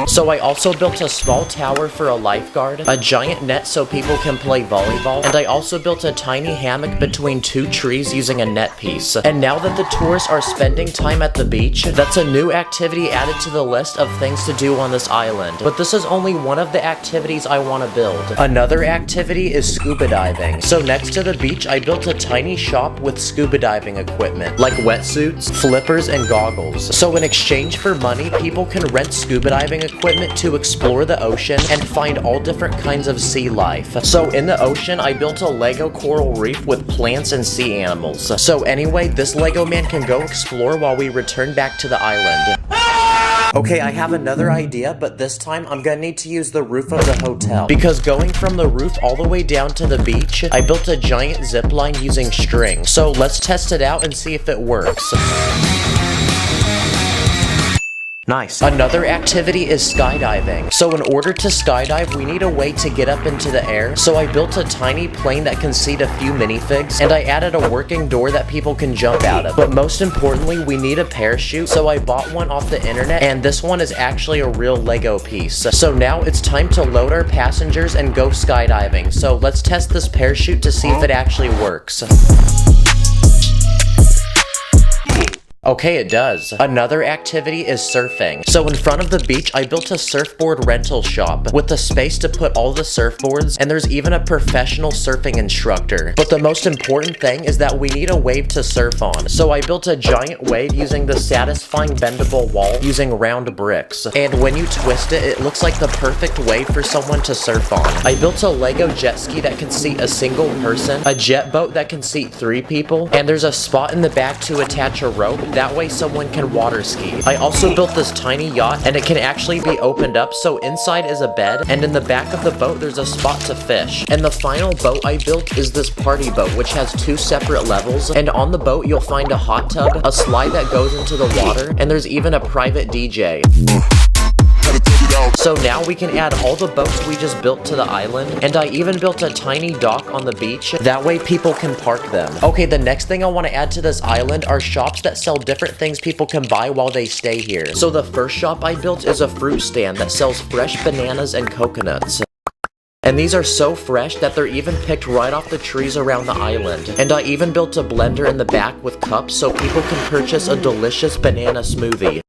So I also built a small tower for a lifeguard, a giant net so people can play volleyball, and I also built a tiny hammock between two trees using a net piece. And now that the tourists are spending time at the beach, that's a new activity added to the list of things to do on this island. But this is only one of the activities I want to build. Another activity is scuba diving. So next to the beach, I built a tiny shop with scuba diving equipment, like wetsuits, flippers, and goggles. So in exchange for money, people can rent scuba diving equipment to explore the ocean and find all different kinds of sea life. So in the ocean, I built a Lego coral reef with plants and sea animals. So anyway, this Lego man can go explore while we return back to the island. Okay, I have another idea, but this time I'm gonna need to use the roof of the hotel. Because going from the roof all the way down to the beach, I built a giant zip line using string. So let's test it out and see if it works. Nice. Another activity is skydiving. So in order to skydive, we need a way to get up into the air. So I built a tiny plane that can seat a few minifigs, and I added a working door that people can jump out of. But most importantly, we need a parachute. So I bought one off the internet, and this one is actually a real Lego piece. So now it's time to load our passengers and go skydiving. So let's test this parachute to see if it actually works. Okay, it does. Another activity is surfing. So in front of the beach, I built a surfboard rental shop with a space to put all the surfboards, and there's even a professional surfing instructor. But the most important thing is that we need a wave to surf on. So I built a giant wave using the satisfying bendable wall using round bricks. And when you twist it, it looks like the perfect wave for someone to surf on. I built a Lego jet ski that can seat a single person, a jet boat that can seat 3 people, and there's a spot in the back to attach a rope. That way someone can water ski. I also built this tiny yacht, and it can actually be opened up, so inside is a bed, and in the back of the boat there's a spot to fish. And the final boat I built is this party boat, which has 2 separate levels, and on the boat you'll find a hot tub, a slide that goes into the water, and there's even a private DJ. So now we can add all the boats we just built to the island, and I even built a tiny dock on the beach, that way people can park them. Okay, the next thing I want to add to this island are shops that sell different things people can buy while they stay here. So the first shop I built is a fruit stand that sells fresh bananas and coconuts. And these are so fresh that they're even picked right off the trees around the island. And I even built a blender in the back with cups so people can purchase a delicious banana smoothie.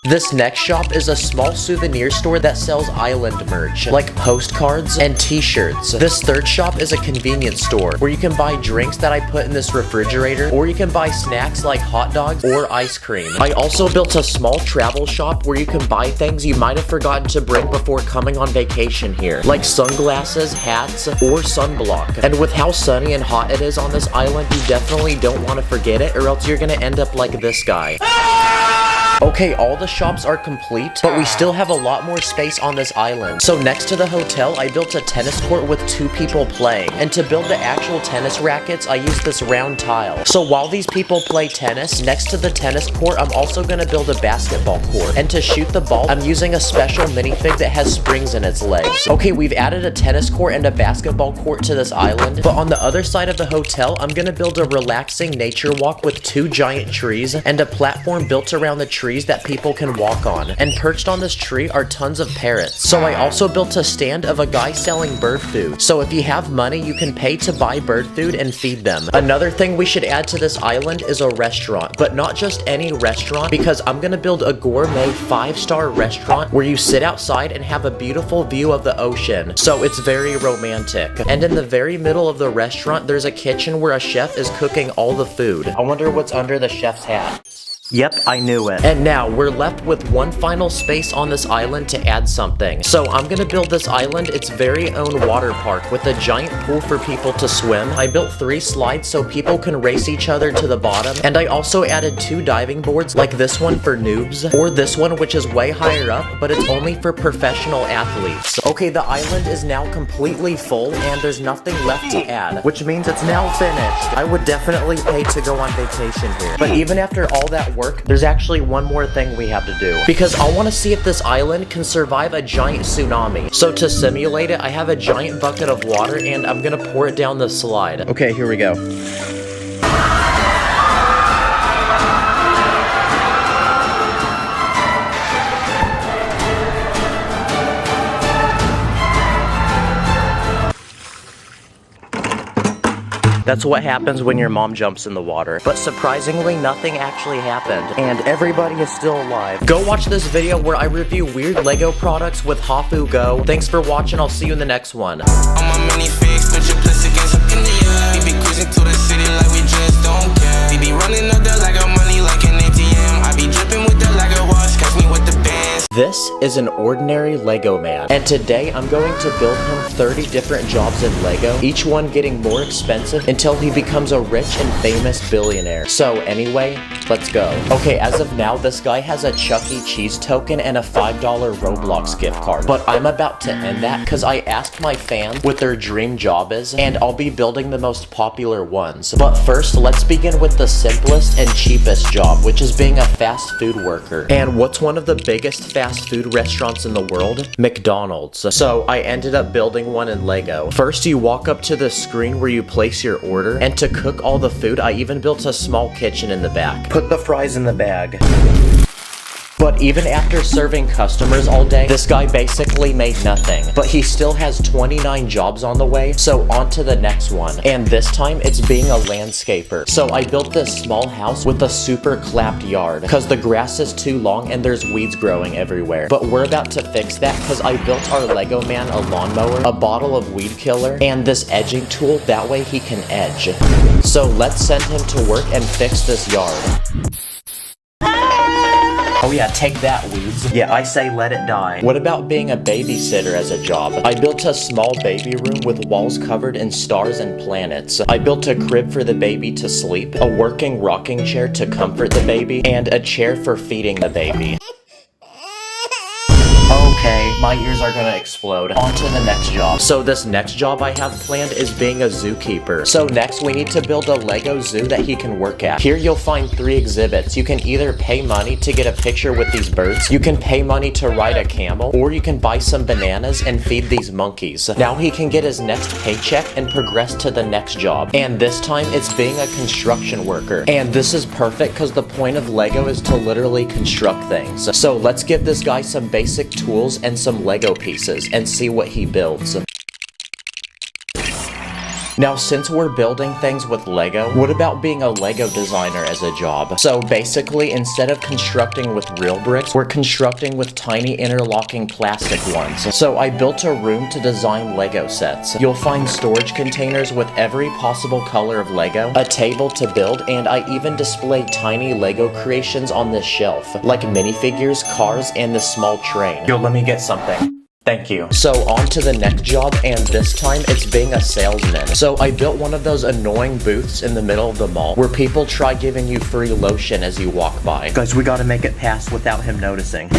This next shop is a small souvenir store that sells island merch, like postcards and t-shirts. This third shop is a convenience store, where you can buy drinks that I put in this refrigerator, or you can buy snacks like hot dogs or ice cream. I also built a small travel shop where you can buy things you might have forgotten to bring before coming on vacation here, like sunglasses, hats, or sunblock. And with how sunny and hot it is on this island, you definitely don't want to forget it, or else you're gonna end up like this guy. Okay, all the shops are complete, but we still have a lot more space on this island. So next to the hotel, I built a tennis court with 2 people playing. And to build the actual tennis rackets, I used this round tile. So while these people play tennis, next to the tennis court, I'm also gonna build a basketball court. And to shoot the ball, I'm using a special minifig that has springs in its legs. Okay, we've added a tennis court and a basketball court to this island, but on the other side of the hotel, I'm gonna build a relaxing nature walk with 2 giant trees and a platform built around the tree trees that people can walk on. And perched on this tree are tons of parrots. So I also built a stand of a guy selling bird food. So if you have money, you can pay to buy bird food and feed them. Another thing we should add to this island is a restaurant, but not just any restaurant, because I'm gonna build a gourmet 5-star restaurant where you sit outside and have a beautiful view of the ocean. So it's very romantic. And in the very middle of the restaurant, there's a kitchen where a chef is cooking all the food. I wonder what's under the chef's hat. Yep, I knew it. And now we're left with one final space on this island to add something. So I'm gonna build this island its very own water park with a giant pool for people to swim. I built 3 slides so people can race each other to the bottom. And I also added 2 diving boards like this one for noobs, or this one which is way higher up, but it's only for professional athletes. Okay, the island is now completely full and there's nothing left to add, which means it's now finished. I would definitely pay to go on vacation here. But even after all that work, there's actually one more thing we have to do, because I want to see if this island can survive a giant tsunami. So to simulate it, I have a giant bucket of water and I'm gonna pour it down the slide. Okay, here we go. That's what happens when your mom jumps in the water. But surprisingly, nothing actually happened, and everybody is still alive. Go watch this video where I review weird Lego products with Hafu Go. Thanks for watching, I'll see you in the next one. On my mini fix, put your bliss against up in the air. We be cruising to the city like we just don't care. We be running up the Lego money like an ATM. I be dripping with the Lego watch, catch me with the bands. This is an ordinary Lego man, and today I'm going to build him 30 different jobs in Lego, each one getting more expensive until he becomes a rich and famous billionaire. So anyway, let's go. Okay, as of now, this guy has a Chuck E. Cheese token and a $5 Roblox gift card, but I'm about to end that because I asked my fans what their dream job is, and I'll be building the most popular ones. But first, let's begin with the simplest and cheapest job, which is being a fast food worker. And what's one of the biggest fast food restaurants in the world? McDonald's. So I ended up building one in Lego. First, you walk up to the screen where you place your order, and to cook all the food, I even built a small kitchen in the back. Put the fries in the bag. But even after serving customers all day, this guy basically made nothing. But he still has 29 jobs on the way, so on to the next one. And this time, it's being a landscaper. So I built this small house with a super clapped yard, because the grass is too long and there's weeds growing everywhere. But we're about to fix that, because I built our Lego man a lawnmower, a bottle of weed killer, and this edging tool, that way he can edge. So let's send him to work and fix this yard. Oh yeah, take that, weeds. Yeah, I say let it die. What about being a babysitter as a job? I built a small baby room with walls covered in stars and planets. I built a crib for the baby to sleep, a working rocking chair to comfort the baby, and a chair for feeding the baby. Okay, my ears are gonna explode. On to the next job. So this next job I have planned is being a zookeeper. So next we need to build a Lego zoo that he can work at. Here you'll find 3 exhibits. You can either pay money to get a picture with these birds, you can pay money to ride a camel, or you can buy some bananas and feed these monkeys. Now he can get his next paycheck and progress to the next job. And this time it's being a construction worker. And this is perfect because the point of Lego is to literally construct things. So let's give this guy some basic tools and some Lego pieces and see what he builds. Now, since we're building things with Lego, what about being a Lego designer as a job? So basically, instead of constructing with real bricks, we're constructing with tiny interlocking plastic ones. So I built a room to design Lego sets. You'll find storage containers with every possible color of Lego, a table to build, and I even displayed tiny Lego creations on this shelf, like minifigures, cars, and this small train. Yo, let me get something. Thank you. So on to the next job, and this time it's being a salesman. So I built one of those annoying booths in the middle of the mall where people try giving you free lotion as you walk by. Guys, we gotta make it past without him noticing.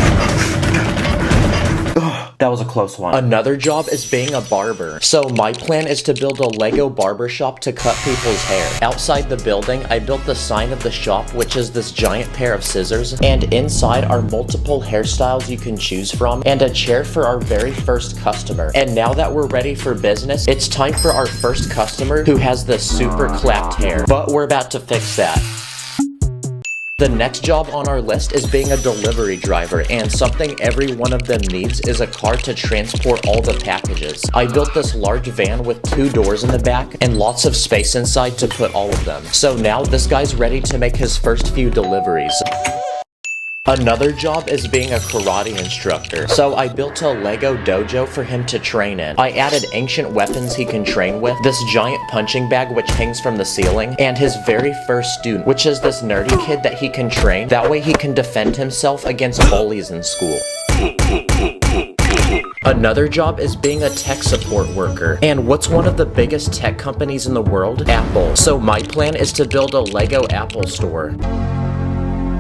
That was a close one. Another job is being a barber. So my plan is to build a Lego barber shop to cut people's hair. Outside the building, I built the sign of the shop, which is this giant pair of scissors, and inside are multiple hairstyles you can choose from, and a chair for our very first customer. And now that we're ready for business, it's time for our first customer who has the super clapped hair. But we're about to fix that. The next job on our list is being a delivery driver, and something every one of them needs is a car to transport all the packages. I built this large van with 2 doors in the back and lots of space inside to put all of them. So now this guy's ready to make his first few deliveries. Another job is being a karate instructor, so I built a Lego dojo for him to train in. I added ancient weapons he can train with, this giant punching bag which hangs from the ceiling, and his very first student, which is this nerdy kid that he can train. That way he can defend himself against bullies in school. Another job is being a tech support worker. And what's one of the biggest tech companies in the world? Apple. So my plan is to build a Lego Apple store.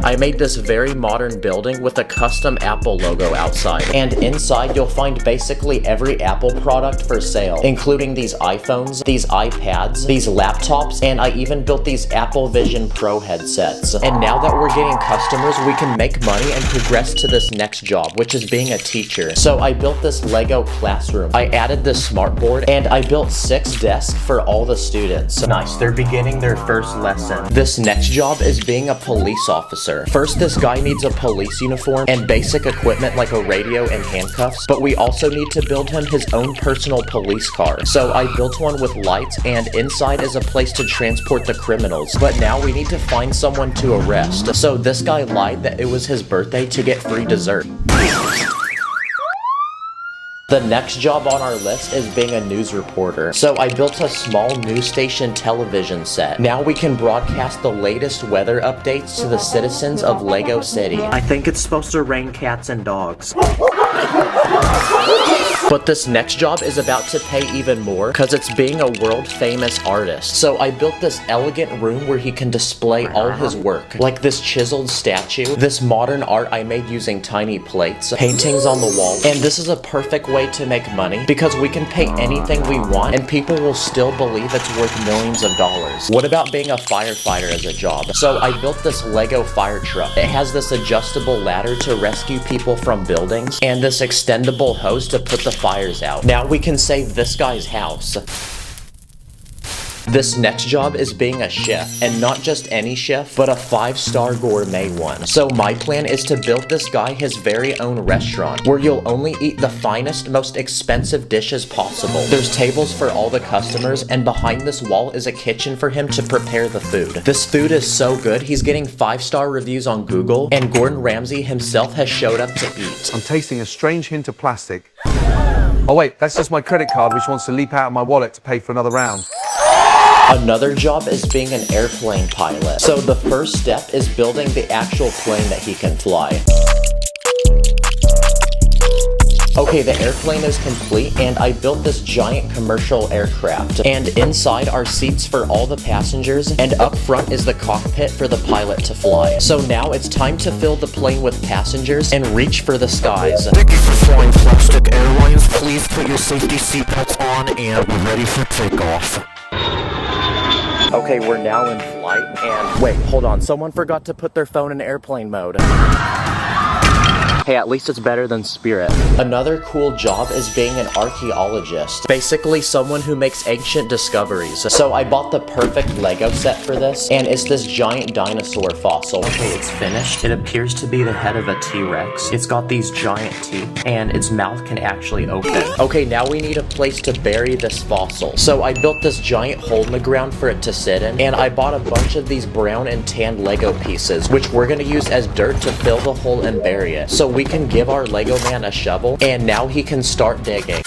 I made this very modern building with a custom Apple logo outside, and inside you'll find basically every Apple product for sale, including these iPhones, these iPads, these laptops, and I even built these Apple Vision Pro headsets. And now that we're getting customers, we can make money and progress to this next job, which is being a teacher. So I built this Lego classroom. I added this smartboard, and I built 6 desks for all the students. Nice, they're beginning their first lesson. This next job is being a police officer. First, this guy needs a police uniform and basic equipment like a radio and handcuffs, but we also need to build him his own personal police car. So I built one with lights, and inside is a place to transport the criminals. But now we need to find someone to arrest. So this guy lied that it was his birthday to get free dessert. The next job on our list is being a news reporter. So I built a small news station television set. Now we can broadcast the latest weather updates to the citizens of Lego City. I think it's supposed to rain cats and dogs. But this next job is about to pay even more because it's being a world famous artist. So I built this elegant room where he can display all his work, like this chiseled statue, this modern art I made using tiny plates, paintings on the wall, and this is a perfect way to make money because we can pay anything we want and people will still believe it's worth millions of dollars. What about being a firefighter as a job? So I built this Lego fire truck. It has this adjustable ladder to rescue people from buildings and this extendable hose to put the fires out. Now we can save this guy's house. This next job is being a chef, and not just any chef, but a 5-star gourmet one. So my plan is to build this guy his very own restaurant, where you'll only eat the finest, most expensive dishes possible. There's tables for all the customers, and behind this wall is a kitchen for him to prepare the food. This food is so good, he's getting 5-star reviews on Google, and Gordon Ramsay himself has showed up to eat. I'm tasting a strange hint of plastic. Oh wait, that's just my credit card which wants to leap out of my wallet to pay for another round. Another job is being an airplane pilot. So the first step is building the actual plane that he can fly. Okay, the airplane is complete, and I built this giant commercial aircraft. And inside are seats for all the passengers, and up front is the cockpit for the pilot to fly. So now it's time to fill the plane with passengers and reach for the skies. Thank you for flying Plastic Airlines. Please put your safety seatbelts on, and we're ready for takeoff. Okay, we're now in flight, and wait, hold on, someone forgot to put their phone in airplane mode. Hey, at least it's better than Spirit. Another cool job is being an archaeologist. Basically, someone who makes ancient discoveries. So I bought the perfect Lego set for this, and it's this giant dinosaur fossil. Okay, it's finished. It appears to be the head of a T-Rex. It's got these giant teeth, and its mouth can actually open. Okay, now we need a place to bury this fossil. So I built this giant hole in the ground for it to sit in, and I bought a bunch of these brown and tan Lego pieces, which we're gonna use as dirt to fill the hole and bury it. So we can give our Lego man a shovel, and now he can start digging.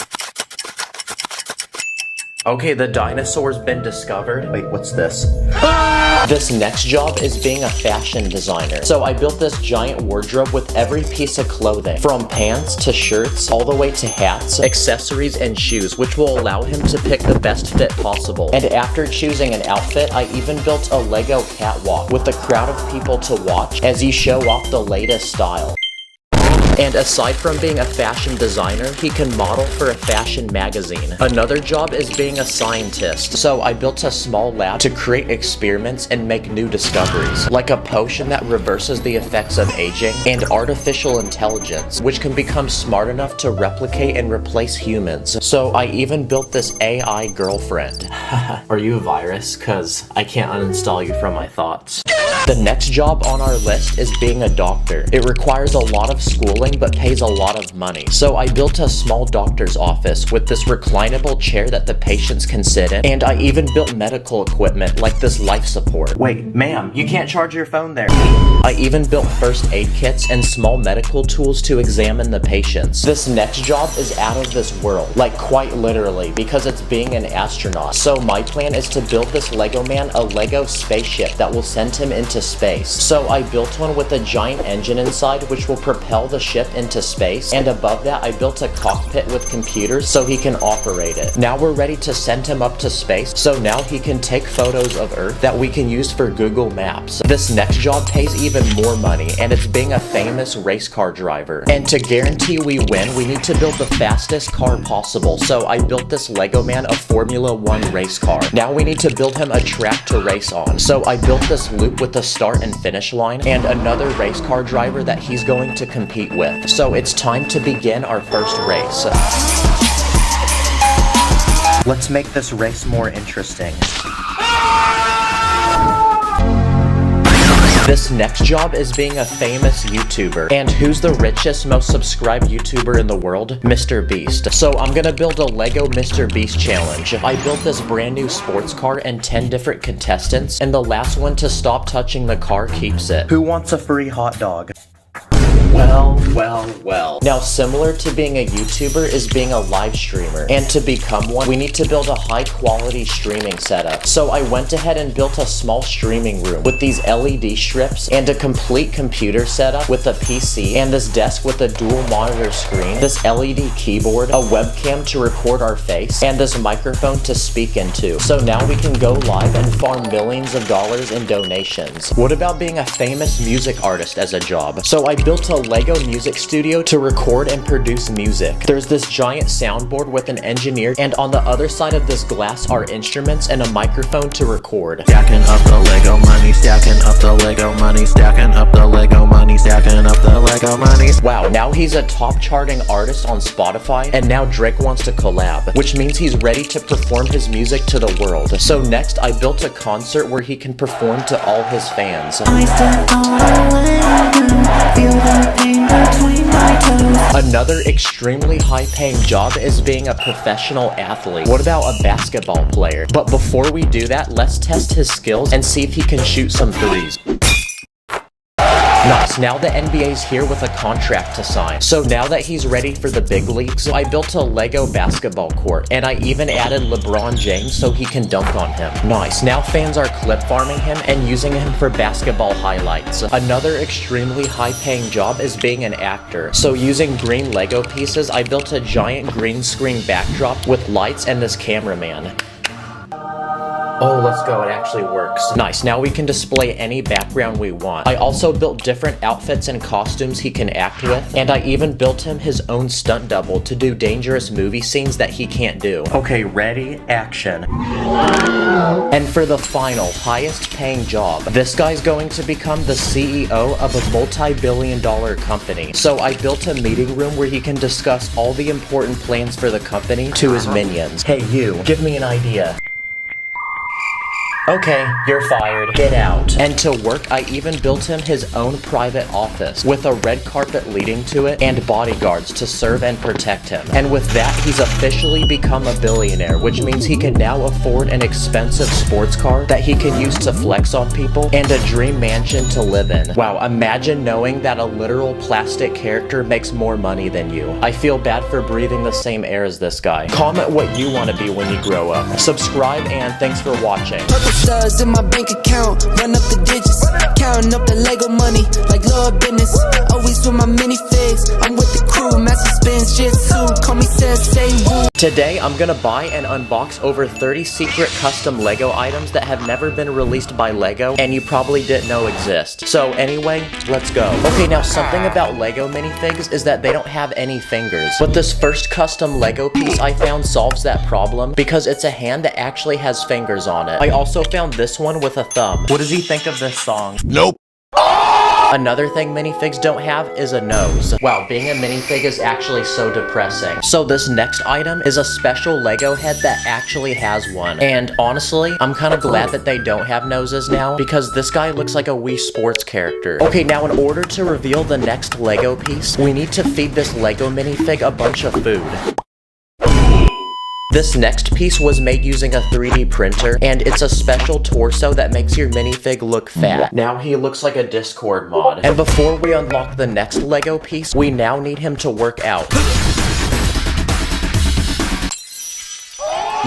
Okay, the dinosaur's been discovered. Wait, what's this? This next job is being a fashion designer. So I built this giant wardrobe with every piece of clothing, from pants to shirts, all the way to hats, accessories, and shoes, which will allow him to pick the best fit possible. And after choosing an outfit, I even built a Lego catwalk with a crowd of people to watch as he show off the latest style. And aside from being a fashion designer, he can model for a fashion magazine. Another job is being a scientist. So I built a small lab to create experiments and make new discoveries, like a potion that reverses the effects of aging, and artificial intelligence, which can become smart enough to replicate and replace humans. So I even built this AI girlfriend. Are you a virus? 'Cause I can't uninstall you from my thoughts. The next job on our list is being a doctor. It requires a lot of schooling but pays a lot of money. So I built a small doctor's office with this reclinable chair that the patients can sit in, and I even built medical equipment like this life support. Wait, ma'am, you can't charge your phone there. I even built first aid kits and small medical tools to examine the patients. This next job is out of this world, like quite literally, because it's being an astronaut. So my plan is to build this Lego man a Lego spaceship that will send him into space. So I built one with a giant engine inside which will propel the ship into space, and above that I built a cockpit with computers so he can operate it. Now we're ready to send him up to space, so now he can take photos of Earth that we can use for Google Maps. This next job pays even more money, and it's being a famous race car driver. And to guarantee we win, we need to build the fastest car possible, so I built this Lego man a Formula 1 race car. Now we need to build him a track to race on, so I built this loop with a start and finish line, and another race car driver that he's going to compete with. So it's time to begin our first race. Let's make this race more interesting. This next job is being a famous YouTuber. And who's the richest, most subscribed YouTuber in the world? Mr. Beast. So I'm gonna build a Lego Mr. Beast challenge. I built this brand new sports car and 10 different contestants, and the last one to stop touching the car keeps it. Who wants a free hot dog? Well. Now, similar to being a YouTuber is being a live streamer. And to become one, we need to build a high quality streaming setup. So I went ahead and built a small streaming room with these LED strips and a complete computer setup with a PC and this desk with a dual monitor screen, this LED keyboard, a webcam to record our face, and this microphone to speak into. So now we can go live and farm millions of dollars in donations. What about being a famous music artist as a job? So I built a Lego music studio to record and produce music. There's this giant soundboard with an engineer, and on the other side of this glass are instruments and a microphone to record. Stacking up the Lego money, stacking up the Lego money, stacking up the Lego money, stacking up the Lego money. Wow, now he's a top charting artist on Spotify, and now Drake wants to collab, which means he's ready to perform his music to the world. So next, I built a concert where he can perform to all his fans. Another extremely high-paying job is being a professional athlete. What about a basketball player? But before we do that, let's test his skills and see if he can shoot some threes. Nice, now the NBA's here with a contract to sign. So now that he's ready for the big leagues, I built a Lego basketball court, and I even added LeBron James so he can dunk on him. Nice, now fans are clip farming him and using him for basketball highlights. Another extremely high-paying job is being an actor. So using green Lego pieces, I built a giant green screen backdrop with lights and this cameraman. Oh, let's go, it actually works. Nice, now we can display any background we want. I also built different outfits and costumes he can act with, and I even built him his own stunt double to do dangerous movie scenes that he can't do. Okay, ready, action. And for the final, highest paying job, this guy's going to become the CEO of a multi-billion-dollar company. So I built a meeting room where he can discuss all the important plans for the company to his minions. Hey you, give me an idea. Okay, you're fired. Get out. And to work, I even built him his own private office with a red carpet leading to it and bodyguards to serve and protect him. And with that, he's officially become a billionaire, which means he can now afford an expensive sports car that he can use to flex on people and a dream mansion to live in. Wow, imagine knowing that a literal plastic character makes more money than you. I feel bad for breathing the same air as this guy. Comment what you want to be when you grow up. Subscribe, and thanks for watching. Studs in my bank account, run up the digits, counting up the Lego money like Lord business. Always with my minifigs, I'm with the crew, master spins, jitsu, call me say woo. Today, I'm gonna buy and unbox over 30 secret custom Lego items that have never been released by Lego and you probably didn't know exist. So anyway, let's go. Okay, now something about Lego minifigs is that they don't have any fingers. But this first custom Lego piece I found solves that problem because it's a hand that actually has fingers on it. I also found this one with a thumb. What does he think of this song? Nope. Another thing minifigs don't have is a nose. Wow, being a minifig is actually so depressing. So this next item is a special Lego head that actually has one. And honestly, I'm kind of glad that they don't have noses now, because this guy looks like a Wii Sports character. Okay, now in order to reveal the next Lego piece, we need to feed this Lego minifig a bunch of food. This next piece was made using a 3D printer, and it's a special torso that makes your minifig look fat. Now he looks like a Discord mod. And before we unlock the next Lego piece, we now need him to work out.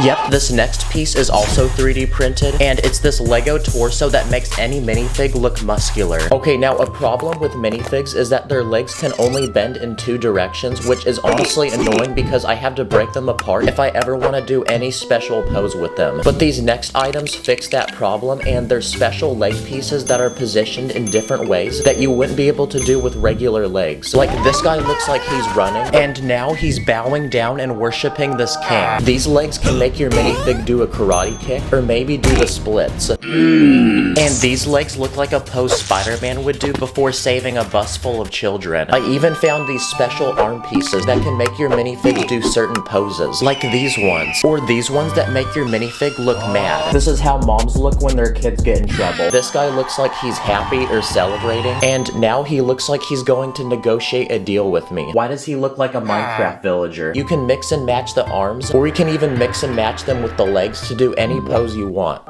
Yep, this next piece is also 3D printed, and it's this Lego torso that makes any minifig look muscular. Okay, now a problem with minifigs is that their legs can only bend in 2 directions, which is honestly annoying because I have to break them apart if I ever want to do any special pose with them. But these next items fix that problem, and they're special leg pieces that are positioned in different ways that you wouldn't be able to do with regular legs. Like this guy looks like he's running, and now he's bowing down and worshipping this king. These legs can make your minifig do a karate kick, or maybe do the splits. And these legs look like a pose Spider-Man would do before saving a bus full of children. I even found these special arm pieces that can make your minifigs do certain poses, like these ones, or these ones that make your minifig look mad. This is how moms look when their kids get in trouble. This guy looks like he's happy or celebrating, and now he looks like he's going to negotiate a deal with me. Why does he look like a Minecraft villager? You can mix and match the arms, or you can even mix and match them with the legs to do any pose you want.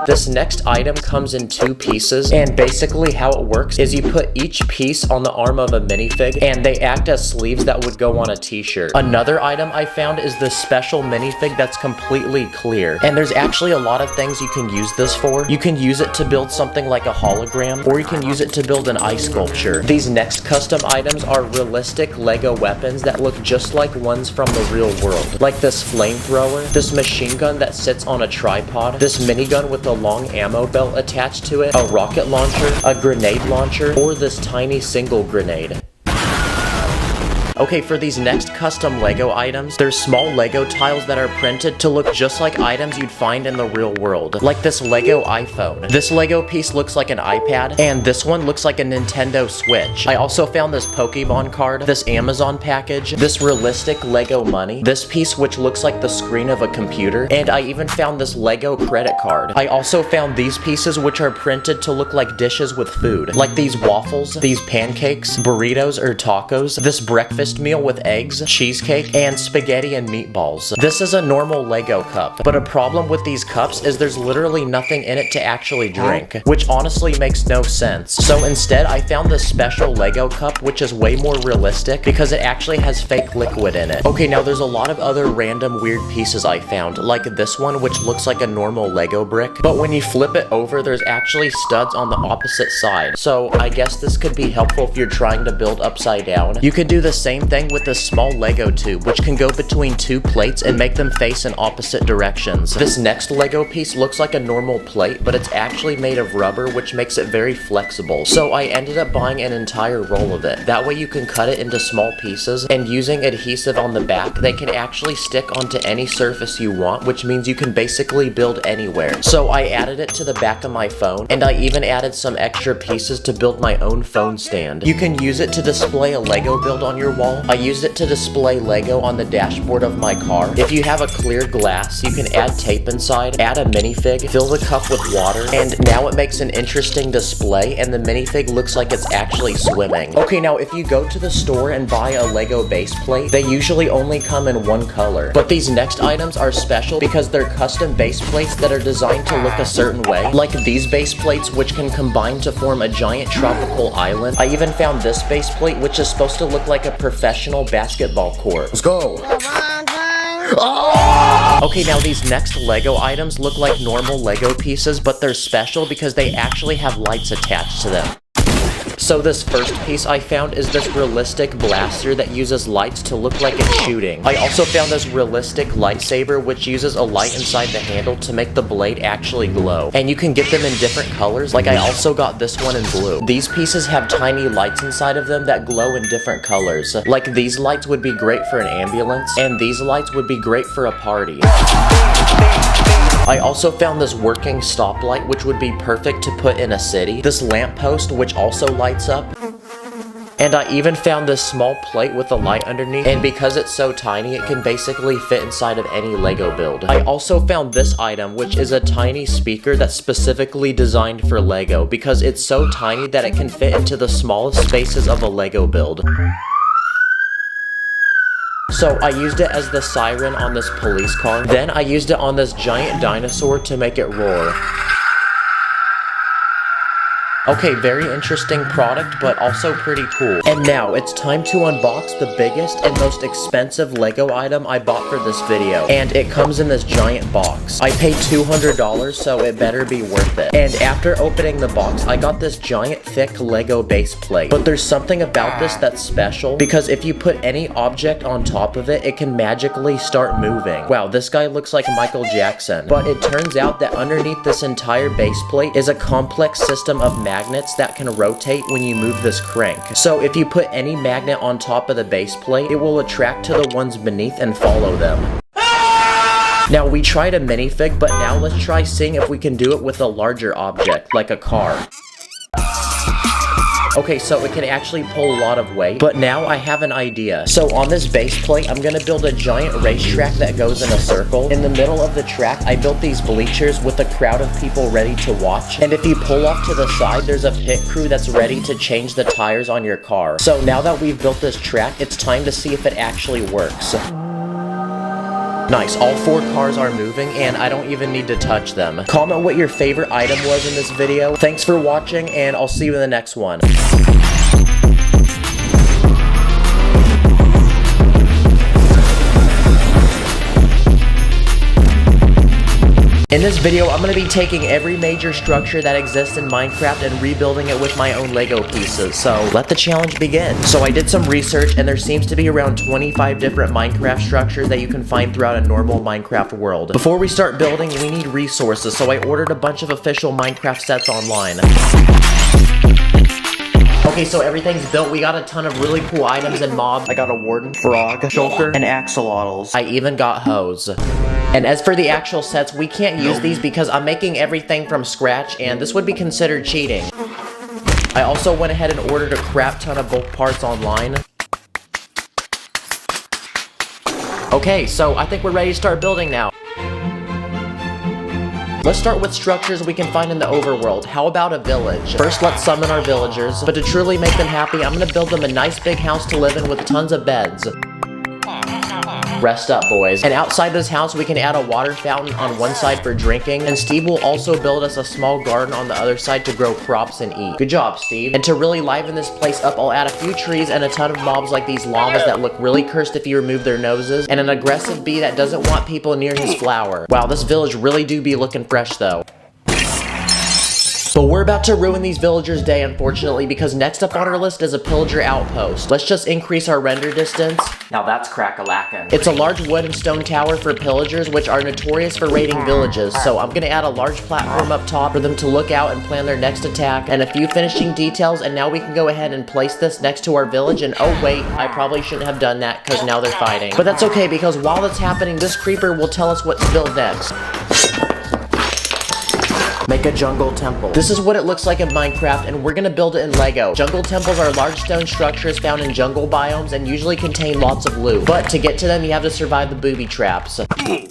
This next item comes in 2 pieces, and basically how it works is you put each piece on the arm of a minifig, and they act as sleeves that would go on a t-shirt. Another item I found is this special minifig that's completely clear, and there's actually a lot of things you can use this for. You can use it to build something like a hologram, or you can use it to build an ice sculpture. These next custom items are realistic Lego weapons that look just like ones from the real world, like this flamethrower, this machine gun that sits on a tripod, this minigun with a long ammo belt attached to it, a rocket launcher, a grenade launcher, or this tiny single grenade. Okay, for these next custom Lego items, there's small Lego tiles that are printed to look just like items you'd find in the real world, like this Lego iPhone. This Lego piece looks like an iPad, and this one looks like a Nintendo Switch. I also found this Pokemon card, this Amazon package, this realistic Lego money, this piece which looks like the screen of a computer, and I even found this Lego credit card. I also found these pieces which are printed to look like dishes with food, like these waffles, these pancakes, burritos or tacos, this breakfast meal with eggs, cheesecake, and spaghetti and meatballs. This is a normal Lego cup, but a problem with these cups is there's literally nothing in it to actually drink, which honestly makes no sense. So instead, I found this special Lego cup, which is way more realistic because it actually has fake liquid in it. Okay, now there's a lot of other random weird pieces I found, like this one, which looks like a normal Lego brick, but when you flip it over, there's actually studs on the opposite side. So I guess this could be helpful if you're trying to build upside down. You could do the same thing with this small Lego tube, which can go between 2 plates and make them face in opposite directions. This next Lego piece looks like a normal plate, but it's actually made of rubber, which makes it very flexible. So I ended up buying an entire roll of it. That way you can cut it into small pieces, and using adhesive on the back, they can actually stick onto any surface you want, which means you can basically build anywhere. So I added it to the back of my phone, and I even added some extra pieces to build my own phone stand. You can use it to display a Lego build on your wall. I used it to display Lego on the dashboard of my car. If you have a clear glass, you can add tape inside, add a minifig, fill the cup with water, and now it makes an interesting display, and the minifig looks like it's actually swimming. Okay, now if you go to the store and buy a Lego base plate, they usually only come in one color. But these next items are special because they're custom base plates that are designed to look a certain way, like these base plates which can combine to form a giant tropical island. I even found this base plate which is supposed to look like a professional basketball court. Let's go! Oh! Okay, now these next Lego items look like normal Lego pieces, but they're special because they actually have lights attached to them. So this first piece I found is this realistic blaster that uses lights to look like it's shooting. I also found this realistic lightsaber which uses a light inside the handle to make the blade actually glow. And you can get them in different colors, like I also got this one in blue. These pieces have tiny lights inside of them that glow in different colors. Like these lights would be great for an ambulance, and these lights would be great for a party. I also found this working stoplight, which would be perfect to put in a city. This lamppost, which also lights up. And I even found this small plate with a light underneath, and because it's so tiny, it can basically fit inside of any Lego build. I also found this item, which is a tiny speaker that's specifically designed for Lego, because it's so tiny that it can fit into the smallest spaces of a Lego build. So I used it as the siren on this police car. Then I used it on this giant dinosaur to make it roar. Okay, very interesting product, but also pretty cool. And now, it's time to unbox the biggest and most expensive Lego item I bought for this video. And it comes in this giant box. I paid $200, so it better be worth it. And after opening the box, I got this giant thick Lego base plate. But there's something about this that's special, because if you put any object on top of it, it can magically start moving. Wow, this guy looks like Michael Jackson. But it turns out that underneath this entire base plate is a complex system of magnets that can rotate when you move this crank. So if you put any magnet on top of the base plate, it will attract to the ones beneath and follow them. Now we tried a minifig, but now let's try seeing if we can do it with a larger object, like a car. Okay, so it can actually pull a lot of weight, but now I have an idea. So on this base plate, I'm gonna build a giant racetrack that goes in a circle. In the middle of the track, I built these bleachers with a crowd of people ready to watch. And if you pull off to the side, there's a pit crew that's ready to change the tires on your car. So now that we've built this track, it's time to see if it actually works. Nice, all 4 cars are moving and I don't even need to touch them. Comment what your favorite item was in this video. Thanks for watching and I'll see you in the next one. In this video, I'm going to be taking every major structure that exists in Minecraft and rebuilding it with my own Lego pieces, so let the challenge begin. So I did some research and there seems to be around 25 different Minecraft structures that you can find throughout a normal Minecraft world. Before we start building, we need resources, so I ordered a bunch of official Minecraft sets online. Okay, so everything's built. We got a ton of really cool items and mobs. I got a warden, frog, shulker, and axolotls. I even got hose. And as for the actual sets, we can't use these because I'm making everything from scratch, and this would be considered cheating. I also went ahead and ordered a crap ton of bulk parts online. Okay, so I think we're ready to start building now. Let's start with structures we can find in the overworld. How about a village? First, let's summon our villagers, but to truly make them happy, I'm gonna build them a nice big house to live in with tons of beds. Rest up, boys. And outside this house, we can add a water fountain on one side for drinking, and Steve will also build us a small garden on the other side to grow crops and eat. Good job, Steve. And to really liven this place up, I'll add a few trees and a ton of mobs like these llamas that look really cursed if you remove their noses, and an aggressive bee that doesn't want people near his flower. Wow, this village really do be looking fresh, though. But we're about to ruin these villagers' day, unfortunately, because next up on our list is a pillager outpost. Let's just increase our render distance. Now that's crack-a-lackin'. It's a large wood and stone tower for pillagers, which are notorious for raiding villages, so I'm gonna add a large platform up top for them to look out and plan their next attack, and a few finishing details, and now we can go ahead and place this next to our village, and oh wait, I probably shouldn't have done that, because now they're fighting. But that's okay, because while that's happening, this creeper will tell us what to build next. Make a jungle temple. This is what it looks like in Minecraft, and we're gonna build it in Lego. Jungle temples are large stone structures found in jungle biomes and usually contain lots of loot. But to get to them, you have to survive the booby traps.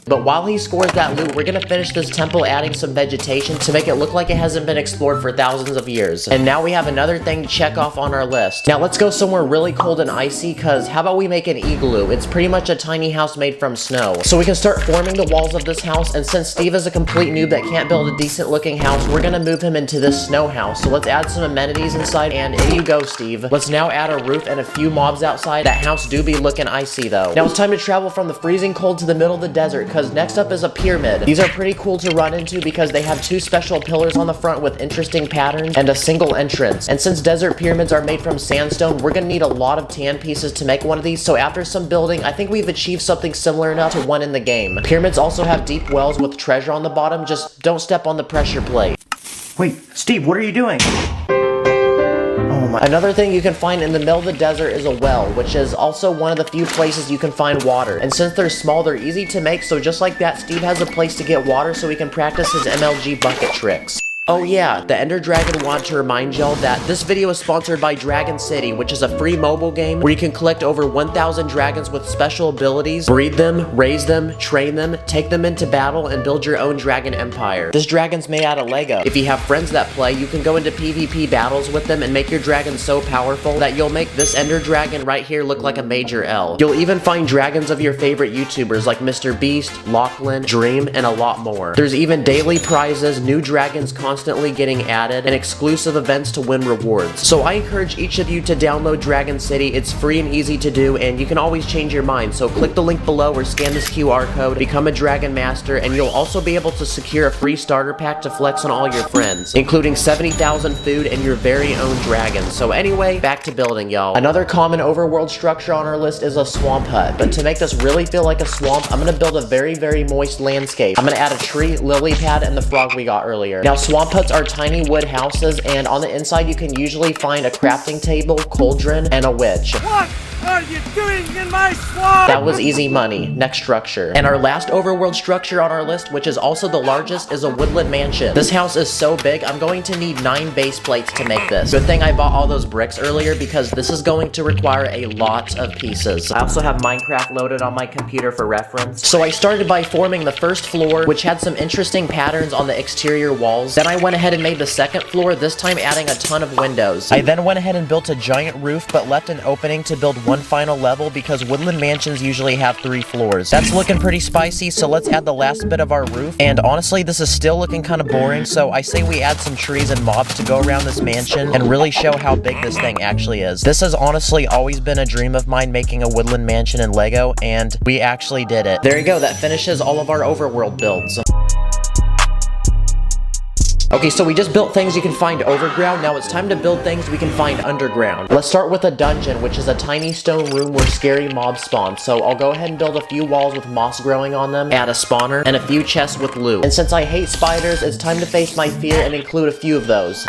But while he scores that loot, we're gonna finish this temple adding some vegetation to make it look like it hasn't been explored for thousands of years. And now we have another thing to check off on our list. Now let's go somewhere really cold and icy, cause how about we make an igloo? It's pretty much a tiny house made from snow. So we can start forming the walls of this house, and since Steve is a complete noob that can't build a decent looking house, we're gonna move him into this snow house. So let's add some amenities inside, and in you go, Steve. Let's now add a roof and a few mobs outside. That house do be looking icy though. Now it's time to travel from the freezing cold to the middle of the desert, cause next up is a pyramid. These are pretty cool to run into because they have 2 special pillars on the front with interesting patterns and a single entrance. And since desert pyramids are made from sandstone, we're gonna need a lot of tan pieces to make one of these, so after some building, I think we've achieved something similar enough to one in the game. Pyramids also have deep wells with treasure on the bottom, just don't step on the pressure plate. Wait, Steve, what are you doing? Oh room. Another thing you can find in the middle of the desert is a well, which is also one of the few places you can find water. And since they're small, they're easy to make, so just like that, Steve has a place to get water so he can practice his MLG bucket tricks. Oh yeah, the Ender Dragon wanted to remind y'all that this video is sponsored by Dragon City, which is a free mobile game where you can collect over 1,000 dragons with special abilities, breed them, raise them, train them, take them into battle, and build your own dragon empire. This dragon's made out of Lego. If you have friends that play, you can go into PvP battles with them and make your dragon so powerful that you'll make this Ender Dragon right here look like a major L. You'll even find dragons of your favorite YouTubers like Mr. Beast, Lachlan, Dream, and a lot more. There's even daily prizes, new dragons constantly getting added, and exclusive events to win rewards. So I encourage each of you to download Dragon City. It's free and easy to do, and you can always change your mind. So click the link below or scan this QR code, become a Dragon Master, and you'll also be able to secure a free starter pack to flex on all your friends, including 70,000 food and your very own dragon. So anyway, back to building, y'all. Another common overworld structure on our list is a swamp hut, but to make this really feel like a swamp, I'm gonna build a very, very moist landscape. I'm gonna add a tree, lily pad, and the frog we got earlier. Now, swamp huts are tiny wood houses, and on the inside you can usually find a crafting table, cauldron, and a witch. What are you doing in my swamp? That was easy money. Next structure. And our last overworld structure on our list, which is also the largest, is a woodland mansion. This house is so big, I'm going to need 9 base plates to make this. Good thing I bought all those bricks earlier because this is going to require a lot of pieces. I also have Minecraft loaded on my computer for reference. So I started by forming the first floor, which had some interesting patterns on the exterior walls. Then I went ahead and made the second floor, this time adding a ton of windows. I then went ahead and built a giant roof, but left an opening to build one final level because woodland mansions usually have 3 floors. That's looking pretty spicy, so let's add the last bit of our roof. And honestly, this is still looking kind of boring, so I say we add some trees and mobs to go around this mansion and really show how big this thing actually is. This has honestly always been a dream of mine, making a woodland mansion in Lego, and we actually did it. There you go, that finishes all of our overworld builds. Okay, so we just built things you can find overground. Now it's time to build things we can find underground. Let's start with a dungeon, which is a tiny stone room where scary mobs spawn. So I'll go ahead and build a few walls with moss growing on them, add a spawner, and a few chests with loot. And since I hate spiders, it's time to face my fear and include a few of those.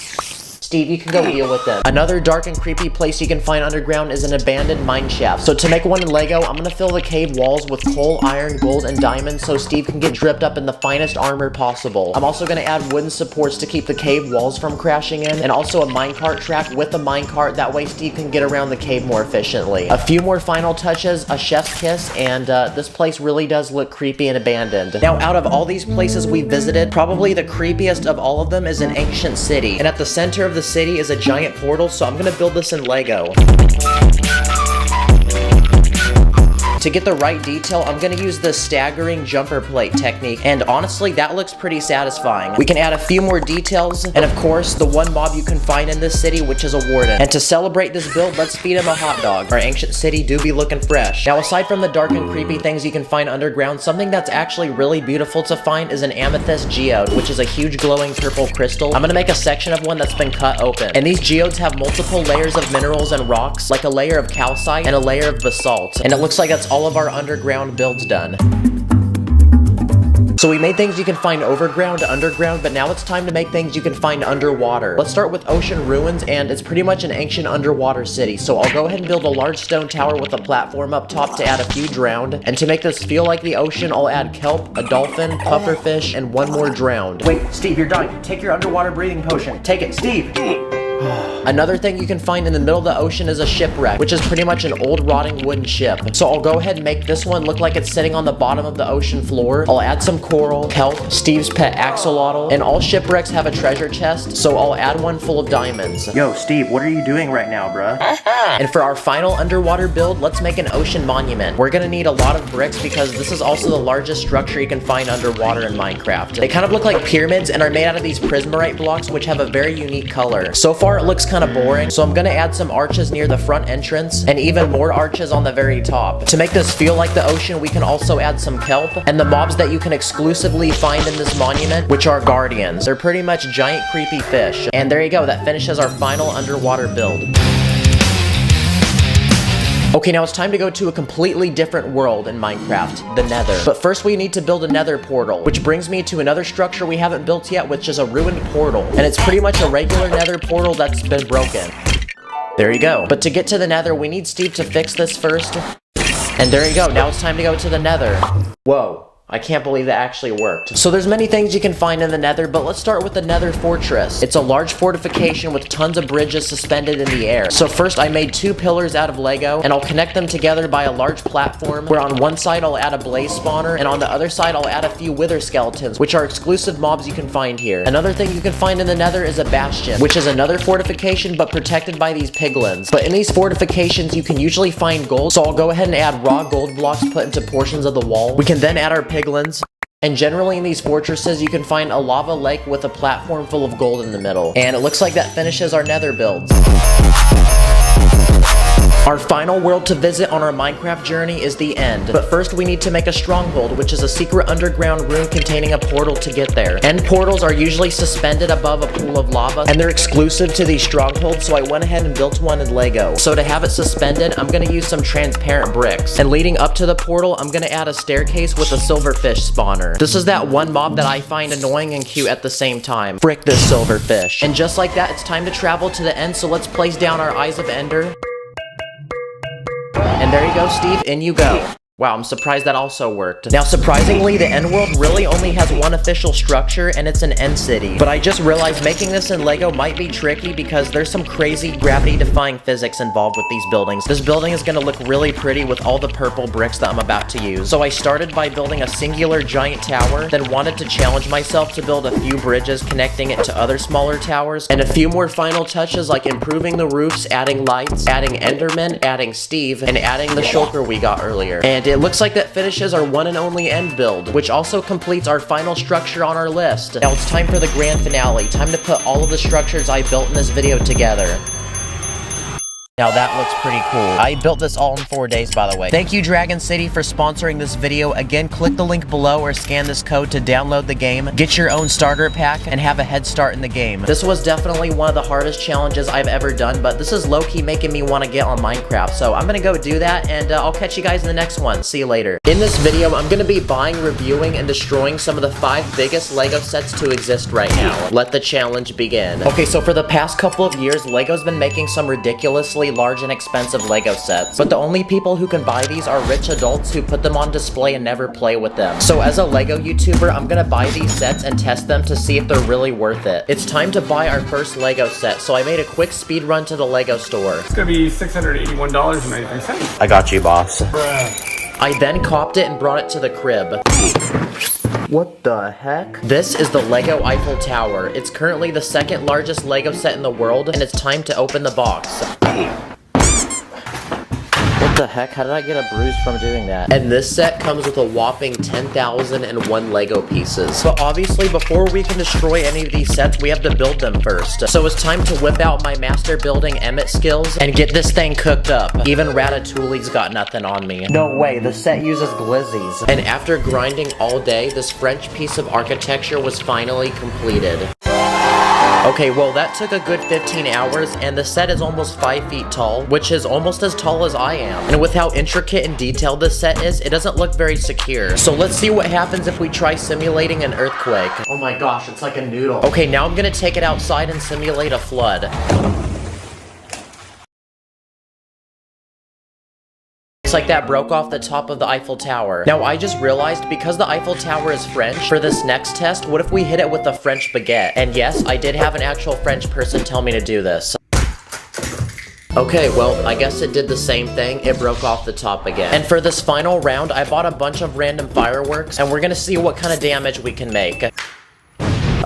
Steve, you can go deal with them. Another dark and creepy place you can find underground is an abandoned mine shaft. So to make one in Lego, I'm gonna fill the cave walls with coal, iron, gold, and diamonds so Steve can get dripped up in the finest armor possible. I'm also gonna add wooden supports to keep the cave walls from crashing in, and also a minecart track with a minecart. That way Steve can get around the cave more efficiently. A few more final touches, a chef's kiss, and this place really does look creepy and abandoned. Now, out of all these places we visited, probably the creepiest of all of them is an ancient city. And at the center of the city is a giant portal, so I'm gonna build this in Lego. To get the right detail, I'm gonna use the staggering jumper plate technique, and honestly, that looks pretty satisfying. We can add a few more details, and of course, the one mob you can find in this city, which is a warden. And to celebrate this build, let's feed him a hot dog. Our ancient city do be looking fresh. Now, aside from the dark and creepy things you can find underground, something that's actually really beautiful to find is an amethyst geode, which is a huge glowing purple crystal. I'm gonna make a section of one that's been cut open. And these geodes have multiple layers of minerals and rocks, like a layer of calcite and a layer of basalt. And it looks like that's all of our underground builds done. So we made things you can find overground to underground, but now it's time to make things you can find underwater. Let's start with ocean ruins, and it's pretty much an ancient underwater city. So I'll go ahead and build a large stone tower with a platform up top to add a few drowned. And to make this feel like the ocean, I'll add kelp, a dolphin, pufferfish, and one more drowned. Wait, Steve, you're dying. Take your underwater breathing potion. Take it, Steve. Another thing you can find in the middle of the ocean is a shipwreck, which is pretty much an old rotting wooden ship. So I'll go ahead and make this one look like it's sitting on the bottom of the ocean floor. I'll add some coral, kelp, Steve's pet axolotl, and all shipwrecks have a treasure chest, so I'll add one full of diamonds. Yo, Steve, what are you doing right now, bruh? And for our final underwater build, let's make an ocean monument. We're gonna need a lot of bricks because this is also the largest structure you can find underwater in Minecraft. They kind of look like pyramids and are made out of these prismarite blocks, which have a very unique color. So far, it looks kind of boring, so I'm gonna add some arches near the front entrance and even more arches on the very top. To make this feel like the ocean, we can also add some kelp and the mobs that you can exclusively find in this monument, which are guardians. They're pretty much giant creepy fish. And there you go, that finishes our final underwater build. Okay, now it's time to go to a completely different world in Minecraft, the Nether. But first we need to build a Nether portal, which brings me to another structure we haven't built yet, which is a ruined portal. And it's pretty much a regular Nether portal that's been broken. There you go. But to get to the nether, we need Steve to fix this first. And there you go. Now it's time to go to the nether. Whoa. I can't believe that actually worked. So there's many things you can find in the nether, but let's start with the nether fortress. It's a large fortification with tons of bridges suspended in the air. So first I made 2 pillars out of Lego, and I'll connect them together by a large platform, where on one side I'll add a blaze spawner, and on the other side I'll add a few wither skeletons, which are exclusive mobs you can find here. Another thing you can find in the nether is a bastion, which is another fortification but protected by these piglins. But in these fortifications you can usually find gold, so I'll go ahead and add raw gold blocks put into portions of the wall. We can then add our piglins. And generally in these fortresses you can find a lava lake with a platform full of gold in the middle. And it looks like that finishes our nether builds. Our final world to visit on our Minecraft journey is the end. But first we need to make a stronghold, which is a secret underground room containing a portal to get there. End portals are usually suspended above a pool of lava, and they're exclusive to these strongholds, so I went ahead and built one in Lego. So to have it suspended, I'm gonna use some transparent bricks. And leading up to the portal, I'm gonna add a staircase with a silverfish spawner. This is that one mob that I find annoying and cute at the same time. Frick this silverfish. And just like that, it's time to travel to the end, so let's place down our Eyes of Ender. And there you go, Steve, in you go. Wow, I'm surprised that also worked. Now, surprisingly, the end world really only has one official structure, and it's an end city. But I just realized making this in Lego might be tricky because there's some crazy gravity-defying physics involved with these buildings. This building is gonna look really pretty with all the purple bricks that I'm about to use. So I started by building a singular giant tower, then wanted to challenge myself to build a few bridges connecting it to other smaller towers, and a few more final touches like improving the roofs, adding lights, adding Enderman, adding Steve, and adding the shulker we got earlier. And it looks like that finishes our one and only end build, which also completes our final structure on our list. Now it's time for the grand finale. Time to put all of the structures I built in this video together. Now that looks pretty cool. I built this all in 4 days, by the way. Thank you, Dragon City, for sponsoring this video. Again, click the link below or scan this code to download the game, get your own starter pack, and have a head start in the game. This was definitely one of the hardest challenges I've ever done, but this is low-key making me want to get on Minecraft, so I'm gonna go do that, and I'll catch you guys in the next one. See you later. In this video, I'm gonna be buying, reviewing, and destroying some of the 5 biggest Lego sets to exist right now. Let the challenge begin. Okay, so for the past couple of years, Lego's been making some ridiculously large and expensive Lego sets, but the only people who can buy these are rich adults who put them on display and never play with them. So as a Lego YouTuber, I'm gonna buy these sets and test them to see if they're really worth it. It's time to buy our first Lego set, so I made a quick speed run to the Lego store. It's gonna be $681.93. I got you, boss. Bruh. I then copped it and brought it to the crib. What the heck? This is the Lego Eiffel Tower. It's currently the 2nd largest Lego set in the world, and it's time to open the box. What the heck? How did I get a bruise from doing that? And this set comes with a whopping 10,001 Lego pieces. But obviously, before we can destroy any of these sets, we have to build them first. So it's time to whip out my master building Emmett skills and get this thing cooked up. Even Ratatouille's got nothing on me. No way, the set uses glizzies. And after grinding all day, this French piece of architecture was finally completed. Okay, well that took a good 15 hours, and the set is almost 5 feet tall, which is almost as tall as I am. And with how intricate and detailed this set is, it doesn't look very secure. So let's see what happens if we try simulating an earthquake. Oh my gosh, it's like a noodle. Okay, now I'm gonna take it outside and simulate a flood. Like that broke off the top of the Eiffel Tower. Now I just realized, because the Eiffel Tower is French, for this next test, what if we hit it with a French baguette? And yes, I did have an actual French person tell me to do this. Okay, well, I guess it did the same thing. It broke off the top again. And for this final round, I bought a bunch of random fireworks, and we're gonna see what kind of damage we can make.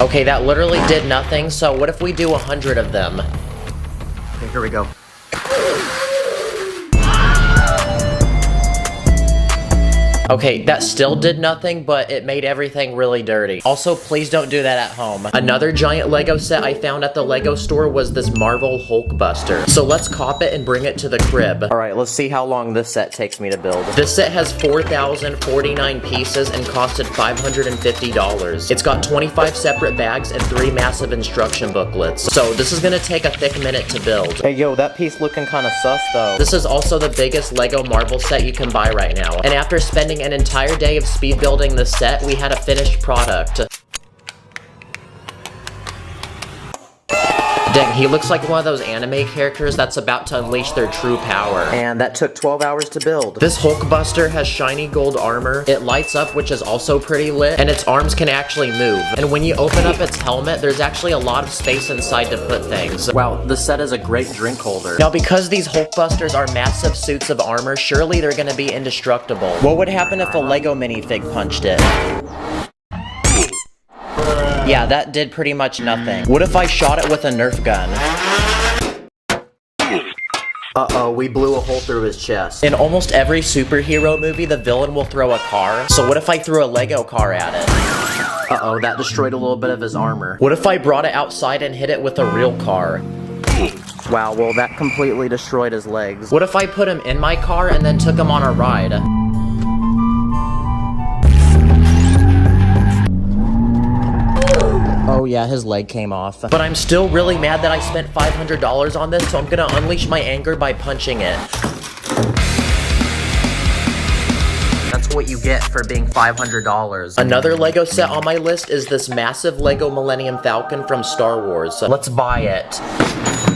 Okay, that literally did nothing, so what if we do 100 of them? Okay, here we go. Okay, that still did nothing, but it made everything really dirty. Also, please don't do that at home. Another giant Lego set I found at the Lego store was this Marvel Hulkbuster. So let's cop it and bring it to the crib. Alright, let's see how long this set takes me to build. This set has 4,049 pieces and costed $550. It's got 25 separate bags and 3 massive instruction booklets. So this is gonna take a thick minute to build. Hey yo, that piece looking kinda sus though. This is also the biggest Lego Marvel set you can buy right now. And after spending an entire day of speed building the set, we had a finished product. Dang, he looks like one of those anime characters that's about to unleash their true power. And that took 12 hours to build. This Hulkbuster has shiny gold armor, it lights up, which is also pretty lit, and its arms can actually move. And when you open up its helmet, there's actually a lot of space inside to put things. Wow, the set is a great drink holder. Now, because these Hulkbusters are massive suits of armor, surely they're gonna be indestructible. What would happen if a Lego minifig punched it? Yeah, that did pretty much nothing. What if I shot it with a Nerf gun? Uh-oh, we blew a hole through his chest. In almost every superhero movie, the villain will throw a car. So what if I threw a Lego car at it? Uh-oh, that destroyed a little bit of his armor. What if I brought it outside and hit it with a real car? Wow, well that completely destroyed his legs. What if I put him in my car and then took him on a ride? Oh yeah, his leg came off. But I'm still really mad that I spent $500 on this, so I'm gonna unleash my anger by punching it. That's what you get for being $500. Another Lego set on my list is this massive Lego Millennium Falcon from Star Wars. Let's buy it.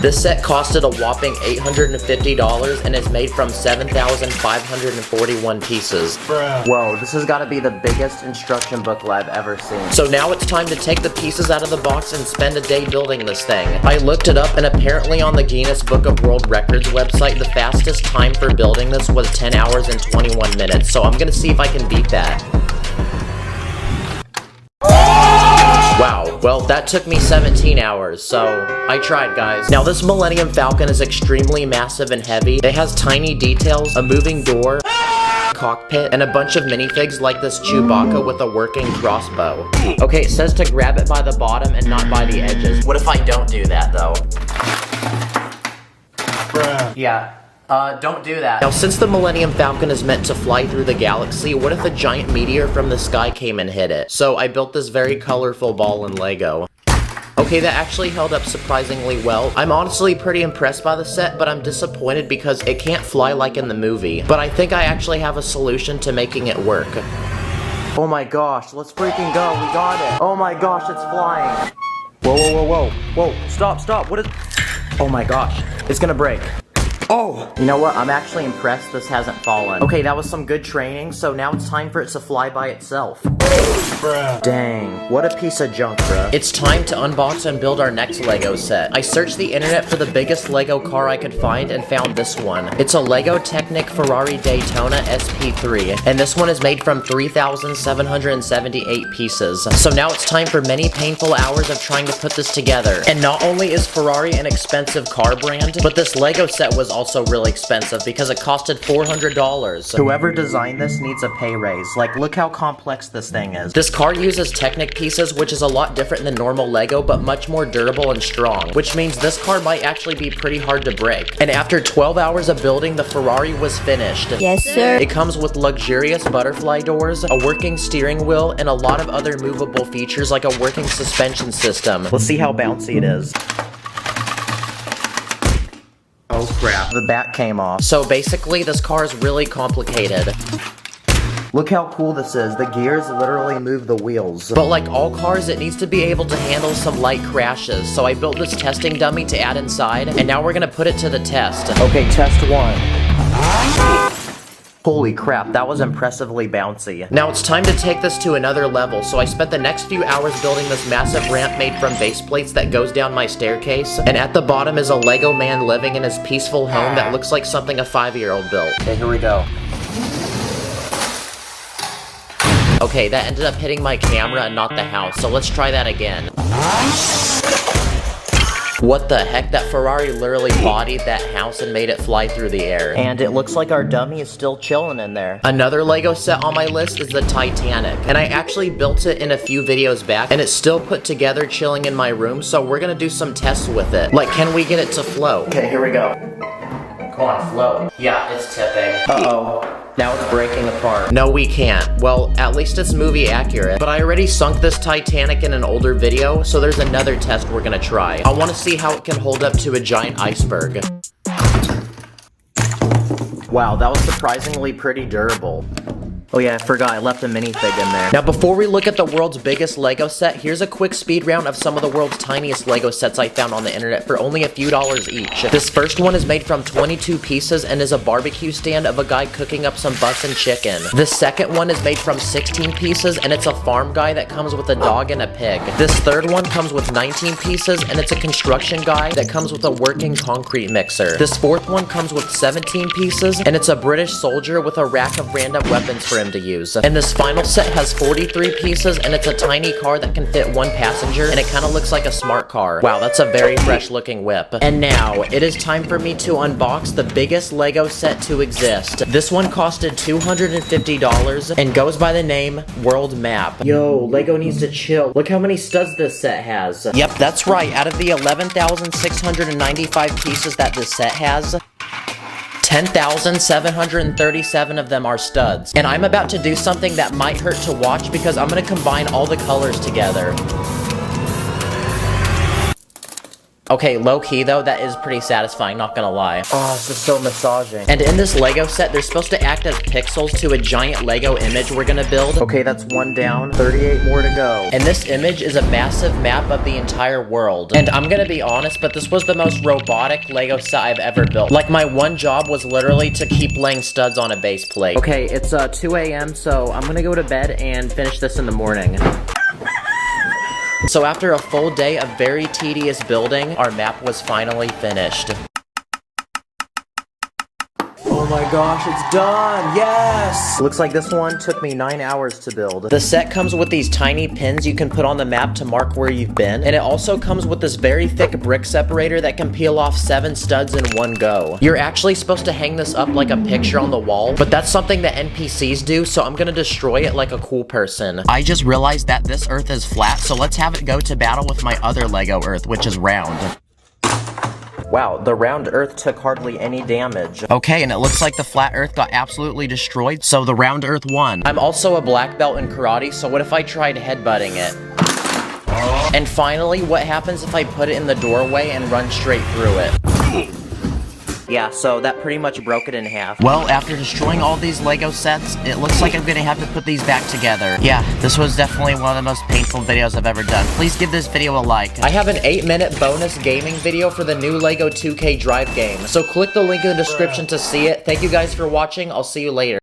This set costed a whopping $850 and is made from 7,541 pieces. Whoa, this has got to be the biggest instruction booklet I've ever seen. So now it's time to take the pieces out of the box and spend a day building this thing. I looked it up and apparently on the Guinness Book of World Records website, the fastest time for building this was 10 hours and 21 minutes. So I'm gonna see if I can beat that. Wow, well that took me 17 hours, so I tried, guys. Now this Millennium Falcon is extremely massive and heavy. It has tiny details, a moving door, cockpit, and a bunch of minifigs like this Chewbacca with a working crossbow. Okay, it says to grab it by the bottom and not by the edges. What if I don't do that, though? Yeah. Don't do that. Now, since the Millennium Falcon is meant to fly through the galaxy, what if a giant meteor from the sky came and hit it? So I built this very colorful ball in Lego. Okay, that actually held up surprisingly well. I'm honestly pretty impressed by the set, but I'm disappointed because it can't fly like in the movie. But I think I actually have a solution to making it work. Oh my gosh, let's freaking go. We got it. Oh my gosh, it's flying. Whoa, whoa, whoa, whoa. Whoa, stop. What is... Oh my gosh, it's gonna break. Oh! You know what? I'm actually impressed this hasn't fallen. Okay, that was some good training, so now it's time for it to fly by itself. Dang, what a piece of junk, bruh. It's time to unbox and build our next Lego set. I searched the internet for the biggest Lego car I could find and found this one. It's a Lego Technic Ferrari Daytona SP3, and this one is made from 3,778 pieces. So now it's time for many painful hours of trying to put this together. And not only is Ferrari an expensive car brand, but this Lego set was also really expensive because it costed $400. Whoever designed this needs a pay raise. Like, look how complex this thing is. This car uses Technic pieces, which is a lot different than normal Lego, but much more durable and strong, which means this car might actually be pretty hard to break. And after 12 hours of building, the Ferrari was finished. Yes, sir. It comes with luxurious butterfly doors, a working steering wheel, and a lot of other movable features like a working suspension system. Let's see how bouncy it is. Oh crap, the back came off. So basically, this car is really complicated. Look how cool this is. The gears literally move the wheels. But like all cars, it needs to be able to handle some light crashes. So I built this testing dummy to add inside, and now we're gonna put it to the test. Okay, test one. Holy crap, that was impressively bouncy. Now it's time to take this to another level, so I spent the next few hours building this massive ramp made from base plates that goes down my staircase, and at the bottom is a Lego man living in his peaceful home that looks like something a 5-year-old built. Okay, here we go. Okay, that ended up hitting my camera and not the house, so let's try that again. What the heck? That Ferrari literally bodied that house and made it fly through the air. And it looks like our dummy is still chilling in there. Another Lego set on my list is the Titanic, and I actually built it in a few videos back, and it's still put together chilling in my room, so we're gonna do some tests with it. Like, can we get it to float? Okay, here we go. Come on, float. Yeah, it's tipping. Uh-oh. Now it's breaking apart. No, we can't. Well, at least it's movie accurate. But I already sunk this Titanic in an older video, so there's another test we're gonna try. I wanna see how it can hold up to a giant iceberg. Wow, that was surprisingly pretty durable. Oh yeah, I forgot, I left a minifig in there. Now before we look at the world's biggest Lego set, here's a quick speed round of some of the world's tiniest Lego sets I found on the internet for only a few dollars each. This first one is made from 22 pieces and is a barbecue stand of a guy cooking up some bussin' chicken. The second one is made from 16 pieces and it's a farm guy that comes with a dog and a pig. This third one comes with 19 pieces and it's a construction guy that comes with a working concrete mixer. This fourth one comes with 17 pieces and it's a British soldier with a rack of random weapons for him to use. And this final set has 43 pieces and it's a tiny car that can fit one passenger and it kind of looks like a smart car. Wow, that's a very fresh looking whip. And now, it is time for me to unbox the biggest Lego set to exist. This one costed $250 and goes by the name World Map. Yo, Lego needs to chill. Look how many studs this set has. Yep, that's right. Out of the 11,695 pieces that this set has, 10,737 of them are studs. And I'm about to do something that might hurt to watch because I'm gonna combine all the colors together. Okay, low-key though, that is pretty satisfying, not gonna lie. Oh, this is so massaging. And in this Lego set, they're supposed to act as pixels to a giant Lego image we're gonna build. Okay, that's one down, 38 more to go. And this image is a massive map of the entire world. And I'm gonna be honest, but this was the most robotic Lego set I've ever built. Like, my one job was literally to keep laying studs on a base plate. Okay, it's 2 a.m., so I'm gonna go to bed and finish this in the morning. So after a full day of very tedious building, our map was finally finished. Oh my gosh, it's done! Yes! Looks like this one took me 9 hours to build. The set comes with these tiny pins you can put on the map to mark where you've been, and it also comes with this very thick brick separator that can peel off 7 studs in one go. You're actually supposed to hang this up like a picture on the wall, but that's something that NPCs do, so I'm gonna destroy it like a cool person. I just realized that this Earth is flat, so let's have it go to battle with my other Lego Earth, which is round. Wow, the round Earth took hardly any damage. Okay, and it looks like the flat Earth got absolutely destroyed, so the round Earth won. I'm also a black belt in karate, so what if I tried headbutting it? And finally, what happens if I put it in the doorway and run straight through it? Yeah, so that pretty much broke it in half. Well, after destroying all these Lego sets, it looks like I'm gonna have to put these back together. Yeah, this was definitely one of the most painful videos I've ever done. Please give this video a like. I have an 8-minute bonus gaming video for the new Lego 2K Drive game, so click the link in the description to see it. Thank you guys for watching. I'll see you later.